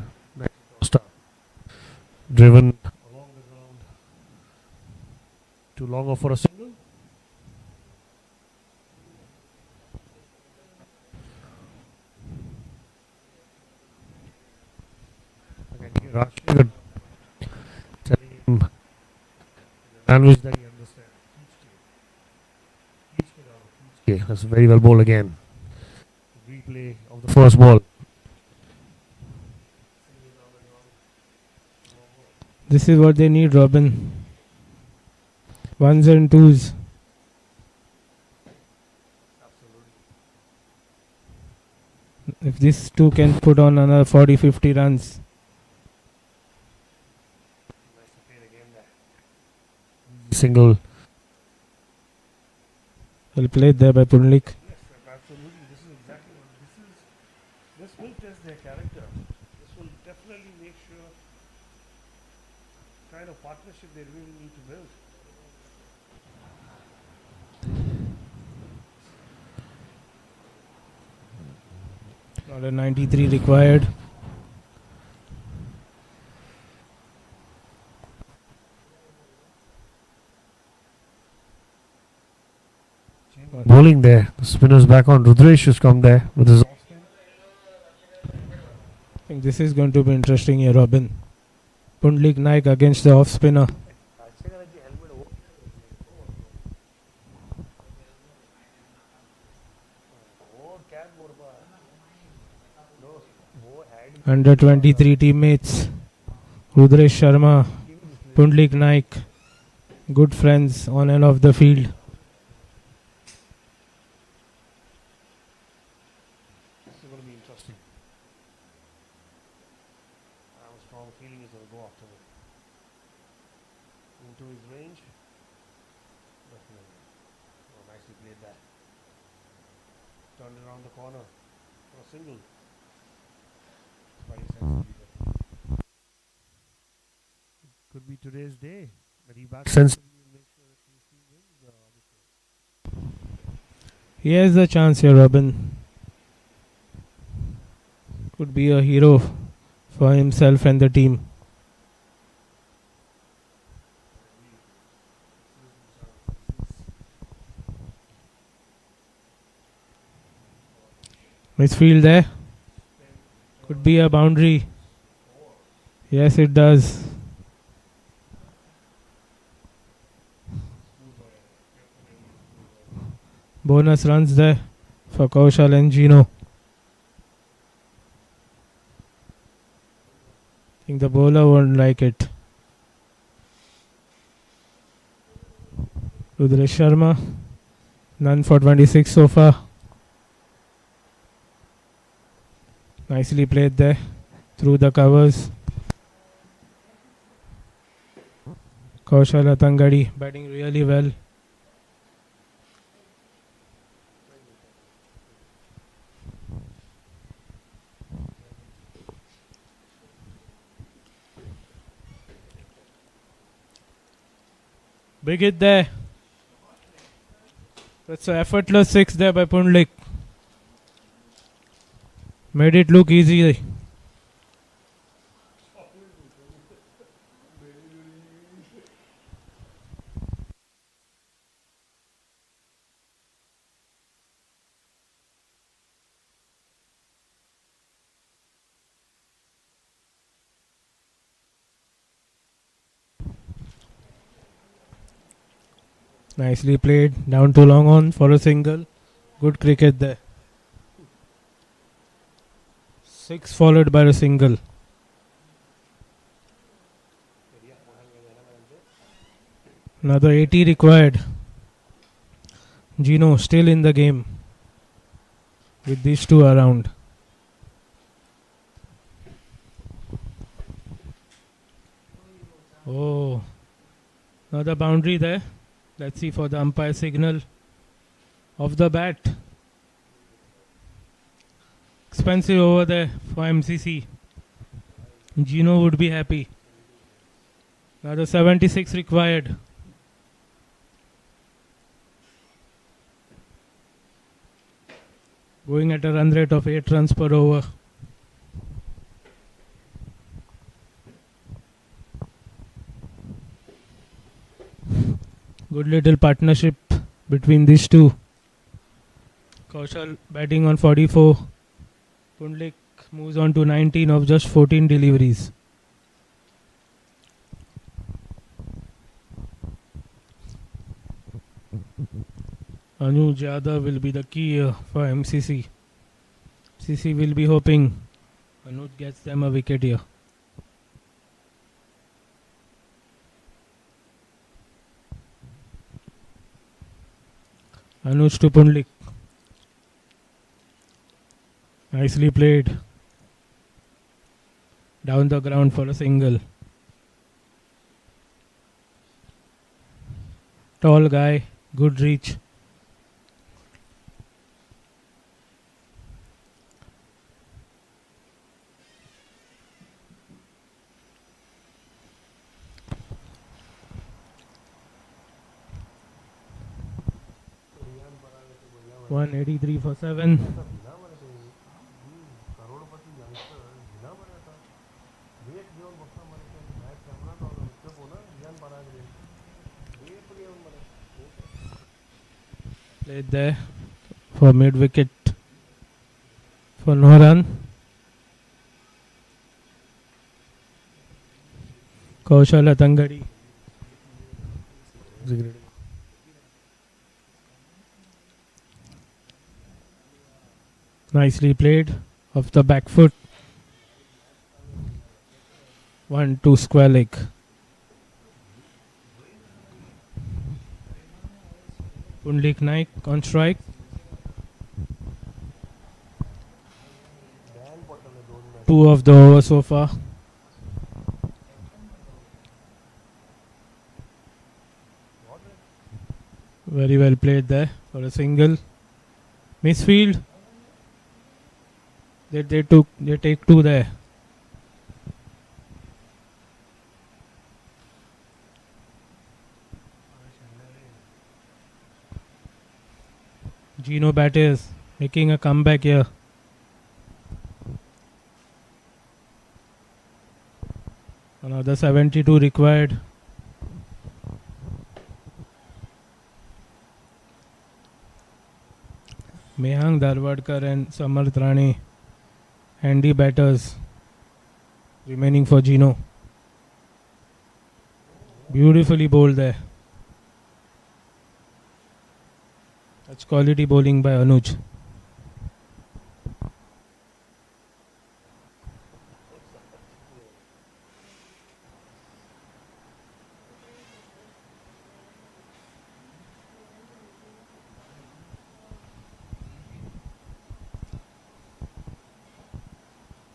Driven along the ground. Too long for a single. Again, Rashid telling him the language that he understands. Okay, that's a very well ball again. Replay of the first ball. This is what they need, Robin. 1s and 2s. If these two can put on another 40-50 runs. Single. Well played there by Pundlik. Yes, absolutely. This is exactly what this will test their character. This will definitely make sure kind of partnership they really need to build. Not a 93 required. Bowling there. The spinner's back on. Rudresh has come there with his. I think this is going to be interesting here, Robin. Pundlik Naik against the off spinner. Under 23 teammates. Rudresh Sharma, Pundlik Naik, good friends on and off the field. This is going to be interesting. I have a strong feeling he's going to go after it. Into his range. Definitely. turned around the corner for a single. Spider Sense leader. Could be today's day. But he bats sensibly and make sure that he wins the Abhishek. He has a chance here, Robin. Could be a hero for himself and the team. Misfield there. Could be a boundary. Yes, it does. Bonus runs there for Kaushal and Gino. I think the bowler won't like it. Rudresh Sharma. None for 26 so far. Nicely played there through the covers. Kaushal Atangadi batting really well. Big hit there. That's an effortless 6 there by Pundlik. Made it look easy. Nicely played. Down to long on for a single. Good cricket there. 6 followed by a single. Another 80 required. Gino still in the game with these two around. Oh, another boundary there. Let's see for the umpire signal of the bat. Expensive over there for MCC. Gino would be happy. Another 76 required. Going at a run rate of 8 runs per over. Good little partnership between these two. Kaushal batting on 44. Pundlik moves on to 19 of just 14 deliveries. Anuj Yadav will be the key for MCC. CC will be hoping Anuj gets them a wicket here. Anuj to Pundlik. Nicely played. Down the ground for a single. Tall guy, good reach. $183 for 7. Played there for mid wicket for no run. Kaushal Atangadi. Nicely played off the back foot. 1-2 square leg. Pundlik Naik on strike. Two of the over so far. Very well played there for a single. Misfield. They take two there. Gino batters making a comeback here. Another 72 required. Mehang Darwadkar and Samarth Rane, handy batters remaining for Gino. Beautifully bowled there. That's quality bowling by Anuj.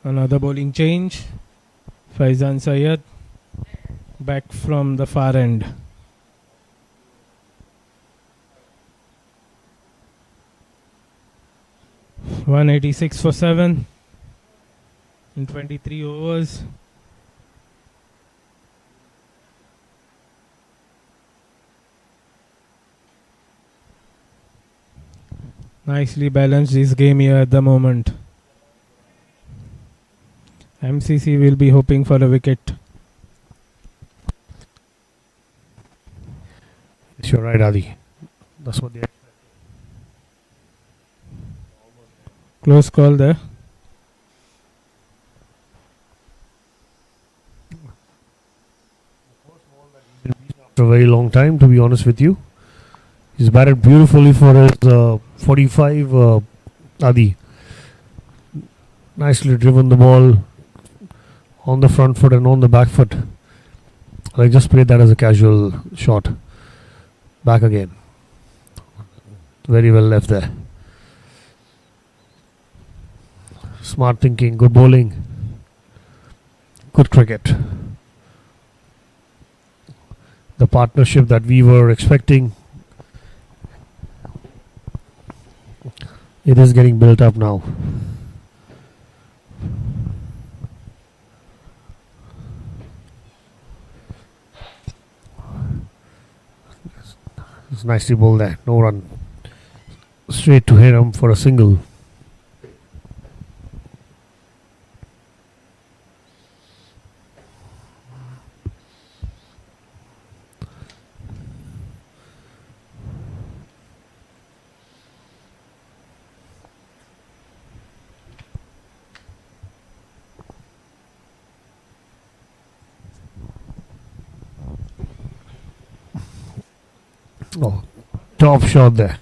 Another bowling change. Faizan Syed back from the far end. .186 for 7 in 23 overs. Nicely balanced this game here at the moment. MCC will be hoping for a wicket. Yes, you're right, Adi. That's what they. Close call there. After a very long time, to be honest with you. He's batted beautifully for his 45, Adi. Nicely driven the ball on the front foot and on the back foot. I just played that as a casual shot. Back again. Very well left there. Smart thinking, good bowling, good cricket. The partnership that we were expecting, it is getting built up now. It's nicely bowled there, no run. Straight to Hiram for a single. Oh, top shot there.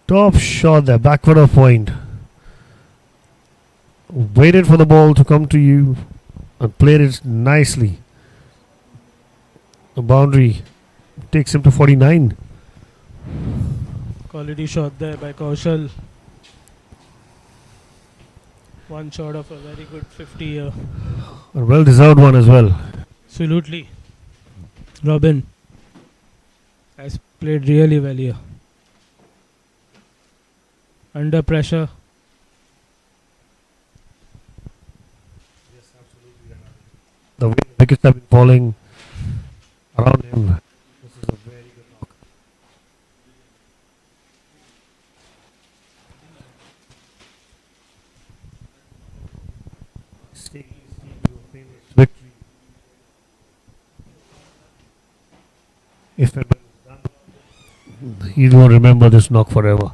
Top shot there, backward of point. Waited for the ball to come to you and played it nicely. The boundary takes him to 49. Quality shot there by Kaushal. One shot of a very good 50 here. A well deserved one as well. Absolutely. Robin has played really well here. Under pressure. The way the wickets have been falling around him. This is a very good knock. Victory. If it was done, he won't remember this knock forever.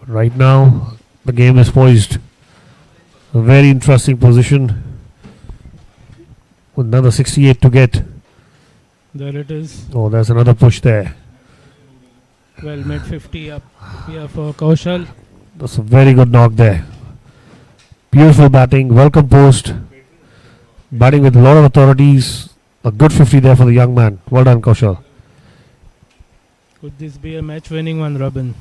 Right now, the game is poised. A very interesting position. With another 68 to get. There it is. Oh, there's another push there. Well made 50 up here for Kaushal. That's a very good knock there. Beautiful batting, well composed. Batting with a lot of authorities. A good 50 there for the young man. Well done, Kaushal. Could this be a match winning one, Robin?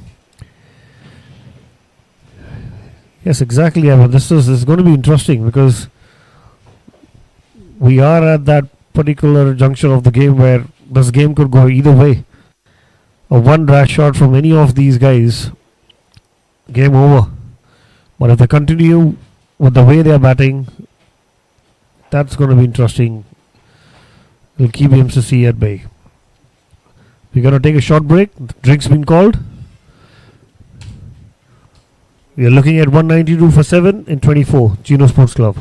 Yes, exactly, Evan. This is going to be interesting because we are at that particular juncture of the game where this game could go either way. A one rash shot from any of these guys game over. But if they continue with the way they are batting, that's going to be interesting. It'll keep MCC at bay. We're going to take a short break. The drink's been called. We are looking at 192 for 7 in 24. Geno Sports Club.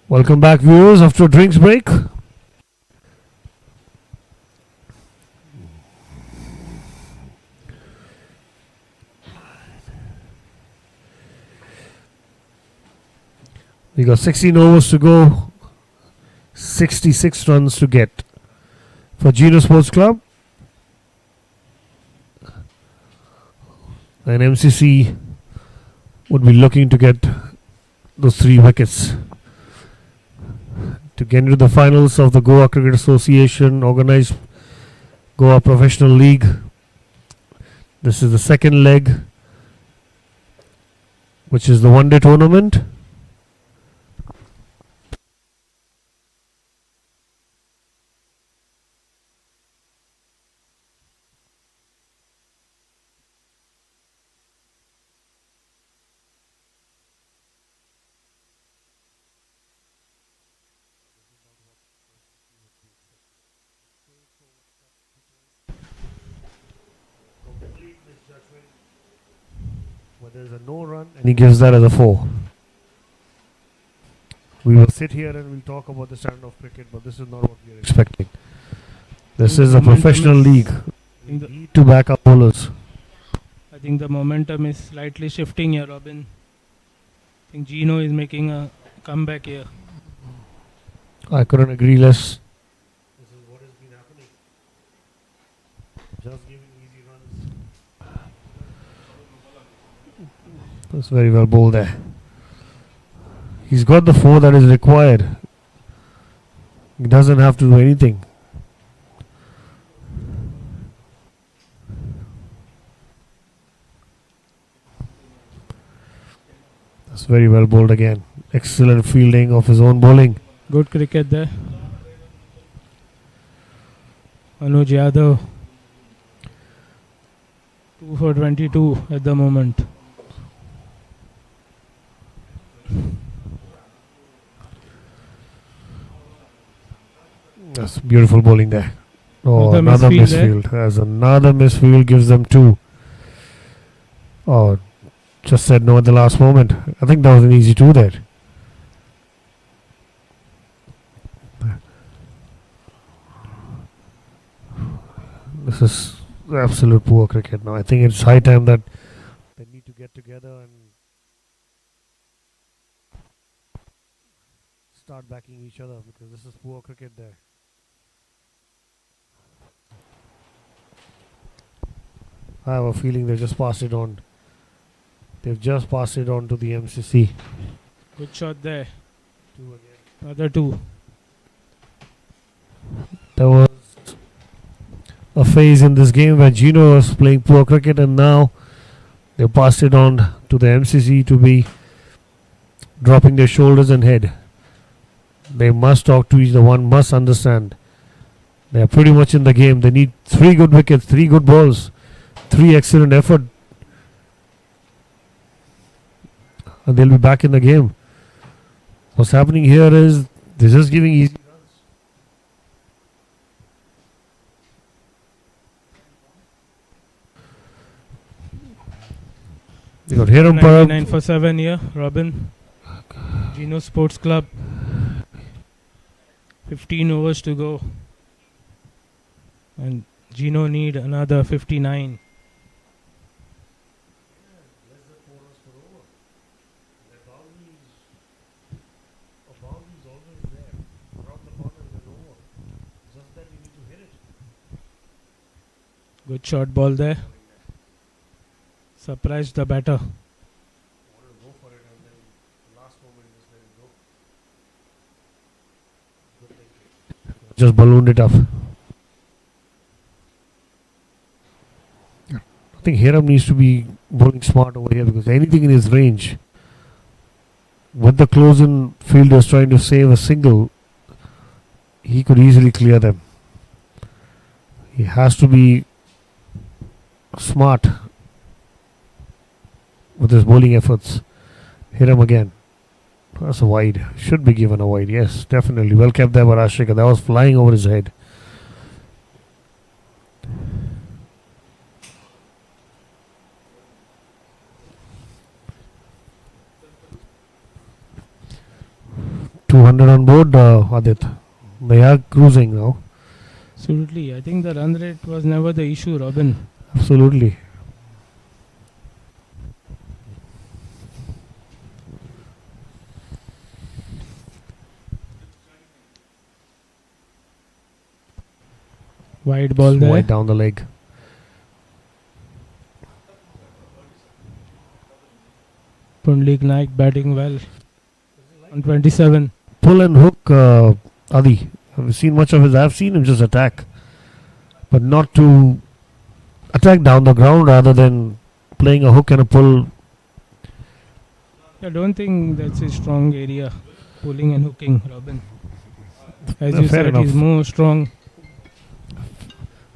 Welcome back, viewers, after a drinks break. We got 16 overs to go, 66 runs to get for Geno Sports Club. And MCC would be looking to get those 3 wickets to get into the finals of the Goa Cricket Association organized Goa Professional League. This is the second leg, which is the one-day tournament. But there's a no run and he gives that as a 4. We will sit here and we'll talk about the standard of cricket, but this is not what we are expecting. This is a professional league. We need to back up bowlers. I think the momentum is slightly shifting here, Robin. I think Gino is making a comeback here. I couldn't agree less. This is what That's very well bowled there. He's got the 4 that is required. He doesn't have to do anything. That's very well bowled again. Excellent fielding of his own bowling. Good cricket there. Anuj Yadav 2 for 22 at the moment. That's beautiful bowling there. Oh, another misfield. As another misfield gives them 2. Oh, just said no at the last moment. I think that was an easy 2 there. This is absolute poor cricket now. I think it's high time that they need to get together and start backing each other, because this is poor cricket there. I have a feeling they've just passed it on. They've just passed it on to the MCC. Good shot there. 2 again. Another 2. There was a phase in this game where Gino was playing poor cricket, and now they passed it on to the MCC to be dropping their shoulders and head. They must talk to each other. One must understand. They are pretty much in the game. They need 3 good wickets, 3 good balls, 3 excellent effort, and they'll be back in the game. What's happening here is they're just giving easy runs. They got Hiram 99 for 7 here, Robin. Geno Sports Club. 15 overs to go. And Gino need another 59. Good short ball there. Surprised the batter. Just ballooned it up. I think Hiram needs to be bowling smart over here, because anything in his range, with the close-in fielders trying to save a single, he could easily clear them. He has to be smart with his bowling efforts. Hit him again. That's a wide. Should be given a wide. Yes, definitely. Well kept there by Rashika. That was flying over his head. $200 on board, Adit. They are cruising now. Absolutely. I think the run rate was never the issue, Robin. Absolutely. Wide ball there. Wide down the leg. Pundlik Naik batting well. On 27. Pull and hook, Adi. Have you seen much of his? I've seen him just attack, but not to attack down the ground rather than playing a hook and a pull. I don't think that's his strong area, pulling and hooking, Robin. As No, you fair said, enough. he's more strong.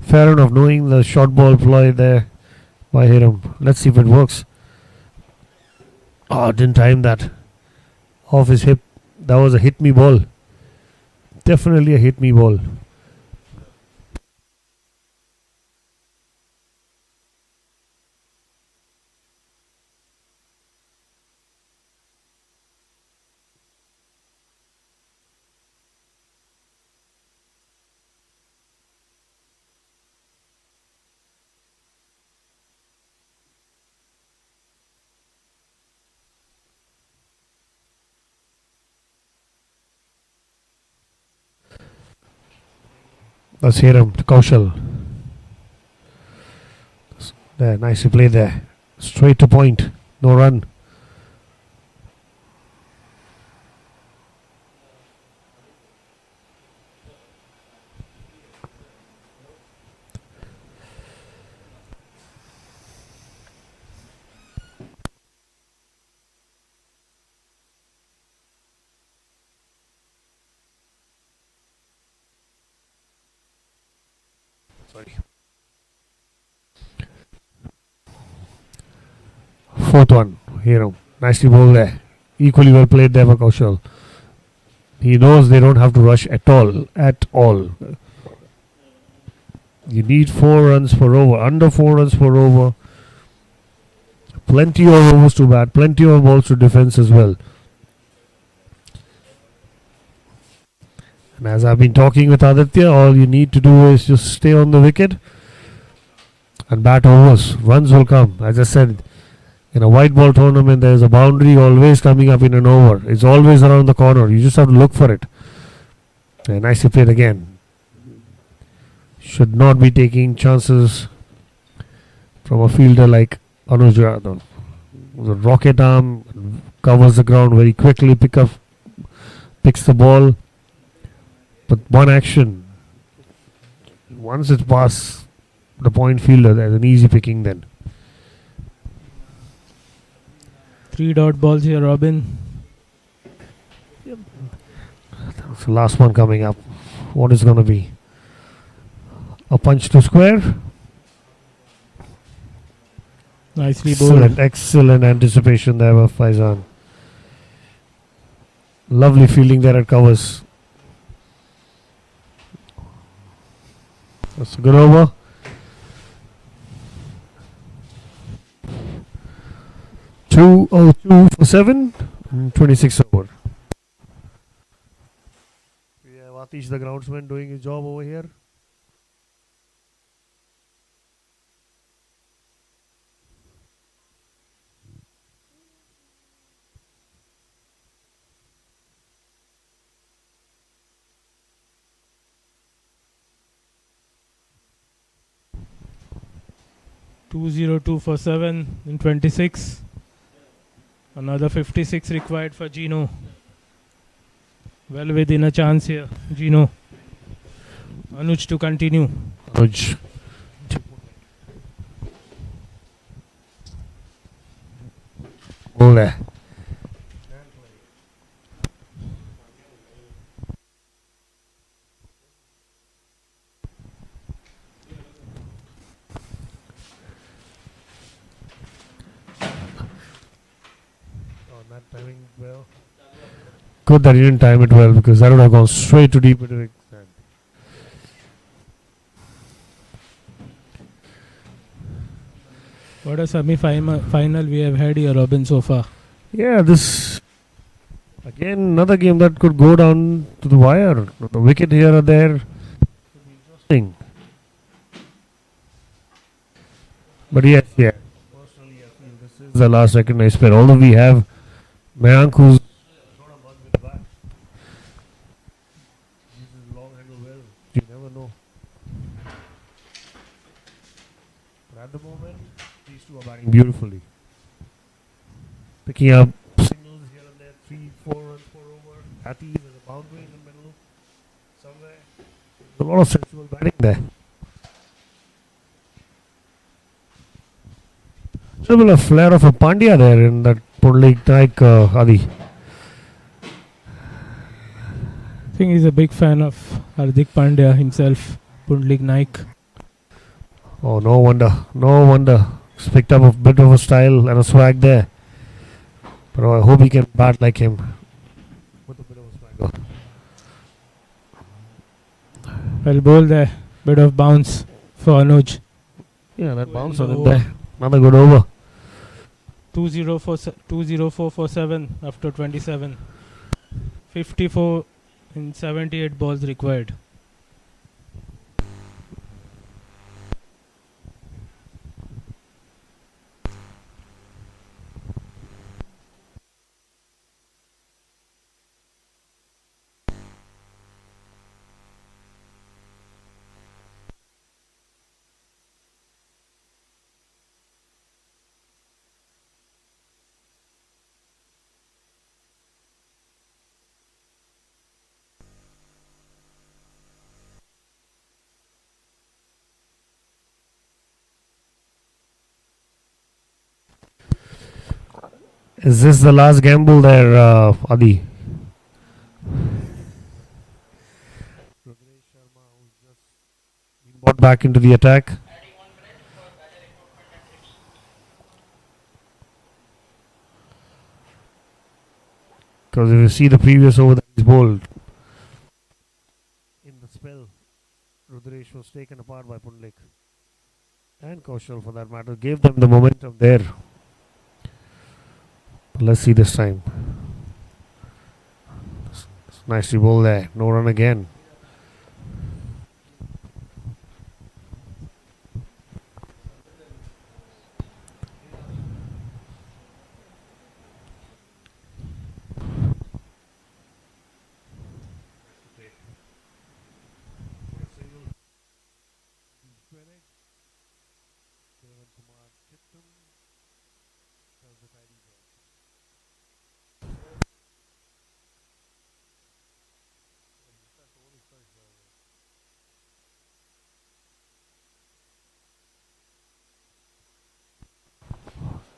Fair enough, knowing the short ball ploy there by Hiram. Let's see if it works. Oh, didn't time that. Off his hip. That was a hit me ball. Definitely a hit me ball. Let's hear him. Kaushal. There, nicely played there. Straight to point. No run. Sorry. Fourth one. Hero. Nicely bowled there. Equally well played there by Kaushal. He knows they don't have to rush at all. At all. You need 4 runs per over. Under 4 runs per over. Plenty of overs to bat. Plenty of balls to defense as well. And as I've been talking with Aditya, all you need to do is just stay on the wicket and bat overs. Runs will come. As I said, in a white ball tournament, there is a boundary always coming up in an over. It's always around the corner. You just have to look for it. Nicely played again. Should not be taking chances from a fielder like Anuj Yadav. The rocket arm covers the ground very quickly, picks the ball. But one action, once it's past the point fielder, there's an easy picking then. 3 dot balls here, Robin. That's the last one coming up. What is going to be? A punch to square. Nicely bowled. Excellent anticipation there by Faizan. Lovely fielding there at covers. That's a good over. Two for 7. 26 over. We have Atish the groundsman doing his job over here. .202 for 7 in 26. Another 56 required for Gino. Well within a chance here, Gino. Anuj to continue. Anuj. Ball there. Well. Good that he didn't time it well, because that would have gone straight to deep into the sand. What a semi-final we have had here, Robin, so far. Yeah, this again another game that could go down to the wire. The wicket here or there. Interesting. But yes, yeah. Personally, I feel this is the last recognized pair. Although we have Mayank, who's not a mug with the bat. This is long handle well. You never know. But at the moment, these two are batting beautifully. Picking up singles here and there, 3-4 runs per over. Happy, there's a boundary in the middle. Somewhere. There's a lot of sensible batting there. A flare of a Pandya there in that Pundlik Naik, Adi. I think he's a big fan of Hardik Pandya himself, Pundlik Naik. Oh, no wonder. He's picked up a bit of a style and a swag there. But I hope he can bat like him. With a bit of a swagger. Well bowled there. Bit of bounce for Anuj. Yeah, that bounce on it there. Another good over. 204 for 7 after 27. 54 in 78 balls required. Is this the last gamble there, Adi? Bought back into the attack. Because if you see the previous over that he's bowled, in the spell, Rudresh was taken apart by Pundlik. And Kaushal for that matter, gave them the momentum there. But let's see this time. Nicely bowled there, no run again.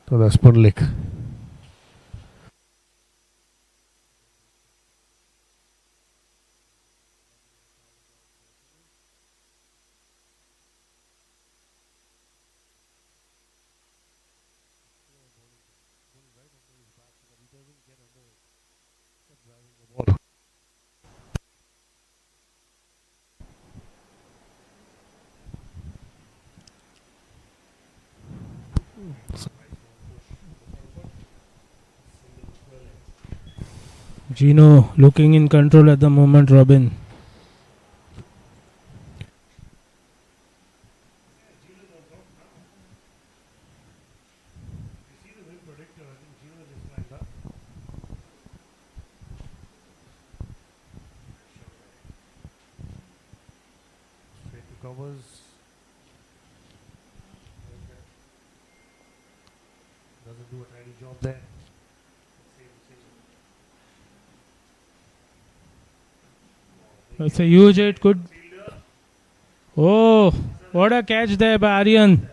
So that's Pundlik. Gino looking in control at the moment, Robin. Doesn't do a tidy job there. It's a huge hit. Good. Oh, what a catch there by Aryan.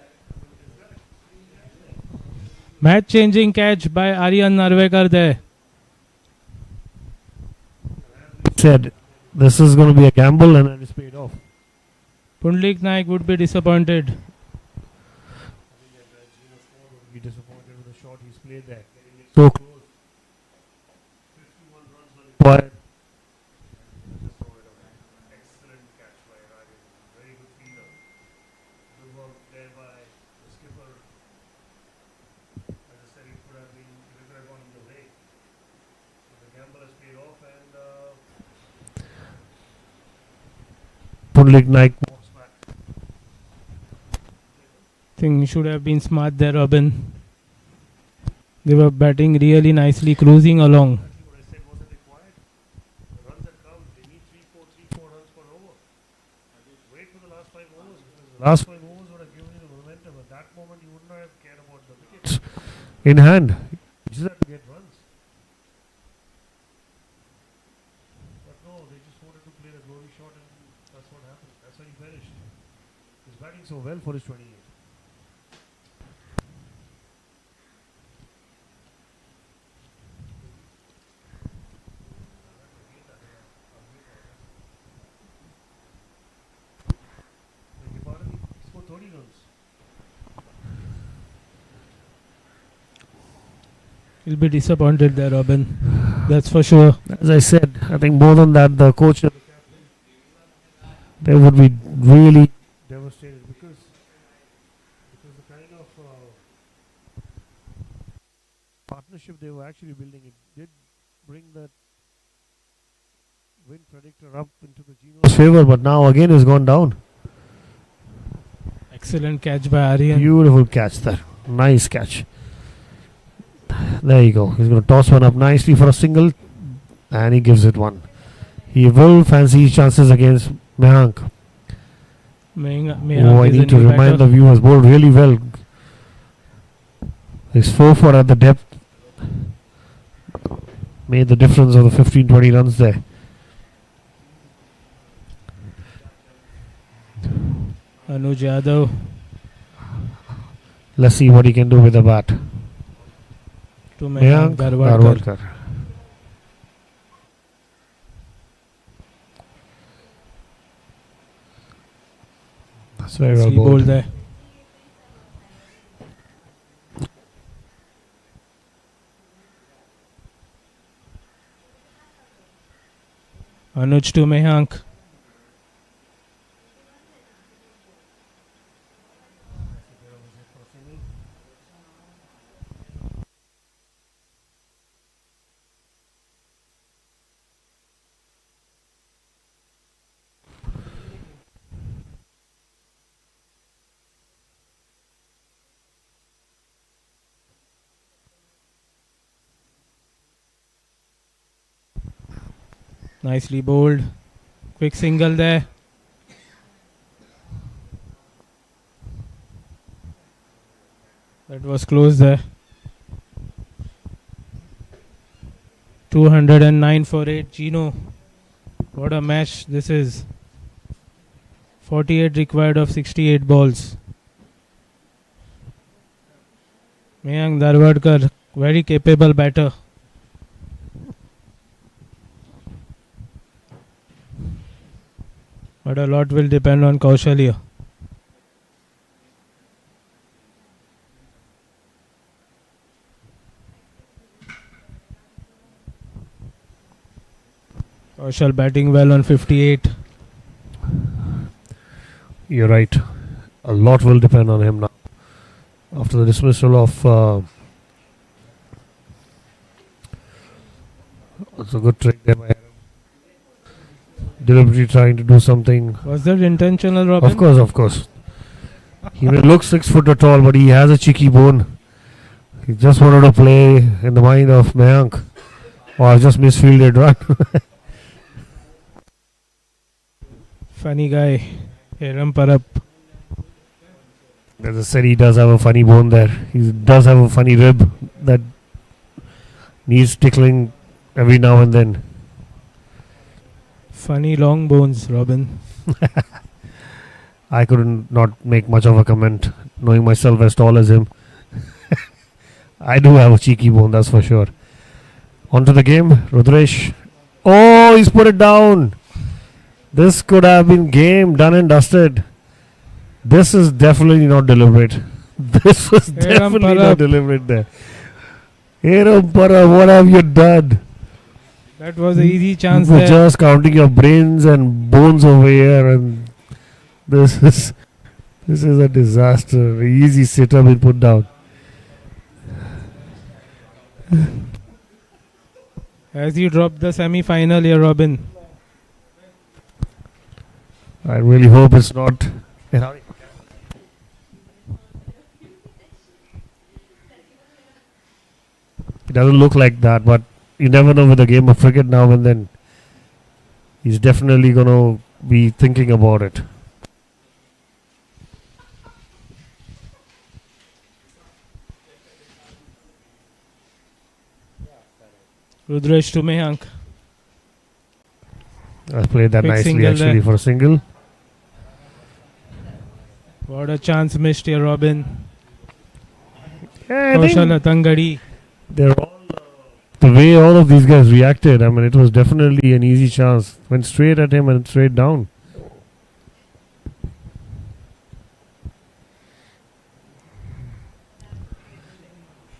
Match changing catch by Aryan Narvekar there. Said this is going to be a gamble and it is paid off. Pundlik Naik would be disappointed. Be disappointed with the shot he's played there. So close. 51 runs were required. Excellent catch by Ryan. Very good fielder. Good work there by the skipper. As I said, it could have gone either way. So the gamble has paid off and Pundlik Naik walks back. Think should have been smart there, Robin. They were batting really nicely, cruising along. What I said wasn't required. The runs had come. They need 3-4 runs per over. Wait for the last 5 overs. Because the last 5 overs would have given you the momentum. At that moment, you wouldn't have cared about the wickets in hand. You just had to get runs. But no, they just wanted to play the glory shot and that's what happened. That's how he finished. He's batting so well for his 28. He'll be disappointed there, Robin. That's for sure. As I said, I think more than that, the coach and the captain, they would be really devastated because the kind of partnership they were actually building, it did bring that win predictor up into the Gino's favor, but now again has gone down. Excellent catch by Aryan. Beautiful catch there. Nice catch. There you go. He's going to toss one up nicely for a single and he gives it one. He will fancy his chances against Mehank. I need to remind the viewers, bowled really well. He's 4-4 at the depth. Made the difference of the 15-20 runs there. Anuj Yadav. Let's see what he can do with the bat. To Mayank Garwadkar. very well Nicely bowled. bowled there. Anuj to Mehank. Nicely bowled. Quick single there. That was close there. 209 for 8. Gino. What a match this is. 48 required of 68 balls. Mayank Darwadkar, very capable batter. But a lot will depend on Kaushal here. Kaushal batting well on 58. You're right. A lot will depend on him now. After the dismissal of... it's a good trick there by him. Deliberately trying to do something. Was that intentional, Robin? Of course. He may look 6 foot tall, but he has a cheeky bone. He just wanted to play in the mind of Mayank. Or just misfielded run. Funny guy. Hiram Parab. As I said, he does have a funny bone there. He does have a funny rib that needs tickling every now and then. Funny long bones, Robin. I couldn't not make much of a comment, knowing myself as tall as him. I do have a cheeky bone, that's for sure. On to the game, Rudresh. Oh, he's put it down. This could have been game done and dusted. This is definitely not deliberate. This was definitely not deliberate there. Hiram Parab, what have you done? That was an easy chance You were there. just counting your brains and bones over here, and this is a disaster. Easy sit-up and put down. As you drop the semi-final here, Robin. I really hope it's not. It doesn't look like that, but you never know with a game of cricket now and then. He's definitely going to be thinking about it. Rudresh to Mehank. I played that Quick nicely single actually there. for a single. What a chance missed here, Robin. Yeah, I think Kaushal Atangadi. they're all the way all of these guys reacted. I mean, it was definitely an easy chance. Went straight at him and straight down.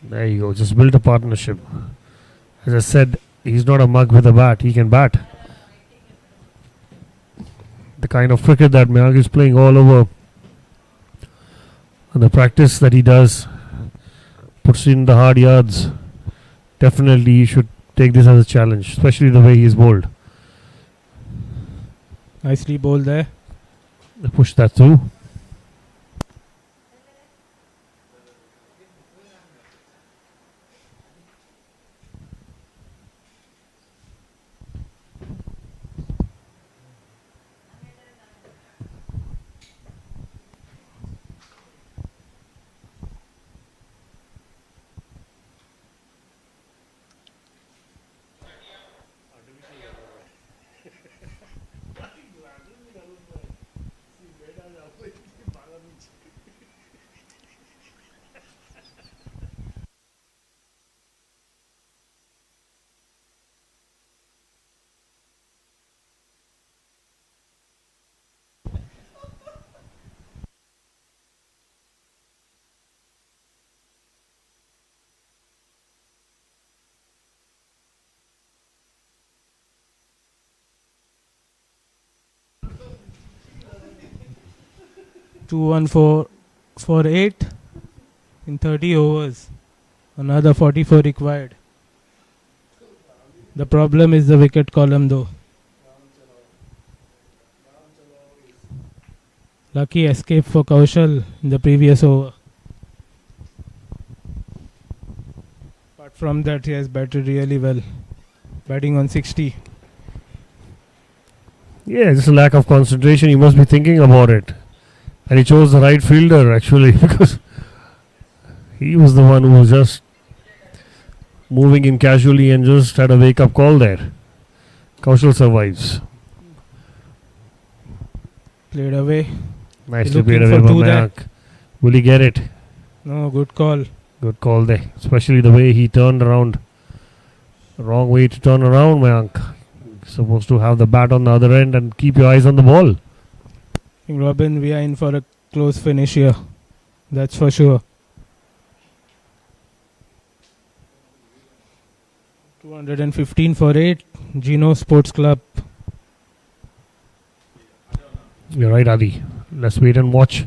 There you go. Just build a partnership. As I said, he's not a mug with a bat. He can bat. The kind of cricket that Mayank is playing all over, and the practice that he does, puts in the hard yards. Definitely he should take this as a challenge, especially the way he is bowled. Nicely bowled there. Push that through. for 8 in 30 overs. Another 44 required. The problem is the wicket column though. Lucky escape for Kaushal in the previous over. Apart from that, he has batted really well. Batting on 60. Yeah, just a lack of concentration. He must be thinking about it. And he chose the right fielder actually because he was the one who was just moving in casually and just had a wake-up call there. Kaushal survives. Played away. Nicely played away by Mayank. Will he get it? No, good call. Good call there. Especially the way he turned around. Wrong way to turn around, Mayank. Supposed to have the bat on the other end and keep your eyes on the ball. I think Robin, we are in for a close finish here. That's for sure. 215 for 8. Geno Sports Club. You're right, Adi. Let's wait and watch.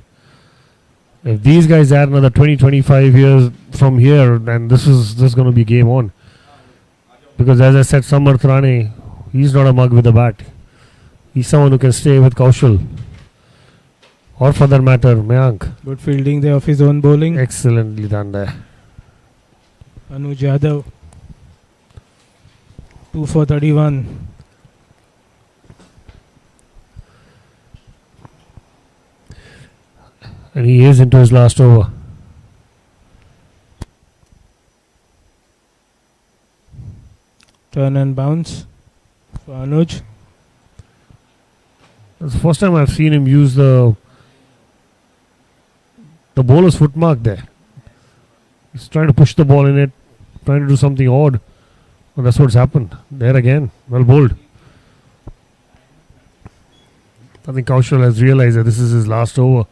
If these guys add another 20-25 years from here, then this is going to be game on. Because as I said, Samar Thrane, he's not a mug with a bat. He's someone who can stay with Kaushal. Or for that matter, Mayank. Good fielding there of his own bowling. Excellently done there. Anuj Yadav. 2 for 31. And he is into his last over. Turn and bounce for Anuj. That's the first time I've seen him use the bowler's foot mark there. He's trying to push the ball in it, trying to do something odd. And that's what's happened. There again. Well bowled. I think Kaushal has realized that this is his last over.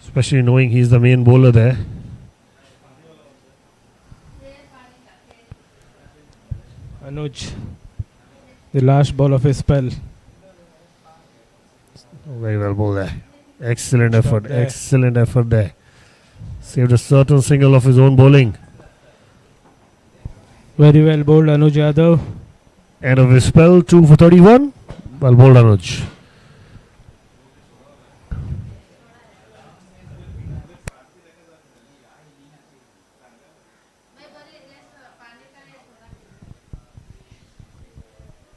Especially knowing he's the main bowler there. Anuj. The last ball of his spell. Very well bowled there. Excellent effort. Excellent effort there. Saved a certain single of his own bowling. Very well bowled Anuj Yadav. End of his spell. 2 for 31. Well bowled Anuj.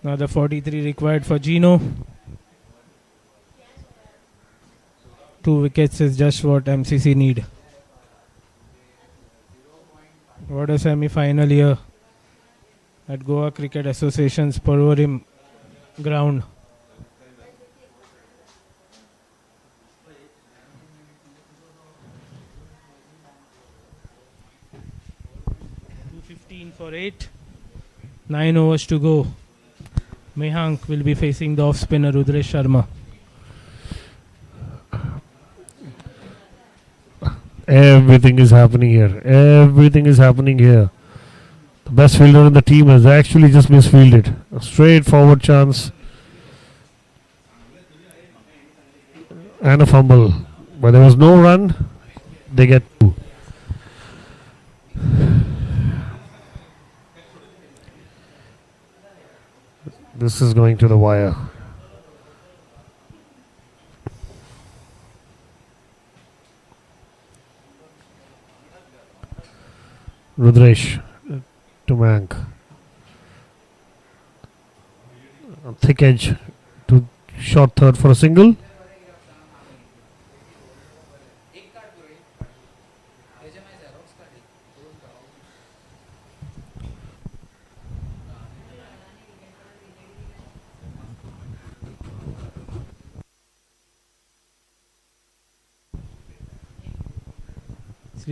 Now the 43 required for Gino. 2 wickets is just what MCC need. What a semi-final here at Goa Cricket Association's Porvorim ground. .215 for 8. 9 overs to go. Mayank will be facing the off-spinner Rudresh Sharma. Everything is happening here. Everything is happening here. The best fielder in the team has actually just misfielded. A straightforward chance. And a fumble. But there was no run. They get 2. This is going to the wire. Rudresh to Mayank. A thick edge to short third for a single.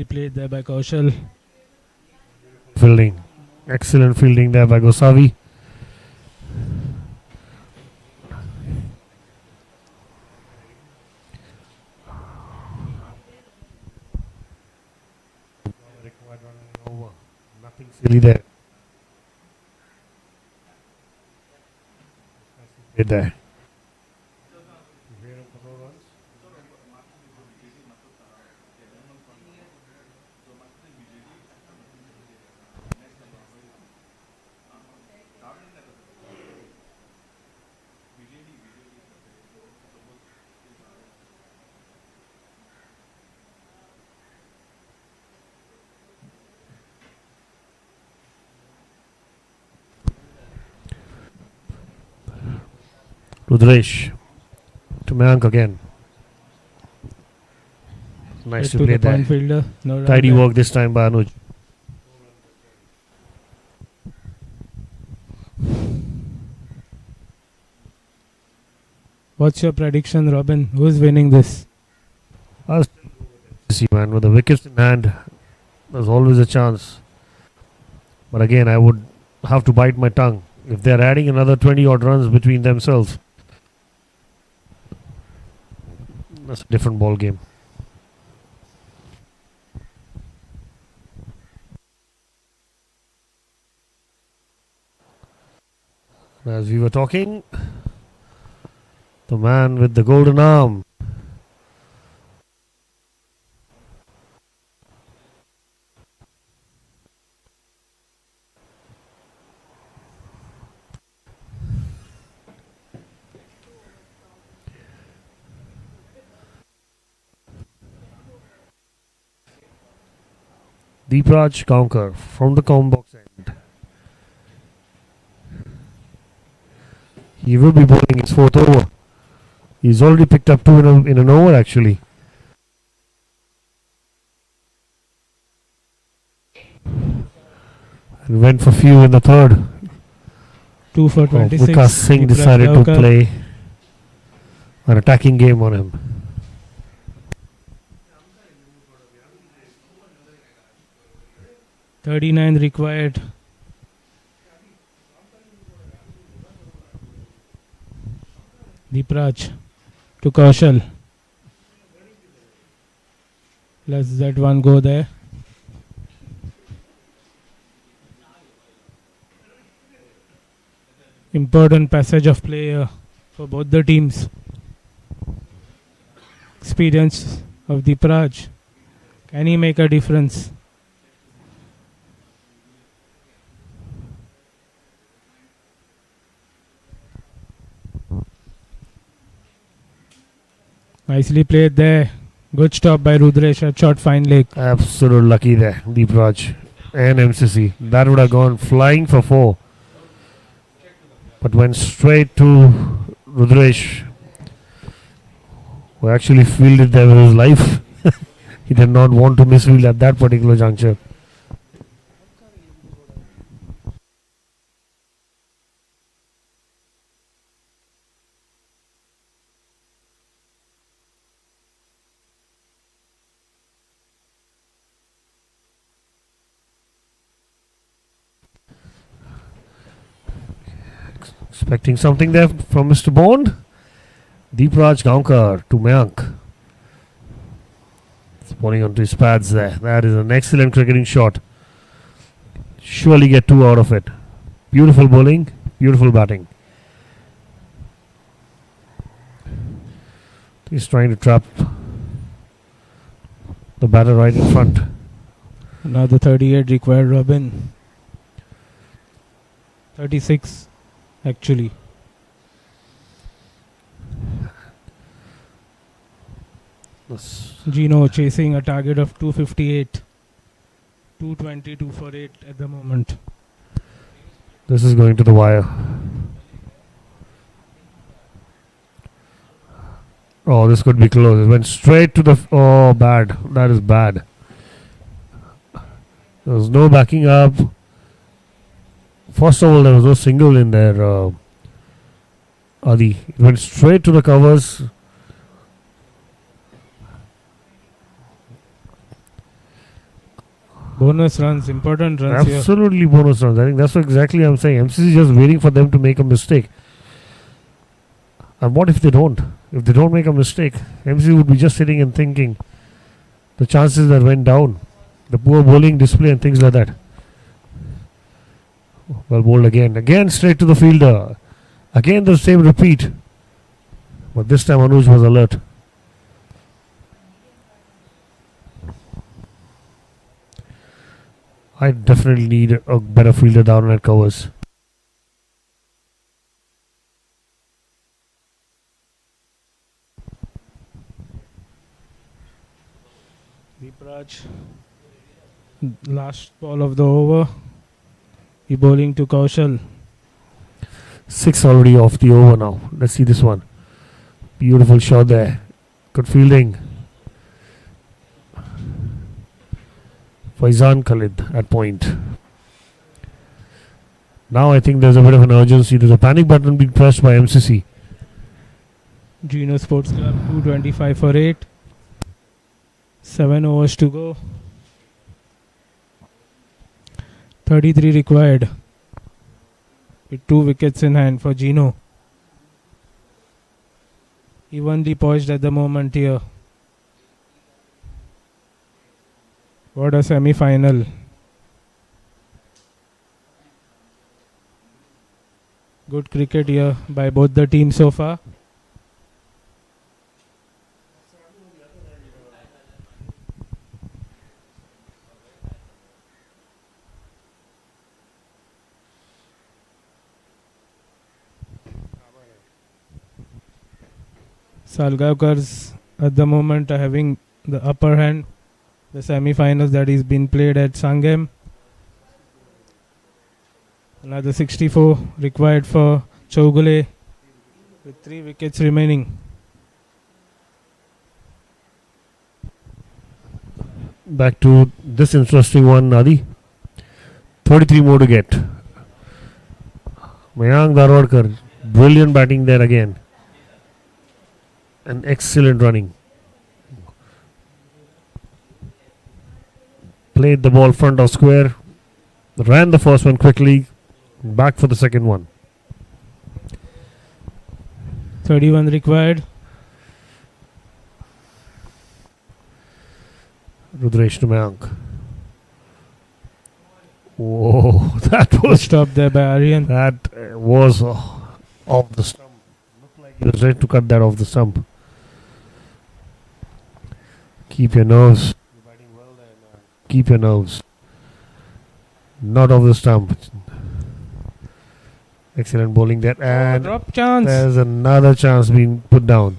Played there by Kaushal. Fielding. Excellent fielding there by Gosavi. Nothing silly there. There. Rudresh to Mayank again. Nice to play there. Fielder. No Tidy work this time by Anuj. What's your prediction, Robin? Who's winning this? See, man, with the wickets in hand, there's always a chance. But again, I would have to bite my tongue. If they're adding another 20 odd runs between themselves, that's a different ball game. As we were talking, the man with the golden arm. Deepraj Kankar from the box end. He will be bowling his fourth over. He's already picked up two in an over actually. And went for few in the third. 2 for 26. Vikas Singh decided to play an attacking game on him. $39 required. Deepraj to Kaushal. Let's that one go there. Important passage of play here for both the teams. Experience of Deepraj. Can he make a difference? Nicely played there. Good stop by Rudresh at short fine leg. Absolute lucky there, Deepraj and MCC. That would have gone flying for 4. But went straight to Rudresh, who actually fielded there with his life. He did not want to misfield at that particular juncture. Expecting something there from Mr. Bond. Deepraj Gaonkar to Mayank. Spawning onto his pads there. That is an excellent cricketing shot. Surely get 2 out of it. Beautiful bowling, beautiful batting. He's trying to trap the batter right in front. Another 38 required, Robin. 36 actually. Gino chasing a target of 258. 222 for 8 at the moment. This is going to the wire. Oh, this could be close. It went straight to the... oh, bad. That is bad. There was no backing up. First of all, there was no single in there, Adi. It went straight to the covers. Bonus runs, important runs. Absolutely here. Bonus runs. I think that's what exactly I'm saying. MCC is just waiting for them to make a mistake. And what if they don't? If they don't make a mistake, MCC would be just sitting and thinking the chances that went down, the poor bowling display and things like that. Well bowled again. Again straight to the fielder. Again the same repeat. But this time Anuj was alert. I definitely need a better fielder down at covers. Deepraj. Last ball of the over. He bowling to Kaushal. 6 already off the over now. Let's see this one. Beautiful shot there. Good fielding. Faizan Khalid at point. Now I think there's a bit of an urgency. There's a panic button being pressed by MCC. Geno Sports Club 225 for 8. 7 overs to go. 33 required. With 2 wickets in hand for Gino. Evenly poised at the moment here. What a semi-final. Good cricket here by both the teams so far. Salgaonkars at the moment are having the upper hand. The semi-finals that is being played at Sangam. Another 64 required for Chougule with 3 wickets remaining. Back to this interesting one, Adi. 33 more to get. Mayank Darwadkar, brilliant batting there again. And excellent running. Played the ball front of square. Ran the first one quickly. Back for the second one. 31 required. Rudresh to Mayank. Whoa, that was stopped there by Aryan. That was off the stump. Looked like he was ready to cut that off the stump. Keep your nerves. You're batting well there, man. Keep your nerves. Not off the stump. Excellent bowling there. And drop chance. There's another chance being put down.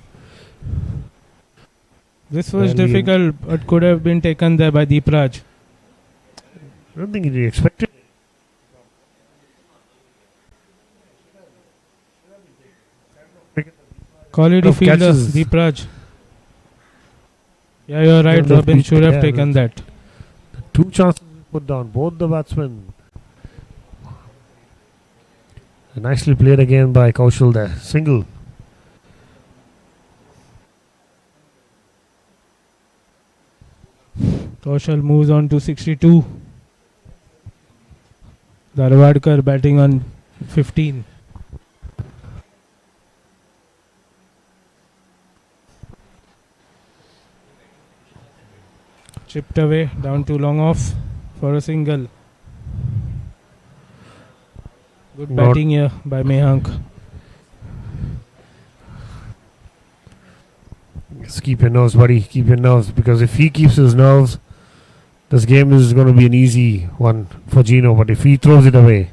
This was difficult. It could have been taken there by Deep Raj. I don't think he expected it. Quality fielder, Deep Raj. Yeah, you're right. Robin should have taken that. 2 chances put down. Both the batsmen. Nicely played again by Kaushal there. Single. Kaushal moves on to 62. Darwadkar batting on 15. Chipped away, down to long off for a single. Good batting here by Mayank. Just keep your nerves, buddy. Keep your nerves. Because if he keeps his nerves, this game is going to be an easy one for Gino. But if he throws it away,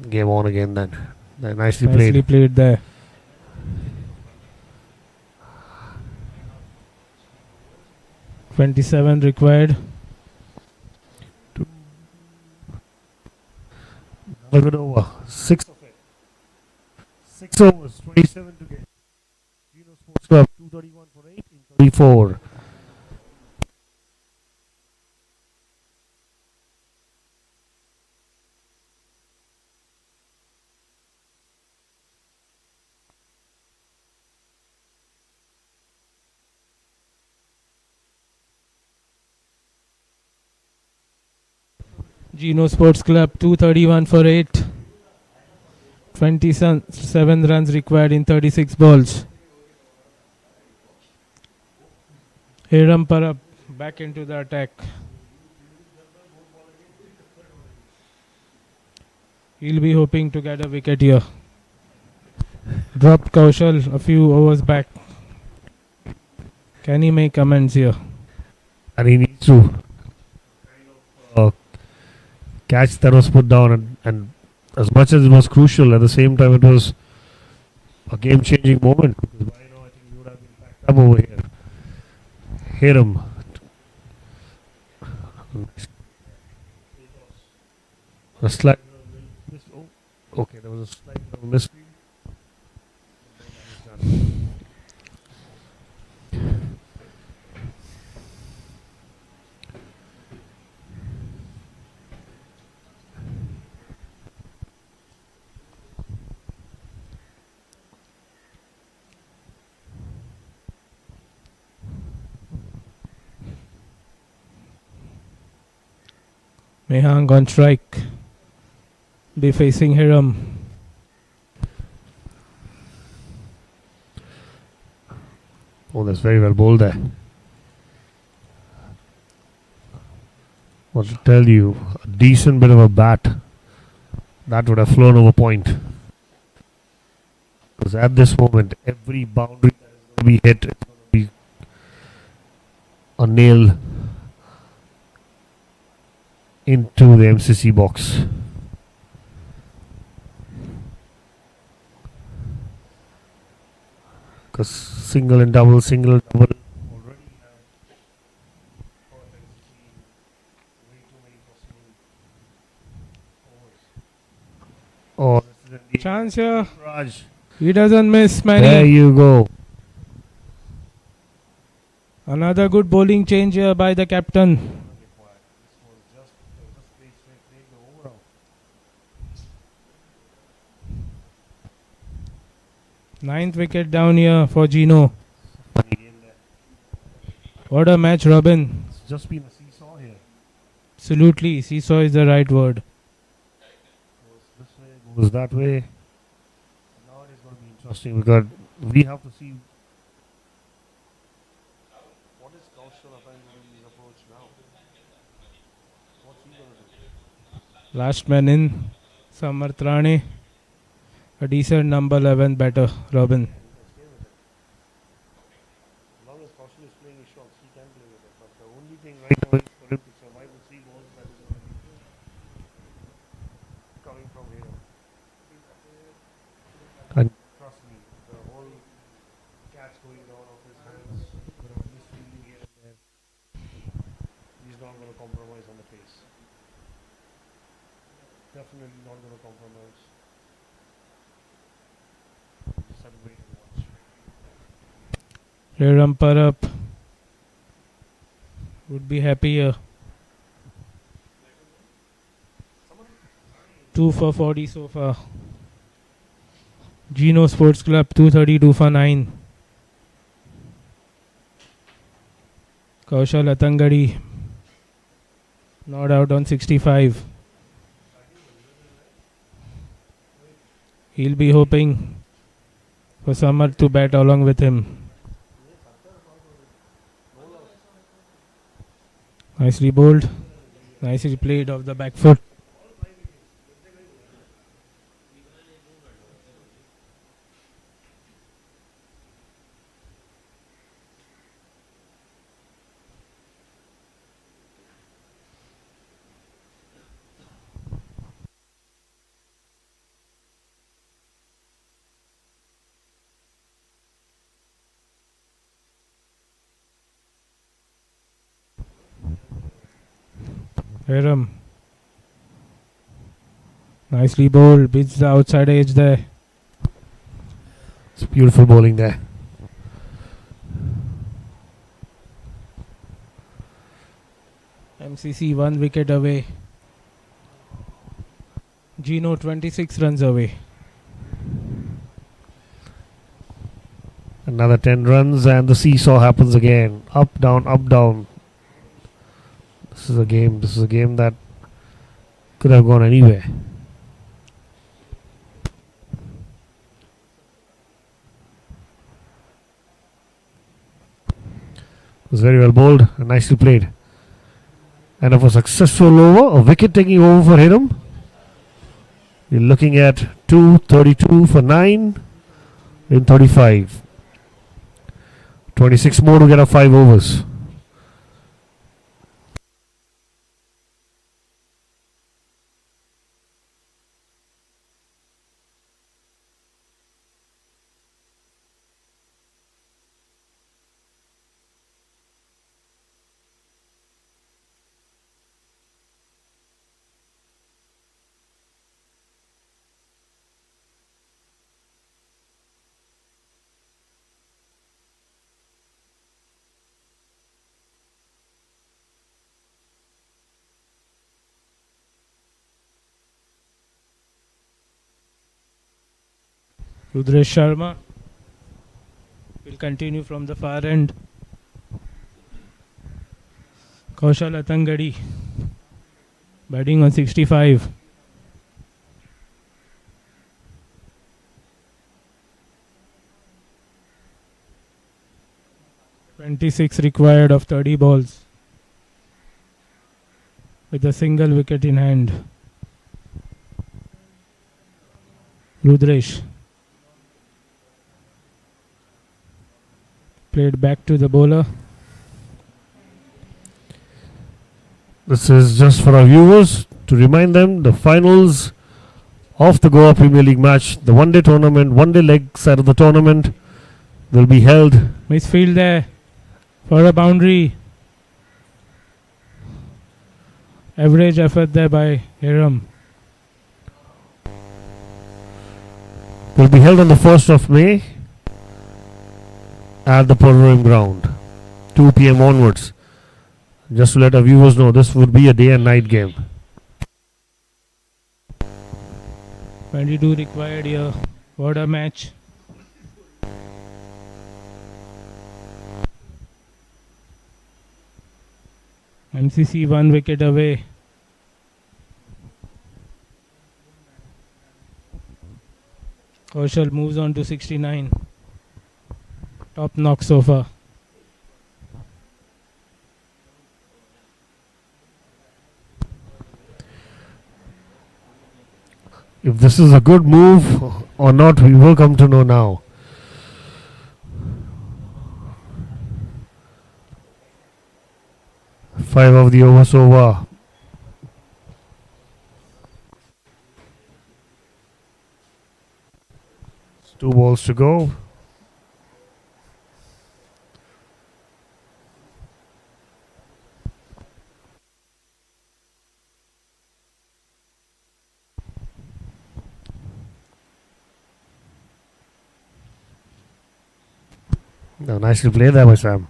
game on again then. Nicely played. Nicely played there. $27 required. Another good over. 6 of it. 6 overs. 27 to get. Geno Sports Club 231 for 8 in 34. Geno Sports Club 231 for 8. 27 runs required in 36 balls. Hiram Parab back into the attack. He'll be hoping to get a wicket here. Dropped Kaushal a few overs back. Can he make amends here? And he needs to catch that was put down, and as much as it was crucial, at the same time it was a game-changing moment. Because by now I think he would have been packed up over here. Hit him. A slight Okay, there was a slight bit of a misread. Mehang on strike. Be facing Hiram. Oh, that's very well bowled there. What to tell you, a decent bit of a bat that would have flown over point. Because at this moment, every boundary that is going to be hit is going to be a nail into the MCC box. Because single and double, single and double already have hurt MCC way too many possible overs. Oh, this is indeed Chance here. Raj. He doesn't miss many. There you go. Another good bowling change here by the captain. Ninth wicket down here for Gino. What a match, Robin. It's just been a seesaw here. Absolutely, seesaw is the right word. Goes this way, goes that way. Now it is going to be interesting because we have to see what is Kaushal Apanjali's approach now. What's he going to do? Last man in, Samarth Rane. A decent number 11 batter, Robin. As long as Kaushal is playing his shots, he can play with it. But the only thing right now is for him to survive the 3 balls that is going to be coming from here. And trust me, the whole catch going down off his hands, bit of misfielding here and there, he's not going to compromise on the pace. Definitely not going to compromise. Just have to wait and watch. Rear umpire up. Would be happy here. 2 for 40 so far. Geno Sports Club 232 for 9. Kaushal Atangadi not out on 65. He'll be hoping for Samarth to bat along with him. Nicely bowled. Nicely played off the back foot. Hiram. Nicely bowled. Beats the outside edge there. It's beautiful bowling there. MCC 1 wicket away. Gino 26 runs away. Another 10 runs and the seesaw happens again. Up, down, up, down. This is a game. This is a game that could have gone anywhere. It was very well bowled and nicely played. And of a successful over, a wicket taking over for Hiram. You're looking at 232 for 9 in 35. 26 more to get up 5 overs. Rudresh Sharma will continue from the far end. Kaushal Atangadi batting on 65. .26 required of 30 balls with a single wicket in hand. Rudresh played back to the bowler. This is just for our viewers to remind them the finals of the Goa Premier League match, the one-day tournament, one-day leg side of the tournament will be held. Misfield there for a boundary. Average effort there by Hiram. Will be held on the 1st of May at the Porvorim ground, 2 p.m. onwards. Just to let our viewers know, this would be a day and night game. 22 required here. What a match. MCC 1 wicket away. Kaushal moves on to 69. Top knock so far. If this is a good move or not, we will come to know now. Five of the overs over. Two balls to go. Now, nicely played there by Sam.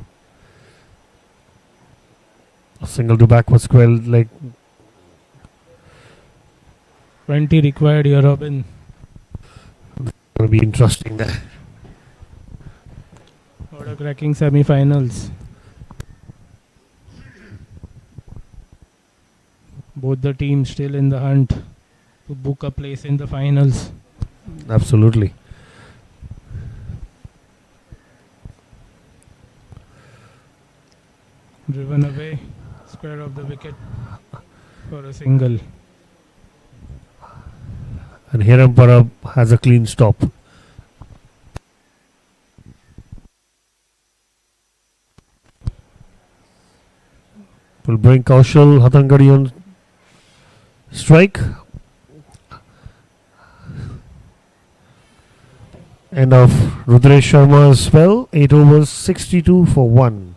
A single to backward square leg. 20 required here, Robin. Going to be interesting there. What a cracking semi-finals. Both the teams still in the hunt to book a place in the finals. Absolutely. Driven away, square of the wicket for a single. And Hiram Parab has a clean stop. Will bring Kaushal Hatangadi on strike. End of Rudresh Sharma's spell. 8 overs, 62 for 1.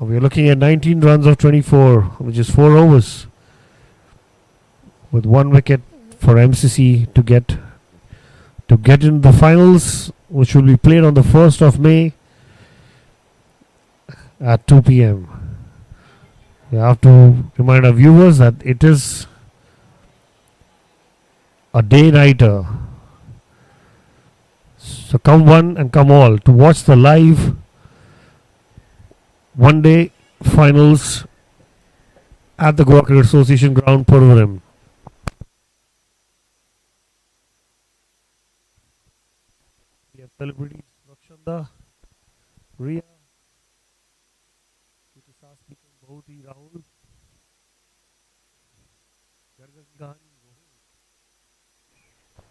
We are looking at 19 runs of 24, which is 4 overs. With 1 wicket for MCC to get in the finals, which will be played on the 1st of May at 2 p.m. We have to remind our viewers that it is a day-nighter. So come one and come all to watch the live one-day finals at the Goa Cricket Association ground, Porvorim. We have celebrities Rakshanda, Riya, Bhauti, Rahul,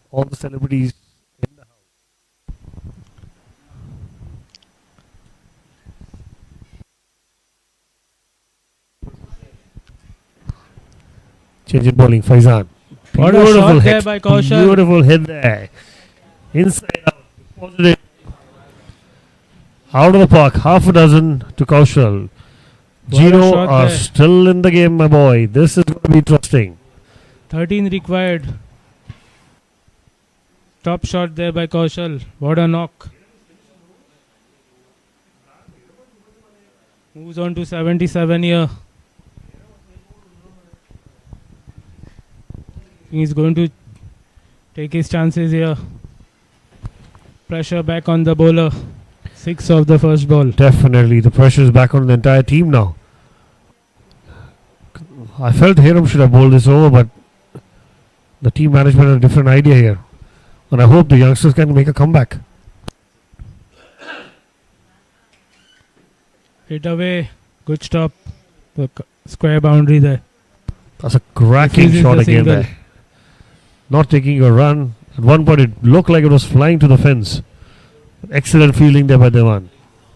all the celebrities in the house. Change in bowling, Faizan. What a shot there by Kaushal. Beautiful hit there. Inside out. Positive. Out of the park. Half a dozen to Kaushal. Gino are still in the game, my boy. This is going to be interesting. 13 required. Top shot there by Kaushal. What a knock. Moves on to 77 here. He's going to take his chances here. Pressure back on the bowler. 6 of the first ball. Definitely, the pressure is back on the entire team now. I felt Hiram should have bowled this over, but the team management had a different idea here. And I hope the youngsters can make a comeback. Hit away. Good stop. The square boundary there. That's a cracking Refuses shot the again single. there. Not taking a run. At one point it looked like it was flying to the fence. Excellent fielding there by Devan.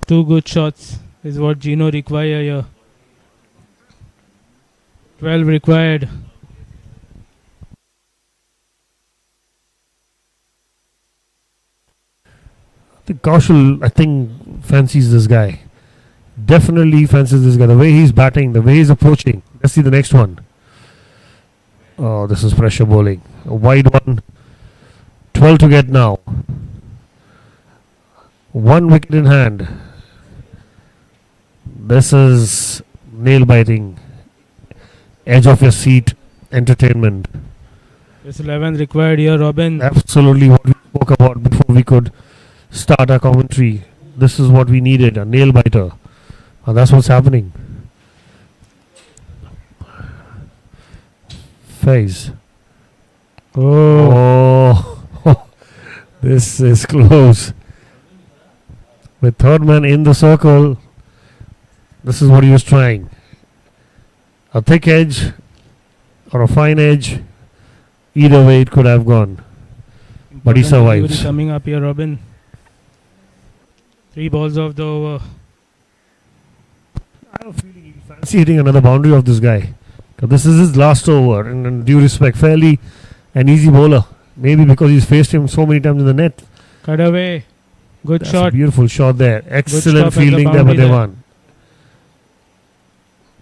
2 good shots is what Gino require here. 12 required. Kaushal, I think, fancies this guy. Definitely fancies this guy. The way he's batting, the way he's approaching. Let's see the next one. Oh, this is pressure bowling. A wide one. 12 to get now. 1 wicket in hand. This is nail biting. Edge of your seat entertainment. This 11 required here, Robin. Absolutely what we spoke about before we could start our commentary. This is what we needed, a nail biter. And that's what's happening. Phase. Oh, this is close. With third man in the circle, this is what he was trying. A thick edge or a fine edge, either way it could have gone. But he survives. Coming up here, Robin. 3 balls of the over. I have a feeling he fancy hitting another boundary of this guy. This is his last over, and in due respect, fairly an easy bowler. Maybe because he's faced him so many times in the net. Cut away. Good That's shot. a beautiful shot there. Excellent stop at the fielding there by boundary Devan.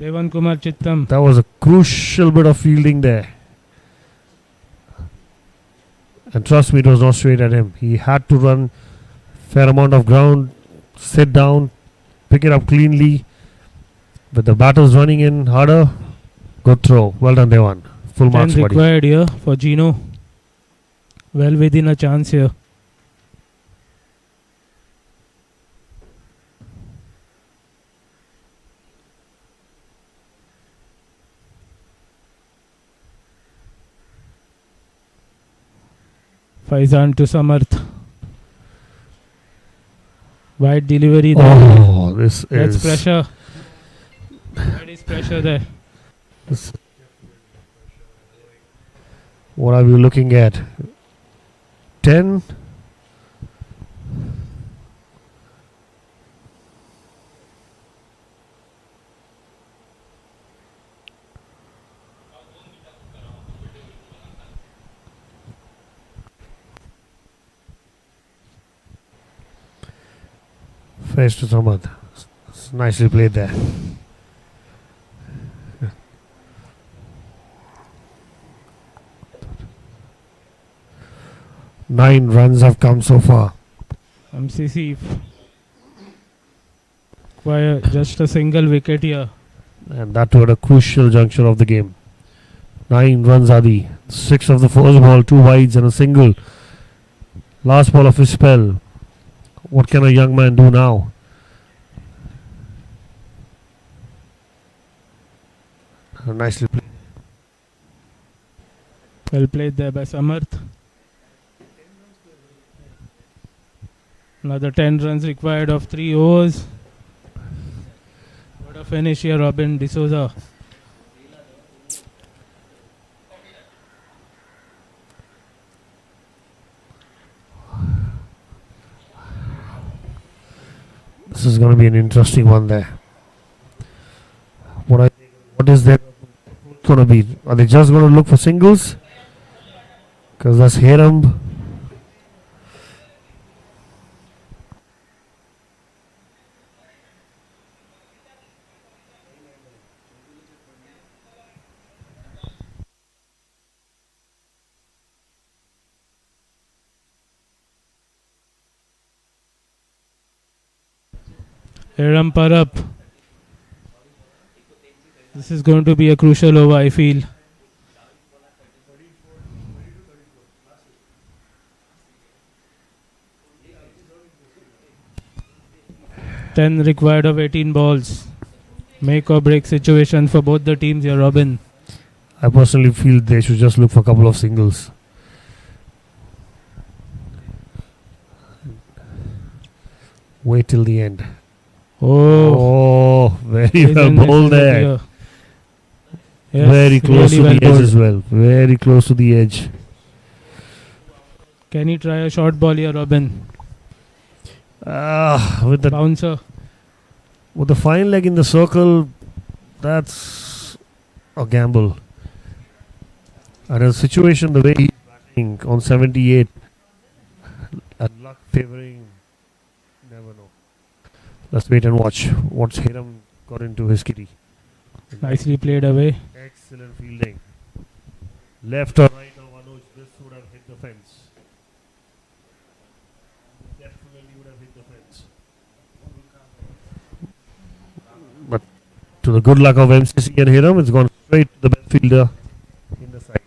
Devan Kumar Chittam. That was a crucial bit of fielding there. And trust me, it was not straight at him. He had to run fair amount of ground, sit down, pick it up cleanly. With the batters running in harder, good throw. Well done, Devan. Full 10 marks, buddy. required here for Gino. Well within a chance here. Faizan to Samarth. Wide delivery there. Oh, this That's is pressure. That is pressure there. this. What are we looking at? 10. Face to Samad. It's nicely played there. Nine runs have come so far. MCC. Why just a single wicket here. And that too at a crucial juncture of the game. 9 runs Adi. 6 of the first ball, 2 wides and a single. Last ball of his spell. What can a young man do now? Nicely played. Well played there by Samarth. Another 10 runs required of 3 overs. What a finish here, Robin D'Souza. This is going to be an interesting one there. What is there going to be? Are they just going to look for singles? Because that's Hiram. Hiram Parab. This is going to be a crucial over, I feel. 10 required of 18 balls. Make or break situation for both the teams here, Robin. I personally feel they should just look for a couple of singles. Wait till the end. Oh, very well bowled there. Yes, very close really to the edge as well. Very close to the edge. Can he try a short ball here, Robin? With the bouncer. With the fine leg in the circle, that's a gamble. And a situation the way he's batting on 78, and luck favoring, never know. Let's wait and watch what's Hiram got into his kitty. Nicely played away. Excellent fielding. Left or right now, Anuj, this would have hit the fence. Definitely would have hit the fence. But to the good luck of MCC and Hiram, it's gone straight to the best fielder in the side.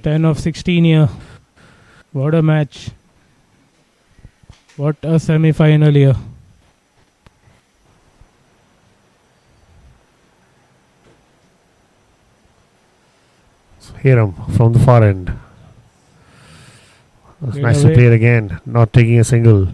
10 of 16 here. What a match. What a semi-final here. Hiram from the far end. That's nice to play it again. Not taking a single.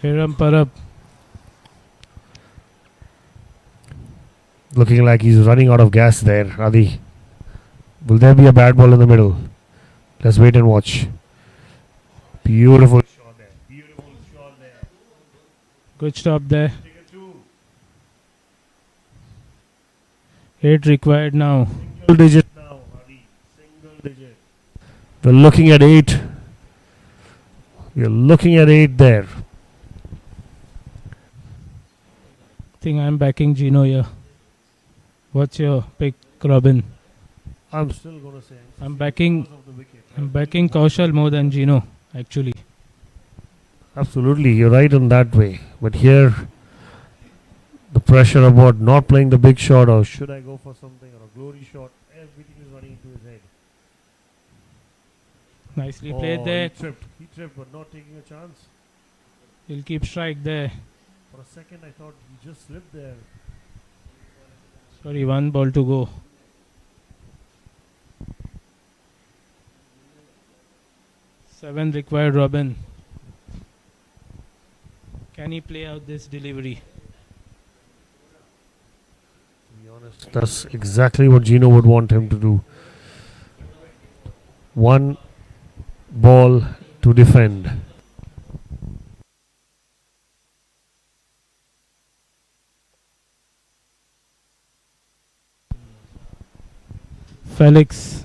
Hiram Parab. Looking like he's running out of gas there, Adi. Will there be a bad ball in the middle? Let's wait and watch. Beautiful shot there. Beautiful shot there. Good stop there. 8 required now. Single digit now, Adi. Single digit. We're looking at 8. We're looking at 8 there. I think I'm backing Gino here. What's your pick, Robin? I'm still going to say I'm backing Kaushal more than Gino, actually. Absolutely, you're right in that way. But here, the pressure about not playing the big shot, or should I go for something, or a glory shot, everything is running into his head. Nicely played there. He tripped, but not taking a chance. He'll keep strike there. For a second, I thought he just slipped there. Sorry, 1 ball to go. Seven required, Robin. Can he play out this delivery? To be honest, that's exactly what Gino would want him to do. 1 ball to defend. Felix.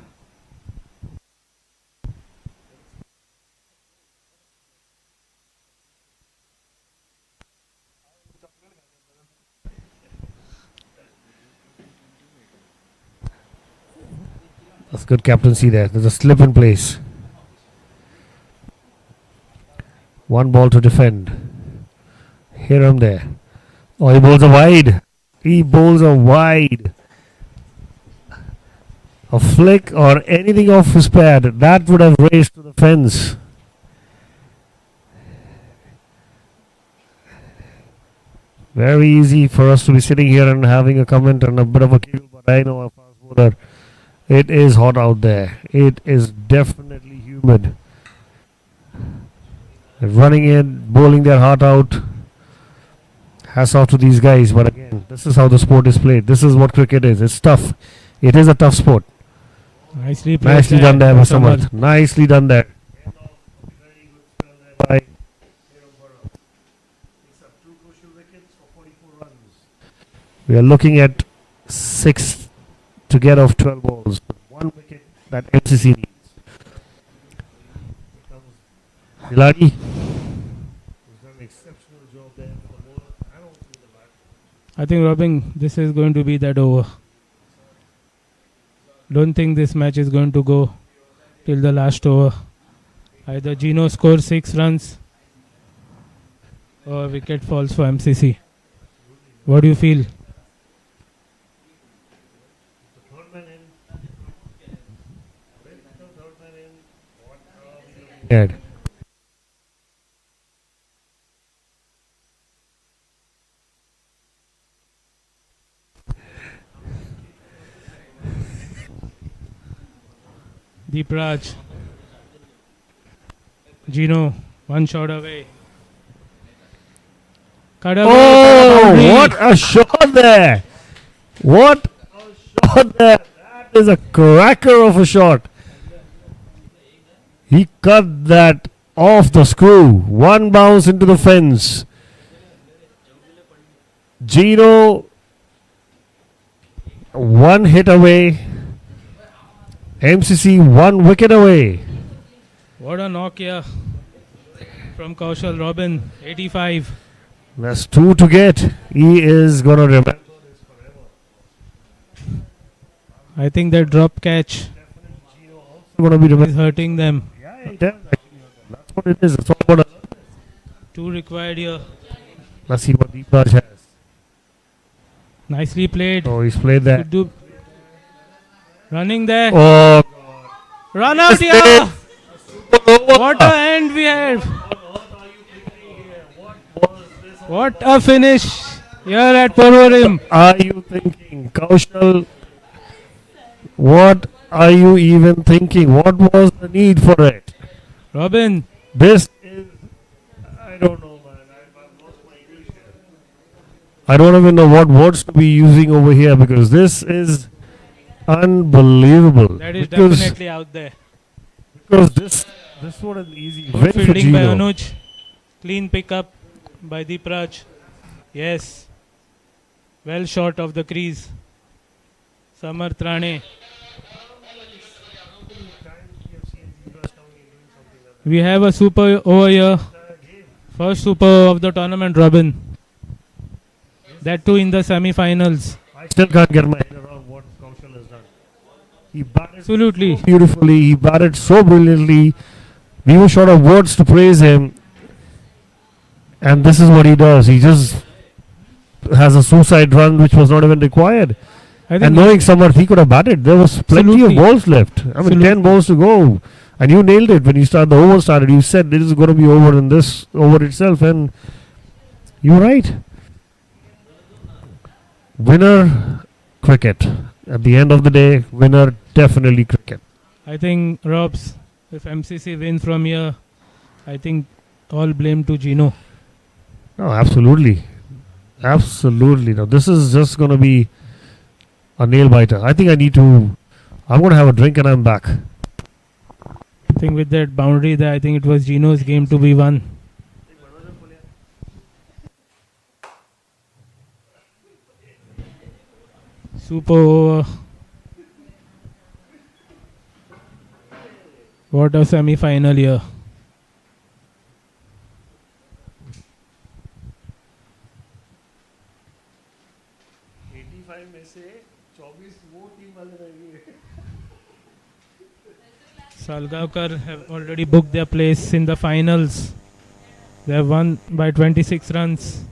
That's good captaincy there. There's a slip in place. 1 ball to defend. Hiram there. Oh, he bowls a wide. He bowls a wide. A flick or anything off his pad, that would have raced to the fence. Very easy for us to be sitting here and having a comment and a bit of a giggle, but I know a fast bowler. It is hot out there. It is definitely humid. They're running in, bowling their heart out. Hats off to these guys, but again, this is how the sport is played. This is what cricket is. It's tough. It is a tough sport. Nicely done there, Samarth. Nicely done there. We are looking at 6 to get off 12 balls. 1 wicket that MCC needs. Diladi has done an exceptional job there for the bowler. I don't see the bat. I think, Robin, this is going to be that over. Don't think this match is going to go till the last over. Either Gino scores 6 runs or wicket falls for MCC. What do you feel? Ed. Deep Raj. Gino, one shot away. Cut away. Oh, what a shot there! What a shot there! That is a cracker of a shot. He cut that off the screw. One bounce into the fence. Gino, one hit away. MCC, one wicket away. What a knock here from Kaushal Robin, 85. That's 2 to get. He is going to remember. I think that drop catch Going to be is remembered. hurting them. Yeah, that's what it is. It's all about. 2 required here. Let's see what Deep Raj has. Nicely played. Oh, he's played that. Should do- Running there. Oh, Run out here. What a end we have. What a finish here at Porvorim. are you thinking, Kaushal? What are you even thinking? What was the need for it? Robin, This is. I don't know, man. I've lost my English here. I don't even know what words to be using over here because this is unbelievable. that is because definitely out there. because this was an easy Good win for fielding by Gino. Anuj. Clean pickup by Deep Raj. Yes. Well short of the crease. Samar Trane. We have a super over here. First super of the tournament, Robin. That too in the semi-finals. I still can't get my head around what Kaushal has done. He batted Absolutely. so beautifully. He batted so brilliantly. We were short of words to praise him. And this is what he does. He just has a suicide run which was not even required. I And think knowing Samarth, he could have batted. There was plenty Absolutely. of balls left. I mean, Absolutely. 10 balls to go. And you nailed it when you started. The over started. You said this is going to be over in this over itself. And you're right. Winner, cricket. At the end of the day, winner, definitely cricket. I think Robs, if MCC wins from here, I think all blame to Gino. No, absolutely. Absolutely. Now, this is just going to be a nail biter. I think I'm going to have a drink and I'm back. I think with that boundary there, I think it was Gino's game to be won. Super over. What a semi-final here. Salgaonkar have already booked their place in the finals. They have won by 26 runs.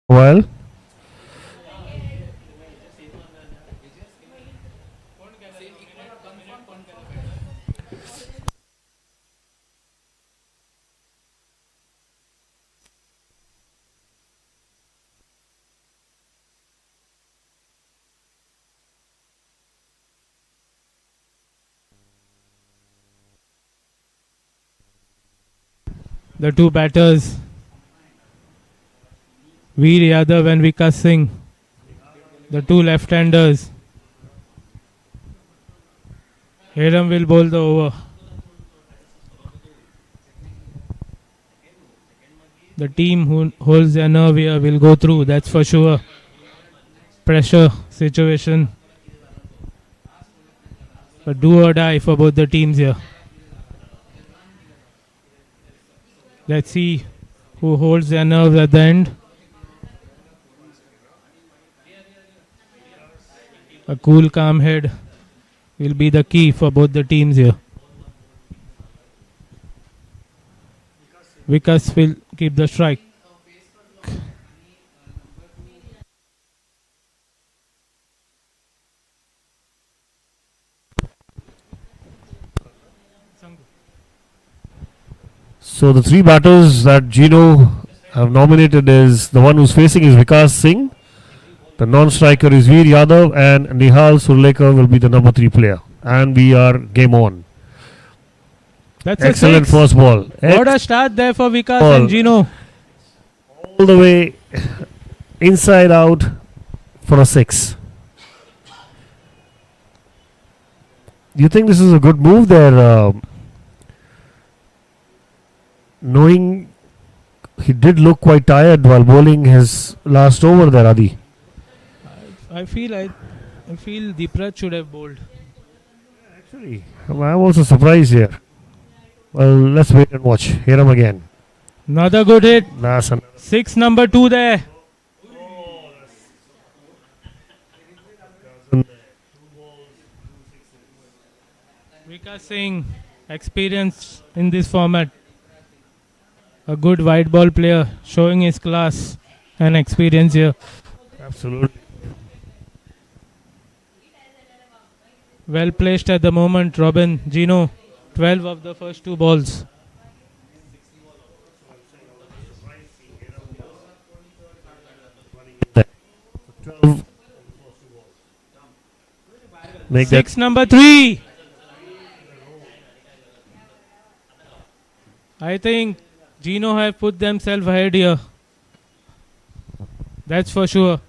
Well, The two batters, Veer Yadav and Vikas Singh. The two left-handers. Hiram will bowl the over. The team who holds their nerve here will go through, that's for sure. Pressure situation. But do or die for both the teams here. Let's see who holds their nerves at the end. A cool, calm head will be the key for both the teams here. Vikas will keep the strike. so the three batters that Gino have nominated is the one who's facing is Vikas Singh. The non-striker is Veer Yadav and Nihal Surlekar will be the number 3 player. And we are game on. That's Excellent a six. first ball. What a start there for Vikas Ball. and Gino. All the way inside out for a 6. Do you think this is a good move there? Knowing he did look quite tired while bowling his last over there, Adi. I feel Deeprat should have bowled. Actually, I'm also surprised here. Well, let's wait and watch. Hear him again. Another good hit. That's an 6 number 2 there. Vikas Singh, experienced in this format. A good white ball player, showing his class and experience here. absolutely. Well placed at the moment, Robin. Gino, 12 of the first 2 balls. Make that 6 number 3. I think Gino have put themselves ahead here. That's for sure.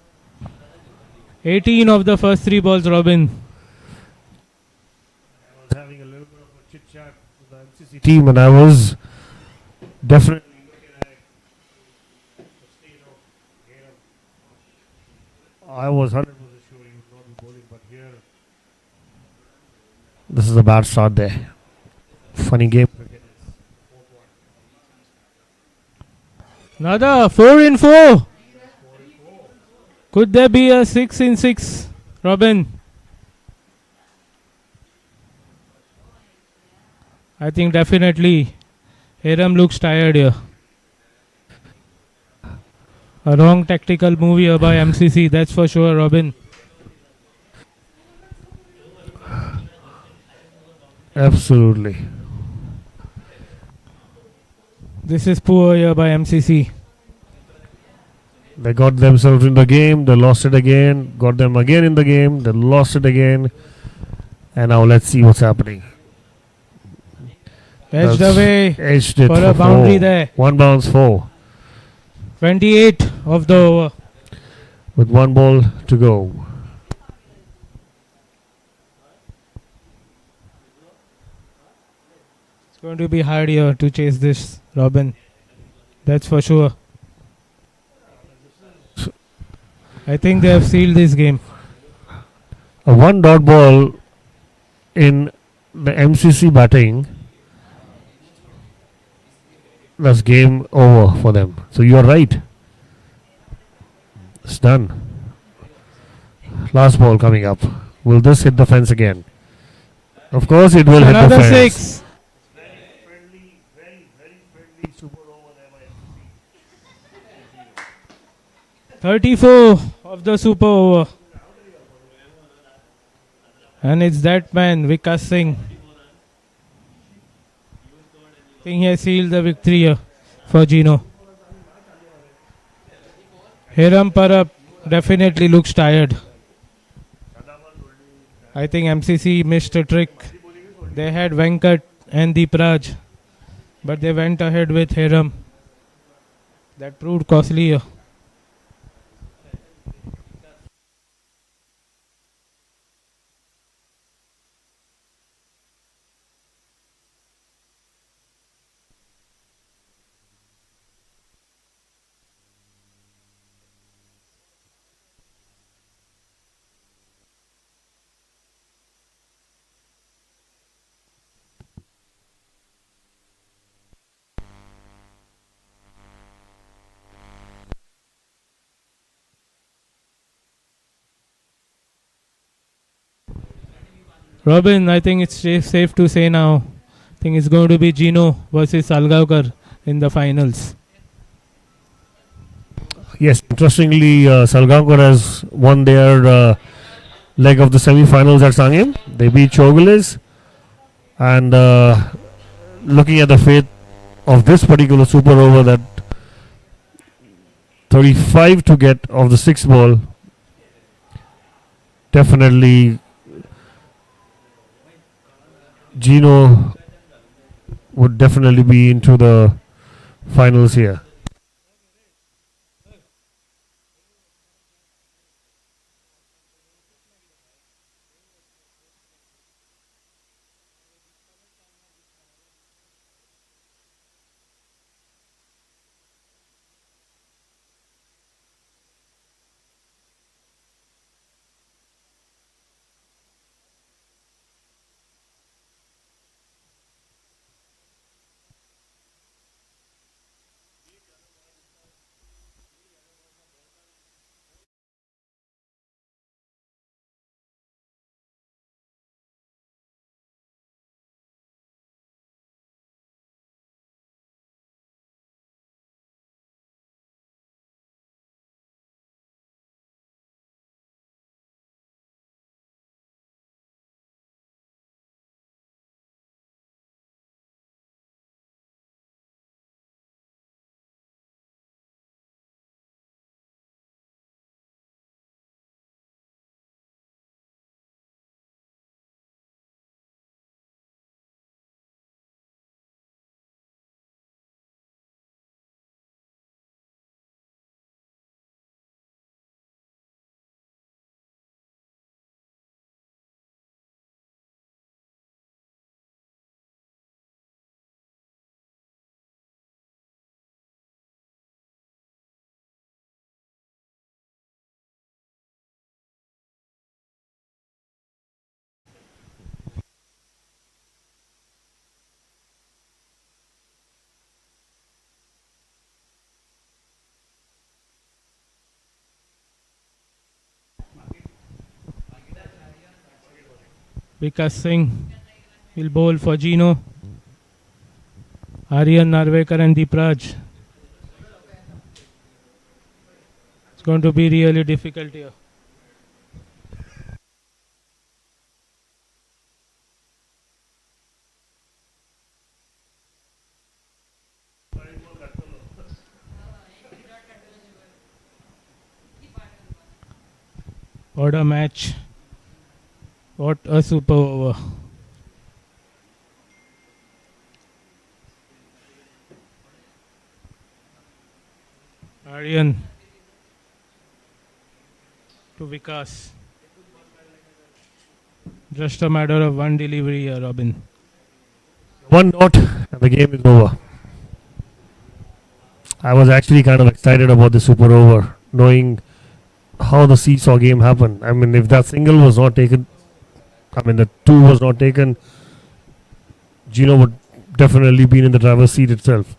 18 of the first 3 balls, Robin. having a little bit of a chit chat with the MCC team, and I was definitely looking at the state of Geno. I was 100% sure he would not be bowling, but here this is a bad start there. Funny game. Another 4 in 4. Could there be a 6 in 6, Robin? I think definitely Hiram looks tired here. A wrong tactical move here by MCC, that's for sure, Robin. Absolutely. This is poor here by MCC. They got themselves in the game, they lost it again, got them again in the game, they lost it again, and now let's see what's happening. Edged That's away edged it for a boundary 4. there. 1 bounce 4 28 of the over. with 1 ball to go. It's going to be hard here to chase this, Robin. That's for sure. I think they have sealed this game. A 1 dot ball in the MCC batting. That's game over for them. So you are right. It's done. Last ball coming up. Will this hit the fence again? Of course it will hit the Another fence. 6. Very friendly, very friendly super over there by 34 of the super over. And it's that man, Vikas Singh. I think he has sealed the victory here for Gino. Hiram Parab definitely looks tired. I think MCC missed a trick. They had Venkat and Deepraj, but they went ahead with Hiram. That proved costly here. Robin, I think it's safe to say now. I think it's going to be Gino versus Salgaonkar in the finals. Yes, interestingly, Salgaonkar has won their leg of the semi-finals at Sangam. They beat Chogules, and looking at the fate of this particular super over, that 35 to get of the 6th ball, definitely Gino would definitely be into the finals here. Vikas Singh will bowl for Gino. Aryan, Narvekar and Deepraj. It's going to be really difficult here. What a match. What a super over. Aryan to Vikas. Just a matter of one delivery here, Robin. One note and the game is over. I was actually kind of excited about the super over, knowing how the seesaw game happened. I mean, if that single was not taken, the 2 was not taken, Gino would definitely be in the driver's seat itself.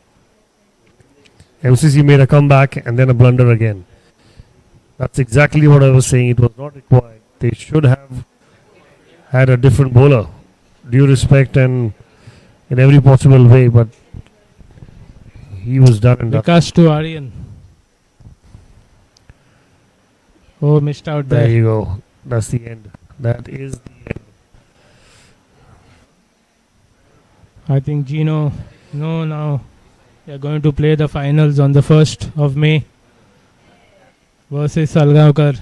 MCC made a comeback and then a blunder again. That's exactly what I was saying. It was not required. They should have had a different bowler. Due respect and in every possible way, but he was done and done. Vikas to Aryan. Oh, missed out There there. you go. That's the end. That is the end. I think Gino, no, now they are going to play the finals on the 1st of May versus Salgaonkar.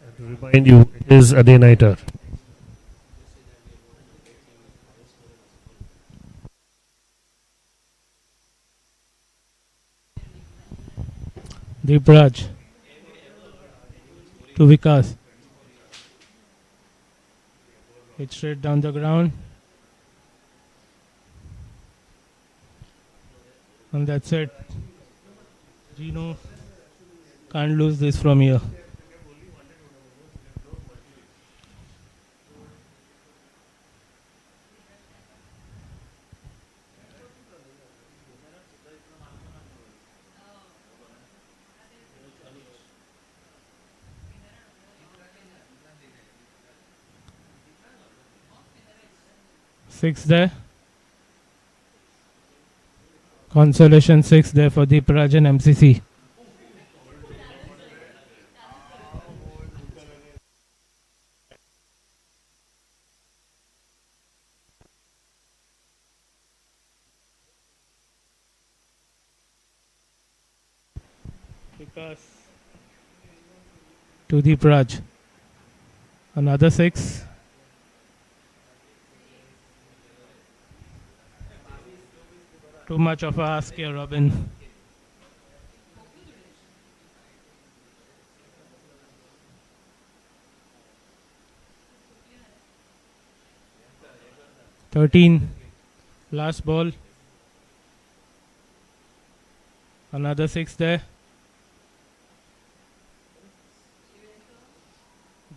And to remind you, it is a day-nighter. Deepraj to Vikas. Hit straight down the ground. And that's it. Gino can't lose this from here. Six there. Consolation 6 there for Deepraj and MCC. Vikas to Deepraj. Another 6. Too much of a ask here, Robin. (13). Last ball. Another 6 there.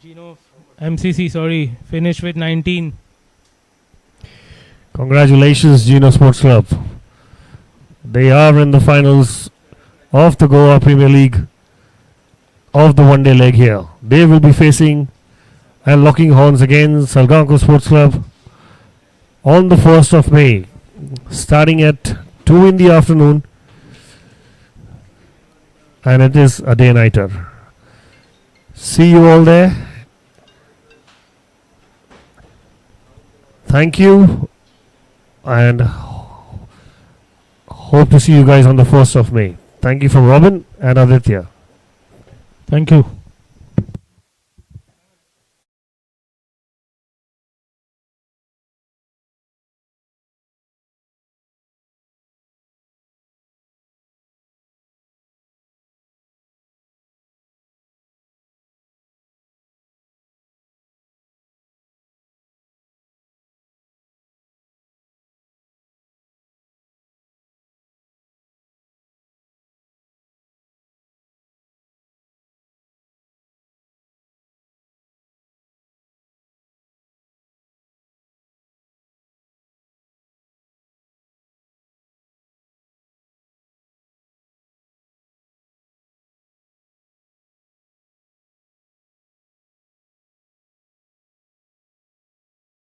Gino, MCC, sorry, finished with 19. Congratulations, Geno Sports Club. They are in the finals of the Goa Premier League of the one-day leg here. They will be facing and locking horns against Salgaonkar Sports Club on the 1st of May, starting at 2 in the afternoon, and it is a day-nighter. See you all there. Thank you, and hope to see you guys on the 1st of May. Thank you from Robin and Aditya. Thank you.